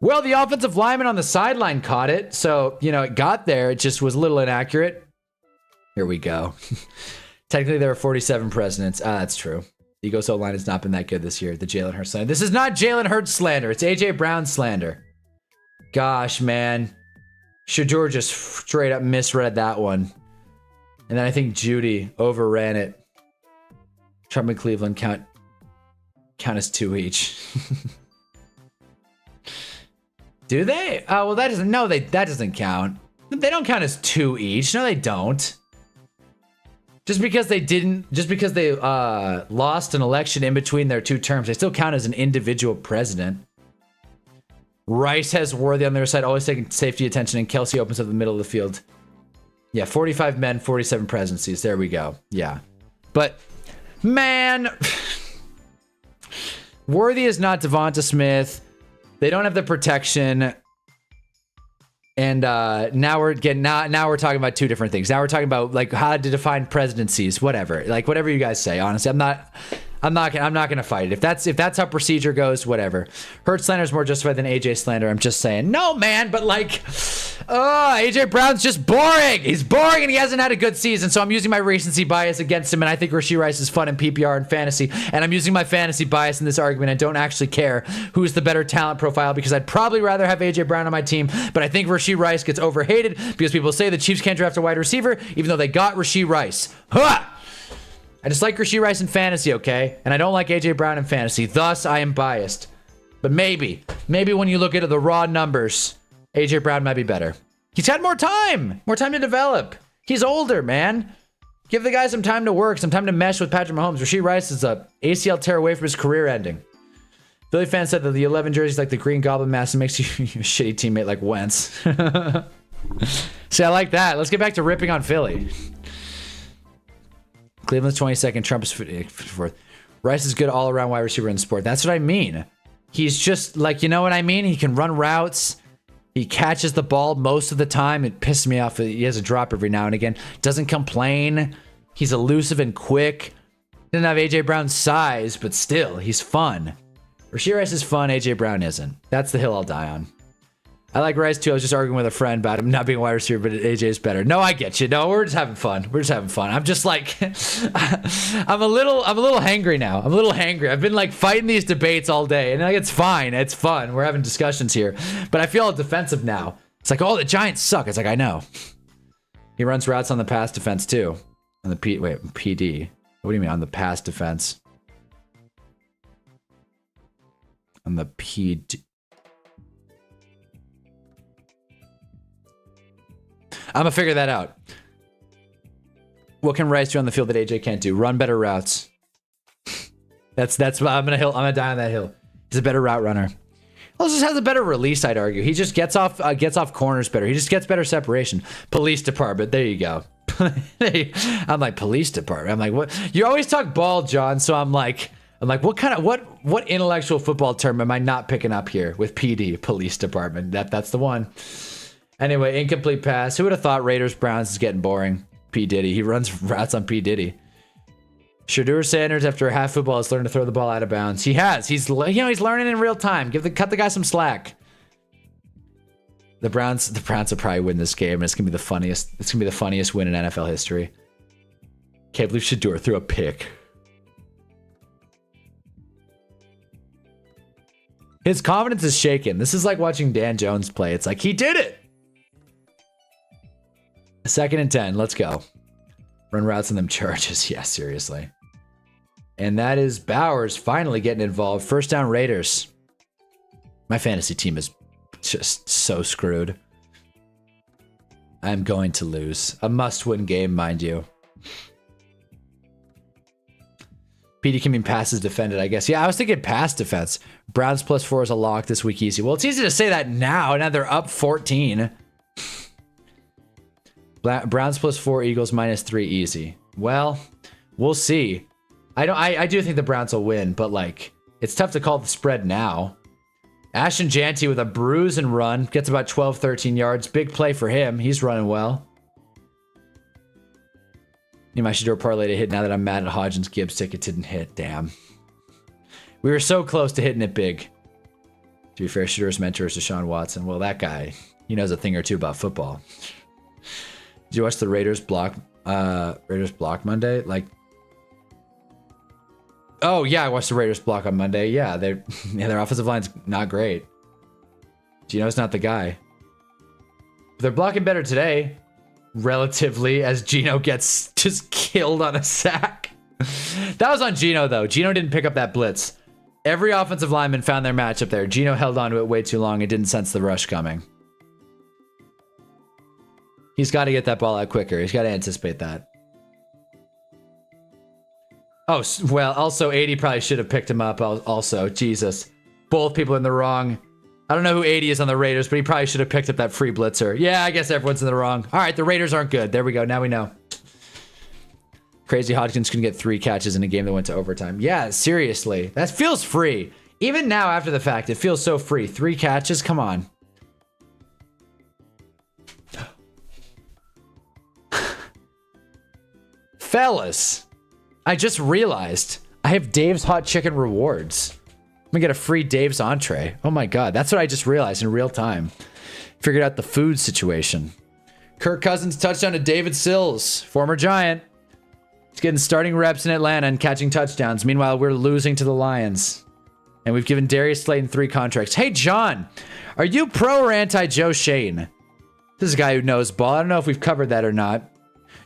[SPEAKER 1] Well, the offensive lineman on the sideline caught it. So, you know, it got there. It just was a little inaccurate. Here we go. Technically, there were 47 presidents. That's true. The Eagles O-line has not been that good this year. The Jalen Hurts slander. This is not Jalen Hurts slander. It's AJ Brown slander. Gosh, man. Shador just straight up misread that one. And then I think Judy overran it. Trump and Cleveland count as 2 each. Do they? Oh, well, that doesn't. No, that doesn't count. They don't count as 2 each. No, they don't. Just because they lost an election in between their 2 terms, they still count as an individual president. Rice has Worthy on their side, always taking safety attention, and Kelsey opens up the middle of the field. Yeah, 45 men, 47 presidencies. There we go. Yeah. But, man, Worthy is not Devonta Smith. They don't have the protection. And now we're talking about 2 different things. Now we're talking about like how to define presidencies, whatever. Like whatever you guys say. Honestly, I'm not gonna fight it. If that's how procedure goes, whatever. Hurts slander is more justified than AJ slander. I'm just saying. No, man, but like, AJ Brown's just boring. He's boring and he hasn't had a good season. So I'm using my recency bias against him, and I think Rashee Rice is fun in PPR and fantasy. And I'm using my fantasy bias in this argument. I don't actually care who's the better talent profile because I'd probably rather have AJ Brown on my team. But I think Rashee Rice gets overhated because people say the Chiefs can't draft a wide receiver, even though they got Rashee Rice. Huh! I just like Rashee Rice in fantasy, okay? And I don't like AJ Brown in fantasy. Thus, I am biased. But maybe when you look at the raw numbers, AJ Brown might be better. He's had more time to develop. He's older, man. Give the guy some time to work, some time to mesh with Patrick Mahomes. Rashee Rice is a ACL tear away from his career ending. Philly fan said that the 11 jersey is like the Green Goblin mask and makes you a shitty teammate like Wentz. See, I like that. Let's get back to ripping on Philly. Cleveland's 22nd, Trump is 4th. Rice is good all-around wide receiver in the sport. That's what I mean. He's just like, you know what I mean? He can run routes. He catches the ball most of the time. It pisses me off. He has a drop every now and again. Doesn't complain. He's elusive and quick. Doesn't have AJ Brown's size, but still, he's fun. Rashee Rice is fun. AJ Brown isn't. That's the hill I'll die on. I like Rice too. I was just arguing with a friend about him not being a wide receiver, but AJ is better. No, I get you. No, we're just having fun. I'm just like, I'm a little hangry now. I'm a little hangry. I've been like fighting these debates all day, and like it's fine. It's fun. We're having discussions here, but I feel all defensive now. It's like, oh, the Giants suck. It's like, I know. He runs routes on the pass defense too. On the PD. What do you mean on the pass defense? On the PD. I'm gonna figure that out. What can Rice do on the field that AJ can't do? Run better routes. That's what I'm gonna die on that hill. He's a better route runner. Also just has a better release, I'd argue. He just gets off corners better. He just gets better separation. Police department. There you go. I'm like, police department. I'm like, what? You always talk ball, John. So I'm like, what intellectual football term am I not picking up here with PD, police department? That's the one. Anyway, incomplete pass. Who would have thought Raiders Browns is getting boring? P. Diddy. He runs routes on P. Diddy. Shadur Sanders, after a half football, has learned to throw the ball out of bounds. He has. He's learning in real time. Cut the guy some slack. The Browns will probably win this game, and it's gonna be the funniest. It's gonna be the funniest win in NFL history. Can't believe Shadur threw a pick. His confidence is shaken. This is like watching Dan Jones play. It's like he did it. 2nd and 10. Let's go. Run routes on them charges. Yeah, seriously. And that is Bowers finally getting involved. First down Raiders. My fantasy team is just so screwed. I'm going to lose. A must-win game, mind you. PD can mean passes defended, I guess. Yeah, I was thinking pass defense. Browns +4 is a lock this week easy. Well, it's easy to say that now. Now they're up 14. Browns +4, Eagles -3 easy. Well, we'll see. I do think the Browns will win, but like it's tough to call the spread now. Ashton Janty with a bruise and run gets about 12-13 yards. Big play for him. He's running well. Need my Shador parlay to hit now that I'm mad at Hodgins. Gibbs ticket didn't hit. Damn. We were so close to hitting it big. To be fair, Shador's mentor is Deshaun Watson. Well, that guy, he knows a thing or two about football. Did you watch the Raiders block Monday? Like, oh yeah, I watched the Raiders block on Monday. Yeah, their offensive line's not great. Gino's not the guy. But they're blocking better today, relatively, as Gino gets just killed on a sack. That was on Gino though. Gino didn't pick up that blitz. Every offensive lineman found their matchup there. Gino held on to it way too long and didn't sense the rush coming. He's got to get that ball out quicker. He's got to anticipate that. Oh, well, also 80 probably should have picked him up also. Jesus. Both people in the wrong. I don't know who 80 is on the Raiders, but he probably should have picked up that free blitzer. Yeah, I guess everyone's in the wrong. All right, the Raiders aren't good. There we go. Now we know. Crazy Hodgins couldn't get 3 catches in a game that went to overtime. Yeah, seriously. That feels free. Even now, after the fact, it feels so free. 3 catches? Come on. Fellas, I just realized I have Dave's Hot Chicken rewards. I'm gonna get a free Dave's entree. Oh my god, that's what I just realized in real time. Figured out the food situation. Kirk Cousins touchdown to David Sills, former Giant. He's getting starting reps in Atlanta and catching touchdowns. Meanwhile, we're losing to the Lions. And we've given Darius Slayton 3 contracts. Hey, John, are you pro or anti Joe Shane? This is a guy who knows ball. I don't know if we've covered that or not.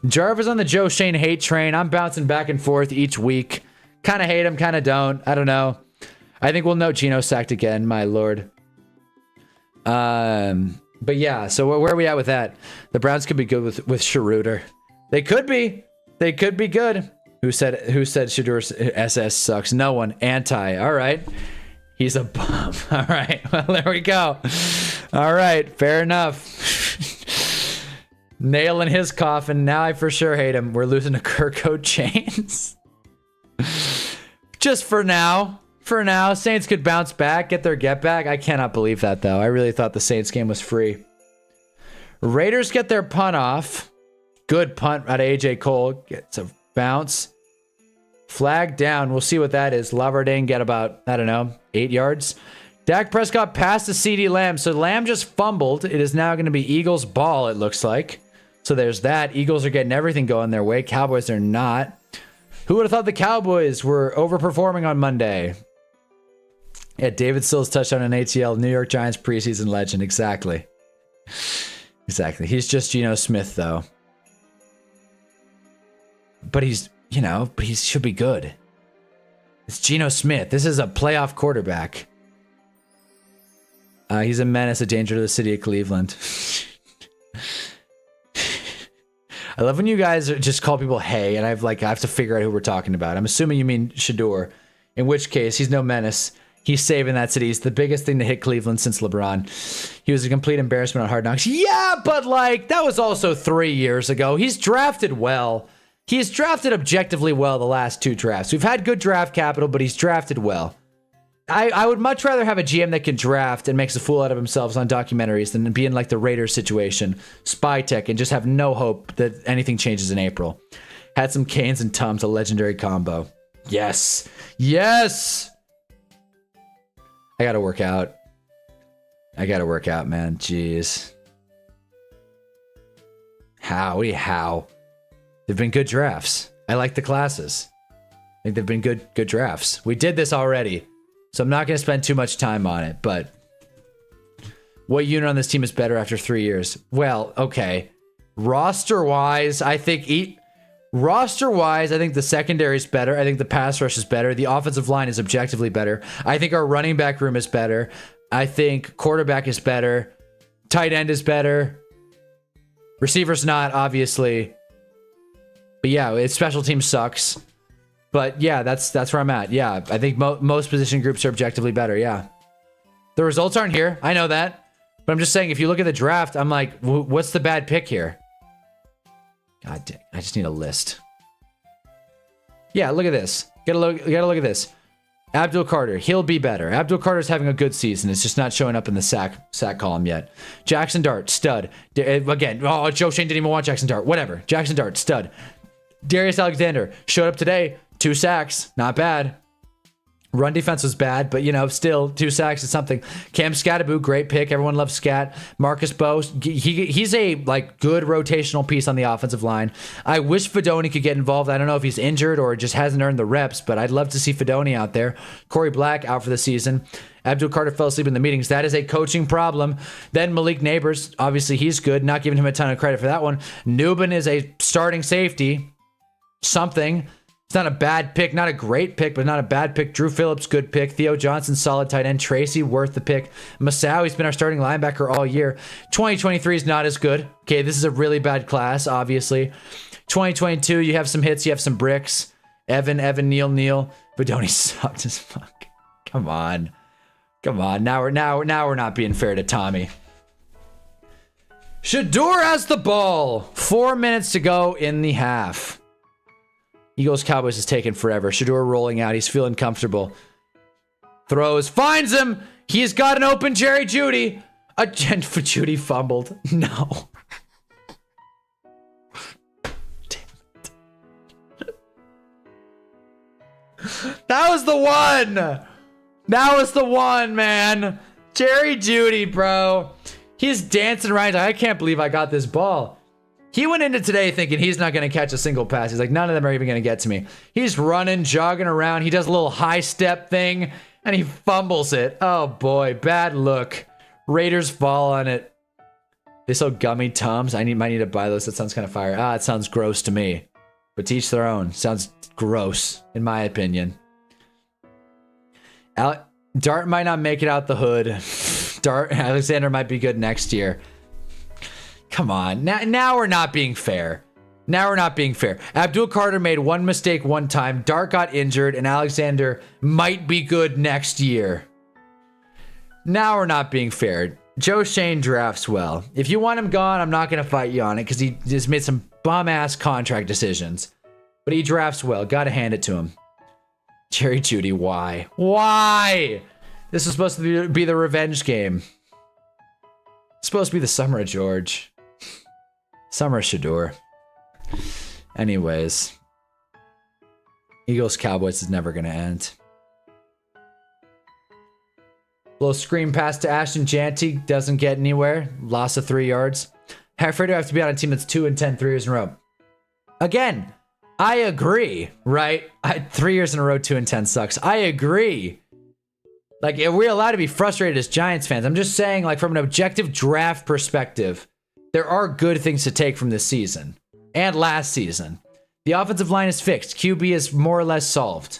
[SPEAKER 1] Jarvis on the Joe Shane hate train. I'm bouncing back and forth each week. Kind of hate him, kind of don't. I don't know. I think we'll know Geno sacked again, my lord. But yeah, so where are we at with that? The Browns could be good with Schroeder. They could be. They could be good. Who said Shadur's SS sucks? No one. Anti. All right. He's a bum. All right. Well, there we go. All right. Fair enough. Nail in his coffin. Now I for sure hate him. We're losing to Kirko Chains. Just for now. For now. Saints could bounce back, get their get back. I cannot believe that, though. I really thought the Saints game was free. Raiders get their punt off. Good punt out of AJ Cole. Gets a bounce. Flag down. We'll see what that is. Lavardane get about, I don't know, 8 yards. Dak Prescott passed to CeeDee Lamb. So Lamb just fumbled. It is now going to be Eagles ball, it looks like. So there's that. Eagles are getting everything going their way. Cowboys are not. Who would have thought the Cowboys were overperforming on Monday? Yeah, David Sills touchdown on ATL. New York Giants preseason legend. Exactly. Exactly. He's just Geno Smith, though. But he's, you know, but he should be good. It's Geno Smith. This is a playoff quarterback. He's a menace, a danger to the city of Cleveland. I love when you guys just call people hey, and I have to figure out who we're talking about. I'm assuming you mean Shador, in which case he's no menace. He's saving that city. He's the biggest thing to hit Cleveland since LeBron. He was a complete embarrassment on Hard Knocks. Yeah, but like that was also 3 years ago. He's drafted well. He's drafted objectively well the last 2 drafts. We've had good draft capital, but he's drafted well. I would much rather have a GM that can draft and makes a fool out of himself on documentaries than be in like the Raiders situation, spy tech, and just have no hope that anything changes in April. Had some Canes and Tums, a legendary combo. Yes. Yes. I gotta work out. I gotta work out, man. Jeez. How? They've been good drafts. I like the classes. I think they've been good drafts. We did this already, so I'm not going to spend too much time on it, but what unit on this team is better after 3 years? Well, okay. Roster-wise, I think the secondary is better. I think the pass rush is better. The offensive line is objectively better. I think our running back room is better. I think quarterback is better. Tight end is better. Receiver's not, obviously. But yeah, it's special team sucks. But yeah, that's where I'm at. Yeah, I think most position groups are objectively better. Yeah. The results aren't here. I know that. But I'm just saying, if you look at the draft, I'm like, what's the bad pick here? God dang, I just need a list. Yeah, look at this. Gotta look at this. Abdul Carter, he'll be better. Abdul Carter's having a good season. It's just not showing up in the sack column yet. Jackson Dart, stud. Again, Joe Shane didn't even want Jackson Dart. Whatever. Jackson Dart, stud. Darius Alexander showed up today. 2 sacks. Not bad. Run defense was bad, but, you know, still 2 sacks is something. Cam Skataboo, great pick. Everyone loves Scat. Marcus Bowe, he's a, like, good rotational piece on the offensive line. I wish Fedoni could get involved. I don't know if he's injured or just hasn't earned the reps, but I'd love to see Fedoni out there. Corey Black out for the season. Abdul Carter fell asleep in the meetings. That is a coaching problem. Then Malik Neighbors, obviously he's good. Not giving him a ton of credit for that one. Newbin is a starting safety. Something. It's not a bad pick, not a great pick, but not a bad pick. Drew Phillips, good pick. Theo Johnson, solid tight end. Tracy, worth the pick. Masao, he's been our starting linebacker all year. 2023 is not as good. Okay, this is a really bad class, obviously. 2022, you have some hits, you have some bricks. Evan, Neil. Fedoni sucked as fuck. Come on. Now we're not being fair to Tommy. Shador has the ball. 4 minutes to go in the half. Eagles Cowboys is taking forever. Shador rolling out. He's feeling comfortable. Throws. Finds him. He's got an open Jerry Jeudy. Judy fumbled. No. Damn it. That was the one. That was the one, man. Jerry Jeudy, bro. He's dancing around. I can't believe I got this ball. He went into today thinking he's not going to catch a single pass. He's like, none of them are even going to get to me. He's running, jogging around. He does a little high step thing, and he fumbles it. Oh, boy. Bad look. Raiders fall on it. They sell gummy Tums. Might need to buy those. That sounds kind of fire. It sounds gross to me. But to each their own. Sounds gross, in my opinion. Dart might not make it out the hood. Alexander might be good next year. Come on. Now we're not being fair. Now we're not being fair. Abdul Carter made one mistake one time. Dart got injured, and Alexander might be good next year. Now we're not being fair. Joe Shane drafts well. If you want him gone, I'm not going to fight you on it because he just made some bum-ass contract decisions. But he drafts well. Got to hand it to him. Jerry Jeudy, why? Why? This is supposed to be the revenge game. It's supposed to be the summer of George. Summer of Shador. Anyways. Eagles Cowboys is never going to end. Little screen pass to Ashton Janty. Doesn't get anywhere. Loss of 3 yards. Afraid to have to be on a team that's 2-10 3 years in a row. Again, I agree, right? 3 years in a row, 2-10 sucks. I agree. Like, we're allowed to be frustrated as Giants fans. I'm just saying, like, from an objective draft perspective, there are good things to take from this season and last season. The offensive line is fixed. QB is more or less solved.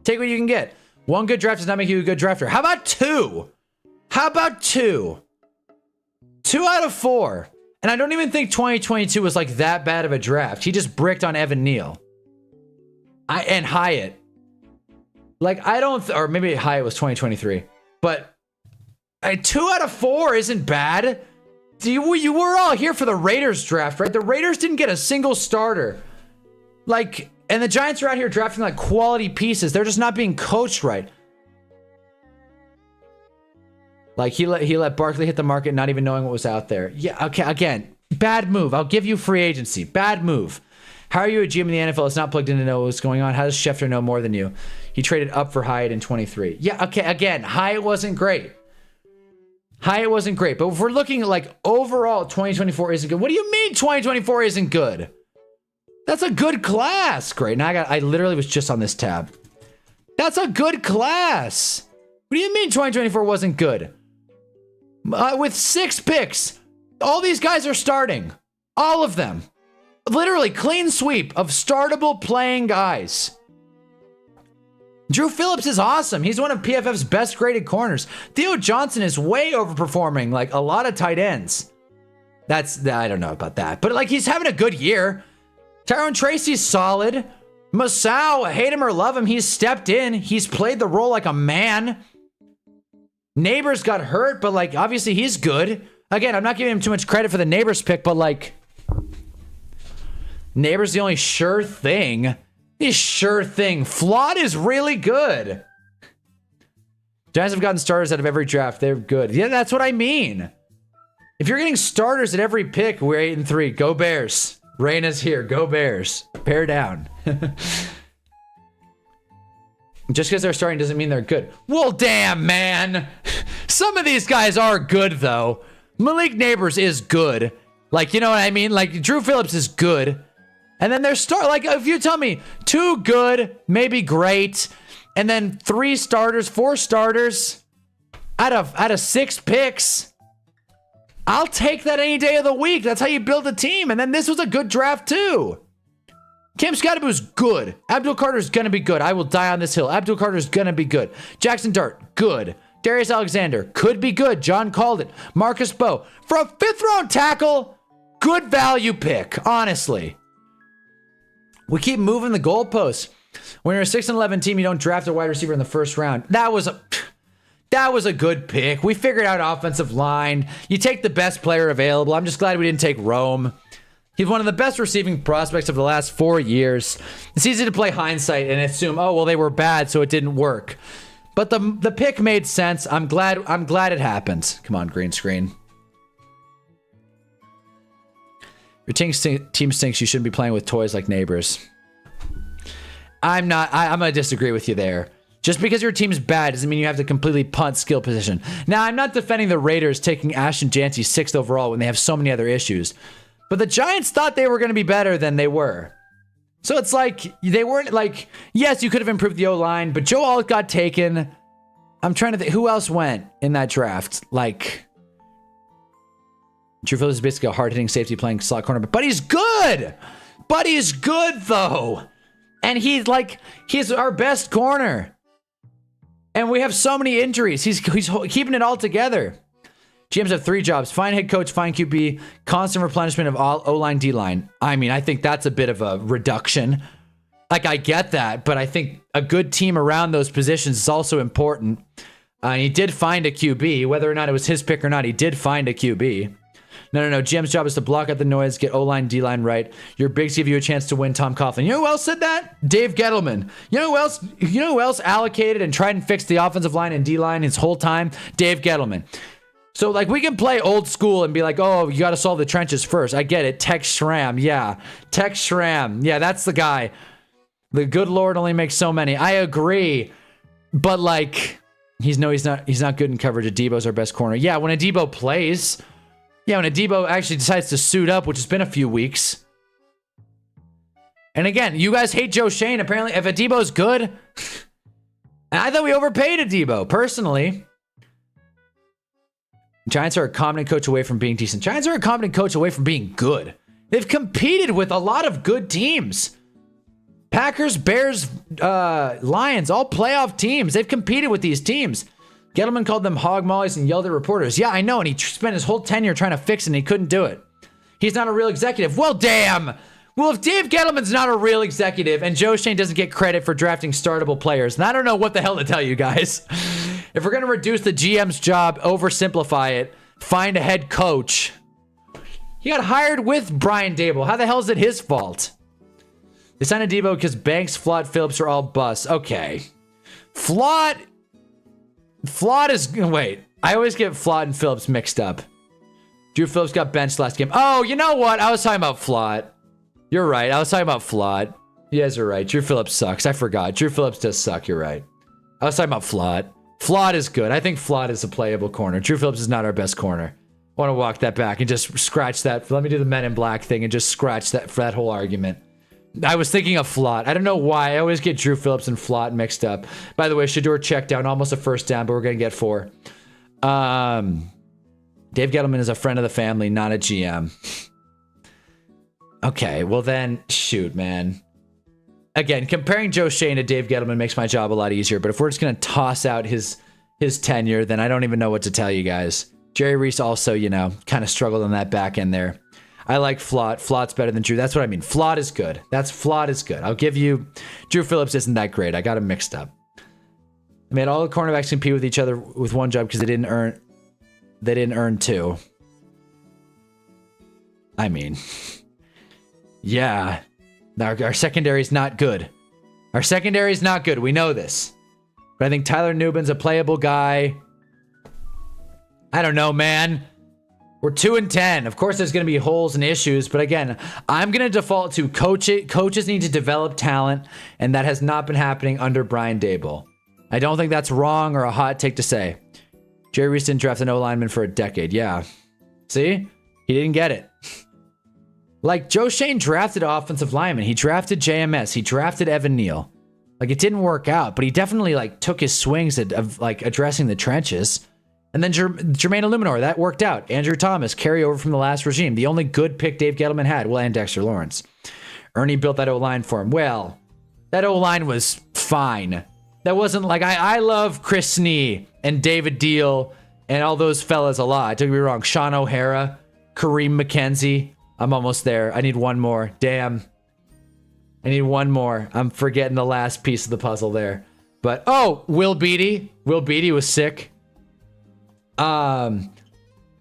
[SPEAKER 1] Take what you can get. One good draft does not make you a good drafter. How about 2? How about 2? 2 out of 4. And I don't even think 2022 was like that bad of a draft. He just bricked on Evan Neal. And Hyatt. Like, I don't, or maybe Hyatt was 2023. But 2 out of 4 isn't bad. You were all here for the Raiders draft, right? The Raiders didn't get a single starter. Like, and the Giants are out here drafting like quality pieces. They're just not being coached right. Like, he let Barkley hit the market not even knowing what was out there. Yeah, okay, again, bad move. I'll give you free agency. Bad move. How are you a GM in the NFL that's not plugged in to know what's going on? How does Schefter know more than you? He traded up for Hyatt in 23. Yeah, okay, again, Hyatt wasn't great. Hyatt wasn't great. But if we're looking at, like, overall, 2024 isn't good. What do you mean 2024 isn't good? That's a good class. Great. Now I literally was just on this tab. That's a good class. What do you mean 2024 wasn't good? With 6 picks, all these guys are starting. All of them. Literally, clean sweep of startable playing guys. Drew Phillips is awesome. He's one of PFF's best graded corners. Theo Johnson is way overperforming, like a lot of tight ends. I don't know about that. But like, he's having a good year. Tyrone Tracy's solid. Masao, hate him or love him, he's stepped in. He's played the role like a man. Neighbors got hurt, but like, obviously he's good. Again, I'm not giving him too much credit for the Neighbors pick, but like, Neighbors the only sure thing. He's sure thing. Flawed is really good. Giants have gotten starters out of every draft. They're good. Yeah, that's what I mean. If you're getting starters at every pick, we're 8-3. Go Bears. Raina's here. Go Bears. Bear down. Just because they're starting doesn't mean they're good. Well, damn, man. Some of these guys are good, though. Malik Neighbors is good. Like, you know what I mean? Like, Drew Phillips is good. And then there's like, if you tell me 2 good, maybe great, and then 3 starters, 4 starters out of 6 picks, I'll take that any day of the week. That's how you build a team. And then this was a good draft too. Cam Scottaboo's good. Abdul Carter's gonna be good. I will die on this hill. Abdul Carter's gonna be good. Jackson Dart, good. Darius Alexander, could be good. John called it. Marcus Bowe, for a 5th round tackle, good value pick, honestly. We keep moving the goalposts. When you're a 6-11 team, you don't draft a wide receiver in the 1st round. That was a good pick. We figured out offensive line. You take the best player available. I'm just glad we didn't take Rome. He's one of the best receiving prospects of the last 4 years. It's easy to play hindsight and assume, oh, well, they were bad, so it didn't work. But the pick made sense. I'm glad it happened. Come on, green screen. Your team stinks. You shouldn't be playing with toys like Neighbors. I'm going to disagree with you there. Just because your team's bad doesn't mean you have to completely punt skill position. Now, I'm not defending the Raiders taking Ashton Janty 6th overall when they have so many other issues. But the Giants thought they were going to be better than they were. So it's like, they weren't like, yes, you could have improved the O-line, but Joe Alt got taken. I'm trying to think, who else went in that draft? Like, Drew Phillips is basically a hard-hitting safety playing slot corner, but he's good. But he's good, though. And he's our best corner. And we have so many injuries. He's keeping it all together. GMs have 3 jobs: find head coach, find QB, constant replenishment of all O-line, D-line. I mean, I think that's a bit of a reduction. Like, I get that, but I think a good team around those positions is also important. He did find a QB, whether or not it was his pick or not. He did find a QB. No. GM's job is to block out the noise, get O-line, D-line right. Your bigs give you a chance to win. Tom Coughlin. You know who else said that? Dave Gettleman. You know who else allocated and tried and fixed the offensive line and D-line his whole time? Dave Gettleman. So, like, we can play old school and be like, oh, you got to solve the trenches first. I get it. Tex Schramm. Yeah. Tex Schramm. Yeah, that's the guy. The good Lord only makes so many. I agree. But, like, he's not good in coverage. Adebo's our best corner. Yeah, when Adebo plays. Yeah, when Adebo actually decides to suit up, which has been a few weeks. And again, you guys hate Joe Shane. Apparently, if Adebo's good. I thought we overpaid Adebo, personally. Giants are a competent coach away from being decent. Giants are a competent coach away from being good. They've competed with a lot of good teams. Packers, Bears, Lions, all playoff teams. They've competed with these teams. Gettleman called them hog mollies and yelled at reporters. Yeah, I know, and he spent his whole tenure trying to fix it, and he couldn't do it. He's not a real executive. Well, damn! Well, if Dave Gettleman's not a real executive and Joe Shane doesn't get credit for drafting startable players, then I don't know what the hell to tell you guys. If we're going to reduce the GM's job, oversimplify it, find a head coach. He got hired with Brian Daboll. How the hell is it his fault? They signed Adebo because Banks, Flott, Phillips are all busts. Okay. Flott is... Wait. I always get Flott and Phillips mixed up. Drew Phillips got benched last game. Oh, you know what? I was talking about Flott. You're right. I was talking about Flott. You guys are right. Drew Phillips sucks. I forgot. Drew Phillips does suck. You're right. I was talking about Flott. Flott is good. I think Flott is a playable corner. Drew Phillips is not our best corner. I want to walk that back and just scratch that. Let me do the Men in Black thing and just scratch that for that whole argument. I was thinking of Flott. I don't know why. I always get Drew Phillips and Flott mixed up. By the way, Shador check down. Almost a first down, but we're going to get 4. Dave Gettleman is a friend of the family, not a GM. Okay, well then, shoot, man. Again, comparing Joe Shane to Dave Gettleman makes my job a lot easier, but if we're just going to toss out his tenure, then I don't even know what to tell you guys. Jerry Reese also, you know, kind of struggled on that back end there. I like Flott. Flott's better than Drew. That's what I mean. Flott is good. Flott is good. I'll give you... Drew Phillips isn't that great. I got him mixed up. I made all the cornerbacks compete with each other with one job because they didn't earn 2. I mean... Yeah. Our secondary is not good. Our secondary is not good. We know this. But I think Tyler Nubin's a playable guy. I don't know, man. We're 2-10. Of course, there's going to be holes and issues. But again, I'm going to default to coaches need to develop talent. And that has not been happening under Brian Daboll. I don't think that's wrong or a hot take to say. Jerry Reese didn't draft an O-lineman for a decade. Yeah. See? He didn't get it. Like, Joe Shane drafted offensive lineman. He drafted JMS. He drafted Evan Neal. Like, it didn't work out, but he definitely, like, took his swings at like, addressing the trenches. And then Jermaine Illuminor, that worked out. Andrew Thomas, carryover from the last regime. The only good pick Dave Gettleman had. Well, and Dexter Lawrence. Ernie built that O-line for him. Well, that O-line was fine. That wasn't like, I love Chris Snee and David Deal and all those fellas a lot. Don't get me wrong. Sean O'Hara, Kareem McKenzie. I'm almost there. I need one more. Damn. I need one more. I'm forgetting the last piece of the puzzle there. But, oh, Will Beatty. Will Beatty was sick. But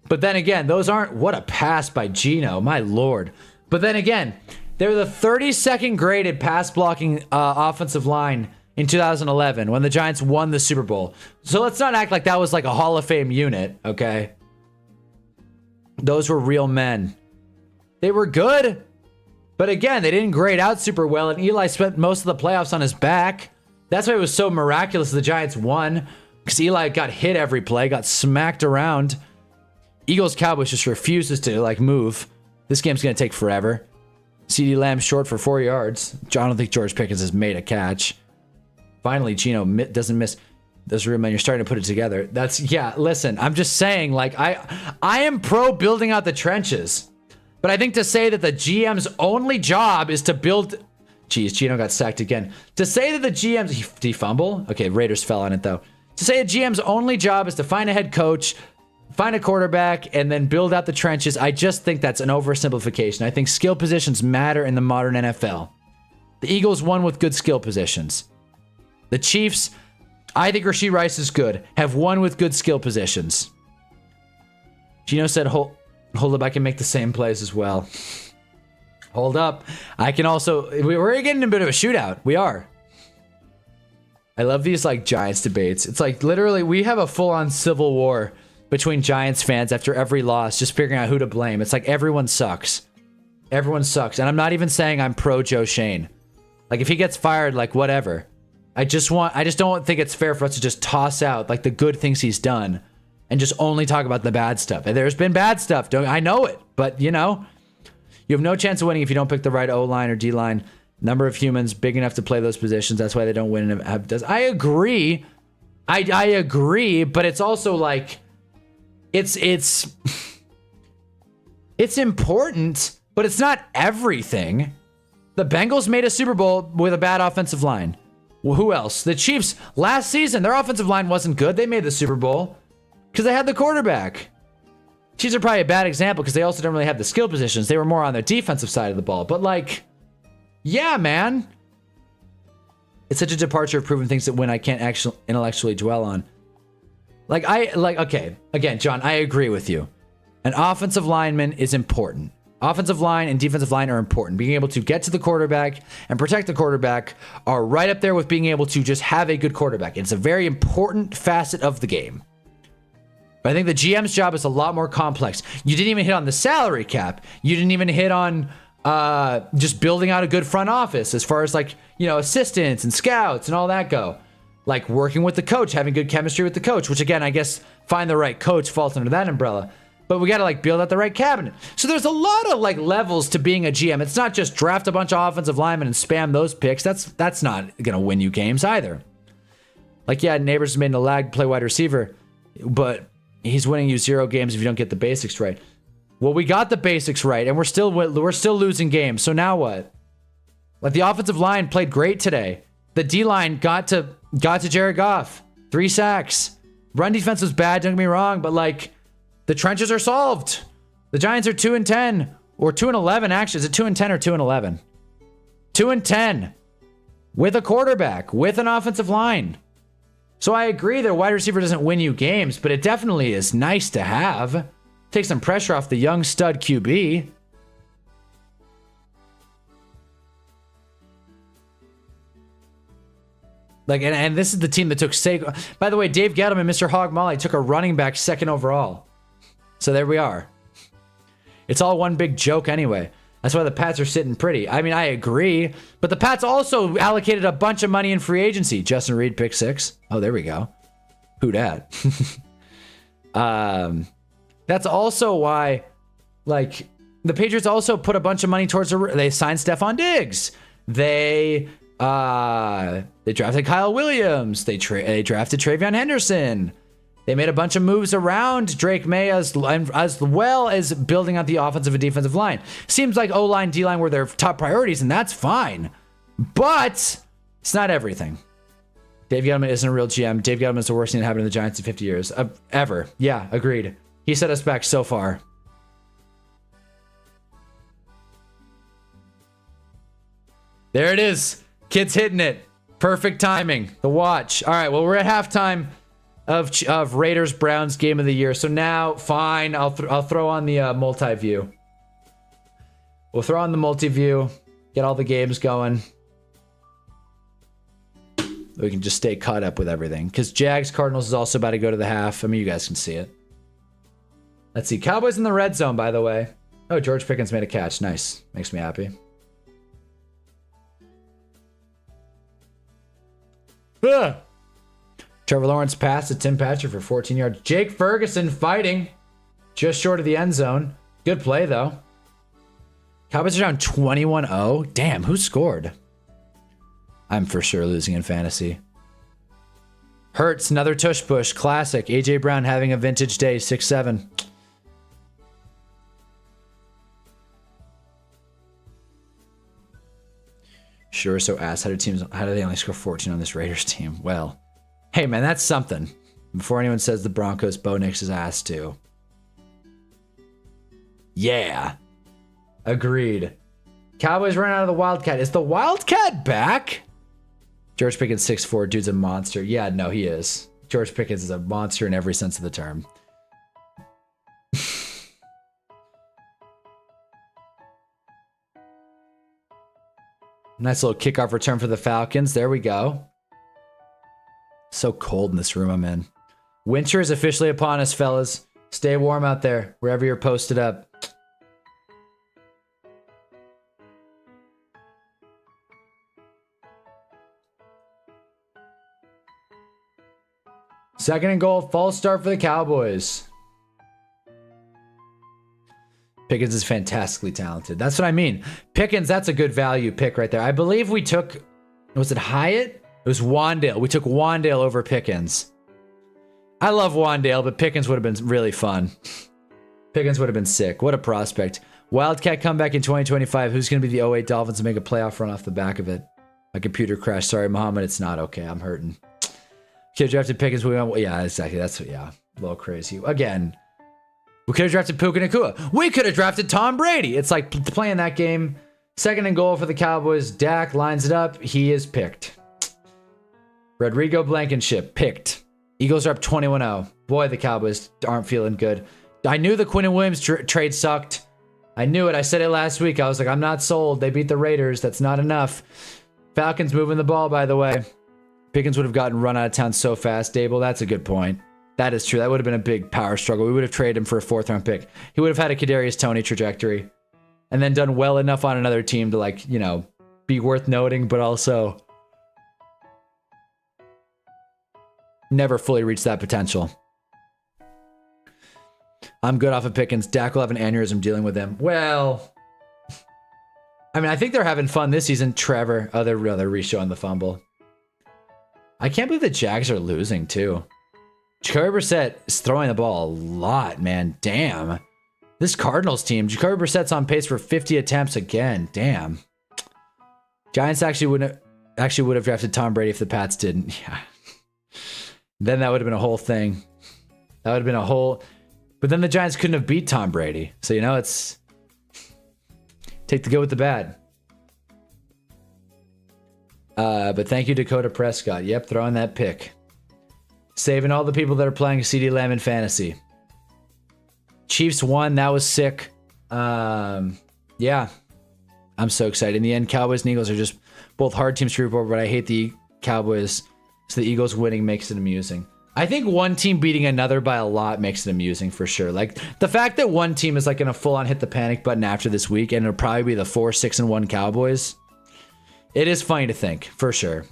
[SPEAKER 1] then again, those aren't... What a pass by Geno. My lord. But then again, they're the 32nd graded pass blocking offensive line in 2011 when the Giants won the Super Bowl. So let's not act like that was like a Hall of Fame unit, okay? Those were real men. They were good, but again, they didn't grade out super well, and Eli spent most of the playoffs on his back. That's why it was so miraculous the Giants won, because Eli got hit every play, got smacked around. Eagles-Cowboys just refuses to, like, move. This game's going to take forever. CeeDee Lamb short for 4 yards. I don't think George Pickens has made a catch. Finally, Geno doesn't miss. Those real men, you're starting to put it together. That's, yeah, listen, I'm just saying, like, I am pro building out the trenches. But I think to say that the GM's only job is to build... Jeez, Geno got sacked again. To say that the GM's... Did he fumble? Okay, Raiders fell on it, though. To say a GM's only job is to find a head coach, find a quarterback, and then build out the trenches, I just think that's an oversimplification. I think skill positions matter in the modern NFL. The Eagles won with good skill positions. The Chiefs, I think Rashee Rice is good, have won with good skill positions. Gino said, hold up, I can make the same plays as well. Hold up. I can also... We're getting a bit of a shootout. We are. I love these, like, Giants debates. It's like, literally, we have a full-on civil war between Giants fans after every loss, just figuring out who to blame. It's like, everyone sucks. Everyone sucks. And I'm not even saying I'm pro Joe Shane. Like, if he gets fired, like, whatever. I just don't think it's fair for us to just toss out, like, the good things he's done and just only talk about the bad stuff. And there's been bad stuff. I know it. But, you know, you have no chance of winning if you don't pick the right O-line or D-line. Number of humans big enough to play those positions. That's why they don't win. I agree. I agree, but it's also like it's important, but it's not everything. The Bengals made a Super Bowl with a bad offensive line. Well, who else? The Chiefs last season, their offensive line wasn't good. They made the Super Bowl because they had the quarterback. Chiefs are probably a bad example because they also don't really have the skill positions. They were more on their defensive side of the ball. But like, yeah, man. It's such a departure of proven things that win I can't actually intellectually dwell on. Okay, again, John, I agree with you. An offensive lineman is important. Offensive line and defensive line are important. Being able to get to the quarterback and protect the quarterback are right up there with being able to just have a good quarterback. It's a very important facet of the game. But I think the GM's job is a lot more complex. You didn't even hit on the salary cap. You didn't even hit on just building out a good front office as far as like, you know, assistants and scouts and all that go. Like working with the coach, having good chemistry with the coach, which again, I guess find the right coach falls under that umbrella. But we got to like build out the right cabinet. So there's a lot of like levels to being a GM. It's not just draft a bunch of offensive linemen and spam those picks. That's not going to win you games either. Like, yeah, Neighbors made a lag play wide receiver, but he's winning you 0 games if you don't get the basics right. Well, we got the basics right, and we're still losing games. So now what? Like the offensive line played great today. The D line got to Jared Goff, 3 sacks. Run defense was bad. Don't get me wrong, but like the trenches are solved. The Giants are 2-10 or 2-11. Actually, is it 2-10 or 2-11? 2-10 with a quarterback with an offensive line. So I agree that a wide receiver doesn't win you games, but it definitely is nice to have. Take some pressure off the young stud QB. Like, and this is the team that took Saquon. By the way, Dave Gettleman, Mr. Hog Molly, took a running back 2nd overall. So there we are. It's all one big joke anyway. That's why the Pats are sitting pretty. I mean, I agree. But the Pats also allocated a bunch of money in free agency. Justin Reed, pick 6. Oh, there we go. Who dat? That's also why, like, the Patriots also put a bunch of money towards... They signed Stephon Diggs. They drafted Kyle Williams. They drafted Travion Henderson. They made a bunch of moves around Drake May as well as building out the offensive and defensive line. Seems like O-line, D-line were their top priorities, and that's fine. But it's not everything. Dave Gettleman isn't a real GM. Dave Gettleman is the worst thing that happened to the Giants in 50 years. Ever. Yeah, agreed. He set us back so far. There it is. Kids hitting it. Perfect timing. The watch. All right, well, we're at halftime of Raiders Browns game of the year. So now, fine, I'll throw on the multi-view. We'll throw on the multi-view, get all the games going. We can just stay caught up with everything. Because Jags Cardinals is also about to go to the half. I mean, you guys can see it. Let's see. Cowboys in the red zone, by the way. Oh, George Pickens made a catch. Nice. Makes me happy. Ugh. Trevor Lawrence passed to Tim Patrick for 14 yards. Jake Ferguson fighting just short of the end zone. Good play, though. Cowboys are down 21-0. Damn, who scored? I'm for sure losing in fantasy. Hurts, another tush push. Classic. A.J. Brown having a vintage day. 6-7. Sure, so ass. How do they only score 14 on this Raiders team? Well, Hey, man, that's something. Before anyone says the Broncos, Bo Nix his ass too. Yeah. Agreed. Cowboys ran out of the Wildcat. Is the Wildcat back? George Pickens 6'4", dude's a monster. Yeah, no, he is. George Pickens is a monster in every sense of the term. Nice little kickoff return for the Falcons. There we go. So cold in this room I'm in. Winter is officially upon us, fellas. Stay warm out there, wherever you're posted up. Second and goal, false start for the Cowboys. Pickens is fantastically talented. That's what I mean. Pickens, that's a good value pick right there. I believe we took, was it Hyatt? It was Wandale. We took Wandale over Pickens. I love Wandale, but Pickens would have been really fun. Pickens would have been sick. What a prospect. Wildcat comeback in 2025. Who's going to be the 08 Dolphins and make a playoff run off the back of it? My computer crashed. Sorry, Muhammad. It's not okay. I'm hurting. Could have drafted Pickens. Yeah, exactly. That's what, yeah. A little crazy. Again, we could have drafted Puka Nacua. We could have drafted Tom Brady. It's like playing that game. Second and goal for the Cowboys. Dak lines it up. He is picked. Rodrigo Blankenship picked. Eagles are up 21-0. Boy, the Cowboys aren't feeling good. I knew the Quinnen Williams trade sucked. I knew it. I said it last week. I was like, I'm not sold. They beat the Raiders. That's not enough. Falcons moving the ball, by the way. Pickens would have gotten run out of town so fast, Dable. That's a good point. That is true. That would have been a big power struggle. We would have traded him for a 4th-round pick. He would have had a Kadarius Toney trajectory and then done well enough on another team to, like, you know, be worth noting, but also never fully reach that potential. I'm good off of Pickens. Dak will have an aneurysm dealing with him. Well, I mean, I think they're having fun this season. Trevor, they're re-showing the fumble. I can't believe the Jags are losing, too. Jacoby Brissett is throwing the ball a lot, man. Damn. This Cardinals team, Jacoby Brissett's on pace for 50 attempts again. Damn. Giants actually would have drafted Tom Brady if the Pats didn't. Yeah. Then that would have been a whole thing. That would have been a whole... But then the Giants couldn't have beat Tom Brady. So, you know, it's... Take the good with the bad. But thank you, Dakota Prescott. Yep, throwing that pick. Saving all the people that are playing CeeDee Lamb in fantasy. Chiefs won. That was sick. Yeah. I'm so excited. In the end, Cowboys and Eagles are just both hard teams to root for, but I hate the Cowboys. So the Eagles winning makes it amusing. I think one team beating another by a lot makes it amusing for sure. Like the fact that one team is like going to full on hit the panic button after this week, and it'll probably be the 4-6-1 Cowboys. It is funny to think, for sure.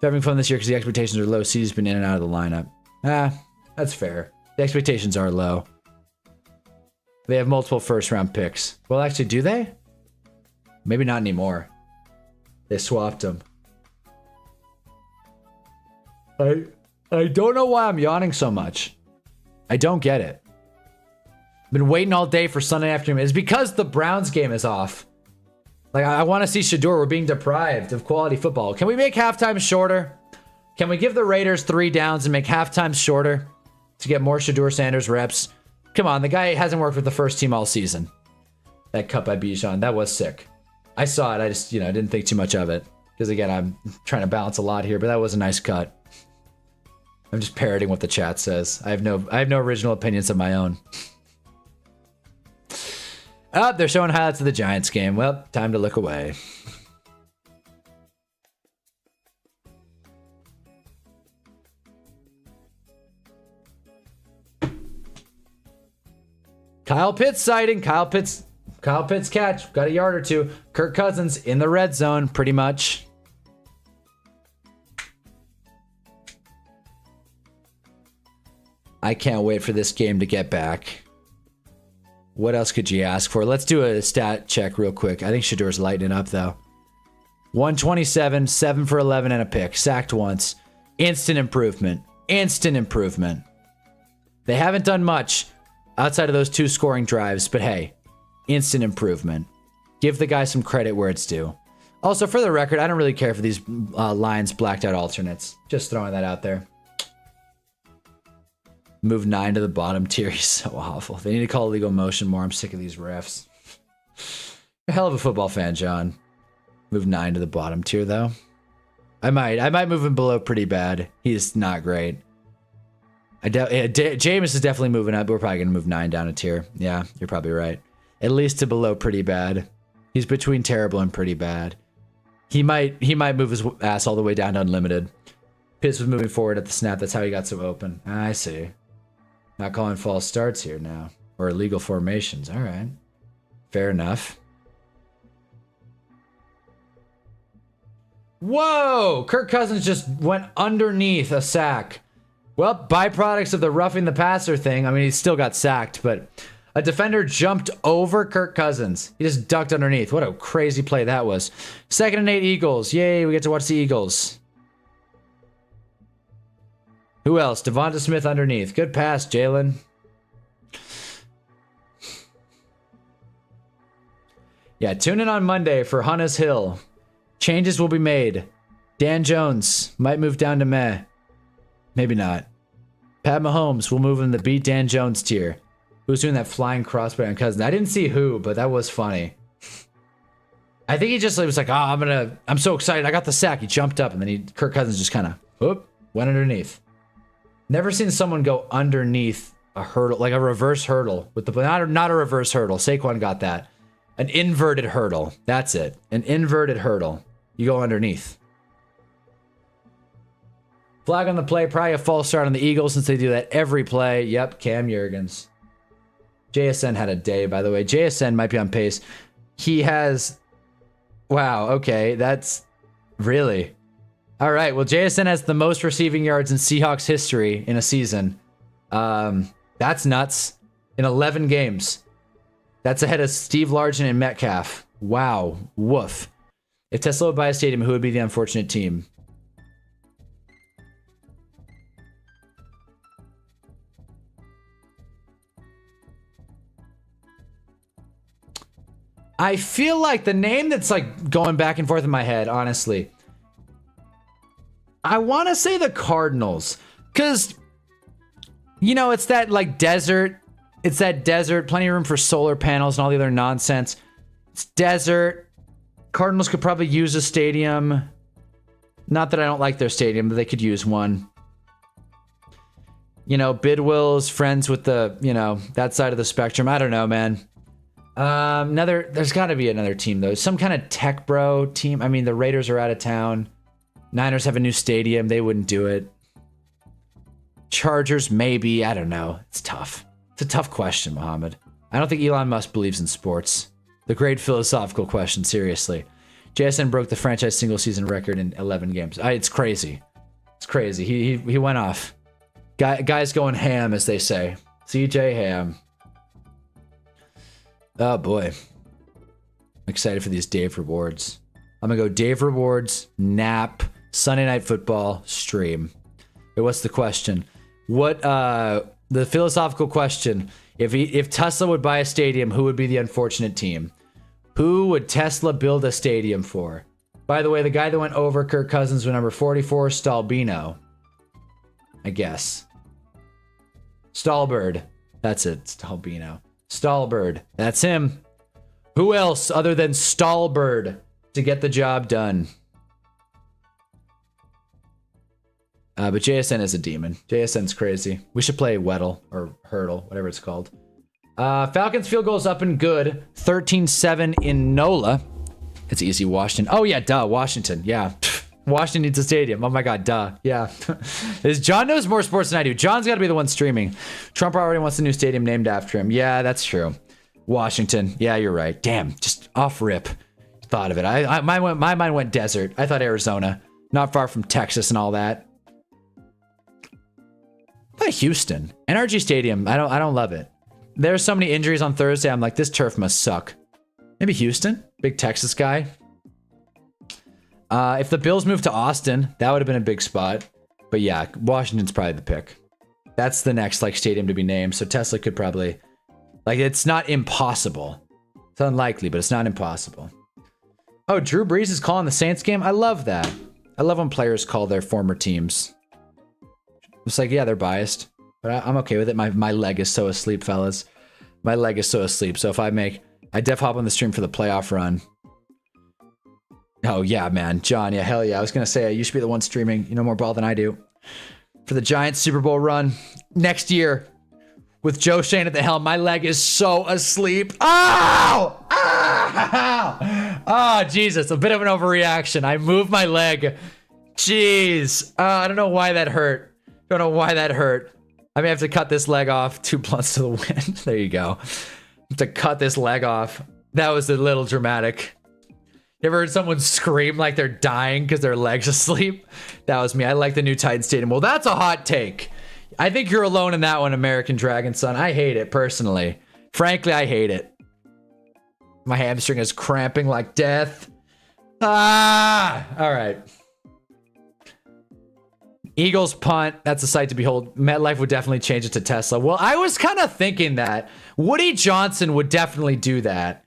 [SPEAKER 1] They're having fun this year because the expectations are low. CeeDee's been in and out of the lineup. That's fair. The expectations are low. They have multiple first-round picks. Well, actually, do they? Maybe not anymore. They swapped them. I don't know why I'm yawning so much. I don't get it. I've been waiting all day for Sunday afternoon. It's because the Browns game is off. Like, I want to see Shador. We're being deprived of quality football. Can we make halftime shorter? Can we give the Raiders 3 downs and make halftime shorter to get more Shador Sanders reps? Come on, the guy hasn't worked with the first team all season. That cut by Bijan, that was sick. I saw it. I just, I didn't think too much of it. Because, again, I'm trying to balance a lot here, but that was a nice cut. I'm just parroting what the chat says. I have no original opinions of my own. Oh, they're showing highlights of the Giants game. Well, time to look away. Kyle Pitts sighting. Kyle Pitts catch. Got a yard or two. Kirk Cousins in the red zone, pretty much. I can't wait for this game to get back. What else could you ask for? Let's do a stat check real quick. I think Shador's lighting up, though. 127, 7 for 11 and a pick. Sacked once. Instant improvement. Instant improvement. They haven't done much outside of those 2 scoring drives, but hey, instant improvement. Give the guy some credit where it's due. Also, for the record, I don't really care for these lines blacked out alternates. Just throwing that out there. Move 9 to the bottom tier. He's so awful. They need to call illegal motion more. I'm sick of these refs. You're a hell of a football fan, John. Move 9 to the bottom tier, though. I might move him below pretty bad. He's not great. Jameis is definitely moving up, but we're probably going to move 9 down a tier. Yeah, you're probably right. At least to below pretty bad. He's between terrible and pretty bad. He might move his ass all the way down to unlimited. Pitts was moving forward at the snap. That's how he got so open. I see. Not calling false starts here now. Or illegal formations. All right. Fair enough. Whoa! Kirk Cousins just went underneath a sack. Well, byproducts of the roughing the passer thing. I mean, he still got sacked, but a defender jumped over Kirk Cousins. He just ducked underneath. What a crazy play that was. 2nd and 8 Eagles. Yay, we get to watch the Eagles. Who else? Devonta Smith underneath. Good pass, Jalen. Yeah, tune in on Monday for Hunna's Hill. Changes will be made. Dan Jones might move down to meh. Maybe not. Pat Mahomes will move in the beat Dan Jones tier. Who's doing that flying crossbar on Cousins? I didn't see who, but that was funny. I think he just was like, oh, I'm so excited. I got the sack. He jumped up and then Kirk Cousins just kind of, went underneath. Never seen someone go underneath a hurdle, like a reverse hurdle with the, not a reverse hurdle. Saquon got that. An inverted hurdle. That's it. An inverted hurdle. You go underneath. Flag on the play. Probably a false start on the Eagles since they do that every play. Yep, Cam Jurgens. JSN had a day, by the way. JSN might be on pace. He has... Wow, okay. That's... Really? All right, well, JSN has the most receiving yards in Seahawks history in a season. That's nuts. In 11 games. That's ahead of Steve Largent and Metcalf. Wow. Woof. If Tesla would buy a stadium, who would be the unfortunate team? I feel like the name that's like going back and forth in my head, honestly. I want to say the Cardinals. Because, you know, it's that like desert. It's that desert. Plenty of room for solar panels and all the other nonsense. It's desert. Cardinals could probably use a stadium. Not that I don't like their stadium, but they could use one. You know, Bidwill's friends with the, you know, that side of the spectrum. I don't know, man. There's got to be another team, though. Some kind of tech bro team. I mean, the Raiders are out of town. Niners have a new stadium. They wouldn't do it. Chargers, maybe. I don't know. It's tough. It's a tough question, Mohammed. I don't think Elon Musk believes in sports. The great philosophical question, seriously. JSN broke the franchise single season record in 11 games. It's crazy. It's crazy. He went off. Guys going ham, as they say. CJ Ham. Oh, boy. I'm excited for these Dave rewards. I'm going to go Dave rewards, nap, Sunday Night Football, stream. Wait, what's the question? The philosophical question, if Tesla would buy a stadium, who would be the unfortunate team? Who would Tesla build a stadium for? By the way, the guy that went over Kirk Cousins was number 44, Stalbino. I guess. Stallbird. That's it. Stalbino. Stallbird. That's him. Who else other than Stallbird to get the job done? But JSN is a demon. JSN's crazy. We should play Weddle or Hurdle, whatever it's called. Falcons field goals up and good. 13-7 in NOLA. It's easy, Washington. Oh, yeah, duh, Washington. Yeah. Washington needs a stadium. Oh, my God, duh. Yeah. John knows more sports than I do. John's got to be the one streaming. Trump already wants a new stadium named after him. Yeah, that's true. Washington. Yeah, you're right. Damn, just off rip. Thought of it. My mind went desert. I thought Arizona. Not far from Texas and all that. By Houston. NRG Stadium. I don't love it. There's so many injuries on Thursday. I'm like, this turf must suck. Maybe Houston? Big Texas guy. If the Bills moved to Austin, that would have been a big spot. But yeah, Washington's probably the pick. That's the next like stadium to be named. So Tesla could probably, like, it's not impossible. It's unlikely, but it's not impossible. Oh, Drew Brees is calling the Saints game? I love that. I love when players call their former teams. It's like, yeah, they're biased. But I'm okay with it. My leg is so asleep, fellas. My leg is so asleep. So if I def hop on the stream for the playoff run. Oh, yeah, man. John, yeah, hell yeah. I was going to say, you should be the one streaming. You know more ball than I do. For the Giants Super Bowl run next year with Joe Shane at the helm. My leg is so asleep. Ow! Ow! Oh, Jesus. A bit of an overreaction. I moved my leg. Jeez. I don't know why that hurt. Don't know why that hurt. I may have to cut this leg off. 2 blunts to the wind. There you go. Have to cut this leg off. That was a little dramatic. You ever heard someone scream like they're dying because their leg's asleep? That was me. I like the new Titan Stadium. Well, that's a hot take. I think you're alone in that one, American Dragon Son. I hate it, personally. Frankly, I hate it. My hamstring is cramping like death. Ah! All right. Eagles punt. That's a sight to behold. MetLife would definitely change it to Tesla. Well, I was kind of thinking that. Woody Johnson would definitely do that.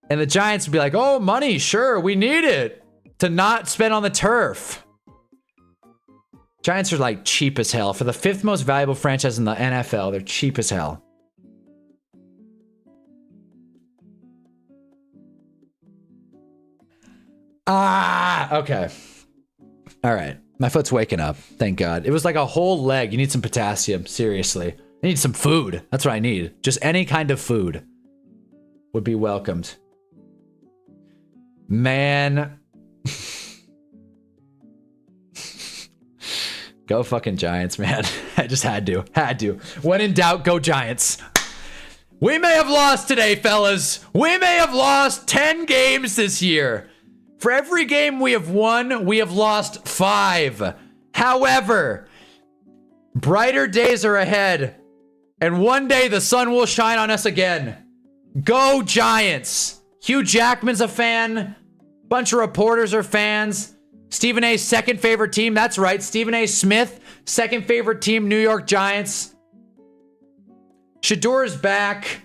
[SPEAKER 1] And the Giants would be like, oh, money, sure, we need it to not spend on the turf. Giants are like cheap as hell. For the 5th most valuable franchise in the NFL, they're cheap as hell. Okay. All right. My foot's waking up. Thank God. It was like a whole leg. You need some potassium. Seriously. I need some food. That's what I need. Just any kind of food would be welcomed. Man. Go fucking Giants, man. I just had to. Had to. When in doubt, go Giants. We may have lost today, fellas. We may have lost 10 games this year. For every game we have won, we have lost 5. However, brighter days are ahead. And one day the sun will shine on us again. Go Giants. Hugh Jackman's a fan. Bunch of reporters are fans. Stephen A's second favorite team. That's right. Stephen A. Smith, second favorite team, New York Giants. Shador's back.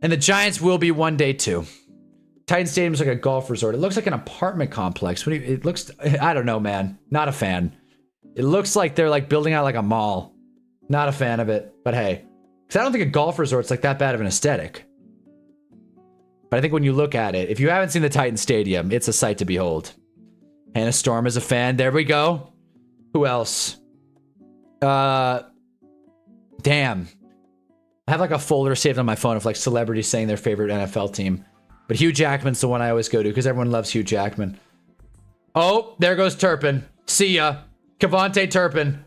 [SPEAKER 1] And the Giants will be one day too. Titan Stadium's like a golf resort. It looks like an apartment complex. It looks, I don't know, man. Not a fan. It looks like they're like building out like a mall. Not a fan of it. But hey, because I don't think a golf resort's like that bad of an aesthetic. But I think when you look at it, if you haven't seen the Titan Stadium, it's a sight to behold. Hannah Storm is a fan. There we go. Who else? Damn. I have like a folder saved on my phone of like celebrities saying their favorite NFL team. But Hugh Jackman's the one I always go to because everyone loves Hugh Jackman. Oh, there goes Turpin. See ya. Kevontae Turpin.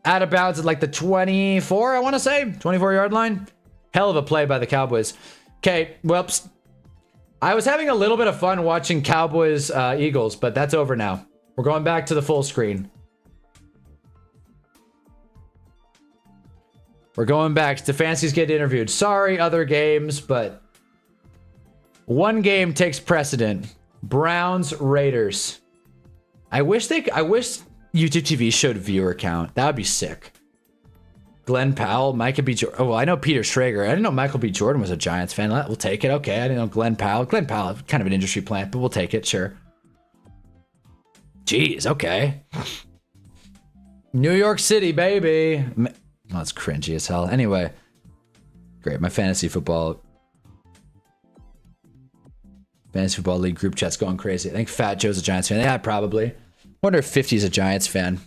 [SPEAKER 1] Out of bounds at like the 24, I want to say. 24-yard line. Hell of a play by the Cowboys. Okay, whoops. I was having a little bit of fun watching Cowboys Eagles, but that's over now. We're going back to the full screen. We're going back. Stefanski's getting interviewed. Sorry, other games, but one game takes precedent. Browns Raiders. I wish YouTube TV showed viewer count. That would be sick. Glenn Powell, Michael B. Jordan. Oh, well, I know Peter Schrager. I didn't know Michael B. Jordan was a Giants fan. We'll take it. Okay, I didn't know Glenn Powell. Glenn Powell, kind of an industry plant, but we'll take it. Sure. Jeez, okay. New York City, baby. Oh, that's cringy as hell. Anyway, great. My fantasy football league group chat's going crazy. I think Fat Joe's a Giants fan. Yeah, probably. Wonder if 50's a Giants fan.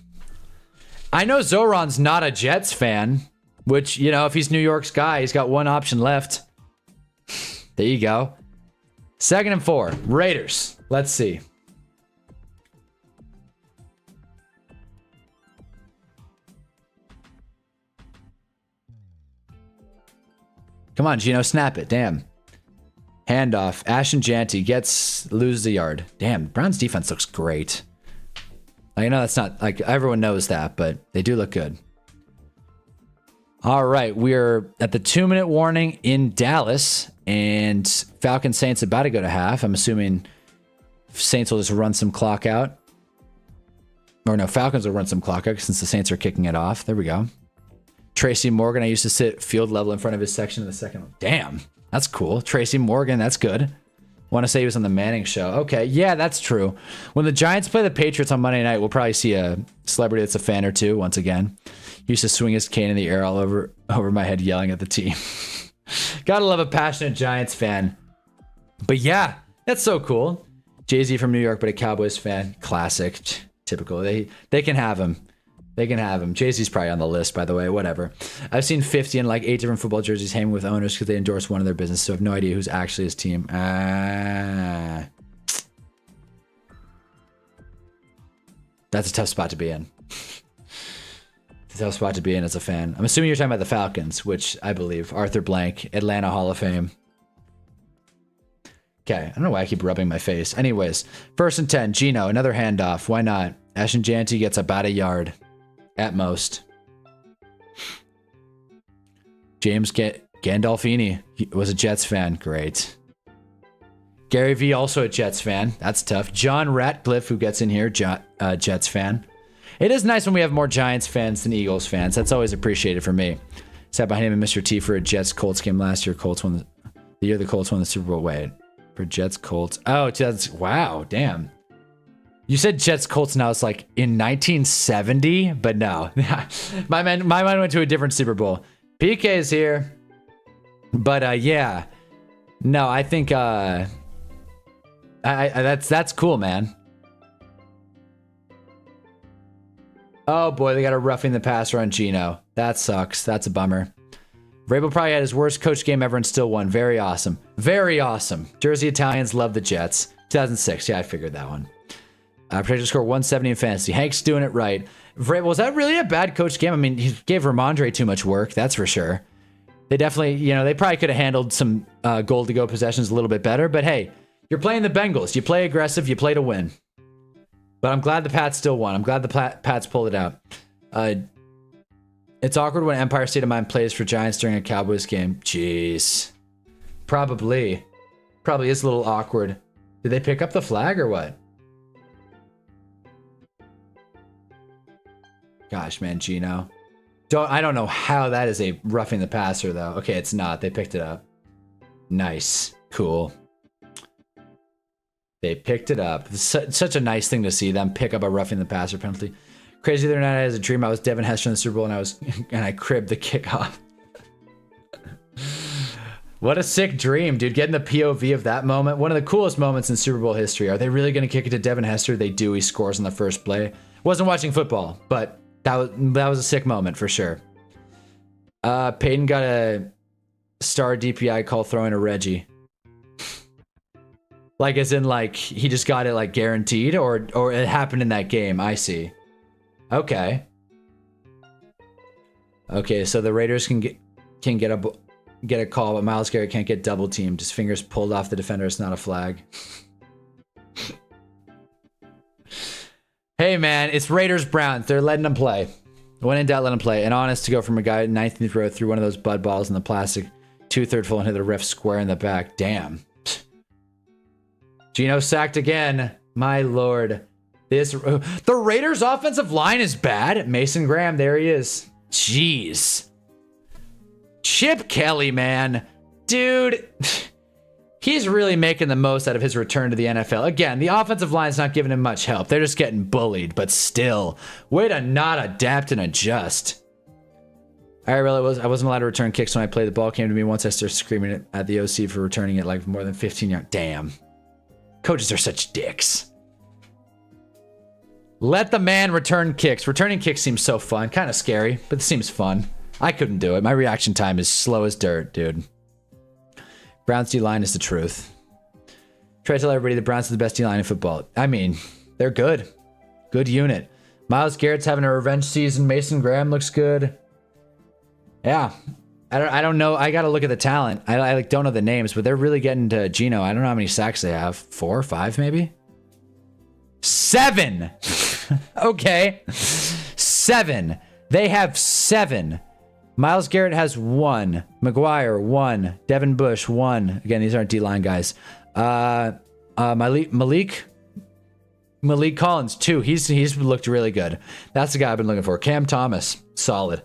[SPEAKER 1] I know Zoran's not a Jets fan, which, you know, if he's New York's guy, he's got one option left. There you go. 2nd and 4. Raiders. Let's see. Come on, Gino, snap it. Damn. Handoff. Ashton Janty loses a yard. Damn, Browns defense looks great. I know that's not, like, everyone knows that, but they do look good. All right, we're at the 2-minute warning in Dallas, and Falcons Saints about to go to half. I'm assuming Saints will just run some clock out. Or no, Falcons will run some clock out since the Saints are kicking it off. There we go. Tracy Morgan, I used to sit field level in front of his section in the second. Damn, that's cool. Tracy Morgan, that's good. Want to say he was on the Manning show. Okay, yeah, that's true. When the Giants play the Patriots on Monday night, we'll probably see a celebrity that's a fan or two once again. He used to swing his cane in the air all over my head yelling at the team. Gotta love a passionate Giants fan. But yeah, that's so cool. Jay-Z from New York, but a Cowboys fan. Classic. Typical. They can have him. They can have him. Jay-Z's probably on the list, by the way. Whatever. I've seen 50 and like 8 different football jerseys hanging with owners because they endorse one of their business, so I have no idea who's actually his team. That's a tough spot to be in. It's a tough spot to be in as a fan. I'm assuming you're talking about the Falcons, which I believe. Arthur Blank, Atlanta Hall of Fame. Okay, I don't know why I keep rubbing my face. Anyways, 1st and 10, Gino, another handoff. Why not? Ashton Janty gets about a yard. At most. James Gandolfini was a Jets fan. Great. Gary V, also a Jets fan. That's tough. John Ratcliffe, who gets in here, Jets fan. It is nice when we have more Giants fans than Eagles fans. That's always appreciated for me. Sat behind him and Mr. T for a Jets-Colts game last year. Colts won the year the Colts won the Super Bowl. Wait. For Jets-Colts. Oh, Jets. Wow, damn. You said Jets Colts now it's like in 1970, but no. my mind went to a different Super Bowl. PK is here. But yeah. No, I think that's cool, man. Oh boy, they got a roughing the passer on Gino. That sucks. That's a bummer. Vrabel probably had his worst coach game ever and still won. Very awesome. Very awesome. Jersey Italians love the Jets. 2006. Yeah, I figured that one. Projected score 170 in fantasy. Hank's doing it right. Was that really a bad coach game? I mean, he gave Ramondre too much work, that's for sure. They definitely, they probably could have handled some goal to go possessions a little bit better. But hey, you're playing the Bengals. You play aggressive. You play to win. But I'm glad the Pats still won. I'm glad the Pats pulled it out. It's awkward when Empire State of Mind plays for Giants during a Cowboys game. Jeez. Probably is a little awkward. Did they pick up the flag or what? Gosh, man, Gino. I don't know how that is a roughing the passer, though. Okay, it's not. They picked it up. Nice. Cool. They picked it up. It's such a nice thing to see them pick up a roughing the passer penalty. Crazy the other night I had a dream I was Devin Hester in the Super Bowl and I cribbed the kickoff. What a sick dream, dude. Getting the POV of that moment. One of the coolest moments in Super Bowl history. Are they really going to kick it to Devin Hester? They do. He scores on the first play. Wasn't watching football, but that was a sick moment for sure. Peyton got a star DPI call throwing a Reggie. Like as in like he just got it like guaranteed or it happened in that game. I see. Okay. Okay, so the Raiders can get a call, but Myles Garrett can't get double teamed. His fingers pulled off the defender. It's not a flag. Hey, man, it's Raiders-Browns. They're letting them play. When in doubt, let them play. And honest to go from a guy 19th row through one of those bud balls in the plastic 2/3 full and hit the ref square in the back. Damn. Gino sacked again. My lord. The Raiders' offensive line is bad. Mason Graham, there he is. Jeez. Chip Kelly, man. Dude. He's really making the most out of his return to the NFL. Again, the offensive line's not giving him much help. They're just getting bullied, but still. Way to not adapt and adjust. I wasn't allowed to return kicks when I played. The ball came to me once I started screaming at the OC for returning it like more than 15 yards. Damn. Coaches are such dicks. Let the man return kicks. Returning kicks seems so fun. Kind of scary, but it seems fun. I couldn't do it. My reaction time is slow as dirt, dude. Browns D-line is the truth. Try to tell everybody the Browns are the best D-line in football. I mean, they're good. Good unit. Myles Garrett's having a revenge season. Mason Graham looks good. Yeah. I don't know. I got to look at the talent. I don't know the names, but they're really getting to Gino. I don't know how many sacks they have. 4 or 5 maybe? 7. Okay. 7. They have 7. Myles Garrett has 1. McGuire, 1. Devin Bush, 1. Again, these aren't D-line guys. Malik Collins, 2. He's looked really good. That's the guy I've been looking for. Cam Thomas, solid.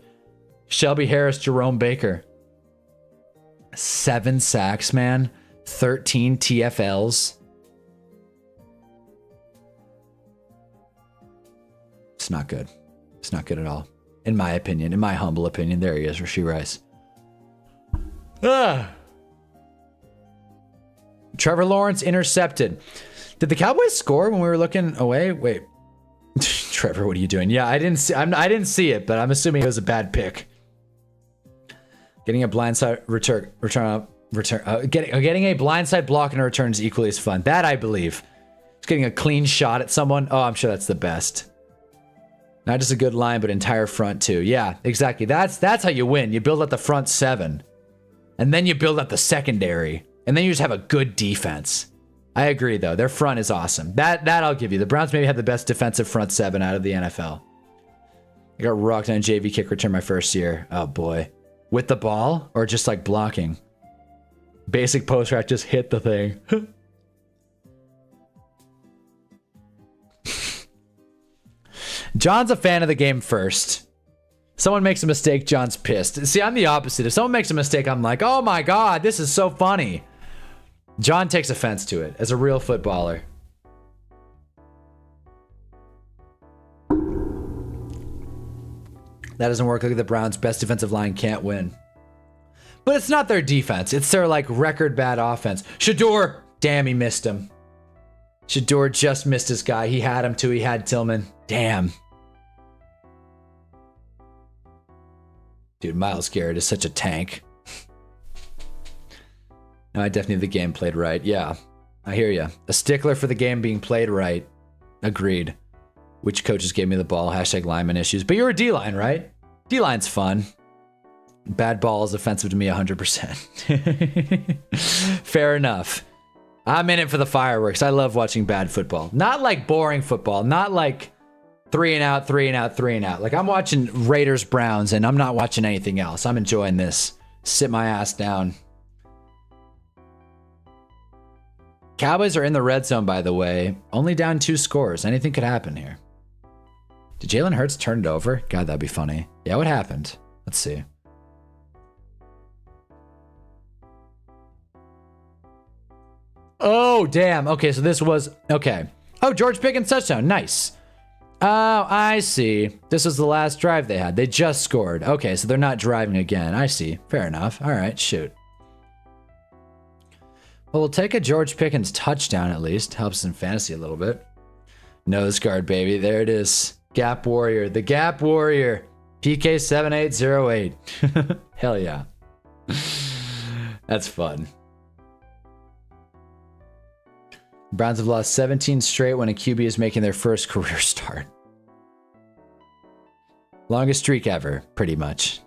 [SPEAKER 1] Shelby Harris, Jerome Baker. 7 sacks, man. 13 TFLs. It's not good. It's not good at all. In my opinion. In my humble opinion. There he is, Rashee Rice. Trevor Lawrence intercepted. Did the Cowboys score when we were looking away? Wait. Trevor, what are you doing? Yeah, I didn't see it, but I'm assuming it was a bad pick. Getting a blindside return getting a blindside block and a return is equally as fun. That I believe. Just getting a clean shot at someone. Oh, I'm sure that's the best. Not just a good line, but entire front too. Yeah, exactly. That's how you win. You build up the front seven, and then you build up the secondary, and then you just have a good defense. I agree, though. Their front is awesome. That I'll give you. The Browns maybe have the best defensive front seven out of the NFL. I got rocked on JV kick return my first year. Oh, boy. With the ball or just, like, blocking? Basic post rack, just hit the thing. John's a fan of the game first. Someone makes a mistake, John's pissed. See, I'm the opposite. If someone makes a mistake, I'm like, oh, my God, this is so funny. John takes offense to it as a real footballer. That doesn't work. Look at the Browns' best defensive line can't win. But it's not their defense. It's their, like, record bad offense. Shador. Damn, he missed him. Shador just missed his guy. He had him too. He had Tillman. Damn. Dude, Myles Garrett is such a tank. No, I definitely have the game played right. Yeah, I hear you. A stickler for the game being played right. Agreed. Which coaches gave me the ball? Hashtag lineman issues. But you're a D-line, right? D-line's fun. Bad ball is offensive to me 100%. Fair enough. I'm in it for the fireworks. I love watching bad football. Not like boring football. Not like 3 and out, 3 and out, 3 and out. Like I'm watching Raiders Browns and I'm not watching anything else. I'm enjoying this. Sit my ass down. Cowboys are in the red zone, by the way. Only down 2 scores. Anything could happen here. Did Jalen Hurts turn it over? God, that'd be funny. Yeah, what happened? Let's see. Oh, damn. Okay, so this was... Okay. Oh, George Pickens touchdown. Nice. Oh, I see. This was the last drive they had. They just scored. Okay, so they're not driving again. I see. Fair enough. All right, shoot. Well, we'll take a George Pickens touchdown at least. Helps us in fantasy a little bit. Nose guard, baby. There it is. Gap Warrior. The Gap Warrior. PK7808. Hell yeah. That's fun. Browns have lost 17 straight when a QB is making their first career start. Longest streak ever, pretty much.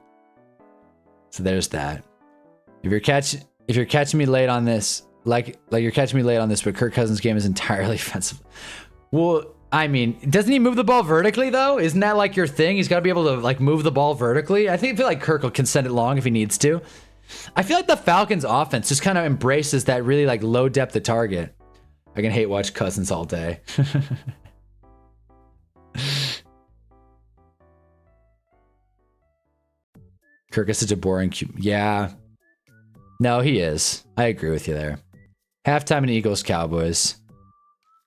[SPEAKER 1] So there's that. If you're catching me late on this, like you're catching me late on this, but Kirk Cousins' game is entirely offensive. Well, I mean, doesn't he move the ball vertically though? Isn't that like your thing? He's got to be able to like move the ball vertically. I feel like Kirk can send it long if he needs to. I feel like the Falcons' offense just kind of embraces that really like low depth of target. I can hate watch Cousins all day. Kirk is such a boring yeah. No, he is. I agree with you there. Halftime in Eagles Cowboys.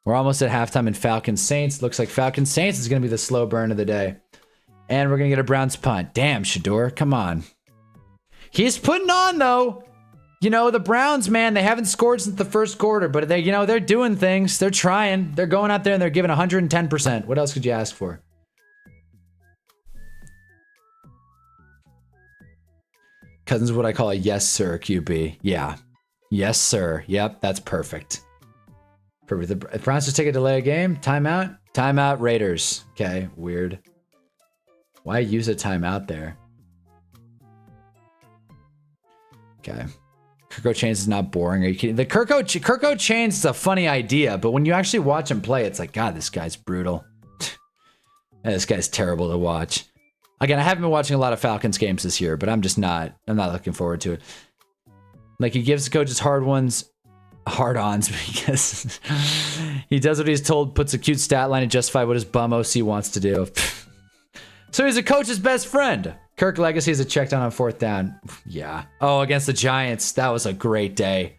[SPEAKER 1] We're almost at halftime in Falcons Saints. Looks like Falcons Saints is going to be the slow burn of the day. And we're going to get a Browns punt. Damn, Shador. Come on. He's putting on, though. You know, the Browns, man, they haven't scored since the first quarter, but they, you know, they're doing things. They're trying. They're going out there and they're giving 110%. What else could you ask for? Cousins is what I call a yes, sir QB. Yeah. Yes, sir. Yep, that's perfect. Perfect. The Browns just take a delay a game. Timeout. Timeout Raiders. Okay, weird. Why use a timeout there? Okay. Kirko Chains is not boring. Are you kidding? The Kirko Chains is a funny idea, but when you actually watch him play, it's like, God, this guy's brutal. This guy's terrible to watch. Again, I haven't been watching a lot of Falcons games this year, but I'm not looking forward to it. Like, he gives the coaches hard-ons because he does what he's told, puts a cute stat line to justify what his bum OC wants to do. So he's a coach's best friend. Kirk Legacy is a check down on 4th down. Yeah. Oh, against the Giants. That was a great day.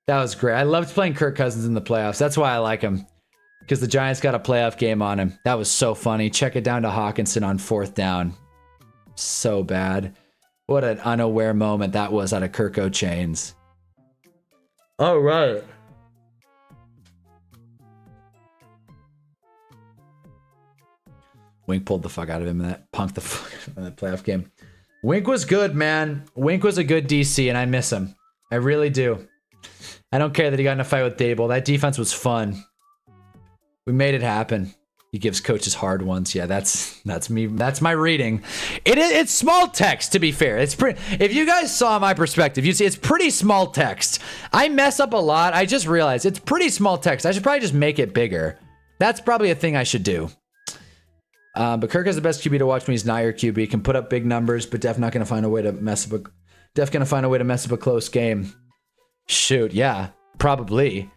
[SPEAKER 1] That was great. I loved playing Kirk Cousins in the playoffs. That's why I like him. Because the Giants got a playoff game on him. That was so funny. Check it down to Hawkinson on 4th down. So bad. What an unaware moment that was out of Kirk O'Chains. All right. Wink pulled the fuck out of him in that, punked the fuck in that playoff game. Wink was good, man. Wink was a good DC, and I miss him. I really do. I don't care that he got in a fight with Dable. That defense was fun. We made it happen. He gives coaches hard ones. Yeah, that's me. That's my reading. It's small text, to be fair. It's pretty. If you guys saw my perspective, you see it's pretty small text. I mess up a lot. I just realized it's pretty small text. I should probably just make it bigger. That's probably a thing I should do. But Kirk is the best QB to watch when he's not your QB. Can put up big numbers, but Def not going to find a way to mess up a close game. Shoot, yeah, probably.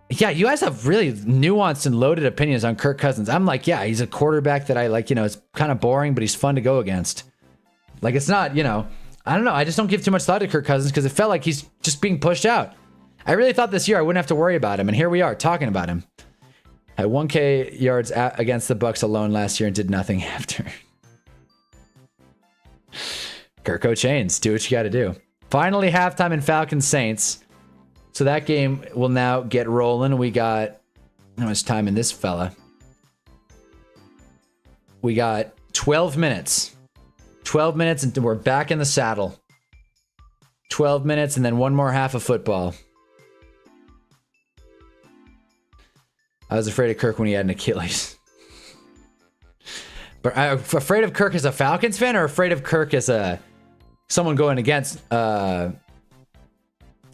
[SPEAKER 1] Yeah, you guys have really nuanced and loaded opinions on Kirk Cousins. I'm like, yeah, he's a quarterback that I like, it's kind of boring, but he's fun to go against. Like, it's not, I don't know. I just don't give too much thought to Kirk Cousins because it felt like he's just being pushed out. I really thought this year I wouldn't have to worry about him, and here we are talking about him. Had 1K yards against the Bucs alone last year and did nothing after. Kirk O'Chains, do what you got to do. Finally, halftime in Falcons Saints. So that game will now get rolling. We got, how much time in this fella? We got 12 minutes. 12 minutes and we're back in the saddle. 12 minutes and then one more half of football. I was afraid of Kirk when he had an Achilles. But I'm afraid of Kirk as a Falcons fan or afraid of Kirk as someone going against...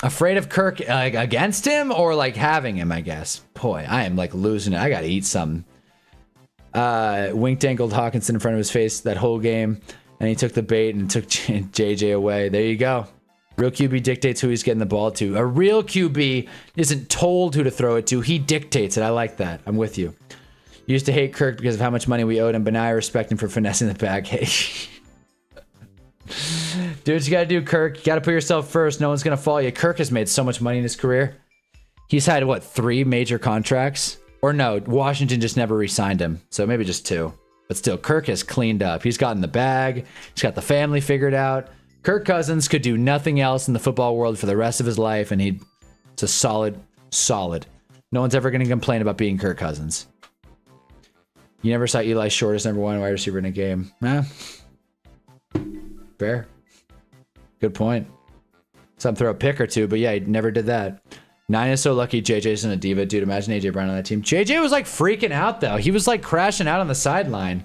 [SPEAKER 1] Afraid of Kirk against him or like having him, I guess. Boy, I am like losing it. I gotta eat something. Wink dangled Hawkinson in front of his face that whole game, and he took the bait and took JJ away. There you go. Real QB dictates who he's getting the ball to. A real QB isn't told who to throw it to. He dictates it. I like that. I'm with you. Used to hate Kirk because of how much money we owed him, but now I respect him for finessing the bag. Hey. Do what you gotta do, Kirk. You gotta put yourself first. No one's gonna follow you. Kirk has made so much money in his career. He's had, what, 3 major contracts? Or no, Washington just never re-signed him. So maybe just 2. But still, Kirk has cleaned up. He's gotten the bag. He's got the family figured out. Kirk Cousins could do nothing else in the football world for the rest of his life, and it's a solid. No one's ever gonna complain about being Kirk Cousins. You never saw Eli Short as #1 wide receiver in a game. Fair. Good point. Some throw a pick or two, but yeah, he never did that. 9 is so lucky JJ isn't a diva. Dude, imagine AJ Brown on that team. JJ was like freaking out though. He was like crashing out on the sideline.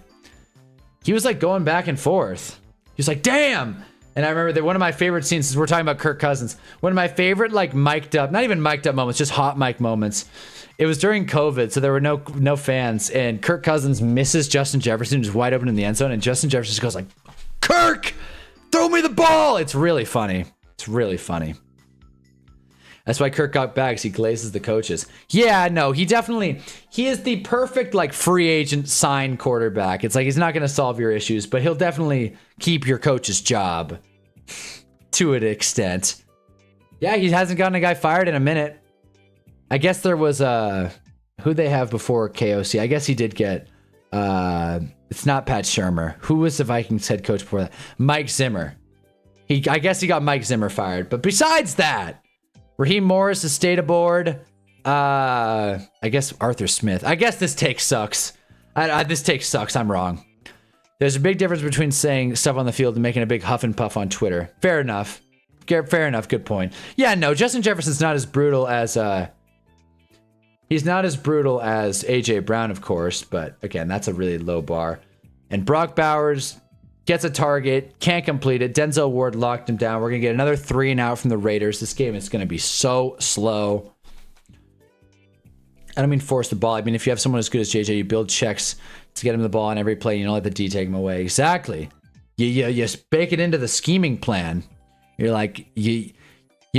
[SPEAKER 1] He was like going back and forth. He was like, damn. And I remember that one of my favorite scenes, since we're talking about Kirk Cousins, one of my favorite like mic'd up, not even mic'd up moments, just hot mic moments. It was during COVID, so there were no fans, and Kirk Cousins misses Justin Jefferson, who's wide open in the end zone, and Justin Jefferson just goes like, Kirk! Throw me the ball! It's really funny. It's really funny. That's why Kirk got back, because he glazes the coaches. Yeah, no, he is the perfect, like, free agent sign quarterback. It's like he's not going to solve your issues, but he'll definitely keep your coach's job to an extent. Yeah, he hasn't gotten a guy fired in a minute. I guess there was, who they have before KOC? I guess he did get, it's not Pat Shurmur. Who was the Vikings head coach before that? Mike Zimmer. I guess he got Mike Zimmer fired. But besides that, Raheem Morris has stayed aboard. I guess Arthur Smith. I guess this take sucks. This take sucks. I'm wrong. There's a big difference between saying stuff on the field and making a big huff and puff on Twitter. Fair enough. Fair enough. Good point. Yeah, no, Justin Jefferson's not as brutal as... He's not as brutal as AJ Brown, of course, but again, that's a really low bar. And Brock Bowers gets a target, can't complete it. Denzel Ward locked him down. We're going to get another 3 and out from the Raiders. This game is going to be so slow. I don't mean force the ball. I mean, if you have someone as good as JJ, you build checks to get him the ball on every play. You don't let the D take him away. Exactly. You bake it into the scheming plan. You're like, you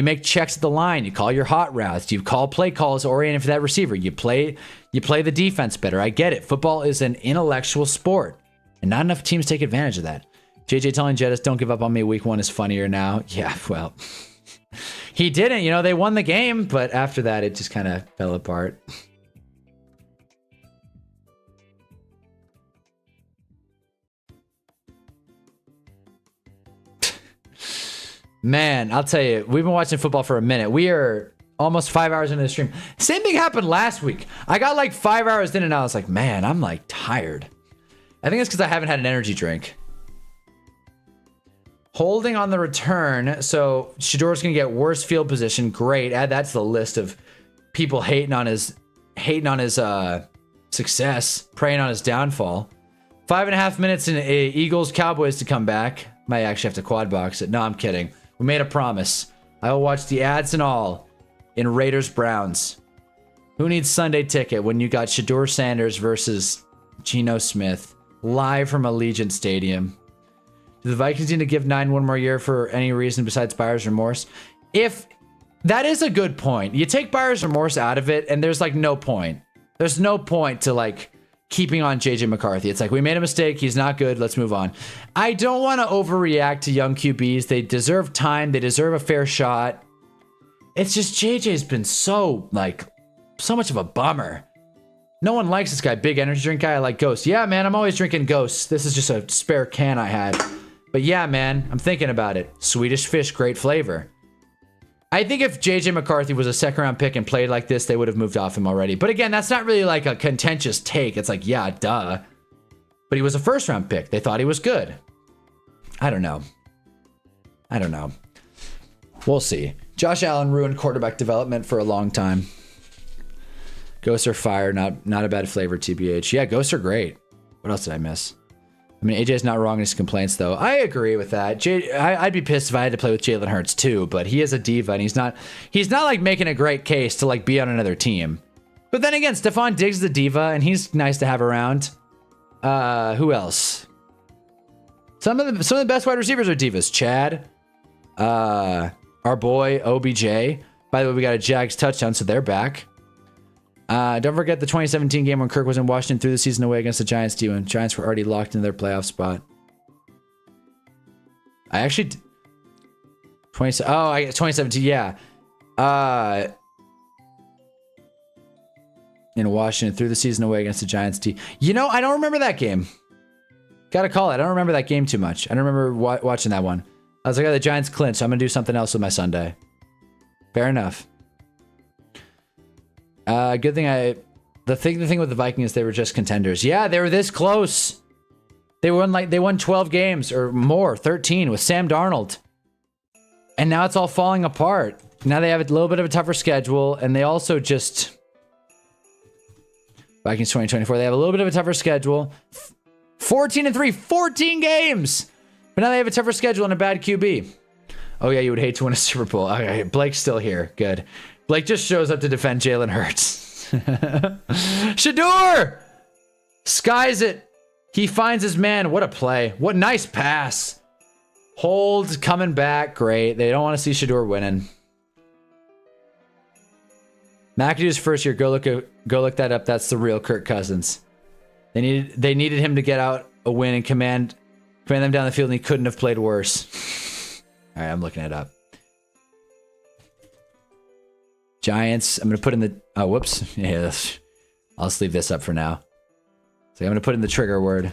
[SPEAKER 1] make checks at the line. You call your hot routes. You call play calls oriented for that receiver. You play the defense better. I get it. Football is an intellectual sport, and not enough teams take advantage of that. JJ telling Jettis, "Don't give up on me. Week 1 is funnier now." Yeah, well, He didn't. You know, they won the game, but after that, it just kind of fell apart. Man, I'll tell you, we've been watching football for a minute. We are almost 5 hours into the stream. Same thing happened last week. I got like 5 hours in and I was like, man, I'm like tired. I think it's because I haven't had an energy drink. Holding on the return. So Shador's going to get worse field position. Great. Add that to the list of people hating on his success, preying on his downfall. 5.5 minutes in Eagles Cowboys to come back. Might actually have to quad box it. No, I'm kidding. We made a promise. I will watch the ads and all in Raiders Browns. Who needs Sunday ticket when you got Shador Sanders versus Geno Smith live from Allegiant Stadium? Do the Vikings need to give 9 one more year for any reason besides buyer's remorse? If that is a good point. You take buyer's remorse out of it and there's like no point. There's no point to like keeping on JJ McCarthy. It's like, we made a mistake. He's not good. Let's move on. I don't want to overreact to young QBs. They deserve time. They deserve a fair shot. It's just JJ's been so much of a bummer. No one likes this guy. Big energy drink guy. I like Ghost. Yeah, man, I'm always drinking Ghosts. This is just a spare can I had. But yeah, man, I'm thinking about it. Swedish fish, great flavor. I think if JJ McCarthy was a second-round pick and played like this, they would have moved off him already. But again, that's not really like a contentious take. It's like, yeah, duh. But he was a first-round pick. They thought he was good. I don't know. We'll see. Josh Allen ruined quarterback development for a long time. Ghosts are fire, not a bad flavor, TBH. Yeah, ghosts are great. What else did I miss? I mean, AJ's not wrong in his complaints, though. I agree with that. I'd be pissed if I had to play with Jalen Hurts, too, but he is a diva, and he's not like making a great case to like be on another team. But then again, Stephon Diggs is a diva, and he's nice to have around. Who else? Some of the best wide receivers are divas. Chad, our boy OBJ. By the way, we got a Jags touchdown, so they're back. Don't forget the 2017 game when Kirk was in Washington through the season away against the Giants, too, and Giants were already locked into their playoff spot. I actually... 2017, yeah. In Washington through the season away against the Giants, team. You know, I don't remember that game. Gotta call it. I don't remember that game too much. I don't remember watching that one. I was like, oh, the Giants clinched, so I'm gonna do something else with my Sunday. Fair enough. Good thing the thing with the Vikings, they were just contenders. Yeah, they were this close. They won 12 games or more, 13 with Sam Darnold. And now it's all falling apart. Now they have a little bit of a tougher schedule, and they also just Vikings 2024, they have a little bit of a tougher schedule. 14-3, 14 games. But now they have a tougher schedule and a bad QB. Oh yeah, you would hate to win a Super Bowl. Okay, Blake's still here. Good. Blake just shows up to defend Jalen Hurts. Shador! Skies it. He finds his man. What a play. What nice pass. Hold, coming back. Great. They don't want to see Shador winning. McAdoo's first year. Go look that up. That's the real Kirk Cousins. They needed him to get out a win and command them down the field, and he couldn't have played worse. All right, I'm looking it up. Giants, I'm going to put in the... Oh, whoops. Yeah, I'll just leave this up for now. So I'm going to put in the trigger word.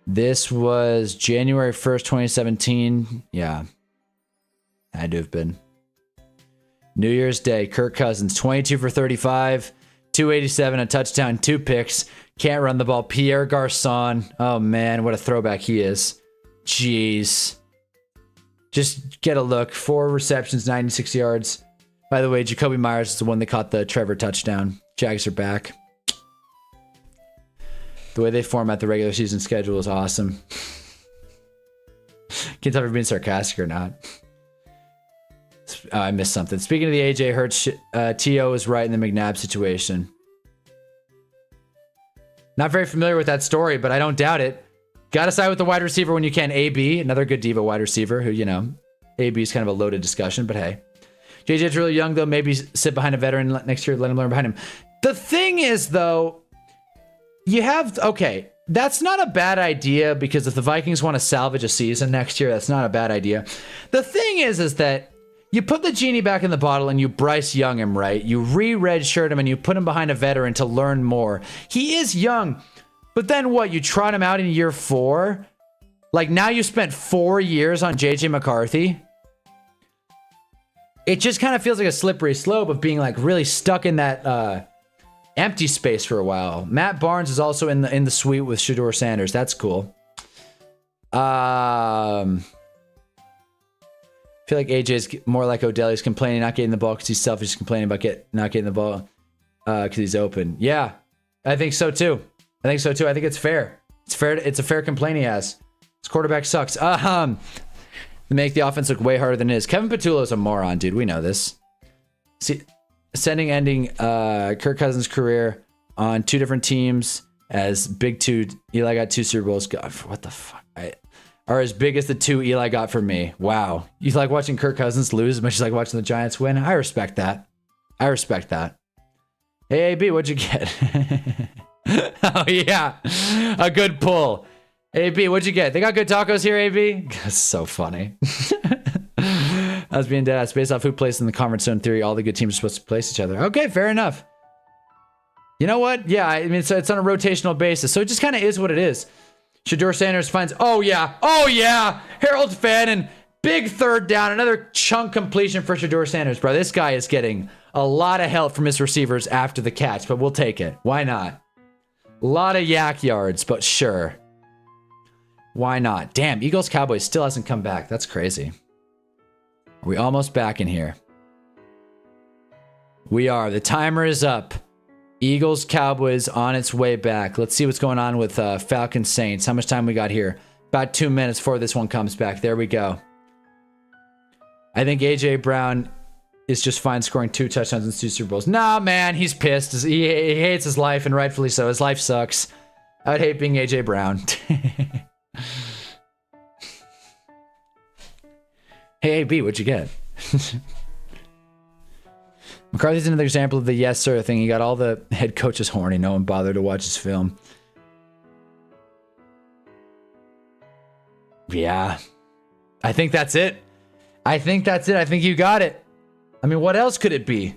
[SPEAKER 1] This was January 1st, 2017. Yeah. Had to have been. New Year's Day, Kirk Cousins, 22 for 35, 287, a touchdown, 2 picks. Can't run the ball. Pierre Garçon. Oh, man, what a throwback he is. Jeez. Just get a look. 4 receptions, 96 yards. By the way, Jacoby Myers is the one that caught the Trevor touchdown. Jags are back. The way they format the regular season schedule is awesome. Can't tell if you're being sarcastic or not. Oh, I missed something. Speaking of the AJ Hurts, T.O. is right in the McNabb situation. Not very familiar with that story, but I don't doubt it. Gotta side with the wide receiver when you can. AB, another good diva wide receiver who, you know, AB is kind of a loaded discussion, but hey. JJ's really young, though. Maybe sit behind a veteran next year, let him learn behind him. The thing is, though, you have... Okay, That's not a bad idea, because if the Vikings want to salvage a season next year, that's not a bad idea. The thing is that you put the genie back in the bottle and you Bryce Young him, right? You re-redshirt him and you put him behind a veteran to learn more. He is young, but then what? You trot him out in year 4? Like, now you spent 4 years on JJ McCarthy? It just kind of feels like a slippery slope of being like really stuck in that empty space for a while. Matt Barnes is also in the suite with Shedeur Sanders. That's cool. I feel like AJ's more like Odell. He's complaining not getting the ball because he's selfish. He's complaining about not getting the ball because he's open. Yeah, I think so too. I think it's fair. It's fair. It's a fair complaint he has. His quarterback sucks. They make the offense look way harder than it is. Kevin Patullo's a moron, dude. We know this. See, ending Kirk Cousins' career on 2 different teams as big 2. Eli got 2 Super Bowls. God, what the fuck? Are as big as the 2 Eli got for me. Wow. You like watching Kirk Cousins lose as much as like watching the Giants win? I respect that. Hey, AB, what'd you get? Oh, yeah. A good pull. AB, what'd you get? They got good tacos here, AB? That's so funny. I was being dead ass. Based off who plays in the conference zone theory, all the good teams are supposed to place each other. Okay, fair enough. You know what? Yeah, I mean, it's on a rotational basis, so it just kind of is what it is. Shedeur Sanders finds, oh yeah, Harold Fannin, big 3rd down, another chunk completion for Shedeur Sanders, bro. This guy is getting a lot of help from his receivers after the catch, but we'll take it. Why not? A lot of yak yards, but sure. Why not? Damn, Eagles Cowboys still hasn't come back. That's crazy. Are we almost back in here? We are. The timer is up. Eagles Cowboys on its way back. Let's see what's going on with Falcons Saints. How much time we got here? About 2 minutes before this one comes back. There we go. I think AJ Brown is just fine scoring 2 touchdowns in 2 Super Bowls. Nah, man, he's pissed. He hates his life, and rightfully so. His life sucks. I would hate being AJ Brown. Hey, AB, what'd you get? McCarthy's another example of the yes sir thing. He got all the head coaches horny. No one bothered to watch his film. Yeah. I think that's it. I think you got it. I mean, what else could it be?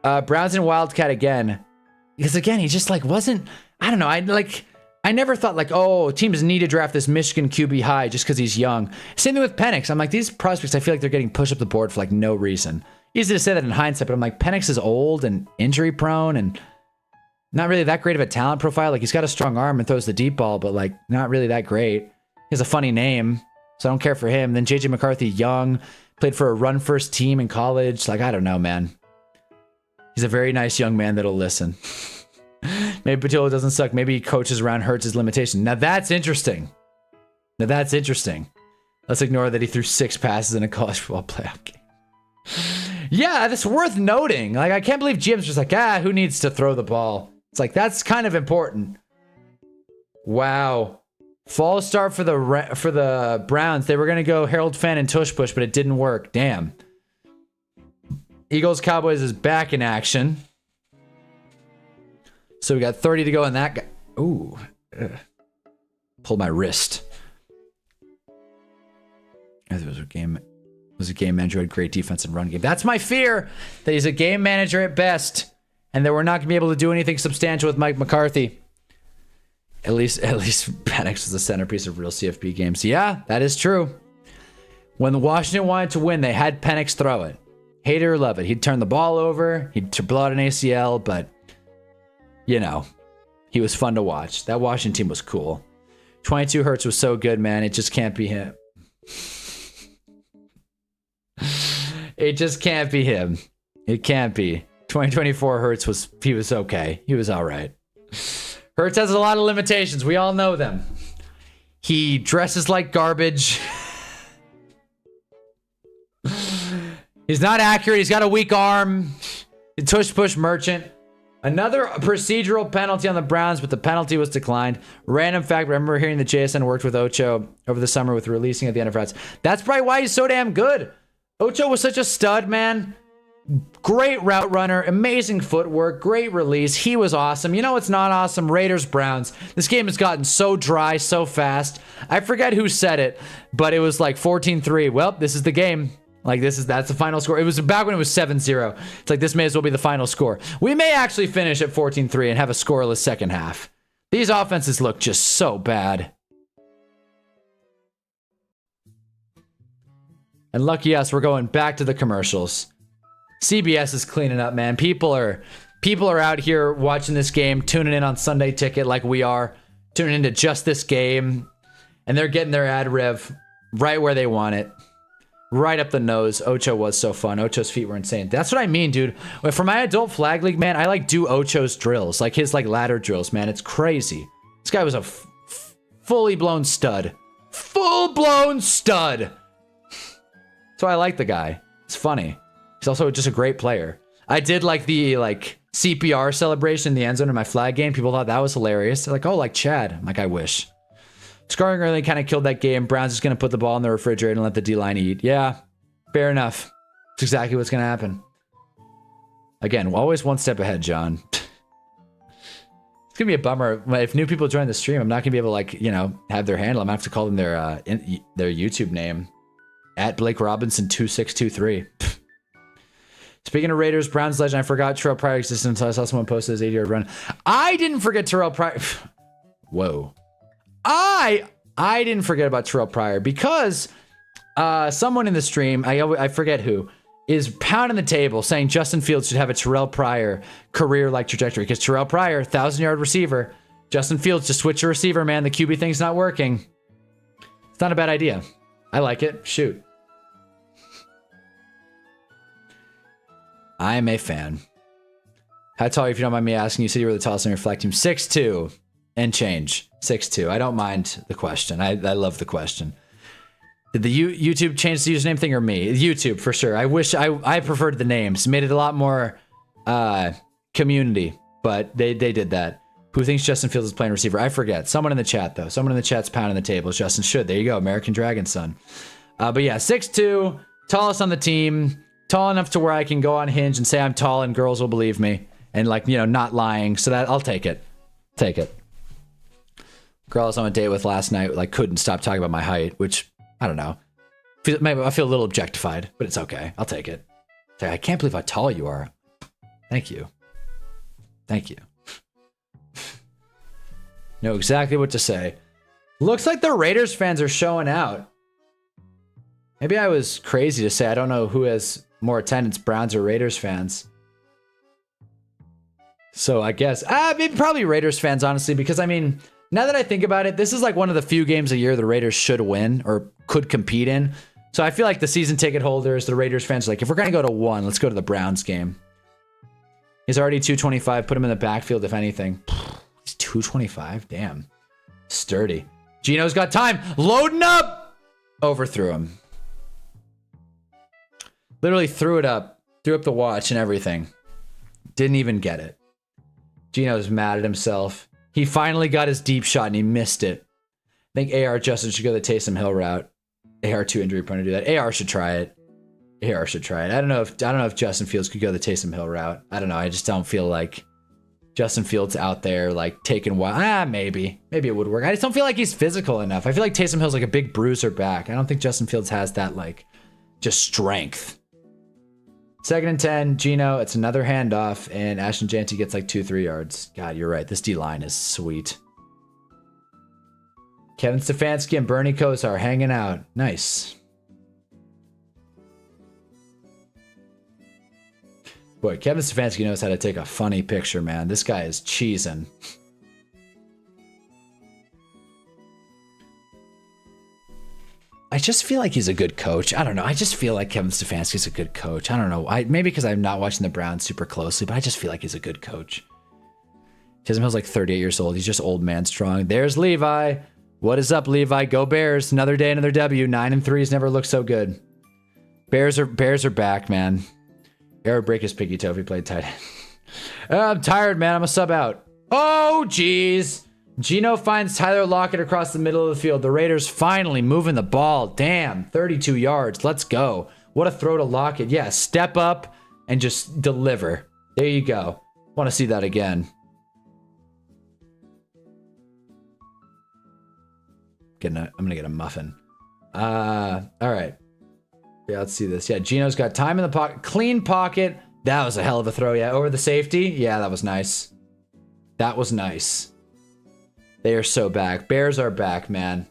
[SPEAKER 1] Browns and Wildcat again. Because again, he just like wasn't, I don't know. I never thought like, oh, teams need to draft this Michigan QB high just because he's young. Same thing with Penix. I'm like, these prospects, I feel like they're getting pushed up the board for like no reason. Easy to say that in hindsight, but I'm like, Penix is old and injury prone and not really that great of a talent profile. Like, he's got a strong arm and throws the deep ball, but like not really that great. He has a funny name, so I don't care for him. Then JJ McCarthy, young, played for a run first team in college. Like, I don't know, man. He's a very nice young man that'll listen. Maybe Patillo doesn't suck. Maybe he coaches around Hurts' limitation. Now that's interesting. Let's ignore that he threw 6 passes in a college football playoff game. Yeah, that's worth noting. Like, I can't believe GM's just like, who needs to throw the ball? It's like, that's kind of important. Wow. False start for the Browns. They were going to go Harold Fan and tush push, but it didn't work. Damn. Eagles Cowboys is back in action. So we got 30 to go on that guy. Ooh. Ugh. Pulled my wrist. I think it was a game manager who had great defense and run game. That's my fear, that he's a game manager at best, and that we're not going to be able to do anything substantial with Mike McCarthy. At least Penix was the centerpiece of real CFP games. Yeah, that is true. When Washington wanted to win, they had Penix throw it. Hate it or love it. He'd turn the ball over. He'd blow out an ACL, but, you know, he was fun to watch. That Washington team was cool. 22 Hurts was so good, man. It just can't be him. It just can't be him. It can't be. 2024 Hurts was okay. He was all right. Hurts has a lot of limitations. We all know them. He dresses like garbage. He's not accurate. He's got a weak arm. Tush push merchant. Another procedural penalty on the Browns, but the penalty was declined. Random fact, remember hearing that JSN worked with Ocho over the summer with releasing at the end of routes. That's probably why he's so damn good. Ocho was such a stud, man. Great route runner, amazing footwork, great release. He was awesome. You know what's not awesome? Raiders Browns. This game has gotten so dry so fast. I forget who said it, but it was like 14-3. Well, this is the game. Like that's the final score. It was back when it was 7-0. It's like this may as well be the final score. We may actually finish at 14-3 and have a scoreless second half. These offenses look just so bad. And lucky us, we're going back to the commercials. CBS is cleaning up, man. People are out here watching this game, tuning in on Sunday Ticket like we are, tuning into just this game, and they're getting their ad rev right where they want it. Right up the nose. Ocho was so fun. Ocho's feet were insane. That's what I mean, dude. For my adult flag league, man, I like do Ocho's drills, like his like ladder drills, man. It's crazy. This guy was a fully blown stud. Full blown stud. That's why I like the guy. It's funny. He's also just a great player. I did like the CPR celebration in the end zone in my flag game. People thought that was hilarious. They're like, oh, like Chad. I'm like, I wish. Scoring early kind of killed that game. Browns just going to put the ball in the refrigerator and let the D-line eat. Yeah, fair enough. That's exactly what's going to happen. Again, always one step ahead, John. It's going to be a bummer. If new people join the stream, I'm not going to be able to, like, you know, have their handle. I'm going to have to call them their YouTube name. At Blake Robinson 2623. Speaking of Raiders, Browns legend, I forgot Terrell Pryor existed until I saw someone post his 80-yard run. I didn't forget Terrell Pryor. Whoa. I didn't forget about Terrell Pryor because someone in the stream, I forget who, is pounding the table saying Justin Fields should have a Terrell Pryor career-like trajectory because Terrell Pryor, 1,000-yard receiver. Justin Fields, just switch your receiver, man. The QB thing's not working. It's not a bad idea. I like it. Shoot. I'm a fan. How tall are you, if you don't mind me asking? You said you were the tallest on your flag team. 6'2" and change. 6'2". I don't mind the question. I love the question. Did the YouTube change the username thing or me? YouTube, for sure. I wish I preferred the names. Made it a lot more community, but they did that. Who thinks Justin Fields is playing receiver? I forget. Someone in the chat, though. Someone in the chat's pounding the table. Justin should. There you go. American Dragon son. But yeah, 6'2", tallest on the team. Tall enough to where I can go on Hinge and say I'm tall and girls will believe me. And, like, you know, not lying. So that I'll take it. Take it. Girl I was on a date with last night, like, couldn't stop talking about my height, which, I don't know. Maybe I feel a little objectified, but it's okay. I'll take it. I can't believe how tall you are. Thank you. Thank you. Know exactly what to say. Looks like the Raiders fans are showing out. Maybe I was crazy to say I don't know who has more attendance, Browns or Raiders fans. So I guess, maybe probably Raiders fans, honestly, because I mean, now that I think about it, this is like one of the few games a year the Raiders should win or could compete in. So I feel like the season ticket holders, the Raiders fans, are like, if we're going to go to one, let's go to the Browns game. He's already 225. Put him in the backfield, if anything. He's 225. Damn. Sturdy. Gino's got time. Loading up. Overthrew him. Literally threw it up. Threw up the watch and everything. Didn't even get it. Gino's mad at himself. He finally got his deep shot and he missed it. I think AR Justin should go the Taysom Hill route. AR 2 injury prone to do that. AR should try it. AR should try it. I don't know if Justin Fields could go the Taysom Hill route. I don't know. I just don't feel like Justin Fields out there like taking wild. Maybe it would work. I just don't feel like he's physical enough. I feel like Taysom Hill's like a big bruiser back. I don't think Justin Fields has that like just strength. 2nd and 10, Gino. It's another handoff, and Ashton Janty gets like 2-3 yards. God, you're right. This D line is sweet. Kevin Stefanski and Bernie Kosar hanging out. Nice. Boy, Kevin Stefanski knows how to take a funny picture, man. This guy is cheesing. I just feel like he's a good coach. I don't know. I just feel like Kevin Stefanski's a good coach. I don't know. Maybe because I'm not watching the Browns super closely, but I just feel like he's a good coach. Taysom Hill's like 38 years old. He's just old man strong. There's Levi. What is up, Levi? Go Bears. Another day, another W. 9-3's never looked so good. Bears are back, man. Air would break his piggy toe if he played tight end. I'm tired, man. I'm a sub out. Oh, jeez. Gino finds Tyler Lockett across the middle of the field. The Raiders finally moving the ball. Damn, 32 yards. Let's go. What a throw to Lockett. Yeah, step up, and just deliver. There you go. Want to see that again. I'm gonna get a muffin. All right. Yeah, let's see this. Yeah, Gino's got time in the pocket. Clean pocket. That was a hell of a throw. Yeah, over the safety. Yeah, that was nice. That was nice. They are so back. Bears are back, man.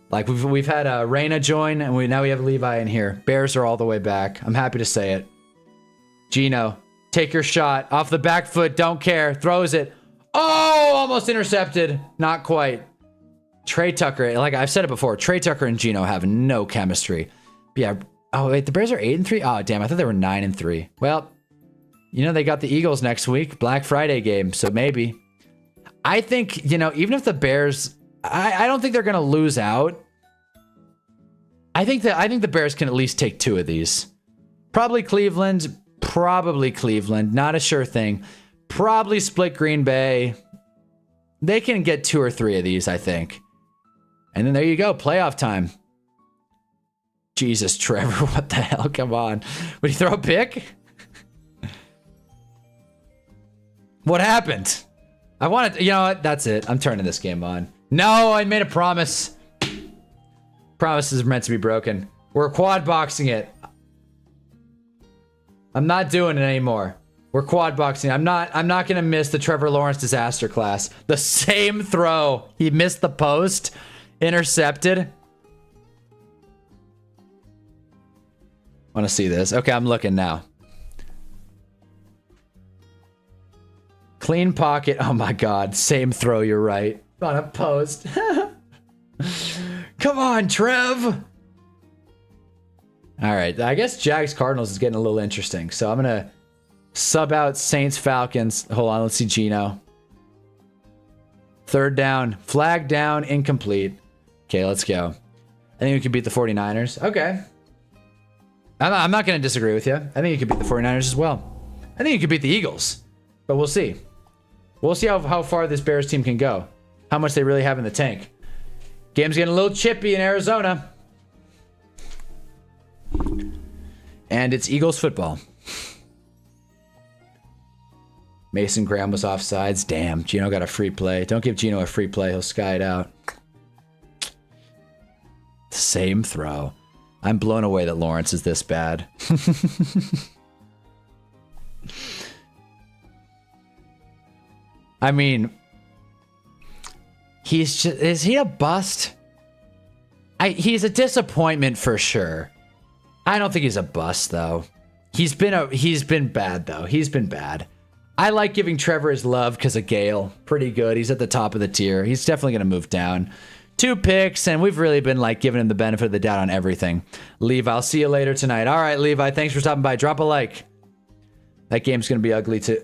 [SPEAKER 1] Like we've had Reyna join, and now we have Levi in here. Bears are all the way back. I'm happy to say it. Gino, take your shot off the back foot. Don't care. Throws it. Oh, almost intercepted. Not quite. Trey Tucker, like I've said it before, Trey Tucker and Gino have no chemistry. But yeah. Oh wait, the Bears are 8-3. Oh damn, I thought they were 9-3. Well, you know they got the Eagles next week, Black Friday game, so maybe. I think, you know, even if the Bears, I don't think they're gonna lose out. I think the Bears can at least take 2 of these. Probably Cleveland. Not a sure thing. Probably split Green Bay. They can get 2 or 3 of these, I think. And then there you go, playoff time. Jesus, Trevor, what the hell? Come on. Would he throw a pick? What happened? I wanted, you know what? That's it. I'm turning this game on. No, I made a promise. Promises are meant to be broken. We're quad boxing it. I'm not doing it anymore. We're quad boxing. I'm not gonna miss the Trevor Lawrence disaster class. The same throw. He missed the post. Intercepted. Want to see this? Okay, I'm looking now. Clean pocket. Oh my God. Same throw. You're right. On a post. Come on, Trev. All right. I guess Jags Cardinals is getting a little interesting. So I'm going to sub out Saints Falcons. Hold on. Let's see Gino. 3rd down. Flag down. Incomplete. Okay, let's go. I think we can beat the 49ers. Okay. I'm not going to disagree with you. I think you could beat the 49ers as well. I think you could beat the Eagles. But we'll see. We'll see how far this Bears team can go. How much they really have in the tank. Game's getting a little chippy in Arizona. And it's Eagles football. Mason Graham was offsides. Damn, Gino got a free play. Don't give Gino a free play. He'll sky it out. Same throw. I'm blown away that Lawrence is this bad. I mean, is he a bust? He's a disappointment for sure. I don't think he's a bust though. He's been bad though. He's been bad. I like giving Trevor his love because of Gale. Pretty good. He's at the top of the tier. He's definitely going to move down. 2 picks, and we've really been like giving him the benefit of the doubt on everything. Levi, I'll see you later tonight. All right, Levi, thanks for stopping by. Drop a like. That game's going to be ugly too.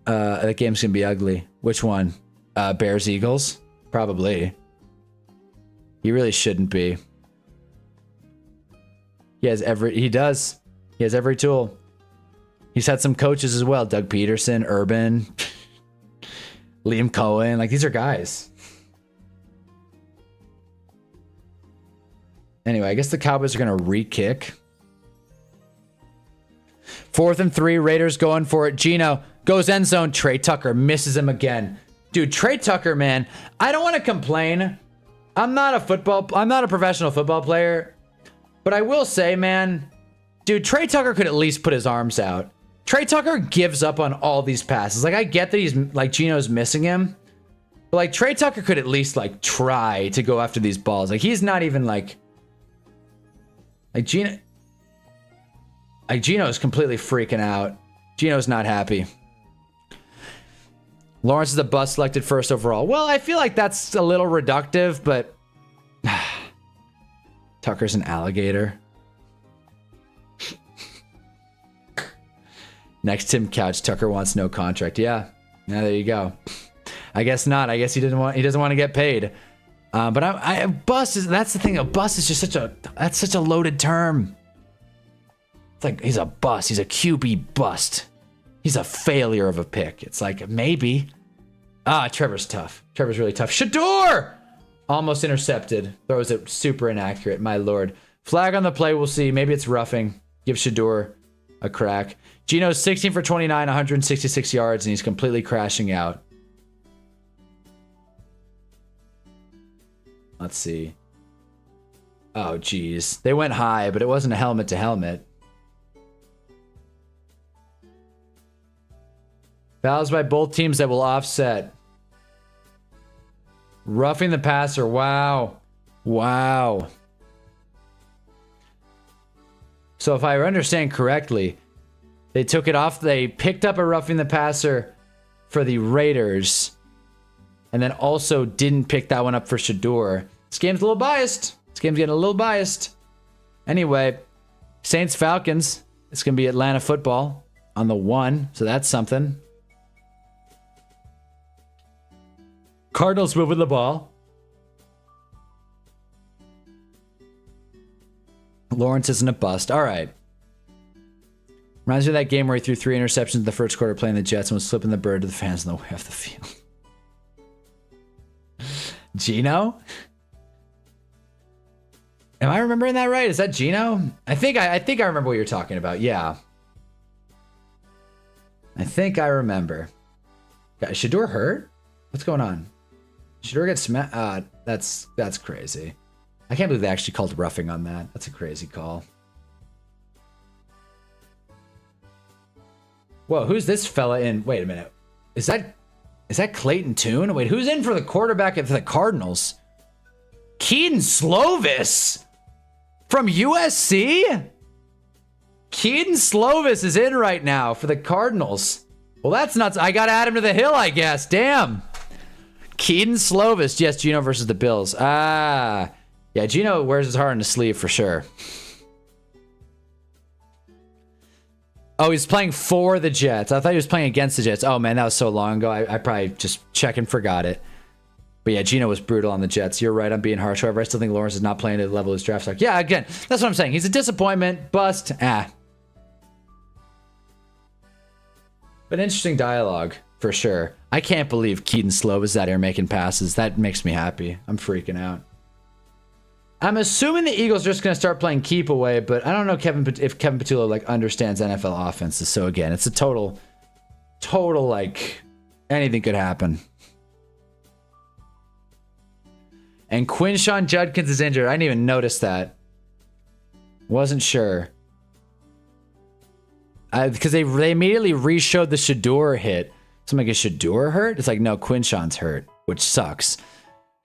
[SPEAKER 1] That game's going to be ugly. Which one? Bears Eagles? Probably. He really shouldn't be. He has every tool. He's had some coaches as well. Doug Peterson, Urban, Liam Cohen. Like, these are guys. Anyway, I guess the Cowboys are going to re-kick. 4th and 3. Raiders going for it. Gino goes end zone. Trey Tucker misses him again. Dude, Trey Tucker, man. I don't want to complain. I'm not a professional football player. But I will say, man, dude, Trey Tucker could at least put his arms out. Trey Tucker gives up on all these passes. Like, I get that he's like Gino's missing him. But like Trey Tucker could at least like try to go after these balls. Like, he's not even like Gino is completely freaking out. Gino's not happy. Lawrence is a bust, selected 1st overall. Well, I feel like that's a little reductive, but Tucker's an alligator. Next Tim Couch, Tucker wants no contract. Yeah, there you go. I guess not. I guess he doesn't want to get paid. But bust is, that's the thing. A bust is just such a loaded term. It's like he's a bust. He's a QB bust. He's a failure of a pick. It's like maybe. Trevor's tough. Trevor's really tough. Shador almost intercepted. Throws it super inaccurate. My lord. Flag on the play. We'll see. Maybe it's roughing. Give Shador a crack. Gino's 16 for 29, 166 yards, and he's completely crashing out. Let's see. Oh, geez. They went high, but it wasn't a helmet to helmet. Fouls by both teams that will offset. Roughing the passer. Wow. Wow. So if I understand correctly, they took it off. They picked up a roughing the passer for the Raiders, and then also didn't pick that one up for Shador. This game's a little biased. This game's getting a little biased. Anyway, Saints Falcons. It's going to be Atlanta football on the 1, so that's something. Cardinals moving the ball. Lawrence isn't a bust. All right. Reminds me of that game where he threw 3 interceptions in the first quarter playing the Jets and was flipping the bird to the fans on the way off the field. Gino? Am I remembering that right? Is that Gino? I think I remember what you're talking about. Yeah. I think I remember. Is Shador hurt? What's going on? Shador gets smacked. That's crazy. I can't believe they actually called roughing on that. That's a crazy call. Whoa, who's this fella in? Wait a minute. Is that Clayton Tune? Wait, who's in for the quarterback for the Cardinals? Keaton Slovis from USC? Keaton Slovis is in right now for the Cardinals. Well, that's nuts. I got to add him to the hill, I guess. Damn. Keaton Slovis. Yes, Gino versus the Bills. Ah. Yeah, Gino wears his heart on his sleeve for sure. Oh, he's playing for the Jets. I thought he was playing against the Jets. Oh, man, that was so long ago. I probably just checked and forgot it. But yeah, Gino was brutal on the Jets. You're right, I'm being harsh. However, I still think Lawrence is not playing at the level of his draft stock. Yeah, again, that's what I'm saying. He's a disappointment. Bust. But interesting dialogue, for sure. I can't believe Keaton Slovis is out here making passes. That makes me happy. I'm freaking out. I'm assuming the Eagles are just going to start playing keep away, but I don't know if Kevin Patullo like understands NFL offenses. So again, it's a total like anything could happen. And Quinshon Judkins is injured. I didn't even notice that. Wasn't sure. Because they immediately re-showed the Shador hit. So I'm like, is Shador hurt? It's like, no, Quinshon's hurt, which sucks.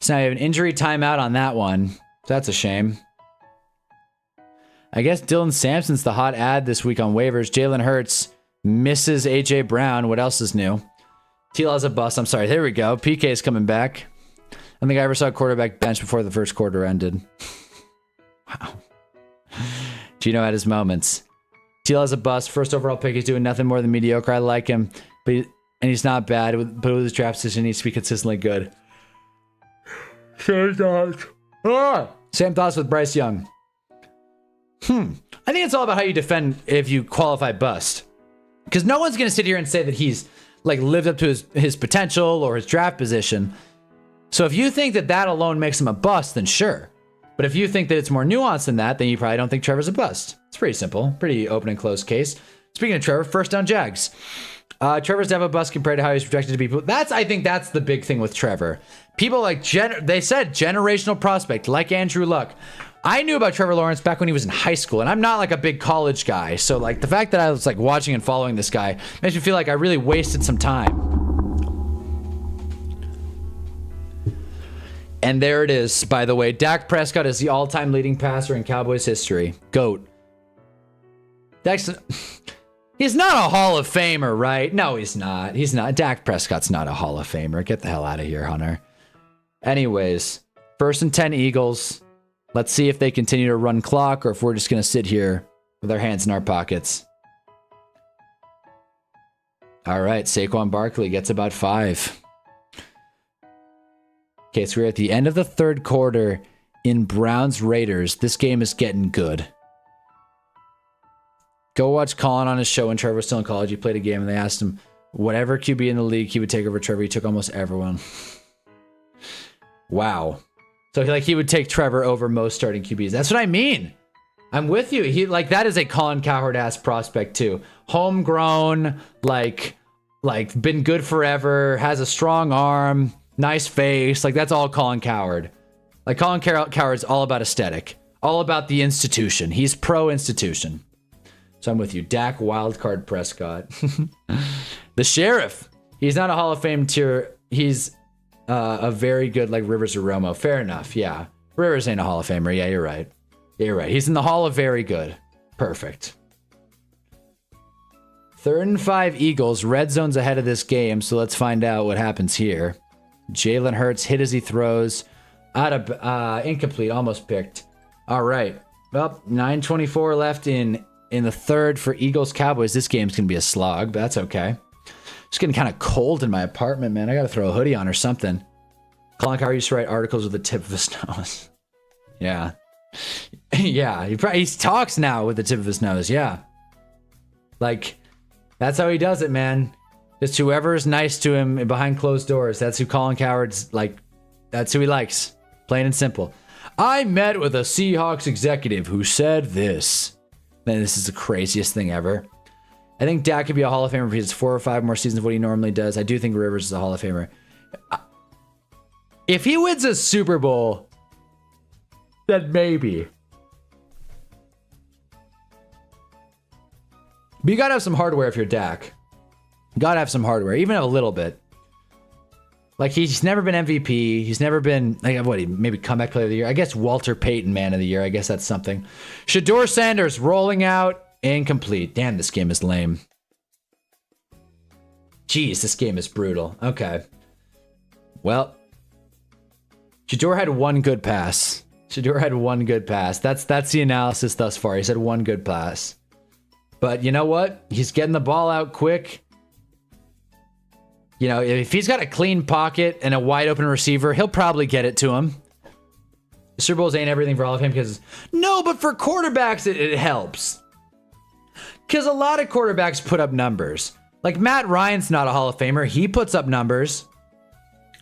[SPEAKER 1] So now you have an injury timeout on that one. That's a shame. I guess Dylan Sampson's the hot ad this week on waivers. Jalen Hurts misses A.J. Brown. What else is new? T-Law's a bust. I'm sorry. There we go. PK is coming back. I don't think I ever saw a quarterback bench before the first quarter ended. Wow. Gino had his moments. T-Law's a bust. First overall pick. He's doing nothing more than mediocre. I like him. And he's not bad. But with his draft position, he needs to be consistently good. Same thoughts with Bryce Young. I think it's all about how you defend if you qualify bust. Because no one's going to sit here and say that he's like lived up to his potential or his draft position. So if you think that alone makes him a bust, then sure. But if you think that it's more nuanced than that, then you probably don't think Trevor's a bust. It's pretty simple. Pretty open and closed case. Speaking of Trevor, first down Jags. Trevor's never a bust compared to how he's projected to be. I think that's the big thing with Trevor. People like, they said generational prospect, like Andrew Luck. I knew about Trevor Lawrence back when he was in high school, and I'm not like a big college guy. So like the fact that I was like watching and following this guy makes me feel like I really wasted some time. And there it is, by the way. Dak Prescott is the all-time leading passer in Cowboys history. GOAT. He's not a Hall of Famer, right? No, he's not. He's not. Dak Prescott's not a Hall of Famer. Get the hell out of here, Hunter. Anyways, 1st and 10 Eagles. Let's see if they continue to run clock or if we're just going to sit here with our hands in our pockets. All right, Saquon Barkley gets about 5. Okay, so we're at the end of the third quarter in Browns-Raiders. This game is getting good. Go watch Colin on his show when Trevor was still in college. He played a game and they asked him whatever QB in the league he would take over Trevor. He took almost everyone. Wow. So he would take Trevor over most starting QBs. That's what I mean. I'm with you. He like that is a Colin Cowherd ass prospect too. Homegrown, like been good forever, has a strong arm, nice face. Like that's all Colin Cowherd. Like Colin Cowherd's all about aesthetic, all about the institution. He's pro institution. So I'm with you. Dak Wildcard Prescott. The Sheriff. He's not a Hall of Fame tier. He's a very good like Rivers or Romo. Fair enough. Yeah. Rivers ain't a Hall of Famer. Yeah, you're right. You're right. He's in the Hall of Very Good. Perfect. 3rd and 5 Eagles. Red zone's ahead of this game, so let's find out what happens here. Jalen Hurts hit as he throws. Out of incomplete, almost picked. All right. Well, 9:24 left in the third for Eagles Cowboys. This game's gonna be a slog, but that's okay. It's getting kind of cold in my apartment, man. I gotta throw a hoodie on or something. Colin Cowherd used to write articles with the tip of his nose. Yeah. Yeah, he talks now with the tip of his nose. Yeah, like that's how he does it, man. Just whoever is nice to him behind closed doors. That's who Colin Cowherd's like. That's who he likes. Plain and simple. I met with a Seahawks executive who said this. Man, this is the craziest thing ever. I think Dak could be a Hall of Famer if he has 4 or 5 more seasons of what he normally does. I do think Rivers is a Hall of Famer. If he wins a Super Bowl, then maybe. But you gotta have some hardware if you're Dak. You gotta have some hardware, even a little bit. Like, he's never been MVP. He's never been, like, what, maybe comeback player of the year? I guess Walter Payton man of the year. I guess that's something. Shedeur Sanders rolling out. Incomplete. Damn, this game is lame. Jeez, this game is brutal. Okay. Well, Shedeur had one good pass. Shedeur had one good pass. That's the analysis thus far. He's had one good pass. But you know what? He's getting the ball out quick. You know, if he's got a clean pocket and a wide open receiver, he'll probably get it to him. The Super Bowls ain't everything for all of him because... No, but for quarterbacks, it helps. Because a lot of quarterbacks put up numbers. Like, Matt Ryan's not a Hall of Famer. He puts up numbers.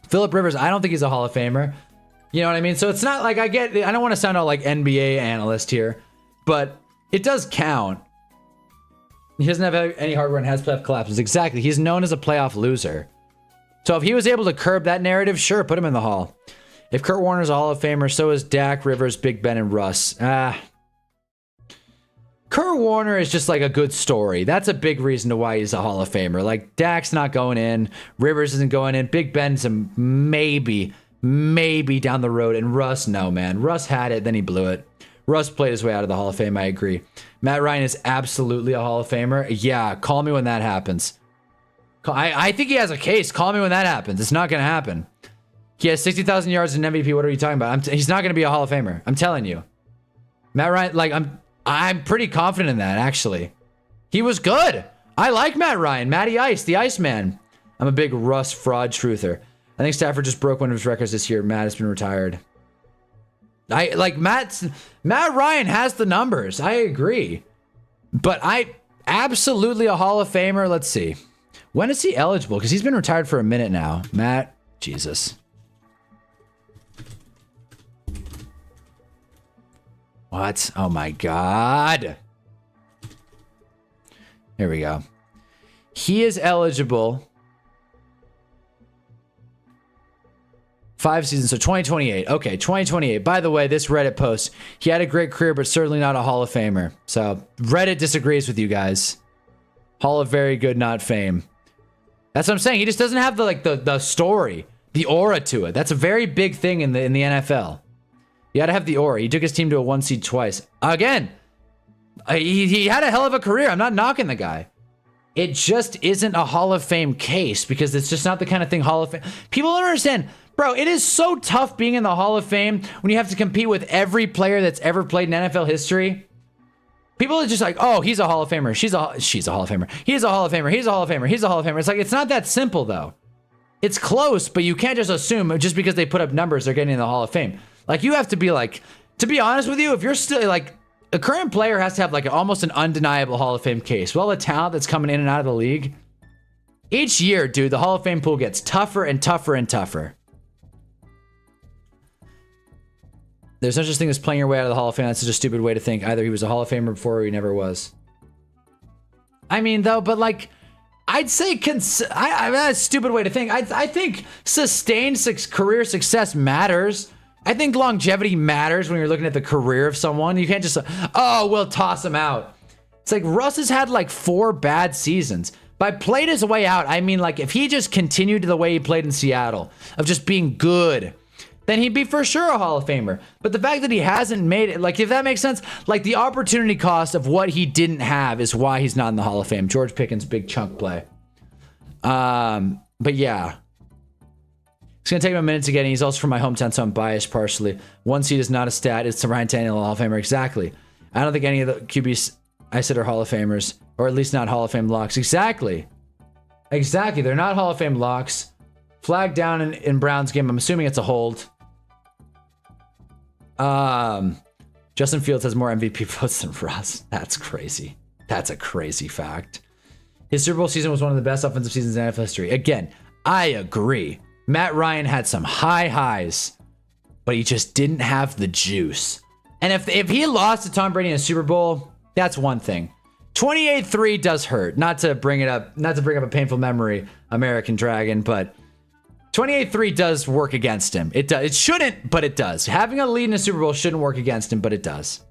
[SPEAKER 1] Phillip Rivers, I don't think he's a Hall of Famer. You know what I mean? So it's not like I don't want to sound all like NBA analyst here, but it does count. He doesn't have any hardware and has playoff collapses. Exactly. He's known as a playoff loser. So if he was able to curb that narrative, sure, put him in the Hall. If Kurt Warner's a Hall of Famer, so is Dak, Rivers, Big Ben, and Russ. Kurt Warner is just like a good story. That's a big reason to why he's a Hall of Famer. Like, Dak's not going in. Rivers isn't going in. Big Ben's a maybe down the road. And Russ, no, man. Russ had it, then he blew it. Russ played his way out of the Hall of Fame, I agree. Matt Ryan is absolutely a Hall of Famer. Yeah, call me when that happens. I think he has a case. Call me when that happens. It's not going to happen. He has 60,000 yards in MVP. What are you talking about? He's not going to be a Hall of Famer. I'm telling you. Matt Ryan, like, I'm pretty confident in that, actually. He was good. I like Matt Ryan. Matty Ice, the Iceman. I'm a big Russ fraud truther. I think Stafford just broke one of his records this year. Matt has been retired. Matt Ryan has the numbers. I agree. But absolutely a Hall of Famer. Let's see. When is he eligible? Because he's been retired for a minute now. Matt, Jesus. What? Oh my God. Here we go. He is eligible 5 seasons, so 2028. Okay, 2028. By the way, this Reddit post, he had a great career, but certainly not a Hall of Famer. So Reddit disagrees with you guys. Hall of Very Good, not fame. That's what I'm saying. He just doesn't have the story, the aura to it. That's a very big thing in the NFL. You got to have the aura. He took his team to a 1 seed twice. Again, he had a hell of a career. I'm not knocking the guy. It just isn't a Hall of Fame case because it's just not the kind of thing Hall of Fame. People don't understand. Bro, it is so tough being in the Hall of Fame when you have to compete with every player that's ever played in NFL history. People are just like, oh, he's a Hall of Famer. She's a Hall of Famer. He's a Hall of Famer. He's a Hall of Famer. He's a Hall of Famer. It's like, it's not that simple, though. It's close, but you can't just assume just because they put up numbers, they're getting in the Hall of Fame. Like, you have to be like, to be honest with you, if you're still like, a current player has to have like almost an undeniable Hall of Fame case. Well, the talent that's coming in and out of the league, each year, dude, the Hall of Fame pool gets tougher and tougher and tougher. There's no such thing as playing your way out of the Hall of Fame. That's such a stupid way to think. Either he was a Hall of Famer before or he never was. I mean, though, but like, I'd say that's a stupid way to think. I think sustained career success matters. I think longevity matters when you're looking at the career of someone. You can't just, oh, we'll toss him out. It's like Russ has had like 4 bad seasons. By played his way out, I mean like if he just continued the way he played in Seattle, of just being good, then he'd be for sure a Hall of Famer. But the fact that he hasn't made it, like if that makes sense, like the opportunity cost of what he didn't have is why he's not in the Hall of Fame. George Pickens, big chunk play. But yeah. It's going to take him a minute to get in. He's also from my hometown, so I'm biased partially. 1 seed is not a stat. It's to Ryan Tannehill, Hall of Famer. Exactly. I don't think any of the QBs I said are Hall of Famers, or at least not Hall of Fame locks. Exactly. Exactly. They're not Hall of Fame locks. Flag down in Brown's game. I'm assuming it's a hold. Justin Fields has more MVP votes than Russ. That's crazy. That's a crazy fact. His Super Bowl season was one of the best offensive seasons in NFL history. Again, I agree. Matt Ryan had some high highs, but he just didn't have the juice. And if he lost to Tom Brady in a Super Bowl, that's one thing. 28-3 does hurt. Not to bring up a painful memory, American Dragon, but 28-3 does work against him. It does. It shouldn't, but it does. Having a lead in a Super Bowl shouldn't work against him, but it does.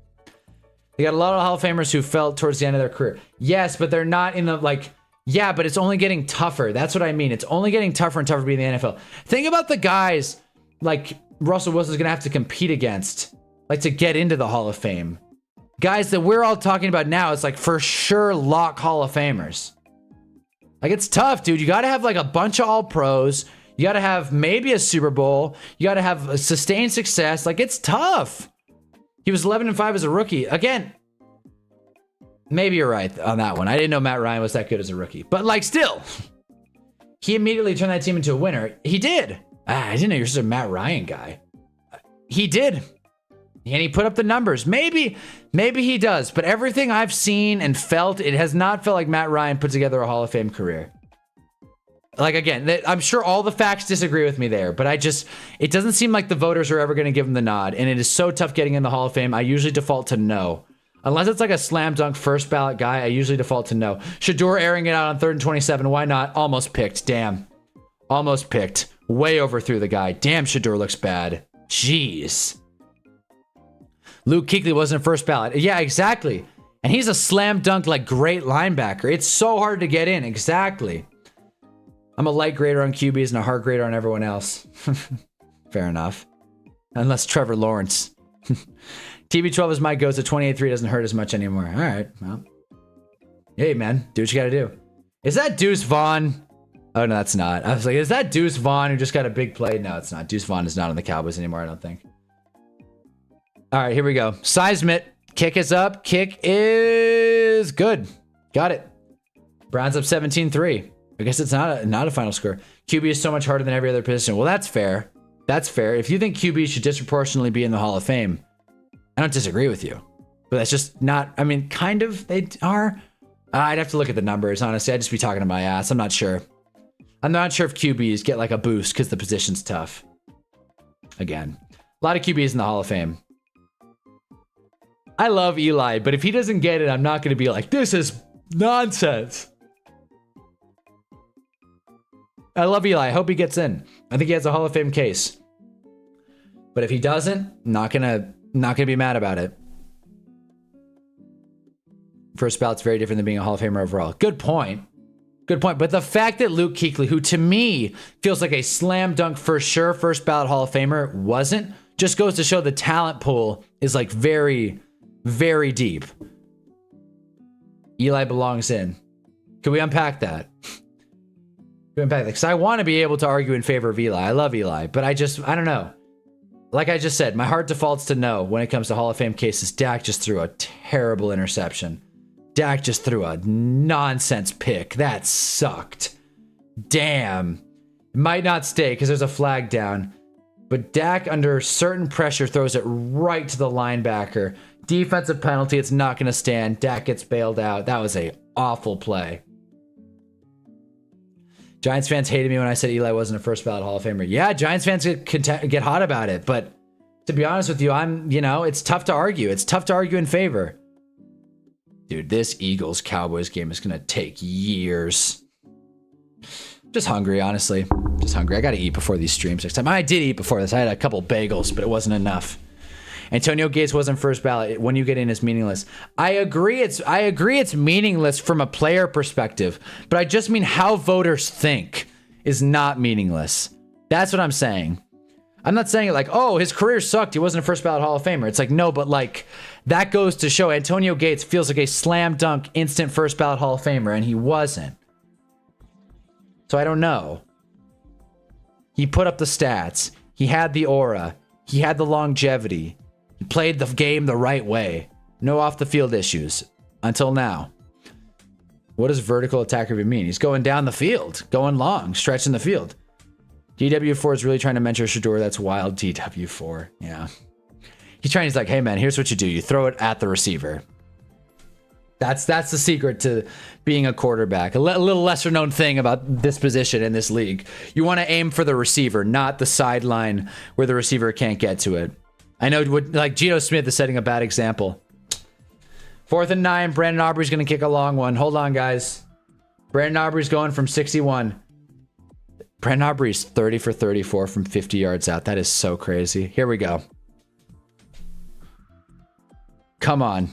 [SPEAKER 1] They got a lot of Hall of Famers who fell towards the end of their career. Yes, but they're not in the like. Yeah, but it's only getting tougher. That's what I mean. It's only getting tougher and tougher to be in the NFL. Think about the guys like Russell Wilson's going to have to compete against, like to get into the Hall of Fame. Guys that we're all talking about now, it's like for sure lock Hall of Famers. Like it's tough, dude. You got to have like a bunch of all pros. You got to have maybe a Super Bowl. You got to have a sustained success. Like it's tough. He was 11-5 as a rookie. Again, maybe you're right on that one. I didn't know Matt Ryan was that good as a rookie. But like still, he immediately turned that team into a winner. He did. I didn't know you're such a Matt Ryan guy. He did. And he put up the numbers. Maybe he does. But everything I've seen and felt, it has not felt like Matt Ryan put together a Hall of Fame career. Like, again, I'm sure all the facts disagree with me there, but it doesn't seem like the voters are ever going to give him the nod. And it is so tough getting in the Hall of Fame. I usually default to no. Unless it's like a slam dunk first ballot guy, I usually default to no. Shador airing it out on 3rd and 27. Why not? Almost picked. Damn. Almost picked. Way overthrew the guy. Damn, Shador looks bad. Jeez. Luke Kuechly wasn't first ballot. Yeah, exactly. And he's a slam dunk, like, great linebacker. It's so hard to get in. Exactly. I'm a light grader on QBs and a hard grader on everyone else. Fair enough. Unless Trevor Lawrence. TB12 is my goes. The 28-3 doesn't hurt as much anymore. All right. Well. Hey, man. Do what you got to do. Is that Deuce Vaughn? Oh, no, that's not. I was like, is that Deuce Vaughn who just got a big play? No, it's not. Deuce Vaughn is not on the Cowboys anymore, I don't think. All right, here we go. Seismit. Kick is up. Kick is good. Got it. Browns up 17-3. I guess it's not a final score. QB is so much harder than every other position. Well, that's fair. That's fair. If you think QB should disproportionately be in the Hall of Fame, I don't disagree with you. But that's just not, I mean, kind of they are. I'd have to look at the numbers, honestly. I'd just be talking to my ass. I'm not sure. I'm not sure if QBs get like a boost because the position's tough. Again, a lot of QBs in the Hall of Fame. I love Eli, but if he doesn't get it, I'm not going to be like, this is nonsense. I love Eli. I hope he gets in. I think he has a Hall of Fame case. But if he doesn't, not gonna be mad about it. First ballot's very different than being a Hall of Famer overall. Good point. Good point. But the fact that Luke Kuechly, who to me feels like a slam dunk for sure first ballot Hall of Famer, wasn't, just goes to show the talent pool is like very, very deep. Eli belongs in. Can we unpack that? Because I want to be able to argue in favor of Eli. I love Eli, but I don't know. Like I just said, my heart defaults to no when it comes to Hall of Fame cases. Dak just threw a terrible interception. Dak just threw a nonsense pick. That sucked. Damn. It might not stay because there's a flag down. But Dak, under certain pressure, throws it right to the linebacker. Defensive penalty. It's not going to stand. Dak gets bailed out. That was a awful play. Giants fans hated me when I said Eli wasn't a first ballot Hall of Famer. Yeah, Giants fans get hot about it, but To be honest with you, it's tough to argue. It's tough to argue in favor. Dude, this Eagles-Cowboys game is going to take years. Just hungry, honestly. Just hungry. I got to eat before these streams next time. I did eat before this. I had a couple bagels, but it wasn't enough. Antonio Gates wasn't first ballot. When you get in, it's meaningless. I agree it's meaningless from a player perspective, but I just mean how voters think is not meaningless. That's what I'm saying. I'm not saying it like, oh, his career sucked, he wasn't a first ballot Hall of Famer. It's like, no, but like, that goes to show Antonio Gates feels like a slam dunk, instant first ballot Hall of Famer, and he wasn't. So I don't know. He put up the stats. He had the aura. He had the longevity. He played the game the right way. No off the field issues. Until now. What does vertical attacker even mean? He's going down the field. Going long. Stretching the field. DW4 is really trying to mentor Shador. That's wild. DW4. Yeah. He's like, hey man, here's what you do. You throw it at the receiver. That's the secret to being a quarterback. A little lesser known thing about this position in this league. You want to aim for the receiver, not the sideline where the receiver can't get to it. I know, like Geno Smith is setting a bad example. 4th and 9. Brandon Aubrey's going to kick a long one. Hold on, guys. Brandon Aubrey's going from 61. Brandon Aubrey's 30 for 34 from 50 yards out. That is so crazy. Here we go. Come on.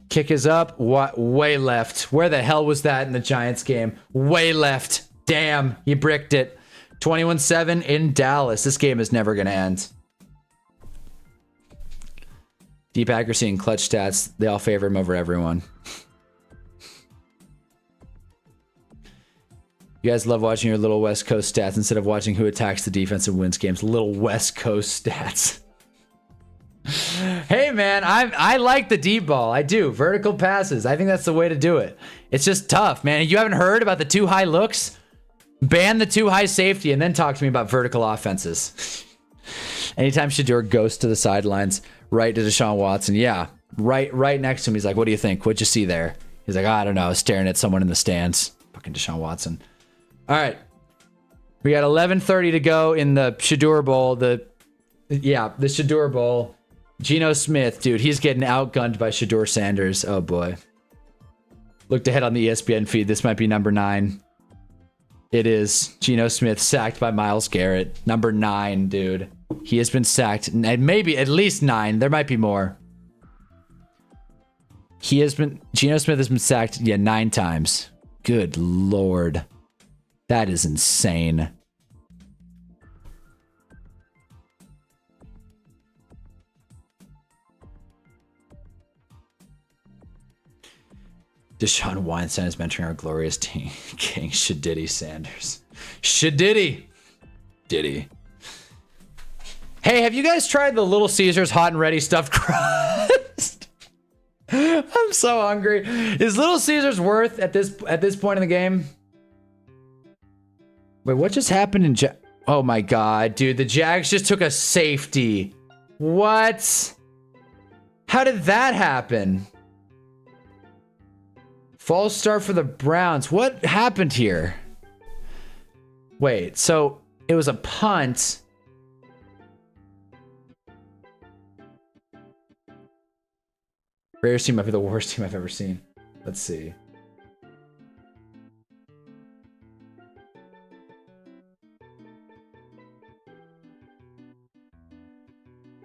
[SPEAKER 1] Kick is up. What? Way left. Where the hell was that in the Giants game? Way left. Damn. He bricked it. 21-7 in Dallas. This game is never going to end. Deep accuracy and clutch stats. They all favor him over everyone. You guys love watching your little West Coast stats instead of watching who attacks the defense and wins games. Little West Coast stats. Hey man, I like the deep ball. I do. Vertical passes. I think that's the way to do it. It's just tough, man. You haven't heard about the too high looks? Ban the too high safety and then talk to me about vertical offenses. Anytime Shador goes to the sidelines, right to Deshaun Watson. Yeah, right next to him. He's like, what do you think? What'd you see there? He's like, I don't know. Staring at someone in the stands. Fucking Deshaun Watson. All right. We got 11:30 to go in the Shador Bowl. The Shador Bowl. Geno Smith, dude, he's getting outgunned by Shador Sanders. Oh boy. Looked ahead on the ESPN feed. This might be number 9. It is. Geno Smith sacked by Myles Garrett. Number 9, dude. He has been sacked. And maybe at least 9. There might be more. Geno Smith has been sacked, 9 times. Good Lord. That is insane. Deshaun Weinstein is mentoring our glorious team. King Shadiddy Sanders. Shadiddy. Diddy. Hey, have you guys tried the Little Caesars hot and ready stuffed crust? I'm so hungry. Is Little Caesars worth at this point in the game? Wait, what just happened in oh my god, dude, the Jags just took a safety. What? How did that happen? False start for the Browns. What happened here? Wait, so it was a punt. Raiders team might be the worst team I've ever seen. Let's see.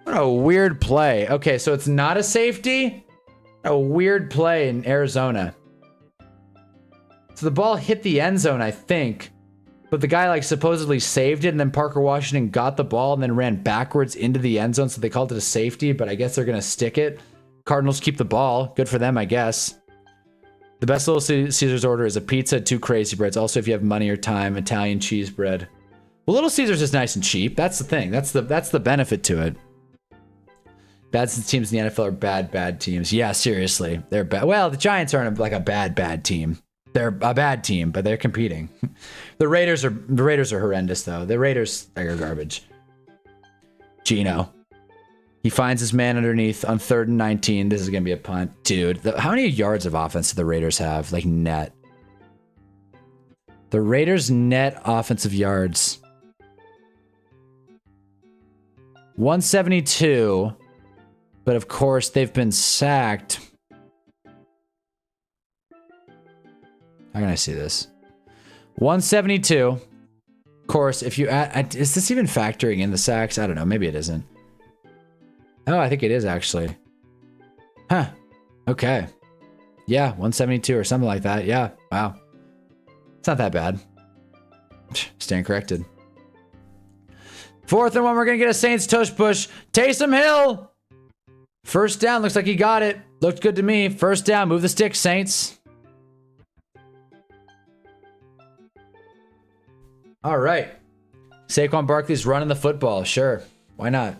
[SPEAKER 1] What a weird play. Okay, so it's not a safety? A weird play in Arizona. So the ball hit the end zone, I think. But the guy like supposedly saved it, and then Parker Washington got the ball and then ran backwards into the end zone, so they called it a safety, but I guess they're going to stick it. Cardinals keep the ball. Good for them, I guess. The best Little Caesars order is a pizza, 2 crazy breads. Also, if you have money or time, Italian cheese bread. Well, Little Caesars is nice and cheap. That's the thing. That's the benefit to it. Bad teams in the NFL are bad teams. Yeah, seriously. They're bad. Well, the Giants aren't like a bad team. They're a bad team, but they're competing. The Raiders are horrendous, though. The Raiders are garbage. Geno. He finds his man underneath on 3rd and 19. This is going to be a punt. Dude, how many yards of offense do the Raiders have? Like, net. The Raiders' net offensive yards. 172. But of course, they've been sacked. How can I see this? 172. Of course, if you add... Is this even factoring in the sacks? I don't know. Maybe it isn't. Oh, I think it is, actually. Huh. Okay. Yeah, 172 or something like that. Yeah. Wow. It's not that bad. Stand corrected. 4th and 1. We're going to get a Saints tush push. Taysom Hill. First down. Looks like he got it. Looked good to me. First down. Move the stick, Saints. All right. Saquon Barkley's running the football. Sure. Why not?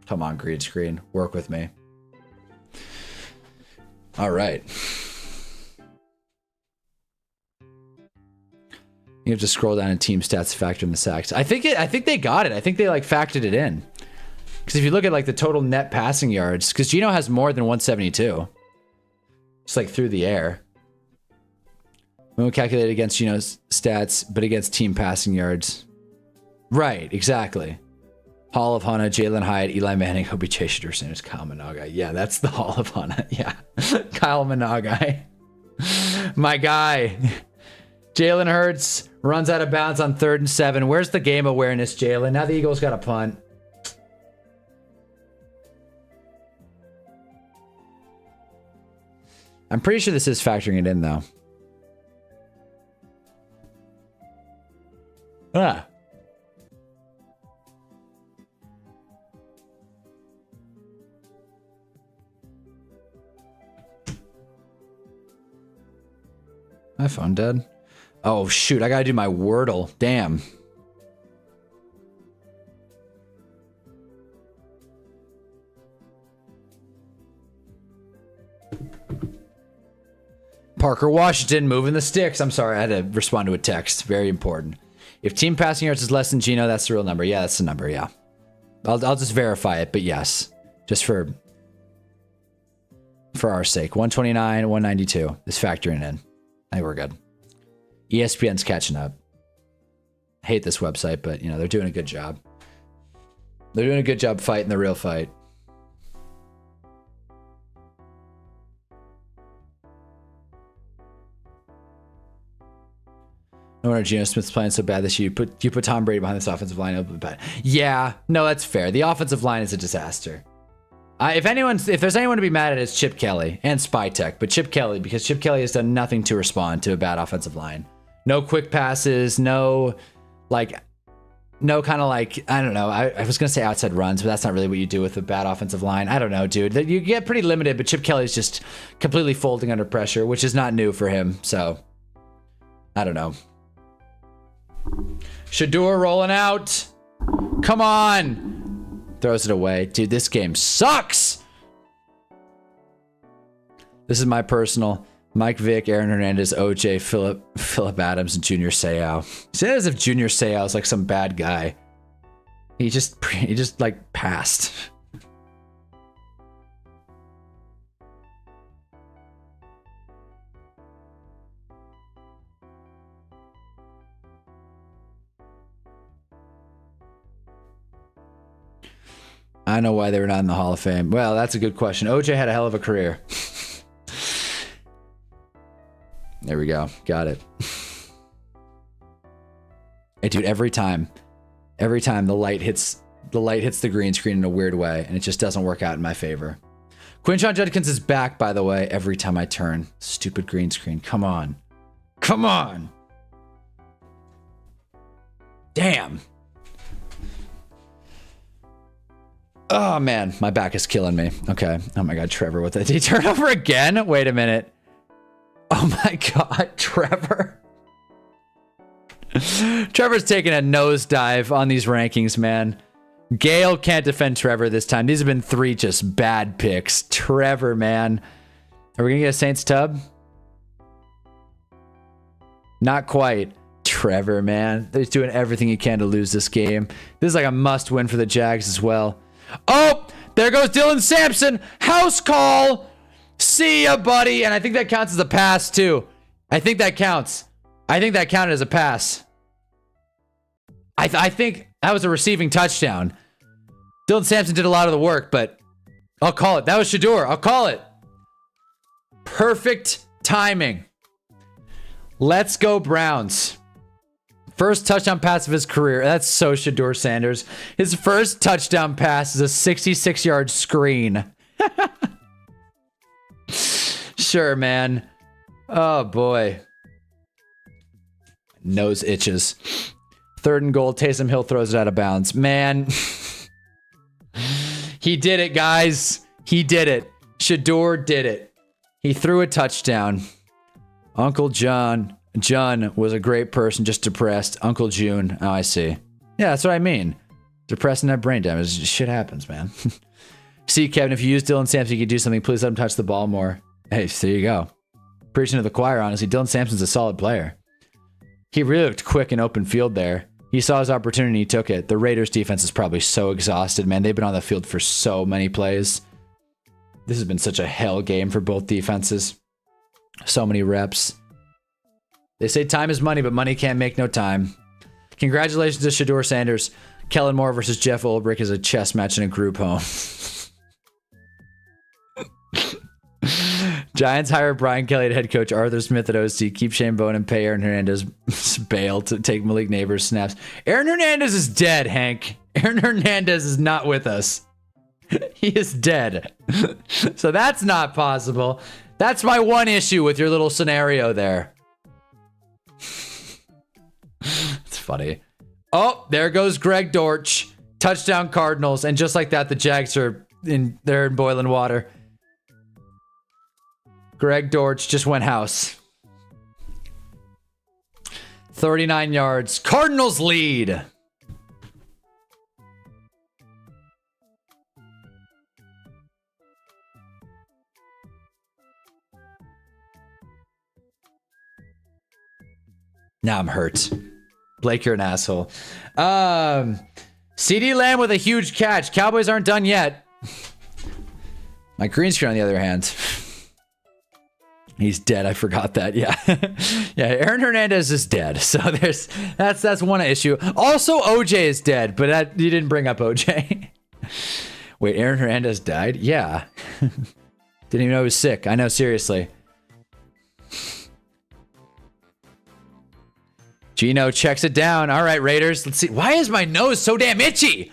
[SPEAKER 1] Come on, green screen. Work with me. All right. You have to scroll down in team stats to factor in the sacks. I think they got it. I think they like factored it in. Because if you look at like the total net passing yards, because Geno has more than 172. It's like through the air. We won't calculate it against Geno's stats, but against team passing yards. Right, exactly. Hall of Hunna, Jalen Hyatt, Eli Manning, OBJ, Shadur Sanders, Kyle Managai. Yeah, that's the Hall of Hunna. Yeah. Kyle Managai. My guy. Jalen Hurts runs out of bounds on 3rd and 7. Where's the game awareness, Jalen? Now the Eagles got a punt. I'm pretty sure this is factoring it in, though. Ah. My phone dead? Oh, shoot. I gotta do my Wordle. Damn. Parker Washington moving the sticks. I'm sorry. I had to respond to a text. Very important. If team passing yards is less than Geno, that's the real number. Yeah, that's the number. Yeah. I'll just verify it, but yes. Just for our sake. 129, 192 is factoring in. I think we're good. ESPN's catching up. I hate this website, but you know, they're doing a good job. They're doing a good job fighting the real fight. No wonder Geno Smith's playing so bad this year. You put Tom Brady behind this offensive line, it'll be bad. Yeah, no, that's fair. The offensive line is a disaster. If there's anyone to be mad at, it's Chip Kelly and Spytech, but Chip Kelly, because Chip Kelly has done nothing to respond to a bad offensive line. No quick passes, no kind of like, I don't know. I was going to say outside runs, but that's not really what you do with a bad offensive line. I don't know, dude. You get pretty limited, but Chip Kelly's just completely folding under pressure, which is not new for him. So, I don't know. Shadur rolling out. Come on. Throws it away. Dude, this game sucks. This is my personal. Mike Vick, Aaron Hernandez, OJ, Phillip Adams, and Junior Seau. He said as if Junior Seau is like some bad guy. He just like passed. I know why they were not in the Hall of Fame. Well, that's a good question. OJ had a hell of a career. There we go. Got it. Hey, dude, every time the light hits the green screen in a weird way, and it just doesn't work out in my favor. Quinshon Judkins is back, by the way, every time I turn. Stupid green screen. Come on. Come on. Damn. Oh, man. My back is killing me. Okay. Oh, my God. Trevor, what did he turn over again? Wait a minute. Oh, my God. Trevor. Trevor's taking a nosedive on these rankings, man. Gale can't defend Trevor this time. These have been 3 just bad picks. Trevor, man. Are we going to get a Saints tub? Not quite. Trevor, man. He's doing everything he can to lose this game. This is like a must win for the Jags as well. Oh, there goes Dylan Sampson. House call. See ya, buddy. And I think that counts as a pass, too. I think that counts. I think that counted as a pass. I think That was a receiving touchdown. Dylan Sampson did a lot of the work, but I'll call it. That was Shador. I'll call it. Perfect timing. Let's go Browns. First touchdown pass of his career. That's so Shador Sanders. His first touchdown pass is a 66-yard screen. Sure, man. Oh, boy. Nose itches. 3rd and goal. Taysom Hill throws it out of bounds. Man. He did it, guys. He did it. Shador did it. He threw a touchdown. Uncle John was a great person, just depressed. Uncle June. Oh, I see. Yeah, that's what I mean. Depressed and have brain damage. Shit happens, man. See, Kevin, if you use Dylan Sampson, you could do something. Please let him touch the ball more. Hey, there you go. Preaching to the choir, honestly. Dylan Sampson's a solid player. He really looked quick in open field there. He saw his opportunity, he took it. The Raiders defense is probably so exhausted, man. They've been on the field for so many plays. This has been such a hell game for both defenses. So many reps. They say time is money, but money can't make no time. Congratulations to Shador Sanders. Kellen Moore versus Jeff Ulbrich is a chess match in a group home. Giants hire Brian Kelly to head coach, Arthur Smith at OC, keep Shane Bowen and pay Aaron Hernandez bail to take Malik Neighbors snaps. Aaron Hernandez is dead, Hank. Aaron Hernandez is not with us. He is dead. So that's not possible. That's my one issue with your little scenario there. It's funny. Oh, there goes Greg Dortch. Touchdown Cardinals. And just like that, the Jags are they're in boiling water. Greg Dortch just went house. 39 yards. Cardinals lead. Now I'm hurt. Blake, you're an asshole. CD Lamb with a huge catch. Cowboys aren't done yet. My green screen, on the other hand. He's dead. I forgot that. Yeah. Yeah, Aaron Hernandez is dead. So that's one issue. Also, OJ is dead, but you didn't bring up OJ. Wait, Aaron Hernandez died? Yeah. Didn't even know he was sick. I know, seriously. Gino checks it down. All right, Raiders. Let's see. Why is my nose so damn itchy?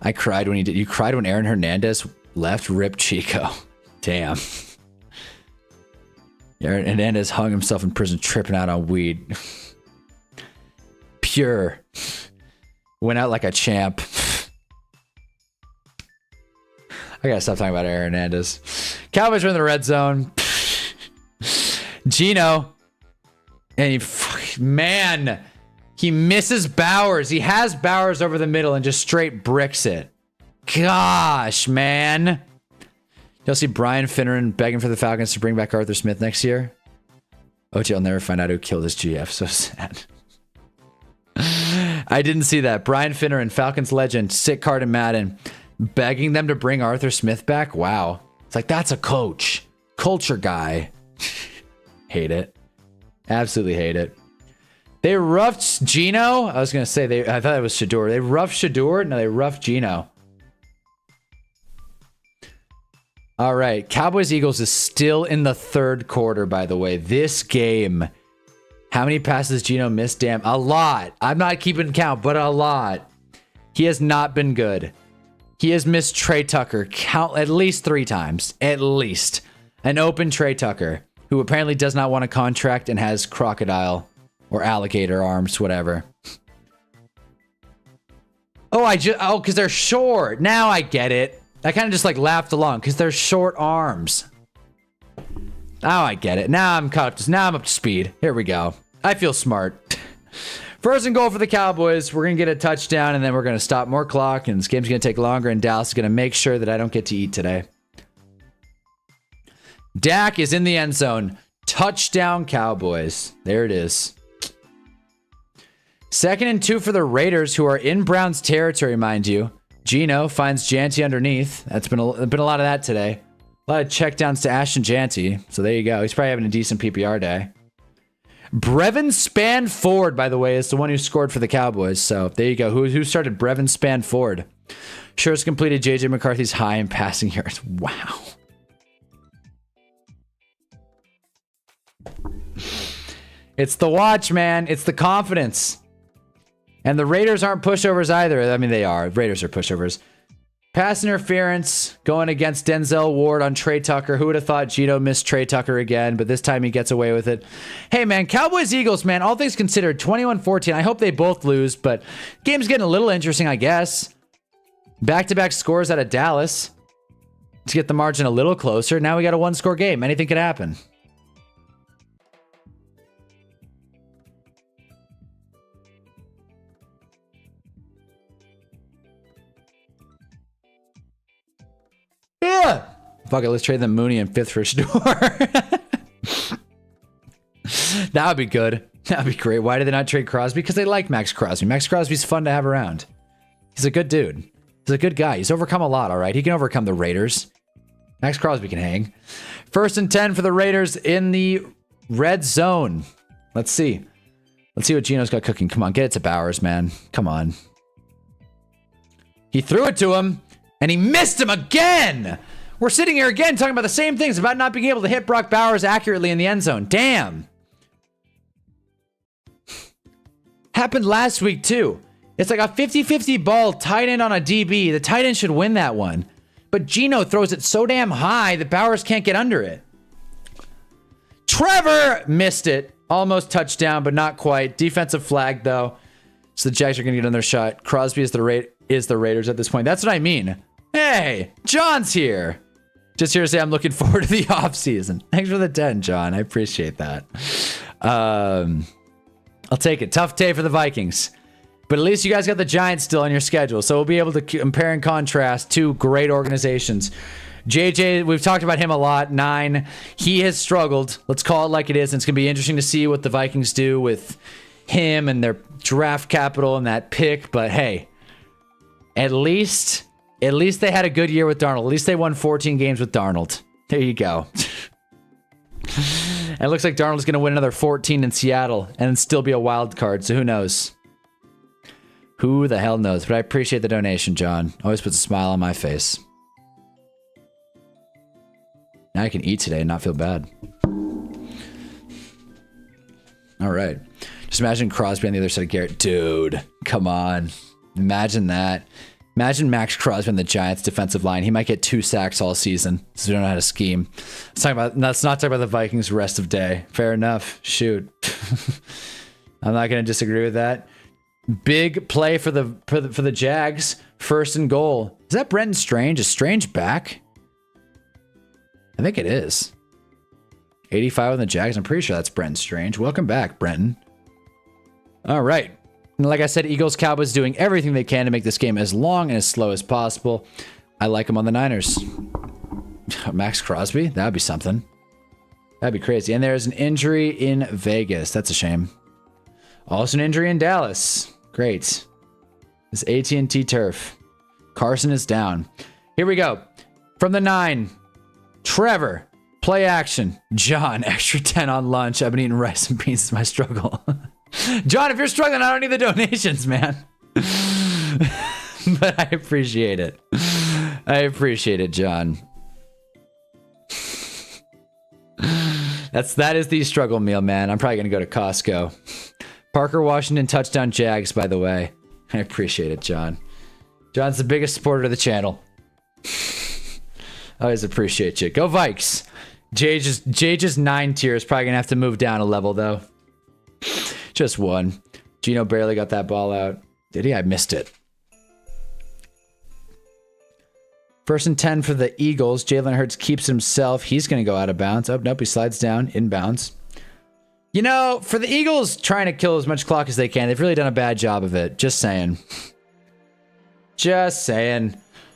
[SPEAKER 1] I cried when he did. You cried when Aaron Hernandez left? Rip Chico. Damn. Aaron Hernandez hung himself in prison tripping out on weed. Pure. Went out like a champ. I gotta stop talking about Aaron Hernandez. Cowboys are in the red zone. Gino. And he misses Bowers. He has Bowers over the middle and just straight bricks it. Gosh, man. You'll see Brian Finneran begging for the Falcons to bring back Arthur Smith next year. OJ will never find out who killed his GF. So sad. I didn't see that. Brian Finneran, Falcons legend, sick card in Madden, begging them to bring Arthur Smith back. Wow. It's like, that's a coach. Culture guy. Hate it. Absolutely hate it. They roughed Gino. I was going to say, I thought it was Shador. They roughed Shador? No, they roughed Gino. All right. Cowboys-Eagles is still in the third quarter, by the way. This game. How many passes Gino missed? Damn, a lot. I'm not keeping count, but a lot. He has not been good. He has missed Trey Tucker at least 3 times. At least. An open Trey Tucker, who apparently does not want a contract and has crocodile or alligator arms, whatever. Oh, because they're short. Now I get it. I kind of just like laughed along because they're short arms. Oh, I get it. Now I'm caught up. Now I'm up to speed. Here we go. I feel smart. First and goal for the Cowboys. We're going to get a touchdown and then we're going to stop more clock and this game's going to take longer and Dallas is going to make sure that I don't get to eat today. Dak is in the end zone. Touchdown Cowboys. There it is. 2nd and 2 for the Raiders, who are in Browns territory, mind you. Gino finds Janty underneath. That's been a lot of that today. A lot of checkdowns to Ashton Janty. So there you go. He's probably having a decent PPR day. Brevin Spanford, by the way, is the one who scored for the Cowboys. So there you go. Who started Brevin Spanford? Sure, it's completed JJ McCarthy's high in passing yards. Wow. It's the watch, man. It's the confidence. And the Raiders aren't pushovers either. I mean, they are. Raiders are pushovers. Pass interference going against Denzel Ward on Trey Tucker. Who would have thought Gino missed Trey Tucker again? But this time he gets away with it. Hey, man, Cowboys-Eagles, man, all things considered, 21-14. I hope they both lose, but game's getting a little interesting, I guess. Back-to-back scores out of Dallas to get the margin a little closer. Now we got a one-score game. Anything could happen. Yeah. Fuck it, let's trade them Mooney and fifth for Shador. That would be good. That would be great. Why did they not trade Crosby? Because they like Max Crosby. Max Crosby's fun to have around. He's a good dude. He's a good guy. He's overcome a lot, all right? He can overcome the Raiders. Max Crosby can hang. 1st and 10 for the Raiders in the red zone. Let's see. Let's see what Gino's got cooking. Come on, get it to Bowers, man. Come on. He threw it to him. And he missed him again. We're sitting here again talking about the same things about not being able to hit Brock Bowers accurately in the end zone. Damn. Happened last week too. It's like a 50-50 ball tight end on a DB. The tight end should win that one. But Gino throws it so damn high that Bowers can't get under it. Trevor missed it. Almost touchdown, but not quite. Defensive flag though. So the Jags are going to get another shot. Crosby is the Raiders at this point. That's what I mean. Hey, John's here. Just here to say I'm looking forward to the offseason. Thanks for the 10, John. I appreciate that. I'll take it. Tough day for the Vikings. But at least you guys got the Giants still on your schedule. So we'll be able to compare and contrast two great organizations. JJ, we've talked about him a lot. 9. He has struggled. Let's call it like it is. And it's going to be interesting to see what the Vikings do with him and their draft capital and that pick. But hey, at least they had a good year with Darnold. At least they won 14 games with Darnold. There you go. And it looks like Darnold's going to win another 14 in Seattle and still be a wild card. So who knows? Who the hell knows? But I appreciate the donation, John. Always puts a smile on my face. Now I can eat today and not feel bad. All right. Just imagine Crosby on the other side of Garrett. Dude, come on. Imagine that. Imagine Max Crosby on the Giants defensive line. He might get 2 sacks all season, so we don't know how to scheme. Let's not talk about the Vikings rest of day. Fair enough. Shoot. I'm not going to disagree with that. Big play for the Jags. 1st and goal. Is that Brenton Strange? Is Strange back? I think it is. 85 on the Jags. I'm pretty sure that's Brenton Strange. Welcome back, Brenton. All right. And like I said, Eagles, Cowboys doing everything they can to make this game as long and as slow as possible. I like them on the Niners. Max Crosby? That would be something. That'd be crazy. And there's an injury in Vegas. That's a shame. Also an injury in Dallas. Great. This AT&T turf. Carson is down. Here we go. From the 9. Trevor. Play action. John. Extra 10 on lunch. I've been eating rice and beans. It's my struggle. John, if you're struggling, I don't need the donations, man. But I appreciate it. I appreciate it, John. That is the struggle meal, man. I'm probably going to go to Costco. Parker Washington touchdown Jags, by the way. I appreciate it, John. John's the biggest supporter of the channel. I always appreciate you. Go Vikes. Jage's 9 tier is probably going to have to move down a level, though. Just one. Gino barely got that ball out. Did he? I missed it. 1st and 10 for the Eagles. Jalen Hurts keeps himself. He's going to go out of bounds. Oh, nope. He slides down. Inbounds. You know, for the Eagles trying to kill as much clock as they can, they've really done a bad job of it. Just saying. Just saying.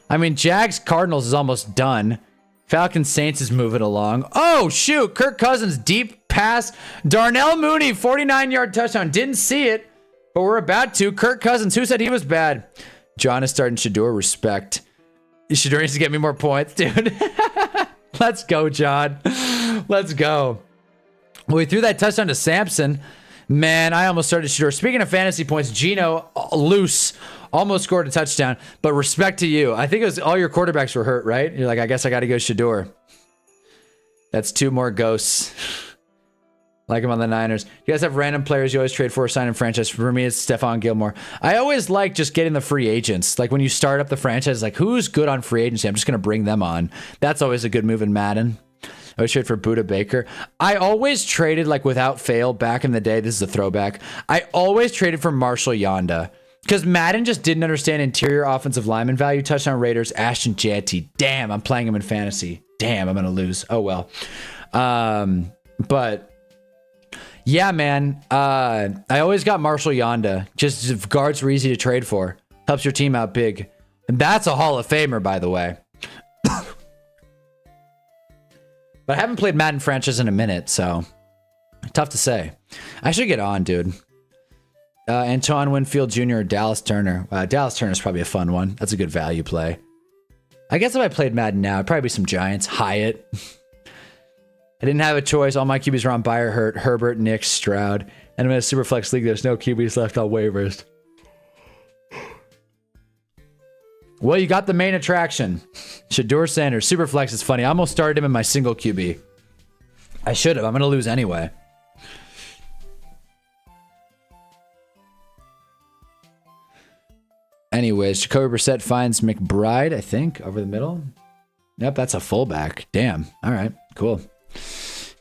[SPEAKER 1] I mean, Jags Cardinals is almost done. Falcons Saints is moving along. Oh, shoot. Kirk Cousins, deep pass. Darnell Mooney, 49-yard touchdown. Didn't see it, but we're about to. Kirk Cousins, who said he was bad? John is starting Shador. Respect. Shador needs to get me more points, dude. Let's go, John. Let's go. Well, we threw that touchdown to Sampson. Man, I almost started Shador. Speaking of fantasy points, Gino, loose, almost scored a touchdown. But respect to you. I think it was all your quarterbacks were hurt, right? You're like, I guess I got to go Shador. That's 2 more ghosts. Like him on the Niners. You guys have random players you always trade for, sign in franchise. For me, it's Stephon Gilmore. I always like just getting the free agents. Like when you start up the franchise, like who's good on free agency? I'm just going to bring them on. That's always a good move in Madden. I always trade for Buda Baker. I always traded, like without fail, back in the day. This is a throwback. I always traded for Marshall Yonda. Because Madden just didn't understand interior offensive lineman value. Touchdown Raiders, Ashton Jantty. Damn, I'm playing him in fantasy. Damn, I'm going to lose. Oh, well. But... yeah, man. I always got Marshall Yonda. Just guards were easy to trade for. Helps your team out big. And that's a Hall of Famer, by the way. But I haven't played Madden franchise in a minute, so tough to say. I should get on, dude. Antoine Winfield Jr. or Dallas Turner. Dallas Turner's probably a fun one. That's a good value play. I guess if I played Madden now, it'd probably be some Giants. Hyatt. I didn't have a choice. All my QBs were on buy or hurt. Herbert, Nick, Stroud. And I'm in a super flex league. There's no QBs left on waivers. Well, you got the main attraction. Shador Sanders. Super flex is funny. I almost started him in my single QB. I should have. I'm going to lose anyway. Anyways, Jacoby Brissett finds McBride, I think, over the middle. Yep, that's a fullback. Damn. All right, cool.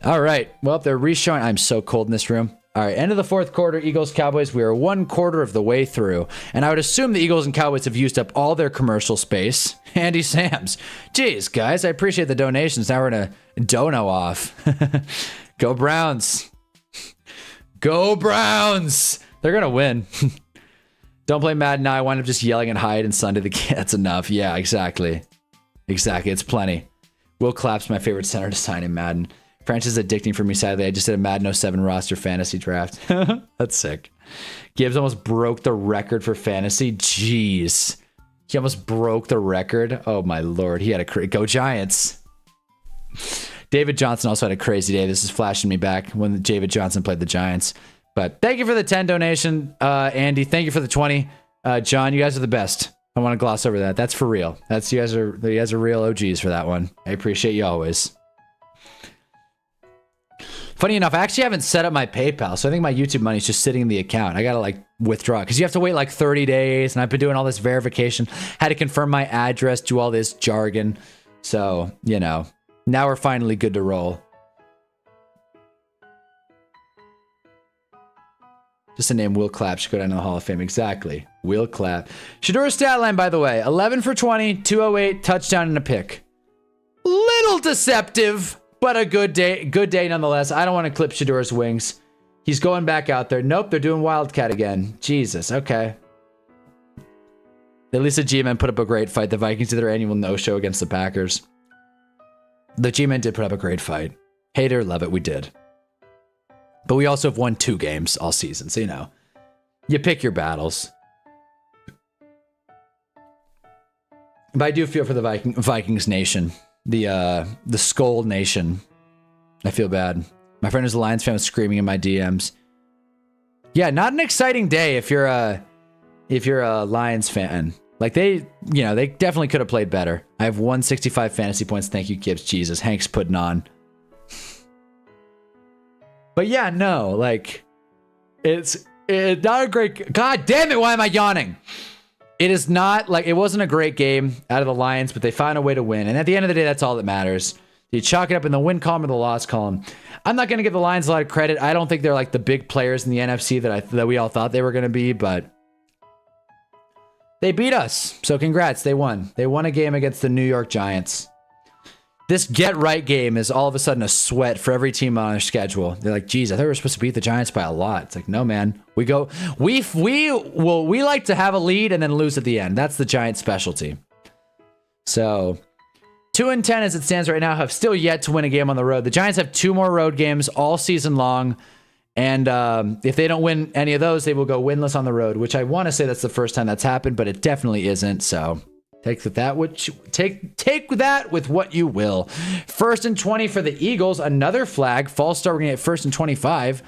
[SPEAKER 1] All right. Well, they're re-showing. I'm so cold in this room. All right. End of the fourth quarter. Eagles, Cowboys. We are 1/4 of the way through. And I would assume the Eagles and Cowboys have used up all their commercial space. Andy Sams. Jeez, guys. I appreciate the donations. Now we're in a dono off. Go Browns. Go Browns. They're going to win. Don't play Madden now. I wind up just yelling at Hyde and Sunday. That's enough. Yeah, exactly. Exactly. It's plenty. Will Clapp's my favorite center to sign in Madden. French is addicting for me, sadly. I just did a Madden 07 roster fantasy draft. That's sick. Gibbs almost broke the record for fantasy. Jeez. He almost broke the record. Oh, my Lord. He had a go Giants. David Johnson also had a crazy day. This is flashing me back when David Johnson played the Giants. But thank you for the 10 donation, Andy. Thank you for the 20. John, you guys are the best. I want to gloss over that. That's for real. You guys are real OGs for that one. I appreciate you always. Funny enough, I actually haven't set up my PayPal, so I think my YouTube money is just sitting in the account. I gotta like withdraw because you have to wait like 30 days, and I've been doing all this verification. Had to confirm my address, do all this jargon. So, you know, now we're finally good to roll. Just a name, Will Clapp should go down to the Hall of Fame. Exactly. Will Clapp. Shador's stat line, by the way, 11 for 20, 208, touchdown and a pick. Little deceptive, but a good day nonetheless. I don't want to clip Shador's wings. He's going back out there. Nope, they're doing Wildcat again. Jesus, okay. At least the G-Men put up a great fight. The Vikings did their annual no-show against the Packers. The G-Men did put up a great fight. Hate it or love it, we did. But we also have won 2 games all season, so you know. You pick your battles. But I do feel for the Vikings nation. The Skull Nation. I feel bad. My friend who's a Lions fan was screaming in my DMs. Yeah, not an exciting day if you're a Lions fan. Like they definitely could have played better. I have 165 fantasy points. Thank you, Gibbs. Jesus, Hank's putting on. But yeah, no, like it's not a great. God damn it! Why am I yawning? It is not like it wasn't a great game out of the Lions, but they found a way to win. And at the end of the day, that's all that matters. You chalk it up in the win column or the loss column. I'm not going to give the Lions a lot of credit. I don't think they're like the big players in the NFC that we all thought they were going to be, but they beat us. So congrats, they won. They won a game against the New York Giants. This get right game is all of a sudden a sweat for every team on our schedule. They're like, geez, I thought we were supposed to beat the Giants by a lot. It's like, no, man. We like to have a lead and then lose at the end. That's the Giants' specialty. So 2-10 as it stands right now, have still yet to win a game on the road. The Giants have 2 more road games all season long. And if they don't win any of those, they will go winless on the road, which I want to say that's the first time that's happened, but it definitely isn't. So Take that with what you will. 1st and 20 for the Eagles. Another flag. False start. We're gonna get 1st and 25.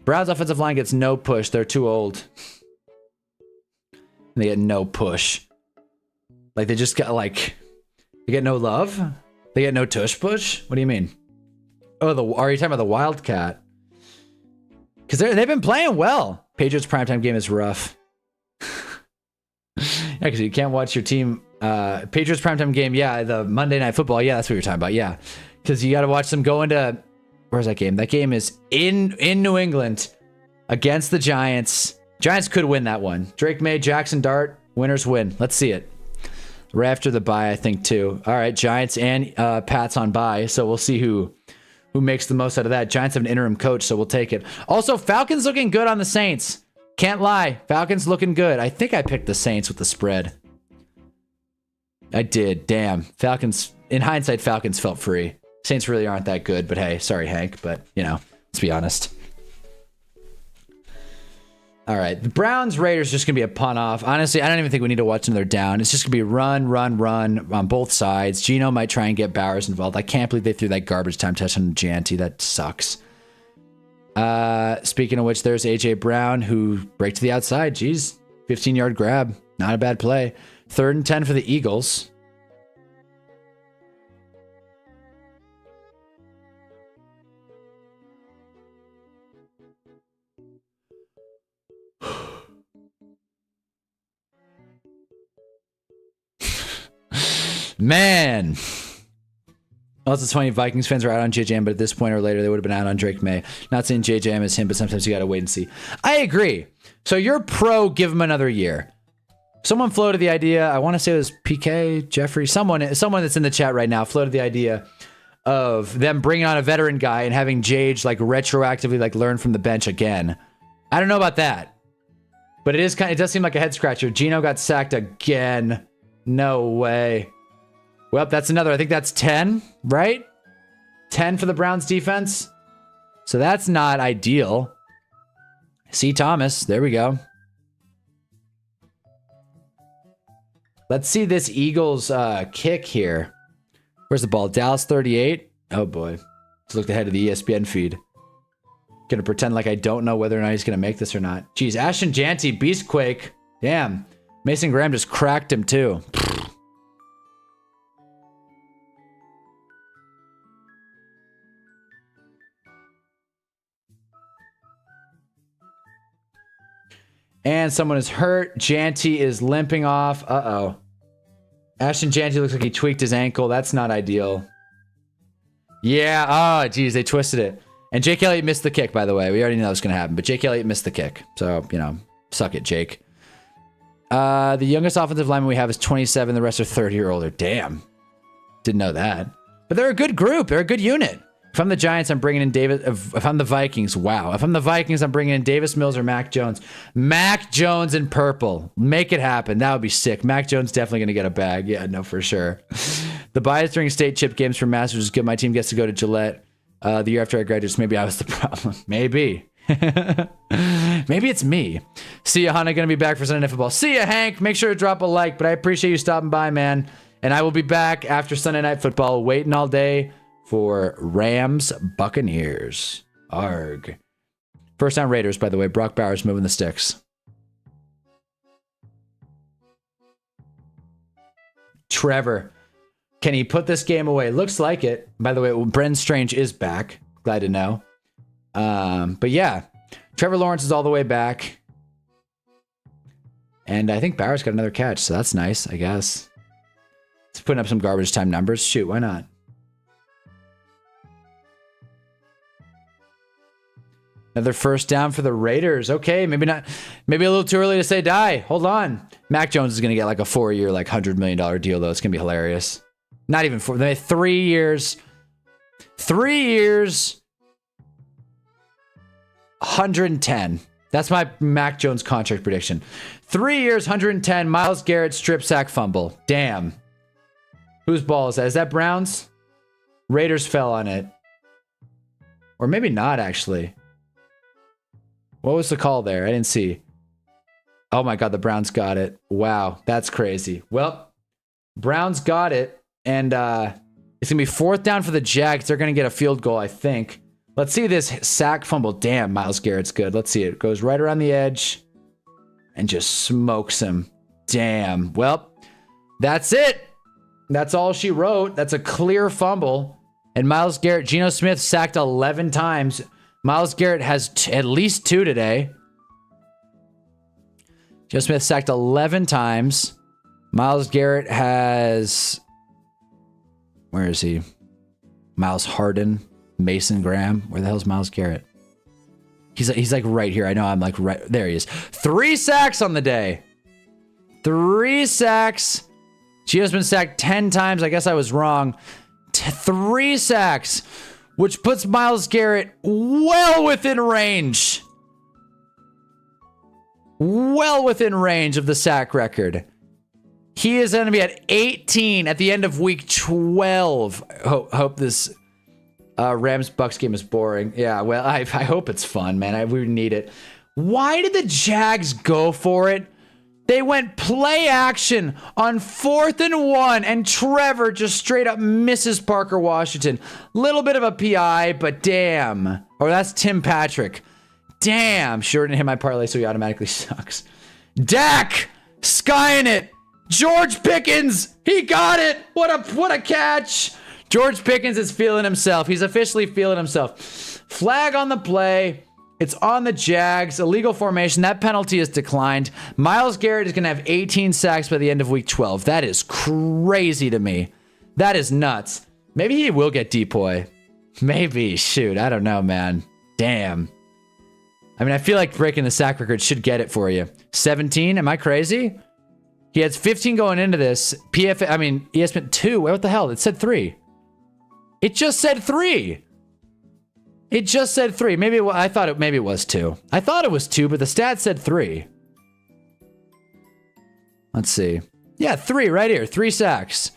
[SPEAKER 1] Browns offensive line gets no push. They're too old. They get no push. Like they just got like they get no love. They get no tush push. What do you mean? Oh, are you talking about the Wildcat? Because they've been playing well. Patriots primetime game is rough. Yeah, because you can't watch your team. Patriots primetime game, yeah. The Monday Night Football, yeah, that's what you're talking about, yeah. Because you got to watch them go into... Where's that game? That game is in New England against the Giants. Giants could win that one. Drake May, Jackson Dart, winners win. Let's see it. Right after the bye, I think, too. All right, Giants and Pats on bye, so we'll see who makes the most out of that. Giants have an interim coach, so we'll take it. Also, Falcons looking good on the Saints. Can't lie. Falcons looking good. I think I picked the Saints with the spread. I did. Damn. Falcons, in hindsight, Falcons felt free. Saints really aren't that good, but hey, sorry, Hank, but, you know, let's be honest. All right, the Browns-Raiders just going to be a punt off. Honestly, I don't even think we need to watch another down. It's just going to be run on both sides. Geno might try and get Bowers involved. I can't believe they threw that garbage time touchdown to Janty. That sucks. Speaking of which, there's A.J. Brown, who break to the outside. Jeez, 15-yard grab. Not a bad play. 3rd and 10 for the Eagles. Man. Also, 20 Vikings fans are out on JJM, but at this point or later, they would have been out on Drake May. Not saying JJM is him, but sometimes you got to wait and see. I agree. So you're pro, give him another year. Someone floated the idea, I want to say it was PK, Jeffrey, someone that's in the chat right now floated the idea of them bringing on a veteran guy and having Jage like retroactively like learn from the bench again. I don't know about that, but it does seem like a head scratcher. Geno got sacked again. No way. Well, that's another. I think that's 10, right? 10 for the Browns defense. So that's not ideal. C. Thomas. There we go. Let's see this Eagles kick here. Where's the ball? Dallas 38. Oh, boy. Let's look ahead of the ESPN feed. Gonna pretend like I don't know whether or not he's gonna make this or not. Jeez, Ashton Janty, Beastquake. Damn. Mason Graham just cracked him, too. And someone is hurt. Janty is limping off. Uh-oh. Ashton Janty looks like he tweaked his ankle. That's not ideal. Yeah. Oh, geez. They twisted it. And Jake Elliott missed the kick, by the way. We already knew that was going to happen. But Jake Elliott missed the kick. So, you know, suck it, Jake. The youngest offensive lineman we have is 27. The rest are 30 or older. Damn. Didn't know that. But they're a good group. They're a good unit. If I'm the Giants, I'm bringing in David. If I'm the Vikings, wow. If I'm the Vikings, I'm bringing in Davis Mills or Mac Jones. Mac Jones in purple. Make it happen. That would be sick. Mac Jones definitely going to get a bag. Yeah, no, for sure. The bias during state chip games for Masters is good. My team gets to go to Gillette the year after I graduate. So maybe I was the problem. Maybe. Maybe it's me. See ya, Hannah. Going to be back for Sunday Night Football. See ya, Hank. Make sure to drop a like. But I appreciate you stopping by, man. And I will be back after Sunday Night Football, waiting all day for Rams Buccaneers. Arg. First down Raiders, by the way. Brock Bowers moving the sticks. Trevor. Can he put this game away? Looks like it. By the way, Bren Strange is back. Glad to know. But yeah. Trevor Lawrence is all the way back. And I think Bowers got another catch, so that's nice, I guess. It's putting up some garbage time numbers. Shoot, why not? Another first down for the Raiders. Okay, maybe not. Maybe a little too early to say die. Hold on. Mac Jones is going to get like a 4-year, like $100 million deal, though. It's going to be hilarious. Not even 4. 3 years. 3 years. 110. That's my Mac Jones contract prediction. 3 years, 110. Myles Garrett strip sack fumble. Damn. Whose ball is that? Is that Browns? Raiders fell on it. Or maybe not, actually. What was the call there? I didn't see. Oh my God, the Browns got it. Wow, that's crazy. Well, Browns got it, and it's going to be 4th down for the Jags. They're going to get a field goal, I think. Let's see this sack fumble. Damn, Myles Garrett's good. Let's see it. Goes right around the edge and just smokes him. Damn. Well, that's it. That's all she wrote. That's a clear fumble. And Myles Garrett, Geno Smith sacked 11 times. Myles Garrett has at least 2 today. Geno Smith sacked 11 times. Myles Garrett has... Where is he? Miles Harden, Mason Graham. Where the hell's Myles Garrett? He's like right here. I know I'm like right there. He is. 3 sacks on the day. 3 sacks. Gino's been sacked 10 times. I guess I was wrong. 3 sacks, which puts Myles Garrett well within range. Well within range of the sack record. He is going to be at 18 at the end of week 12. Hope this Rams-Bucks game is boring. Yeah, well, I hope it's fun, man. We need it. Why did the Jags go for it? They went play action on 4th and 1, and Trevor just straight up misses Parker Washington. Little bit of a PI, but damn. Or that's Tim Patrick. Damn. Sure didn't hit my parlay, so he automatically sucks. Dak! Skying it! George Pickens! He got it! What a catch! George Pickens is feeling himself. He's officially feeling himself. Flag on the play. It's on the Jags. Illegal formation. That penalty is declined. Myles Garrett is going to have 18 sacks by the end of week 12. That is crazy to me. That is nuts. Maybe he will get depoy. Maybe. Shoot. I don't know, man. Damn. I mean, I feel like breaking the sack record should get it for you. 17? Am I crazy? He has 15 going into this. ESPN 2. What the hell? It said 3. It just said 3. It just said 3. Maybe I thought it maybe it was 2. I thought it was 2, but the stat said 3. Let's see. Yeah, 3 right here. 3 sacks.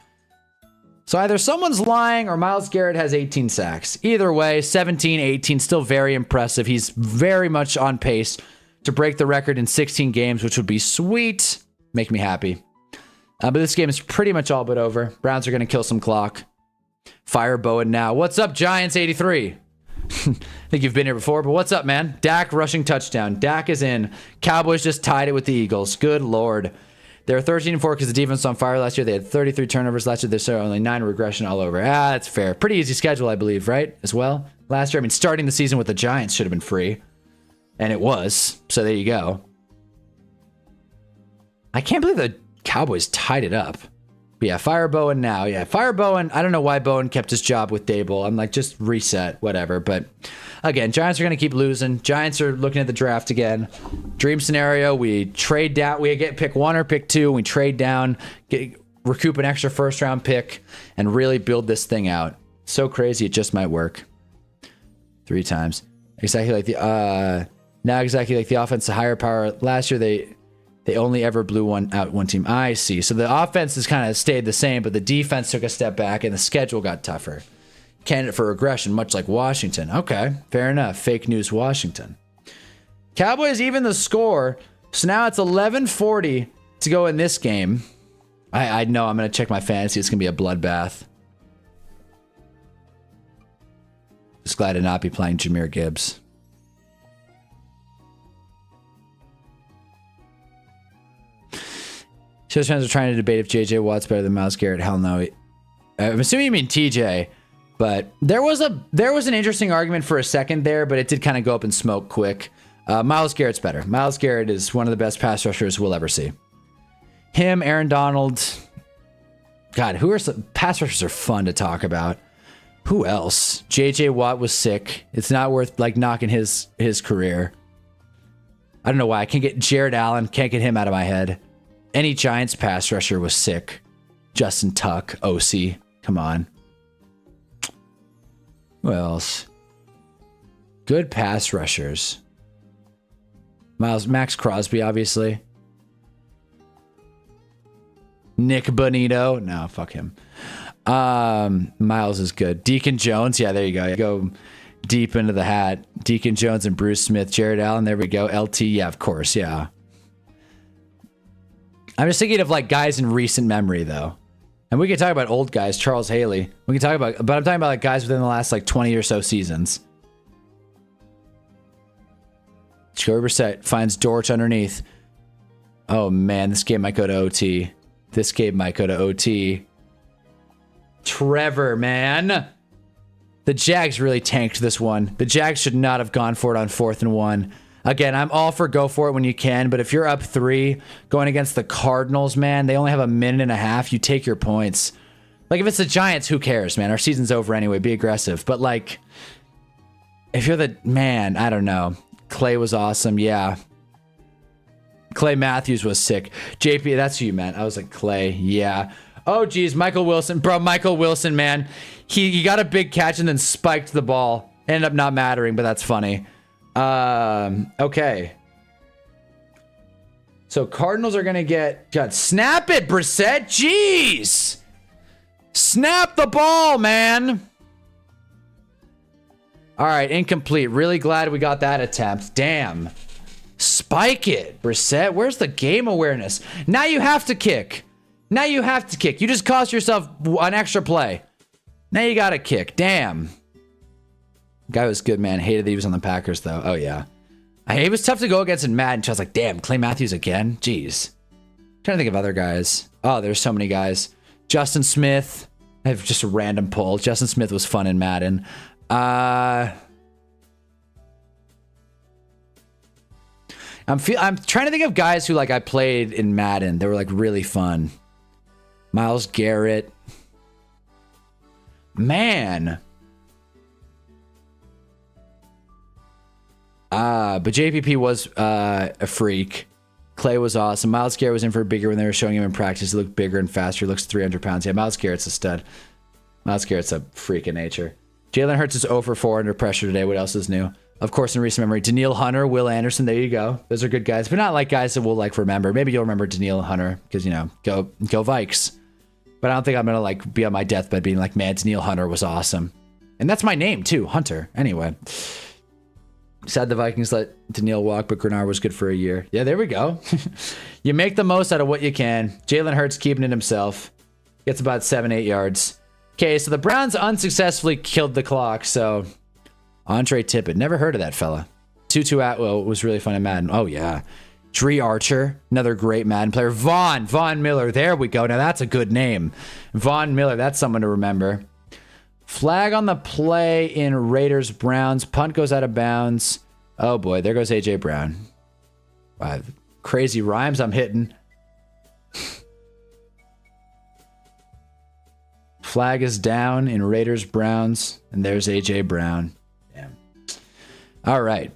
[SPEAKER 1] So either someone's lying or Myles Garrett has 18 sacks. Either way, 17, 18, still very impressive. He's very much on pace to break the record in 16 games, which would be sweet. Make me happy. But this game is pretty much all but over. Browns are going to kill some clock. Fire Bowen now. What's up, Giants 83? I think you've been here before, but what's up, man? Dak rushing touchdown. Dak is in. Cowboys just tied it with the Eagles. Good Lord. They're 13-4 because the defense was on fire last year. They had 33 turnovers last year. There's only 9 regression all over. That's fair. Pretty easy schedule, I believe, right? As well. Last year, I mean, starting the season with the Giants should have been free. And it was. So there you go. I can't believe the Cowboys tied it up. But yeah, fire Bowen now. Yeah, fire Bowen. I don't know why Bowen kept his job with Dable. I'm like, just reset, whatever. But again, Giants are going to keep losing. Giants are looking at the draft again. Dream scenario, we trade down. We get pick 1 or pick 2. We trade down, recoup an extra first-round pick, and really build this thing out. So crazy, it just might work. 3 times. Exactly like the... now exactly like the offense, the higher power. Last year, they only ever blew one team. I see. So the offense has kind of stayed the same, but the defense took a step back and the schedule got tougher. Candidate for regression, much like Washington. Okay, fair enough. Fake news, Washington. Cowboys even the score. So now it's 11:40 to go in this game. I know I'm going to check my fantasy. It's going to be a bloodbath. Just glad to not be playing Jahmyr Gibbs. Steelers fans are trying to debate if J.J. Watt's better than Myles Garrett. Hell no. I'm assuming you mean TJ, but there was an interesting argument for a second there, but it did kind of go up in smoke quick. Myles Garrett's better. Myles Garrett is one of the best pass rushers we'll ever see. Him, Aaron Donald. God, who are some pass rushers are fun to talk about. Who else? J.J. Watt was sick. It's not worth like knocking his career. I don't know why. I can't get Jared Allen. Can't get him out of my head. Any Giants pass rusher was sick. Justin Tuck, OC. Come on. Who else? Good pass rushers. Max Crosby, obviously. Nick Bonito. No, fuck him. Miles is good. Deacon Jones. Yeah, there you go. Go deep into the hat. Deacon Jones and Bruce Smith. Jared Allen. There we go. LT. Yeah, of course. Yeah. I'm just thinking of like guys in recent memory, though. And we can talk about old guys, Charles Haley. We can talk about, but I'm talking about like guys within the last like 20 or so seasons. Jacoby Brissett finds Dortch underneath. Oh man, this game might go to OT. This game might go to OT. Trevor, man. The Jags really tanked this one. The Jags should not have gone for it on 4th and 1. Again, I'm all for go for it when you can, but if you're up 3 going against the Cardinals, man, they only have a minute and a half. You take your points. Like, if it's the Giants, who cares, man? Our season's over anyway. Be aggressive. But, like, if you're the... Man, I don't know. Clay was awesome. Yeah. Clay Matthews was sick. JP, that's who you meant. I was like, Clay. Yeah. Oh, geez. Michael Wilson. Bro, Michael Wilson, man. He got a big catch and then spiked the ball. Ended up not mattering, but that's funny. Okay. So Cardinals are gonna get... God, snap it, Brissett. Jeez. Snap the ball, man. All right, incomplete. Really glad we got that attempt. Damn. Spike it, Brissett. Where's the game awareness? Now you have to kick. Now you have to kick. You just cost yourself an extra play. Now you gotta kick. Damn. Guy was good, man. Hated that he was on the Packers, though. Oh, yeah. It was tough to go against in Madden. I was like, damn, Clay Matthews again? Jeez. Trying to think of other guys. Oh, there's so many guys. Justin Smith. I have just a random pull. Justin Smith was fun in Madden. I'm trying to think of guys who, like, I played in Madden. They were, like, really fun. Myles Garrett. Man. But JPP was a freak. Clay was awesome. Myles Garrett was in for bigger when they were showing him in practice. He looked bigger and faster. He looks 300 pounds. Yeah, Myles Garrett's a stud. Myles Garrett's a freak in nature. Jalen Hurts is 0 for 4 under pressure today. What else is new? Of course, in recent memory, Danielle Hunter, Will Anderson. There you go. Those are good guys, but not like guys that we'll like remember. Maybe you'll remember Danielle Hunter because, you know, go Vikes. But I don't think I'm gonna like be on my deathbed being like, man, Danielle Hunter was awesome, and that's my name too, Hunter. Anyway. Sad the Vikings let Danielle walk, but Grenard was good for a year. Yeah, there we go. You make the most out of what you can. Jalen Hurts keeping it himself. Gets about 7-8 yards. Okay, so the Browns unsuccessfully killed the clock, so... Andre Tippett. Never heard of that fella. Tutu Atwell was really fun in Madden. Oh, yeah. Dree Archer. Another great Madden player. Von Miller. There we go. Now, that's a good name. Von Miller. That's someone to remember. Flag on the play in Raiders Browns. Punt goes out of bounds. Oh boy, there goes AJ Brown. Wow, crazy rhymes I'm hitting. Flag is down in Raiders Browns, and there's AJ Brown. Damn. All right.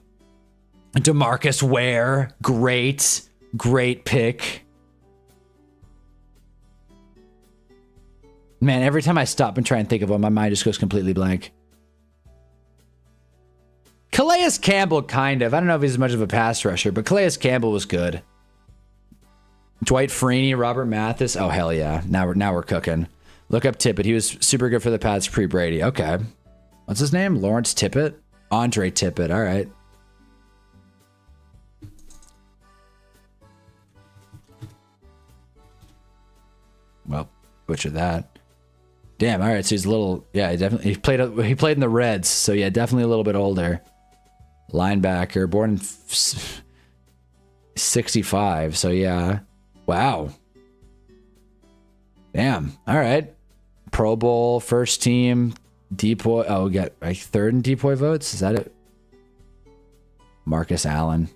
[SPEAKER 1] DeMarcus Ware, great pick. Man, every time I stop and try and think of one, my mind just goes completely blank. Calais Campbell, kind of. I don't know if he's as much of a pass rusher, but Calais Campbell was good. Dwight Freeney, Robert Mathis. Oh, hell yeah. Now we're cooking. Look up Tippett. He was super good for the Pats pre-Brady. Okay. What's his name? Lawrence Tippett? Andre Tippett. All right. Well, butcher that. Damn. All right. So he's a little. Yeah. He played in the Reds. So yeah, definitely a little bit older. Linebacker, born in 65. So yeah. Wow. Damn. All right. Pro Bowl, first team, Depoy. Oh, we got like third in Depoy votes. Is that it? Marcus Allen.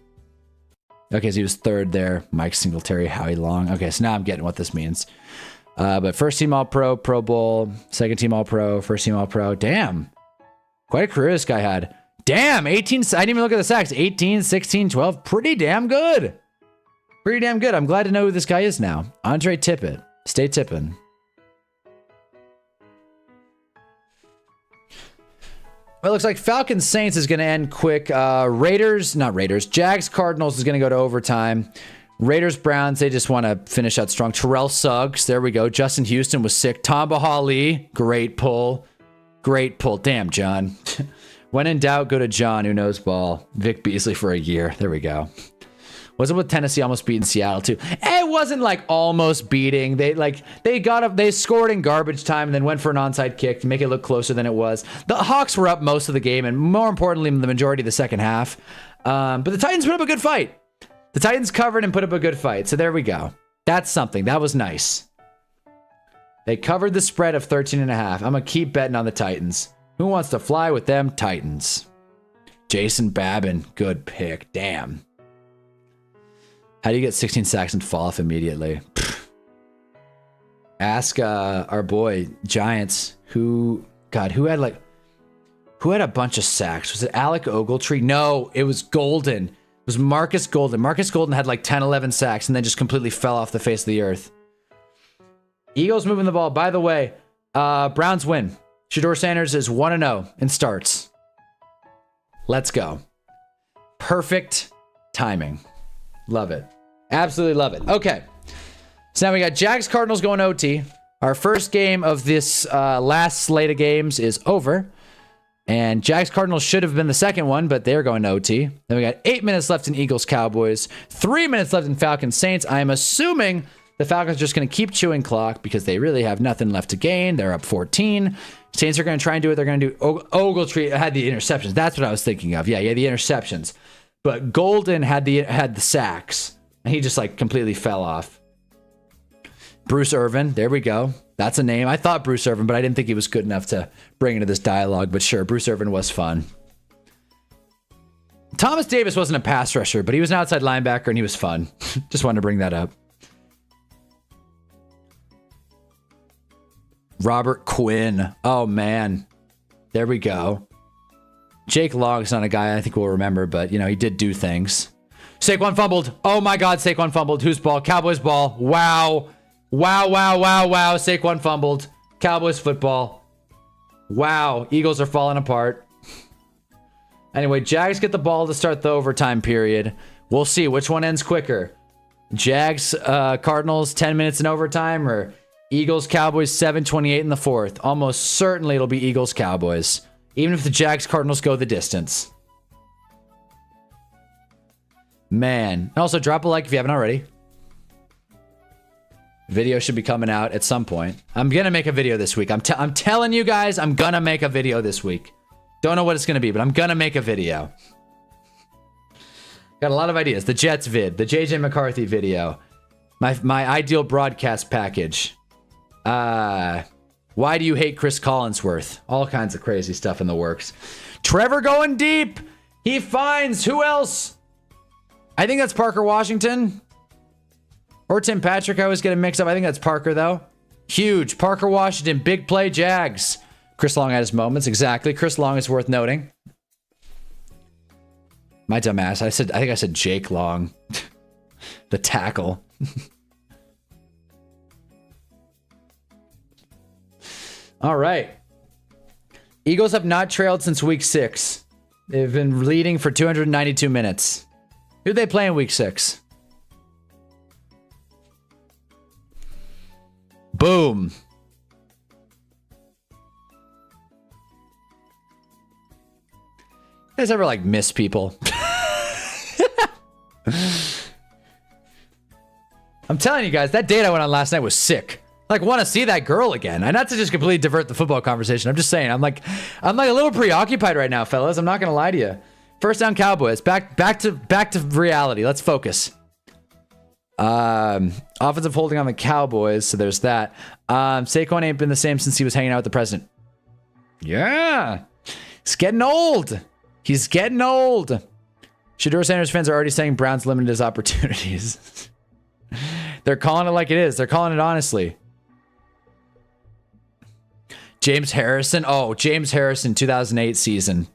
[SPEAKER 1] Okay, so he was third there. Mike Singletary, Howie Long. Okay, so now I'm getting what this means. But first team All-Pro, Pro Bowl, second team All-Pro, first team All-Pro. Damn. Quite a career this guy had. Damn, 18. I didn't even look at the sacks. 18, 16, 12. Pretty damn good. Pretty damn good. I'm glad to know who this guy is now. Andre Tippett. Stay tipping. Well, it looks like Falcons Saints is going to end quick. Jags Cardinals is going to go to overtime. Raiders Browns, they just want to finish out strong. Terrell Suggs, there we go. Justin Houston was sick. Tamba Hali, great pull. Great pull. Damn, John. When in doubt, go to John, who knows ball. Vic Beasley for a year. There we go. Was it with Tennessee almost beating Seattle, too? Hey, it wasn't like almost beating. They scored in garbage time and then went for an onside kick to make it look closer than it was. The Hawks were up most of the game and more importantly, the majority of the second half. But the Titans put up a good fight. The Titans covered and put up a good fight. So there we go. That's something. That was nice. They covered the spread of 13.5. I'm going to keep betting on the Titans. Who wants to fly with them Titans? Jason Babin. Good pick. Damn. How do you get 16 sacks and fall off immediately? Ask our boy Giants who had a bunch of sacks. Was it Alec Ogletree? No, it was Golden. It was Marcus Golden. Marcus Golden had like 10, 11 sacks and then just completely fell off the face of the earth. Eagles moving the ball. By the way, Browns win. Shedeur Sanders is 1-0 in starts. Let's go. Perfect timing. Love it. Absolutely love it. Okay. So now we got Jags Cardinals going OT. Our first game of this last slate of games is over. And Jags Cardinals should have been the second one, but they're going to OT. Then we got 8 minutes left in Eagles Cowboys. 3 minutes left in Falcons Saints. I am assuming the Falcons are just going to keep chewing clock because they really have nothing left to gain. They're up 14. Saints are going to try and do what they're going to do. Ogletree had the interceptions. That's what I was thinking of. Yeah, the interceptions. But Golden had the sacks. And he just like completely fell off. Bruce Irvin. There we go. That's a name. I thought Bruce Irvin, but I didn't think he was good enough to bring into this dialogue. But sure, Bruce Irvin was fun. Thomas Davis wasn't a pass rusher, but he was an outside linebacker and he was fun. Just wanted to bring that up. Robert Quinn. Oh, man. There we go. Jake Long's not a guy I think we'll remember, but, he did do things. Saquon fumbled. Oh, my God, Saquon fumbled. Whose ball? Cowboys ball. Wow. Wow. Saquon fumbled. Cowboys football. Wow. Eagles are falling apart. Anyway, Jags get the ball to start the overtime period. We'll see which one ends quicker. Jags, Cardinals, 10 minutes in overtime, or Eagles, Cowboys, 7:28 in the fourth. Almost certainly it'll be Eagles, Cowboys. Even if the Jags, Cardinals go the distance. Man. Also, drop a like if you haven't already. Video should be coming out at some point. I'm going to make a video this week. I'm telling you guys, I'm going to make a video this week. Don't know what it's going to be, but I'm going to make a video. Got a lot of ideas. The Jets vid. The JJ McCarthy video. My ideal broadcast package. Why do you hate Chris Collinsworth? All kinds of crazy stuff in the works. Trevor going deep. He finds who else? I think that's Parker Washington. Or Tim Patrick. I always get him mixed up. I think that's Parker, though. Huge. Parker Washington. Big play Jags. Chris Long had his moments. Exactly. Chris Long is worth noting. My dumb ass. I think I said Jake Long. The tackle. All right. Eagles have not trailed since week 6. They've been leading for 292 minutes. Who'd they play in week 6? Boom. You guys ever miss people? I'm telling you guys, that date I went on last night was sick. Want to see that girl again. And not to just completely divert the football conversation. I'm just saying, I'm a little preoccupied right now, fellas. I'm not gonna lie to you. First down Cowboys. Back to reality. Let's focus. Offensive holding on the Cowboys, so there's that. Saquon ain't been the same since he was hanging out with the president. Yeah. He's getting old. Shedeur Sanders fans are already saying Brown's limited his opportunities. They're calling it like it is. They're calling it honestly. James Harrison. Oh, James Harrison, 2008 season.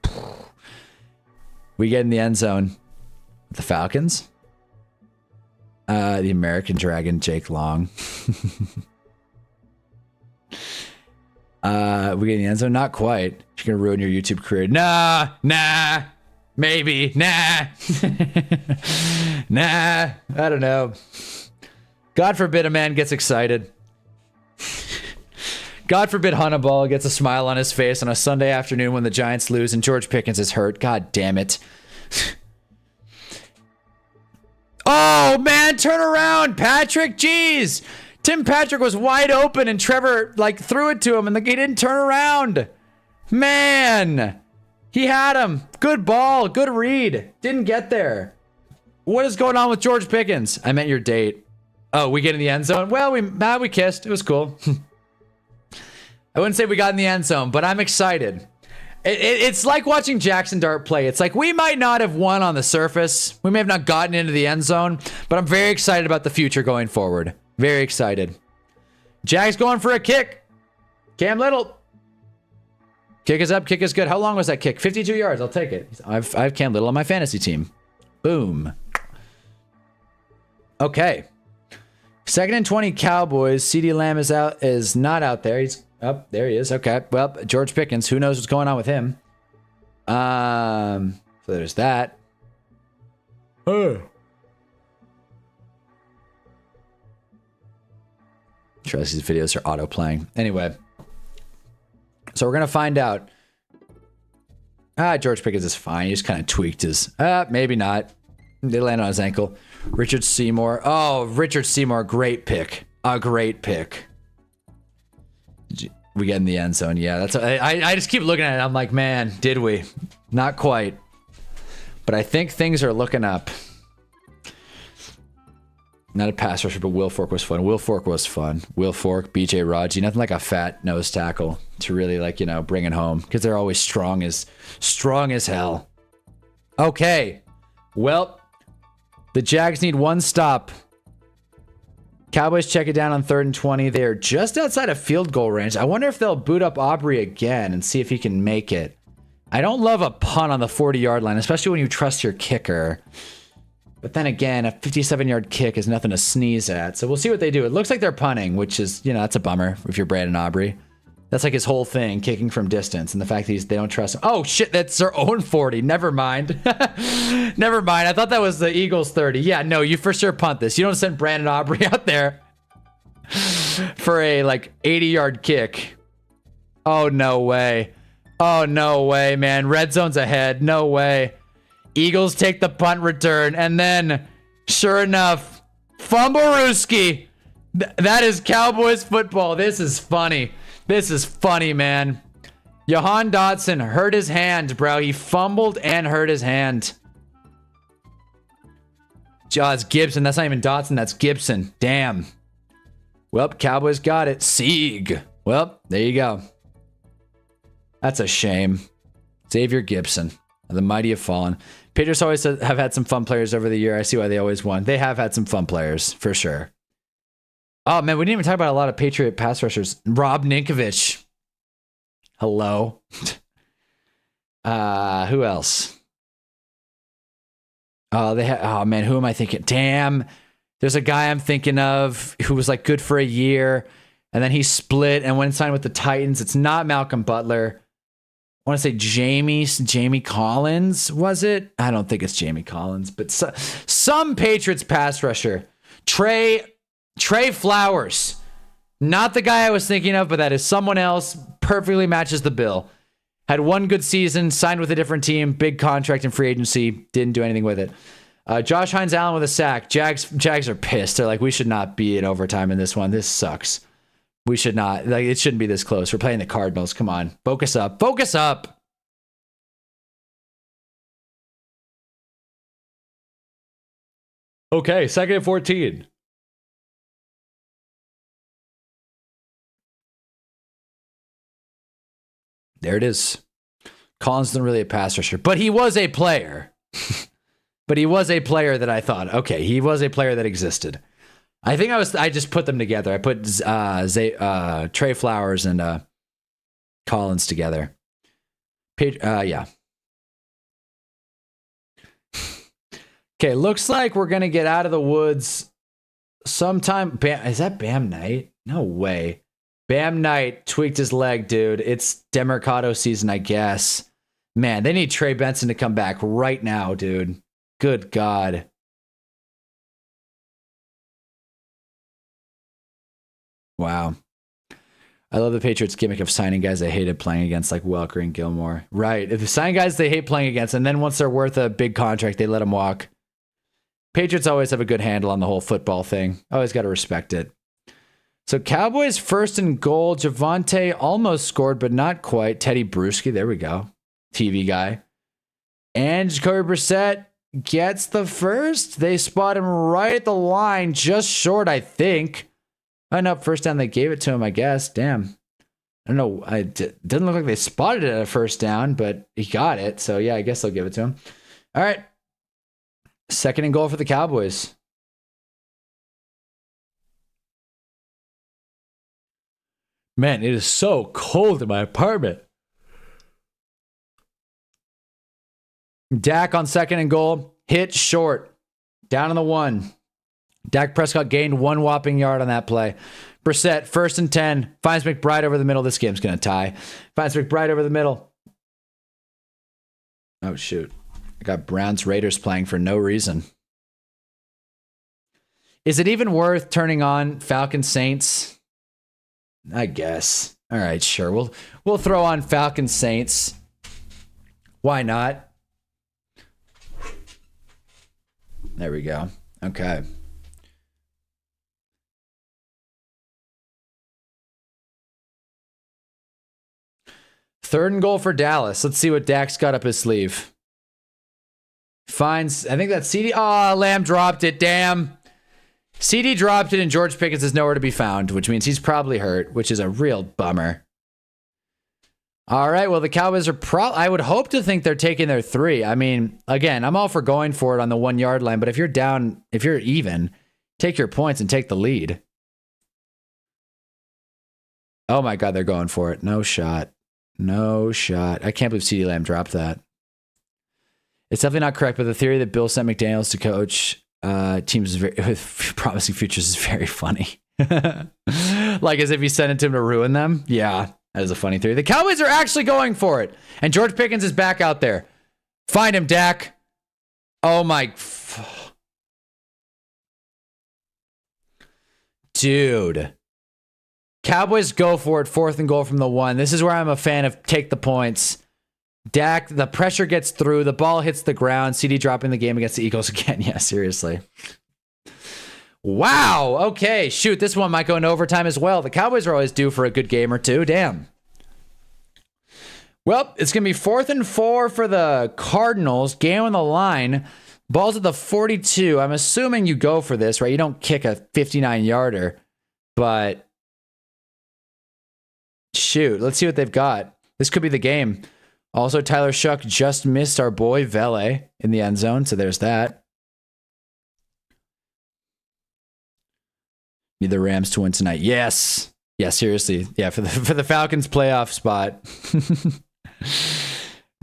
[SPEAKER 1] We get in the end zone with the Falcons. The American Dragon, Jake Long. We get in the end zone? Not quite. You're going to ruin your YouTube career. Nah. Maybe. Nah. Nah. I don't know. God forbid a man gets excited. God forbid Hunnaball gets a smile on his face on a Sunday afternoon when the Giants lose and George Pickens is hurt. God damn it. Oh, man, turn around, Patrick. Jeez. Tim Patrick was wide open and Trevor, like, threw it to him and he didn't turn around. Man. He had him. Good ball. Good read. Didn't get there. What is going on with George Pickens? I meant your date. Oh, we get in the end zone? Well, we kissed. It was cool. I wouldn't say we got in the end zone, but I'm excited. It's like watching Jackson Dart play. It's like we might not have won on the surface. We may have not gotten into the end zone, but I'm very excited about the future going forward. Very excited. Jags going for a kick. Cam Little. Kick is up. Kick is good. How long was that kick? 52 yards. I'll take it. I have Cam Little on my fantasy team. Boom. Okay. 2nd and 20 Cowboys. CeeDee Lamb is not out there. He's up. There he is. Okay. Well, George Pickens. Who knows what's going on with him? So there's that. Trust these videos are auto playing. Anyway. So we're going to find out. George Pickens is fine. He just kind of tweaked his... maybe not. They land on his ankle. Richard Seymour. Oh, Richard Seymour. Great pick. A great pick. We get in the end zone. Yeah, that's... I just keep looking at it. I'm like, man, did we? Not quite. But I think things are looking up. Not a pass rusher, but Will Fork was fun. Will Fork was fun. Will Fork, BJ Raji, nothing like a fat nose tackle to really, like, you know, bring it home because they're always strong as hell. Okay. Well, the Jags need one stop. Cowboys check it down on 3rd and 20. They are just outside of field goal range. I wonder if they'll boot up Aubrey again and see if he can make it. I don't love a punt on the 40-yard line, especially when you trust your kicker. But then again, a 57-yard kick is nothing to sneeze at. So we'll see what they do. It looks like they're punting, which is, you know, that's a bummer if you're Brandon Aubrey. That's like his whole thing, kicking from distance. And the fact that they don't trust him. Oh, shit, that's their own 40. Never mind. Never mind. I thought that was the Eagles 30. Yeah, no, you for sure punt this. You don't send Brandon Aubrey out there for a, like, 80-yard kick. Oh, no way. Oh, no way, man. Red zone's ahead. No way. Eagles take the punt return, and then, sure enough, Fumblerooski. That is Cowboys football. This is funny. This is funny, man. Jahan Dotson hurt his hand, bro. He fumbled and hurt his hand. It's Gibson. That's not even Dotson. That's Gibson. Damn. Well, Cowboys got it. Sieg. Well, there you go. That's a shame. Xavier Gibson. The mighty have fallen. Patriots always have had some fun players over the year. I see why they always won. They have had some fun players, for sure. Oh, man, we didn't even talk about a lot of Patriot pass rushers. Rob Ninkovich. Hello. Who else? Oh, man, who am I thinking? Damn. There's a guy I'm thinking of who was, like, good for a year, and then he split and went and signed with the Titans. It's not Malcolm Butler. I want to say Jamie Collins, was it? I don't think it's Jamie Collins, but some Patriots pass rusher. Trey Flowers. Not the guy I was thinking of, but that is someone else. Perfectly matches the bill. Had one good season, signed with a different team, big contract in free agency, didn't do anything with it. Josh Hines-Allen with a sack. Jags are pissed. They're like, we should not be in overtime in this one. This sucks. We should not. Like, it shouldn't be this close. We're playing the Cardinals. Come on. Focus up. Focus up. Okay, 2nd and 14. There it is. Collins isn't really a pass rusher, but he was a player. But he was a player that I thought, okay, he was a player that existed. I think I just put them together. I put Trey Flowers and Collins together. Yeah. Okay, looks like we're gonna get out of the woods sometime. Is that Bam Knight? No way. Bam Knight tweaked his leg, dude. It's Demercado season, I guess. Man, they need Trey Benson to come back right now, dude. Good God. Wow. I love the Patriots gimmick of signing guys they hated playing against, like Welker and Gilmore. Right. If they sign guys they hate playing against, and then once they're worth a big contract, they let them walk. Patriots always have a good handle on the whole football thing. Always got to respect it. So Cowboys first and goal. Javonte almost scored, but not quite. Teddy Bruschi, there we go. TV guy. And Jacoby Brissett gets the first. They spot him right at the line, just short, I think. Oh, no, first down, they gave it to him, I guess. Damn. I don't know. It doesn't look like they spotted it at a first down, but he got it. So, yeah, I guess they'll give it to him. All right. Second and goal for the Cowboys. Man, it is so cold in my apartment. Dak on second and goal. Hit short. Down on the 1. Dak Prescott gained 1 whopping yard on that play. Brissett, first and 10. Finds McBride over the middle. This game's going to tie. Finds McBride over the middle. Oh, shoot. I got Browns Raiders playing for no reason. Is it even worth turning on Falcons Saints? I guess. All right, sure. We'll throw on Falcons Saints. Why not? There we go. Okay. Third and goal for Dallas. Let's see what Dak's got up his sleeve. Finds, I think that's CD. Oh, Lamb dropped it. Damn. CD dropped it and George Pickens is nowhere to be found, which means he's probably hurt, which is a real bummer. All right, well, the Cowboys are I would hope to think they're taking their 3. I mean, again, I'm all for going for it on the 1 yard line, but if you're down, if you're even, take your points and take the lead. Oh my God, they're going for it. No shot. No shot. I can't believe CeeDee Lamb dropped that. It's definitely not correct, but the theory that Bill sent McDaniels to coach teams with promising futures is very funny. Like as if he sent it to him to ruin them. Yeah, that is a funny theory. The Cowboys are actually going for it. And George Pickens is back out there. Find him, Dak. Oh my. Dude. Cowboys go for it. Fourth and goal from the 1. This is where I'm a fan of take the points. Dak, the pressure gets through. The ball hits the ground. CD dropping the game against the Eagles again. Yeah, seriously. Wow. Okay. Shoot, this one might go into overtime as well. The Cowboys are always due for a good game or two. Damn. Well, it's going to be 4th and 4 for the Cardinals. Game on the line. Ball's at the 42. I'm assuming you go for this, right? You don't kick a 59-yarder. But shoot, let's see what they've got. This could be the game. Also, Tyler Shuck just missed our boy Vele in the end zone, so there's that. Need the Rams to win tonight. Yes. Yeah, seriously. Yeah, for the Falcons playoff spot.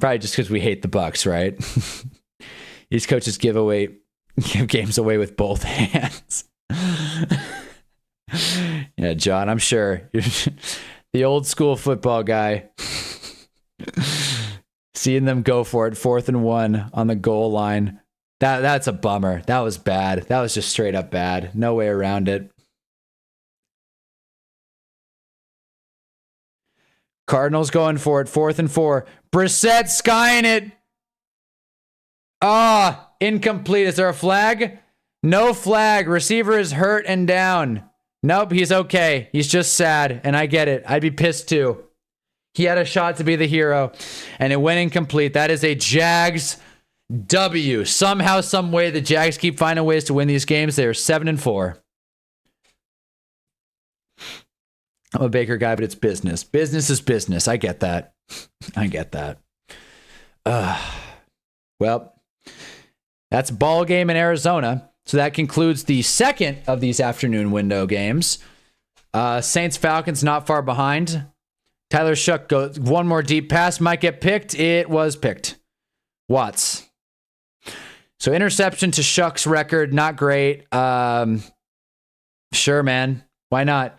[SPEAKER 1] Probably just because we hate the Bucks, right? These coaches give games away with both hands. Yeah, John, I'm sure. You're the old school football guy. Seeing them go for it, 4th and 1 on the goal line. That's a bummer. That was bad. That was just straight up bad. No way around it. Cardinals going for it, 4th and 4. Brissett skying it. Incomplete. Is there a flag? No flag. Receiver is hurt and down. Nope, he's okay. He's just sad, and I get it. I'd be pissed too. He had a shot to be the hero, and it went incomplete. That is a Jags W. Somehow, some way, the Jags keep finding ways to win these games. They are 7 and 4. I'm a Baker guy, but it's business. Business is business. I get that. I get that. Well, that's ball game in Arizona. So that concludes the second of these afternoon window games. Saints Falcons not far behind. Tyler Shuck goes one more deep pass, might get picked. It was picked. Watts. So interception to Shuck's record, not great. Sure, man. Why not?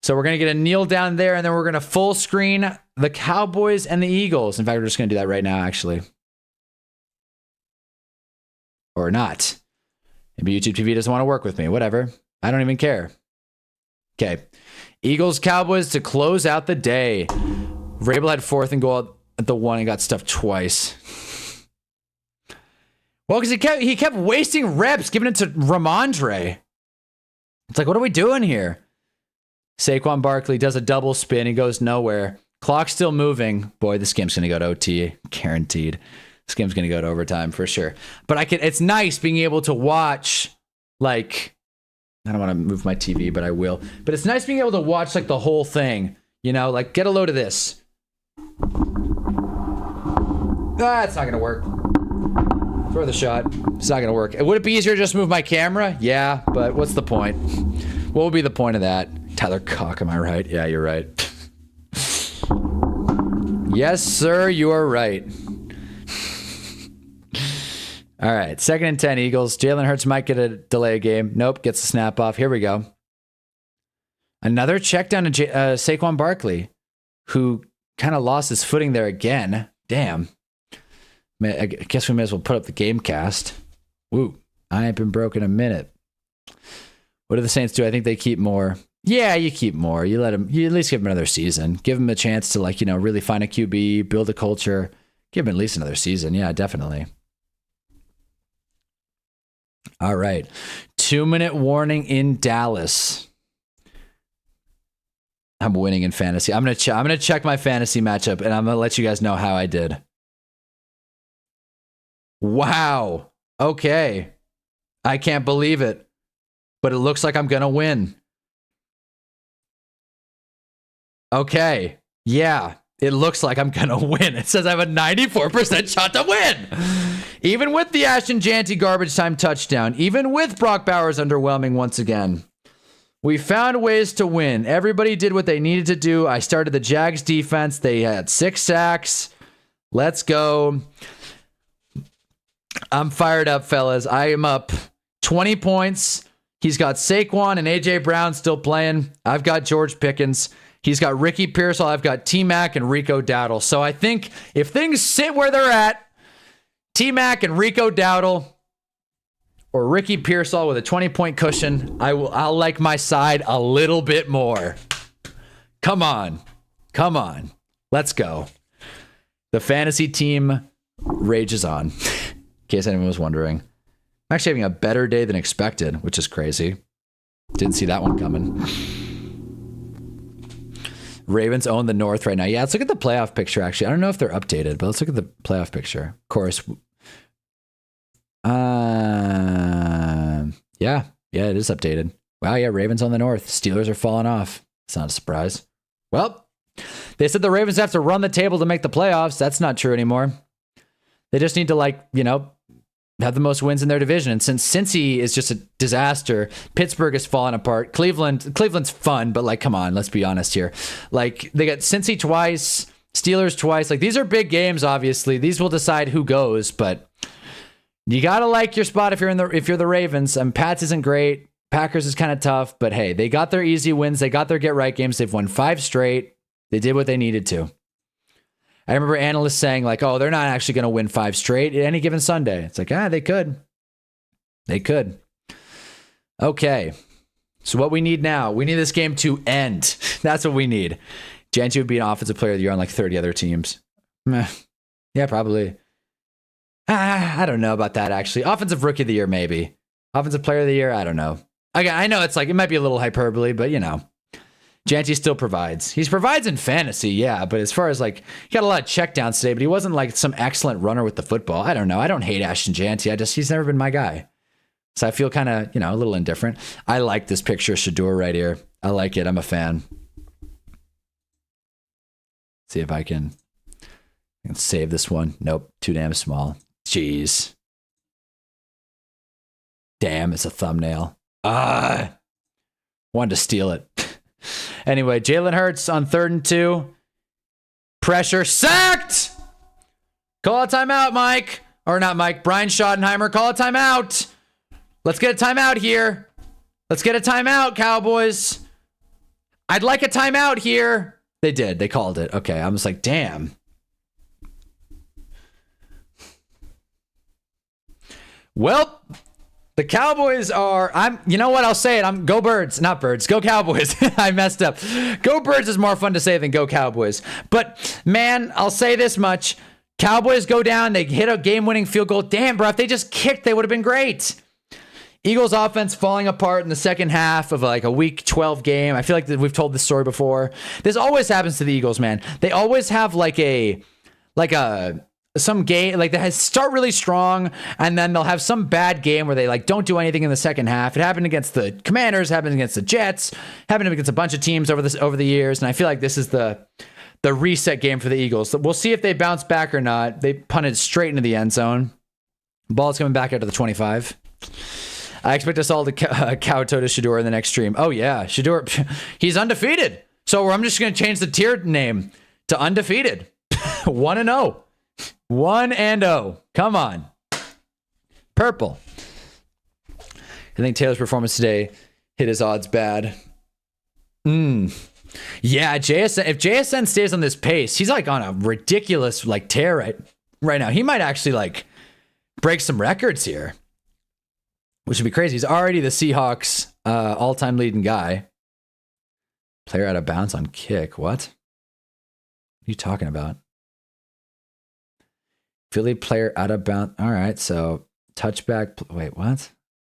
[SPEAKER 1] So we're going to get a kneel down there, and then we're going to full screen the Cowboys and the Eagles. In fact, we're just going to do that right now, actually. Or not. Maybe YouTube TV doesn't want to work with me. Whatever. I don't even care. Okay. Eagles, Cowboys to close out the day. Vrabel had 4th and goal at the 1 and got stuffed twice. Well, because he kept wasting reps, giving it to Ramondre. It's like, what are we doing here? Saquon Barkley does a double spin. He goes nowhere. Clock's still moving. Boy, this game's going to go to OT. Guaranteed. This game's going to go to overtime for sure. But it's nice being able to watch, like, I don't want to move my TV, but I will. But it's nice being able to watch, like, the whole thing. You know, like, get a load of this. It's not going to work. Throw the shot. It's not going to work. Would it be easier to just move my camera? Yeah, but what's the point? What would be the point of that? Tyler Cock, am I right? Yeah, you're right. Yes, sir, you are right. All right, 2nd and 10 Eagles. Jalen Hurts might get a delay game. Nope, gets the snap off. Here we go. Another check down to Saquon Barkley, who kind of lost his footing there again. Damn. I guess we may as well put up the game cast. Woo. I ain't been broke in a minute. What do the Saints do? I think they keep more. Yeah, you keep more. You let him. You at least give him another season. Give him a chance to, like, you know, really find a QB, build a culture. Give him at least another season. Yeah, definitely. All right. 2-minute warning in Dallas. I'm winning in fantasy. I'm gonna check my fantasy matchup, and I'm gonna let you guys know how I did. Wow. Okay. I can't believe it. But it looks like I'm going to win. Okay. Yeah. It looks like I'm going to win. It says I have a 94% shot to win. Even with the Ashton Janty garbage time touchdown. Even with Brock Bowers underwhelming once again. We found ways to win. Everybody did what they needed to do. I started the Jags defense. They had 6 sacks. Let's go. I'm fired up, fellas. I am up 20 points. He's got Saquon and A.J. Brown still playing. I've got George Pickens. He's got Ricky Pearsall. I've got T-Mac and Rico Dowdle. So I think if things sit where they're at, T-Mac and Rico Dowdle or Ricky Pearsall with a 20-point cushion, I'll like my side a little bit more. Come on. Come on. Let's go. The fantasy team rages on. In case anyone was wondering. I'm actually having a better day than expected, which is crazy. Didn't see that one coming. Ravens own the North right now. Yeah, let's look at the playoff picture, actually. I don't know if they're updated, but let's look at the playoff picture. Of course. Yeah, it is updated. Wow, yeah, Ravens on the North. Steelers are falling off. It's not a surprise. Well, they said the Ravens have to run the table to make the playoffs. That's not true anymore. They just need to, like, you know, have the most wins in their division. And since Cincy is just a disaster, Pittsburgh is falling apart. Cleveland's fun, but, like, come on, let's be honest here. Like, they got Cincy twice, Steelers twice. Like, these are big games, obviously. These will decide who goes, but you gotta like your spot if you're the Ravens. Pats isn't great. Packers is kind of tough, but hey, they got their easy wins. They got their get right games. They've won 5 straight. They did what they needed to. I remember analysts saying, like, oh, they're not actually going to win 5 straight at any given Sunday. It's like, they could. They could. Okay. So what we need now, we need this game to end. That's what we need. Janty would be an offensive player of the year on like 30 other teams. Meh. Yeah, probably. I don't know about that, actually. Offensive rookie of the year, maybe. Offensive player of the year, I don't know. Again, I know it's like, it might be a little hyperbole, but you know. Janty still provides. He provides in fantasy, yeah, but as far as like, he got a lot of checkdowns today, but he wasn't like some excellent runner with the football. I don't know. I don't hate Ashton Janty. He's never been my guy. So I feel kind of, you know, a little indifferent. I like this picture of Shador right here. I like it. I'm a fan. See if I can save this one. Nope. Too damn small. Jeez. Damn, it's a thumbnail. Wanted to steal it. Anyway, Jalen Hurts on 3rd and 2. Pressure. Sacked! Call a timeout, Mike. Or not Mike. Brian Schottenheimer. Call a timeout. Let's get a timeout here. Let's get a timeout, Cowboys. I'd like a timeout here. They did. They called it. Okay, I'm just like, damn. Well, the Cowboys are, you know what, I'll say it. Go Birds, not Birds, go Cowboys. I messed up. Go Birds is more fun to say than go Cowboys. But man, I'll say this much. Cowboys go down. They hit a game-winning field goal. Damn, bro. If they just kicked, they would have been great. Eagles offense falling apart in the second half of like a week 12 game. I feel like we've told this story before. This always happens to the Eagles, man. They always have some game, like they start really strong and then they'll have some bad game where they like don't do anything in the second half. It happened against the Commanders, happened against the Jets, happened against a bunch of teams over the years. And I feel like this is the reset game for the Eagles. We'll see if they bounce back or not. They punted straight into the end zone. Ball's coming back out to the 25. I expect us all to kowtow to Shedeur in the next stream. Oh, yeah. Shedeur, he's undefeated. So I'm just going to change the tier name to undefeated. 1-0. 1-0. Come on. Purple. I think Taylor's performance today hit his odds bad. Yeah, JSN. If JSN stays on this pace, he's like on a ridiculous like tear right now. He might actually like break some records here, which would be crazy. He's already the Seahawks all-time leading guy. Player out of bounds on kick. What are you talking about? Philly player out of bounds. All right, so touchback. Wait, what?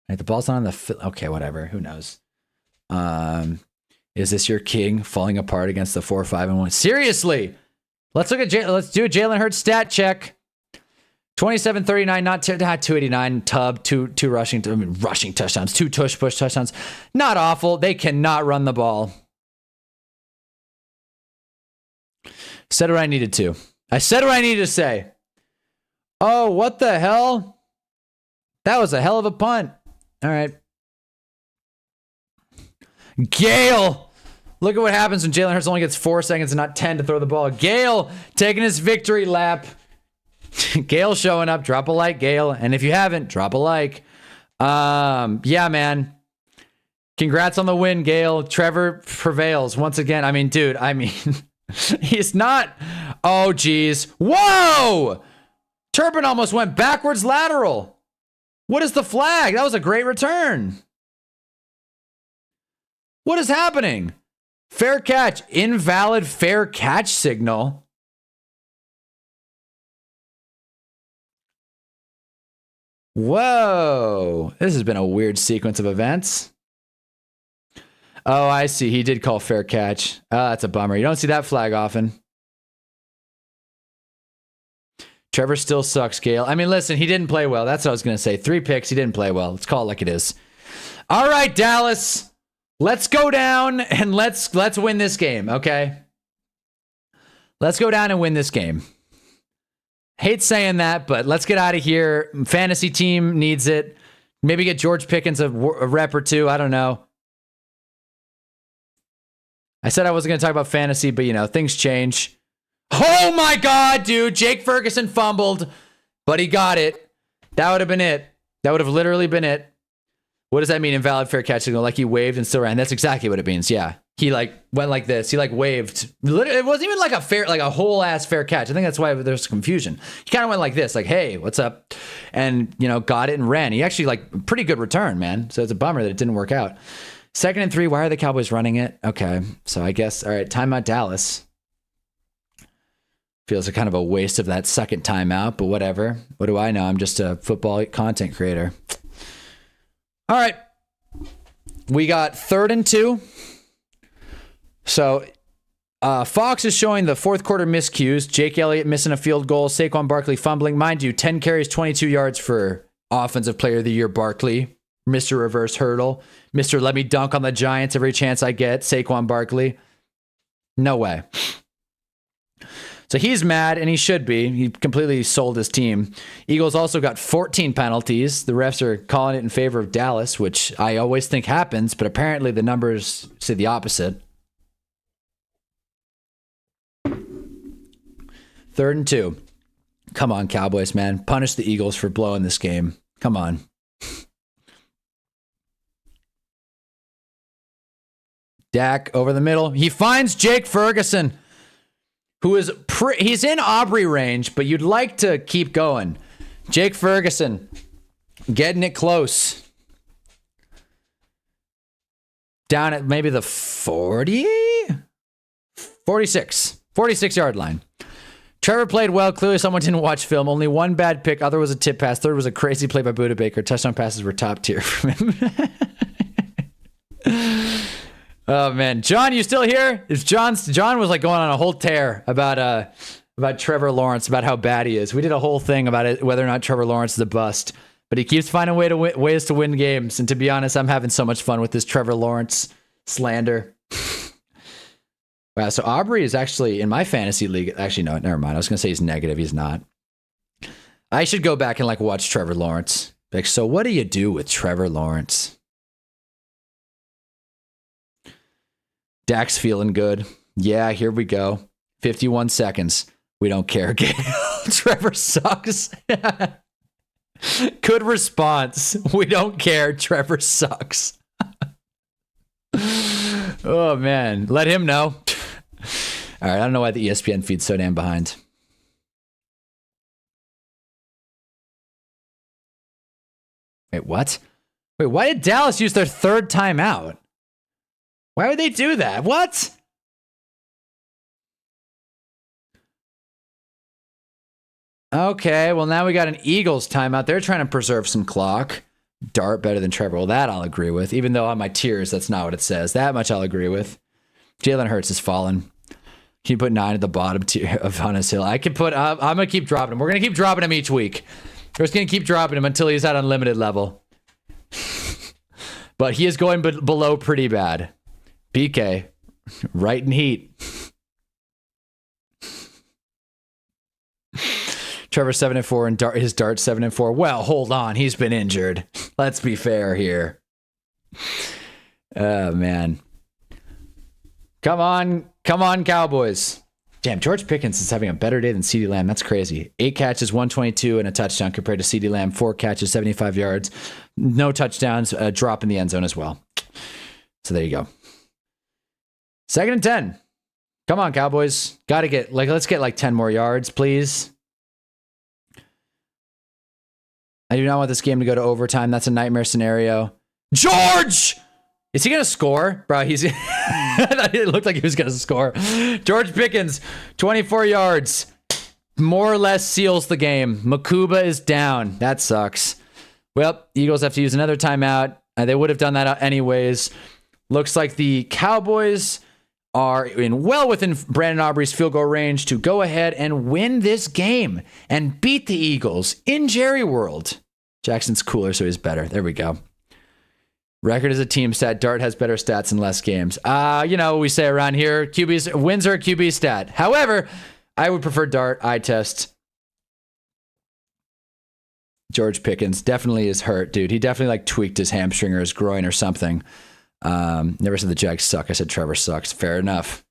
[SPEAKER 1] Right, the ball's not on the. Okay, whatever. Who knows? Is this your king falling apart against the 4-5-1? Seriously, let's look at let's do a Jalen Hurts stat check. 27-39, not 289. Tub, two rushing touchdowns, 2 push touchdowns. Not awful. They cannot run the ball. Said what I needed to. I said what I needed to say. Oh, what the hell? That was a hell of a punt. All right. Gale. Look at what happens when Jalen Hurts only gets 4 seconds and not 10 to throw the ball. Gale taking his victory lap. Gale showing up. Drop a like, Gale. And if you haven't, drop a like. Yeah, man. Congrats on the win, Gale. Trevor prevails once again. I mean, dude, he's not. Oh, geez. Whoa! Turpin almost went backwards lateral. What is the flag? That was a great return. What is happening? Fair catch. Invalid fair catch signal. Whoa. This has been a weird sequence of events. Oh, I see. He did call fair catch. Oh, that's a bummer. You don't see that flag often. Trevor still sucks, Gale. I mean, listen, he didn't play well. That's what I was going to say. 3 picks. He didn't play well. Let's call it like it is. All right, Dallas. Let's go down and let's win this game, okay? Let's go down and win this game. Hate saying that, but let's get out of here. Fantasy team needs it. Maybe get George Pickens a rep or 2. I don't know. I said I wasn't going to talk about fantasy, but, things change. Oh, my God, dude. Jake Ferguson fumbled, but he got it. That would have been it. That would have literally been it. What does that mean? Invalid fair catch signal? Like he waved and still ran. That's exactly what it means. Yeah. He went like this. He waved. Literally, it wasn't even like a whole ass fair catch. I think that's why there's confusion. He kind of went like this, like, hey, what's up? And, got it and ran. He actually pretty good return, man. So it's a bummer that it didn't work out. 2nd and 3. Why are the Cowboys running it? Okay. So I guess, all right, timeout Dallas. Feels like kind of a waste of that second timeout, but whatever. What do I know? I'm just a football content creator. All right. We got 3rd and 2. So Fox is showing the fourth quarter miscues. Jake Elliott missing a field goal. Saquon Barkley fumbling. Mind you, 10 carries, 22 yards for Offensive Player of the Year Barkley. Mr. Reverse Hurdle. Mr. Let me dunk on the Giants every chance I get. Saquon Barkley. No way. So he's mad, and he should be. He completely sold his team. Eagles also got 14 penalties. The refs are calling it in favor of Dallas, which I always think happens, but apparently the numbers say the opposite. 3rd and 2. Come on, Cowboys, man. Punish the Eagles for blowing this game. Come on. Dak over the middle. He finds Jake Ferguson, who is he's in Aubrey range, but you'd like to keep going. Jake Ferguson getting it close. Down at maybe the 46 yard line. Trevor played well. Clearly someone didn't watch film. Only one bad pick. Other was a tip pass. Third was a crazy play by Buda Baker. Touchdown passes were top tier from him. Oh man, John, you still here? John was like going on a whole tear about Trevor Lawrence, about how bad he is. We did a whole thing about it, whether or not Trevor Lawrence is a bust. But he keeps finding ways to win games. And to be honest, I'm having so much fun with this Trevor Lawrence slander. Wow, so Aubrey is actually in my fantasy league. Actually, no, never mind. I was going to say he's negative. He's not. I should go back and like watch Trevor Lawrence. Like, so what do you do with Trevor Lawrence? Dak's feeling good. Yeah, here we go. 51 seconds. We don't care. Trevor sucks. Good response. We don't care. Trevor sucks. Oh, man. Let him know. All right. I don't know why the ESPN feed's so damn behind. Wait, what? Wait, why did Dallas use their third timeout? Why would they do that? What? Okay, well, now we got an Eagles timeout. They're trying to preserve some clock. Dart better than Trevor. Well, that I'll agree with. Even though on my tiers, that's not what it says. That much I'll agree with. Jalen Hurts has fallen. Can you put 9 at the bottom tier of Hunnis Hill? I can put... I'm going to keep dropping him. We're going to keep dropping him each week. We're just going to keep dropping him until he's at unlimited level. But he is going below pretty bad. BK, right in heat. Trevor 7-4 and his Dart 7-4. Well, hold on, he's been injured. Let's be fair here. Oh man, come on, Cowboys! Damn, George Pickens is having a better day than CeeDee Lamb. That's crazy. 8 catches, 122, and a touchdown compared to CeeDee Lamb. 4 catches, 75 yards, no touchdowns. A drop in the end zone as well. So there you go. 2nd and 10. Come on, Cowboys. Got to get let's get like 10 more yards, please. I do not want this game to go to overtime. That's a nightmare scenario. George! Is he going to score? Bro, I thought it looked like he was going to score. George Pickens, 24 yards. More or less seals the game. Makuba is down. That sucks. Well, Eagles have to use another timeout. They would have done that anyways. Looks like the Cowboys are well within Brandon Aubrey's field goal range to go ahead and win this game and beat the Eagles in Jerry World. Jackson's cooler, so he's better. There we go. Record is a team stat. Dart has better stats in less games. You know what we say around here. QB's wins are a QB stat. However, I would prefer Dart eye test. George Pickens definitely is hurt, dude. He definitely like tweaked his hamstring or his groin or something. Never said the Jags suck. I said Trevor sucks. Fair enough.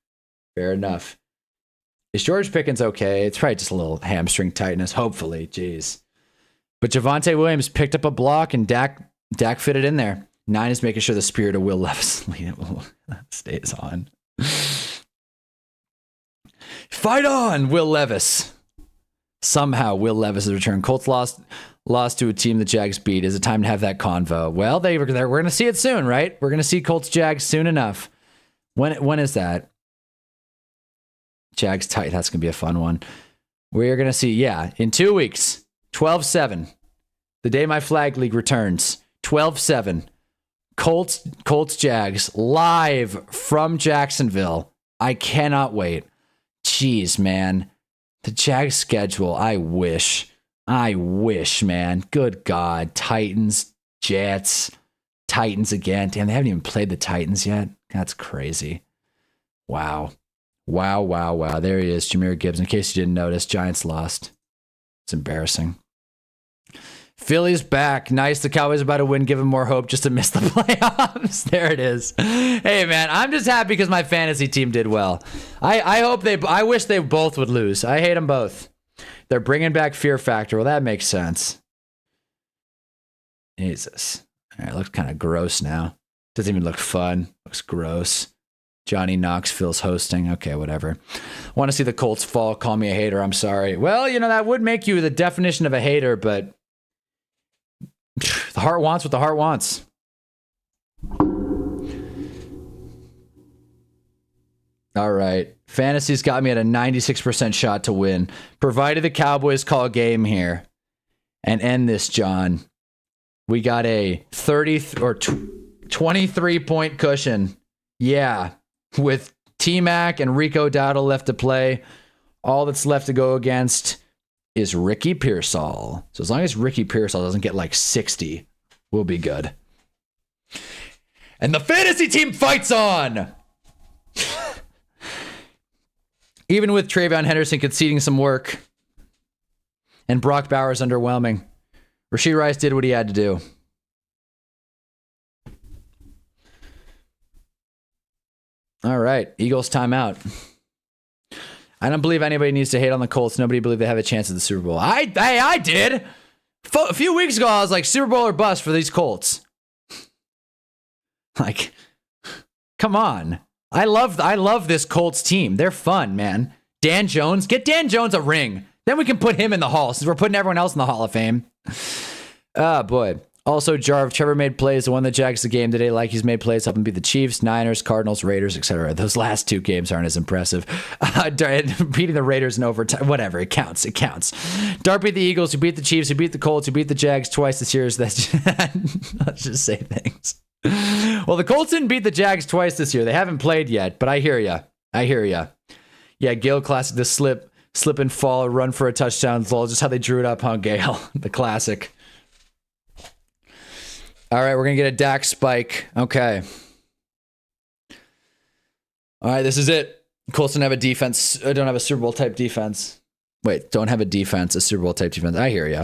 [SPEAKER 1] Fair enough. Is George Pickens okay? It's probably just a little hamstring tightness. Hopefully. Jeez. But Javonte Williams picked up a block and Dak fitted in there. 9 is making sure the spirit of Will Levis stays on. Fight on, Will Levis. Somehow Will Levis has returned. Colts lost to a team the Jags beat. Is it time to have that convo? Well, we're going to see it soon, right? We're going to see Colts Jags soon enough. When is that? Jags tight. That's going to be a fun one. We're going to see, yeah, in 2 weeks, 12-7. The day my flag league returns. 12-7. Colts Jags live from Jacksonville. I cannot wait. Jeez, man. The Jags schedule. I wish, man. Good God. Titans, Jets, Titans again. Damn, they haven't even played the Titans yet. That's crazy. Wow. There he is, Jahmyr Gibbs. In case you didn't notice, Giants lost. It's embarrassing. Philly's back. Nice. The Cowboys about to win. Give them more hope just to miss the playoffs. There it is. Hey, man, I'm just happy because my fantasy team did well. I wish they both would lose. I hate them both. They're bringing back Fear Factor. Well, that makes sense. Jesus. All right, looks kind of gross now. Doesn't even look fun. Looks gross. Johnny Knoxville's hosting. Okay, whatever. Want to see the Colts fall. Call me a hater. I'm sorry. Well, that would make you the definition of a hater, but the heart wants what the heart wants. All right. Fantasy's got me at a 96% shot to win, provided the Cowboys call game here and end this, John. We got a 23-point cushion. Yeah, with T-Mac and Rico Dowdle left to play. All that's left to go against is Ricky Pearsall. So as long as Ricky Pearsall doesn't get like 60, we'll be good. And the fantasy team fights on! Even with Travion Henderson conceding some work and Brock Bowers underwhelming, Rashee Rice did what he had to do. All right, Eagles timeout. I don't believe anybody needs to hate on the Colts. Nobody believed they have a chance at the Super Bowl. I did. A few weeks ago, I was like, Super Bowl or bust for these Colts. Like, come on. I love this Colts team. They're fun, man. Dan Jones, get Dan Jones a ring. Then we can put him in the Hall since we're putting everyone else in the Hall of Fame. Oh, boy. Also, Jarv, Trevor made plays and won the Jags the game today like he's made plays helping beat the Chiefs, Niners, Cardinals, Raiders, etc. Those last two games aren't as impressive. Beating the Raiders in overtime, whatever, it counts. Dart beat the Eagles, who beat the Chiefs, who beat the Colts, who beat the Jags twice this year. Let's just say things. Well, the Colts didn't beat the Jags twice this year. They haven't played yet, but I hear ya. Yeah, Gale classic, the slip and fall, run for a touchdown, lol, just how they drew it up, huh, Gale? The classic. All right, we're going to get a Dak spike. Okay. All right, this is it. Colts don't have a defense. Don't have a Super Bowl type defense. Wait, don't have a defense, a Super Bowl type defense. I hear ya.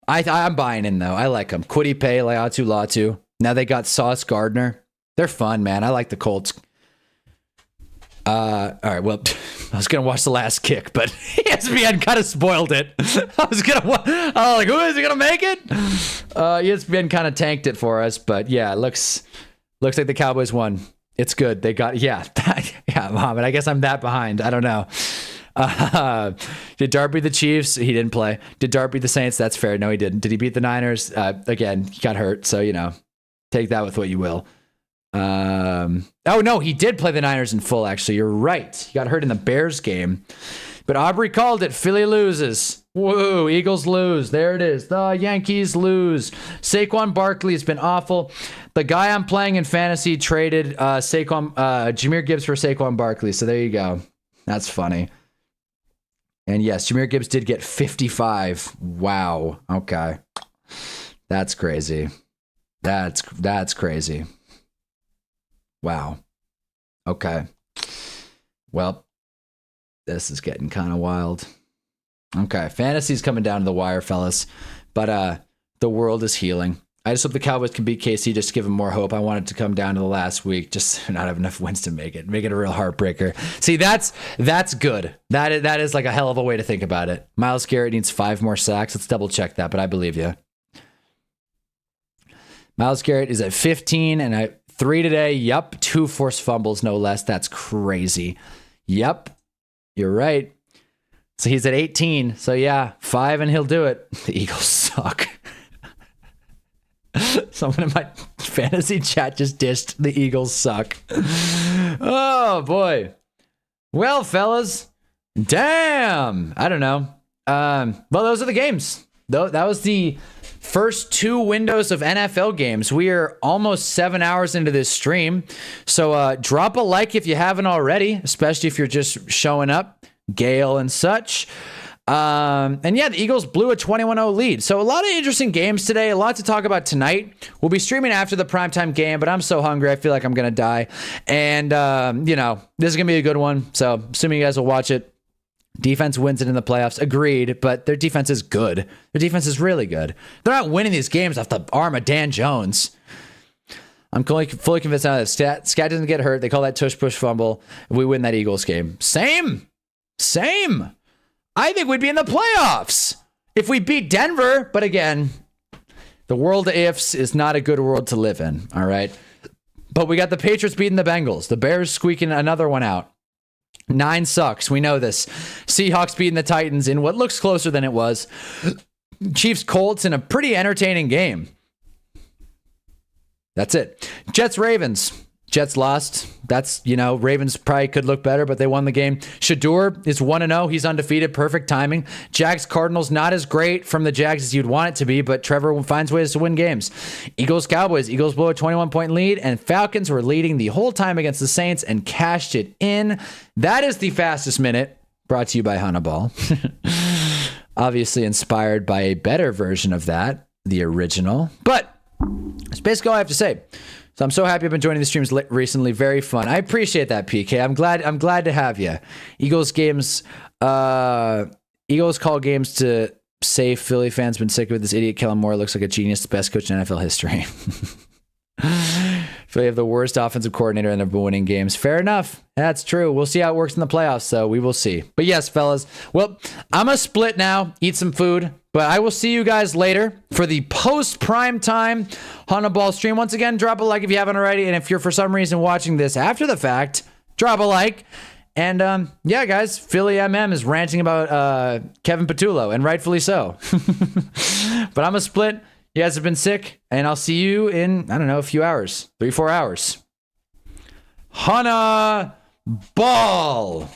[SPEAKER 1] I'm buying in, though. I like them. Kwity Paye, Laiatu Latu. Now they got Sauce Gardner. They're fun, man. I like the Colts. All right, well, I was going to watch The Last Kick, but ESPN kind of spoiled it. I was like, who is he going to make it? ESPN kind of tanked it for us, but yeah, it looks like the Cowboys won. It's good. They got, yeah, Mohammed, I guess I'm that behind. I don't know. Did Dart beat the Chiefs? He didn't play. Did Dart beat the Saints? That's fair. No, he didn't. Did he beat the Niners? Again, he got hurt, so, take that with what you will. Oh no, he did play the Niners in full, actually. You're right. He got hurt in the Bears game. But Aubrey called it. Philly loses. Whoa, Eagles lose. There it is. The Yankees lose. Saquon Barkley has been awful. The guy I'm playing in fantasy traded Jahmyr Gibbs for Saquon Barkley. So there you go. That's funny. And yes, Jahmyr Gibbs did get 55. Wow. Okay. That's crazy. That's crazy. Wow. Okay. Well, this is getting kind of wild. Okay. Fantasy's coming down to the wire, fellas. But the world is healing. I just hope the Cowboys can beat KC just to give them more hope. I want it to come down to the last week, just not have enough wins to make it a real heartbreaker. See, that's good. That is like a hell of a way to think about it. Myles Garrett needs 5 more sacks. Let's double check that, but I believe you. Myles Garrett is at 15 and 3 today. Yup. 2 forced fumbles, no less. That's crazy. Yup. You're right. So he's at 18. So yeah, 5 and he'll do it. The Eagles suck. Someone in my fantasy chat just dished the Eagles suck. Oh boy. Well, fellas, damn. I don't know. Well, those are the games. That was the first 2 windows of NFL games. We are almost 7 hours into this stream. So drop a like if you haven't already, especially if you're just showing up, Gale and such. And yeah, the Eagles blew a 21-0 lead. So a lot of interesting games today, a lot to talk about tonight. We'll be streaming after the primetime game, but I'm so hungry, I feel like I'm going to die. And, this is going to be a good one. So assuming you guys will watch it. Defense wins it in the playoffs. Agreed, but their defense is good. Their defense is really good. They're not winning these games off the arm of Dan Jones. I'm fully convinced now that Scat doesn't get hurt. They call that tush-push fumble. We win that Eagles game. Same. I think we'd be in the playoffs if we beat Denver. But again, the world of ifs is not a good world to live in. All right. But we got the Patriots beating the Bengals. The Bears squeaking another one out. 9 sucks. We know this. Seahawks beating the Titans in what looks closer than it was. Chiefs Colts in a pretty entertaining game. That's it. Jets Ravens. Jets lost. That's, Ravens probably could look better, but they won the game. Shador is 1-0. He's undefeated. Perfect timing. Jags Cardinals, not as great from the Jags as you'd want it to be, but Trevor finds ways to win games. Eagles Cowboys. Eagles blow a 21-point lead, and Falcons were leading the whole time against the Saints and cashed it in. That is the fastest minute, brought to you by Hunnaball. Obviously inspired by a better version of that, the original. But that's basically all I have to say. So I'm so happy I've been joining the streams recently. Very fun. I appreciate that, PK. I'm glad to have you. Eagles call games to say Philly fans been sick of this idiot. Kellen Moore looks like a genius, the best coach in NFL history. Philly have the worst offensive coordinator and they've been winning games. Fair enough. That's true. We'll see how it works in the playoffs, so we will see. But yes, fellas. Well, I'm going to split now, eat some food, but I will see you guys later for the post-prime time Hunnaball stream. Once again, drop a like if you haven't already, and if you're for some reason watching this after the fact, drop a like. And yeah, guys, Philly MM is ranting about Kevin Patullo, and rightfully so. But I'm going to split. You guys have been sick, and I'll see you in, I don't know, a few hours. 3-4 hours. Hunna Ball.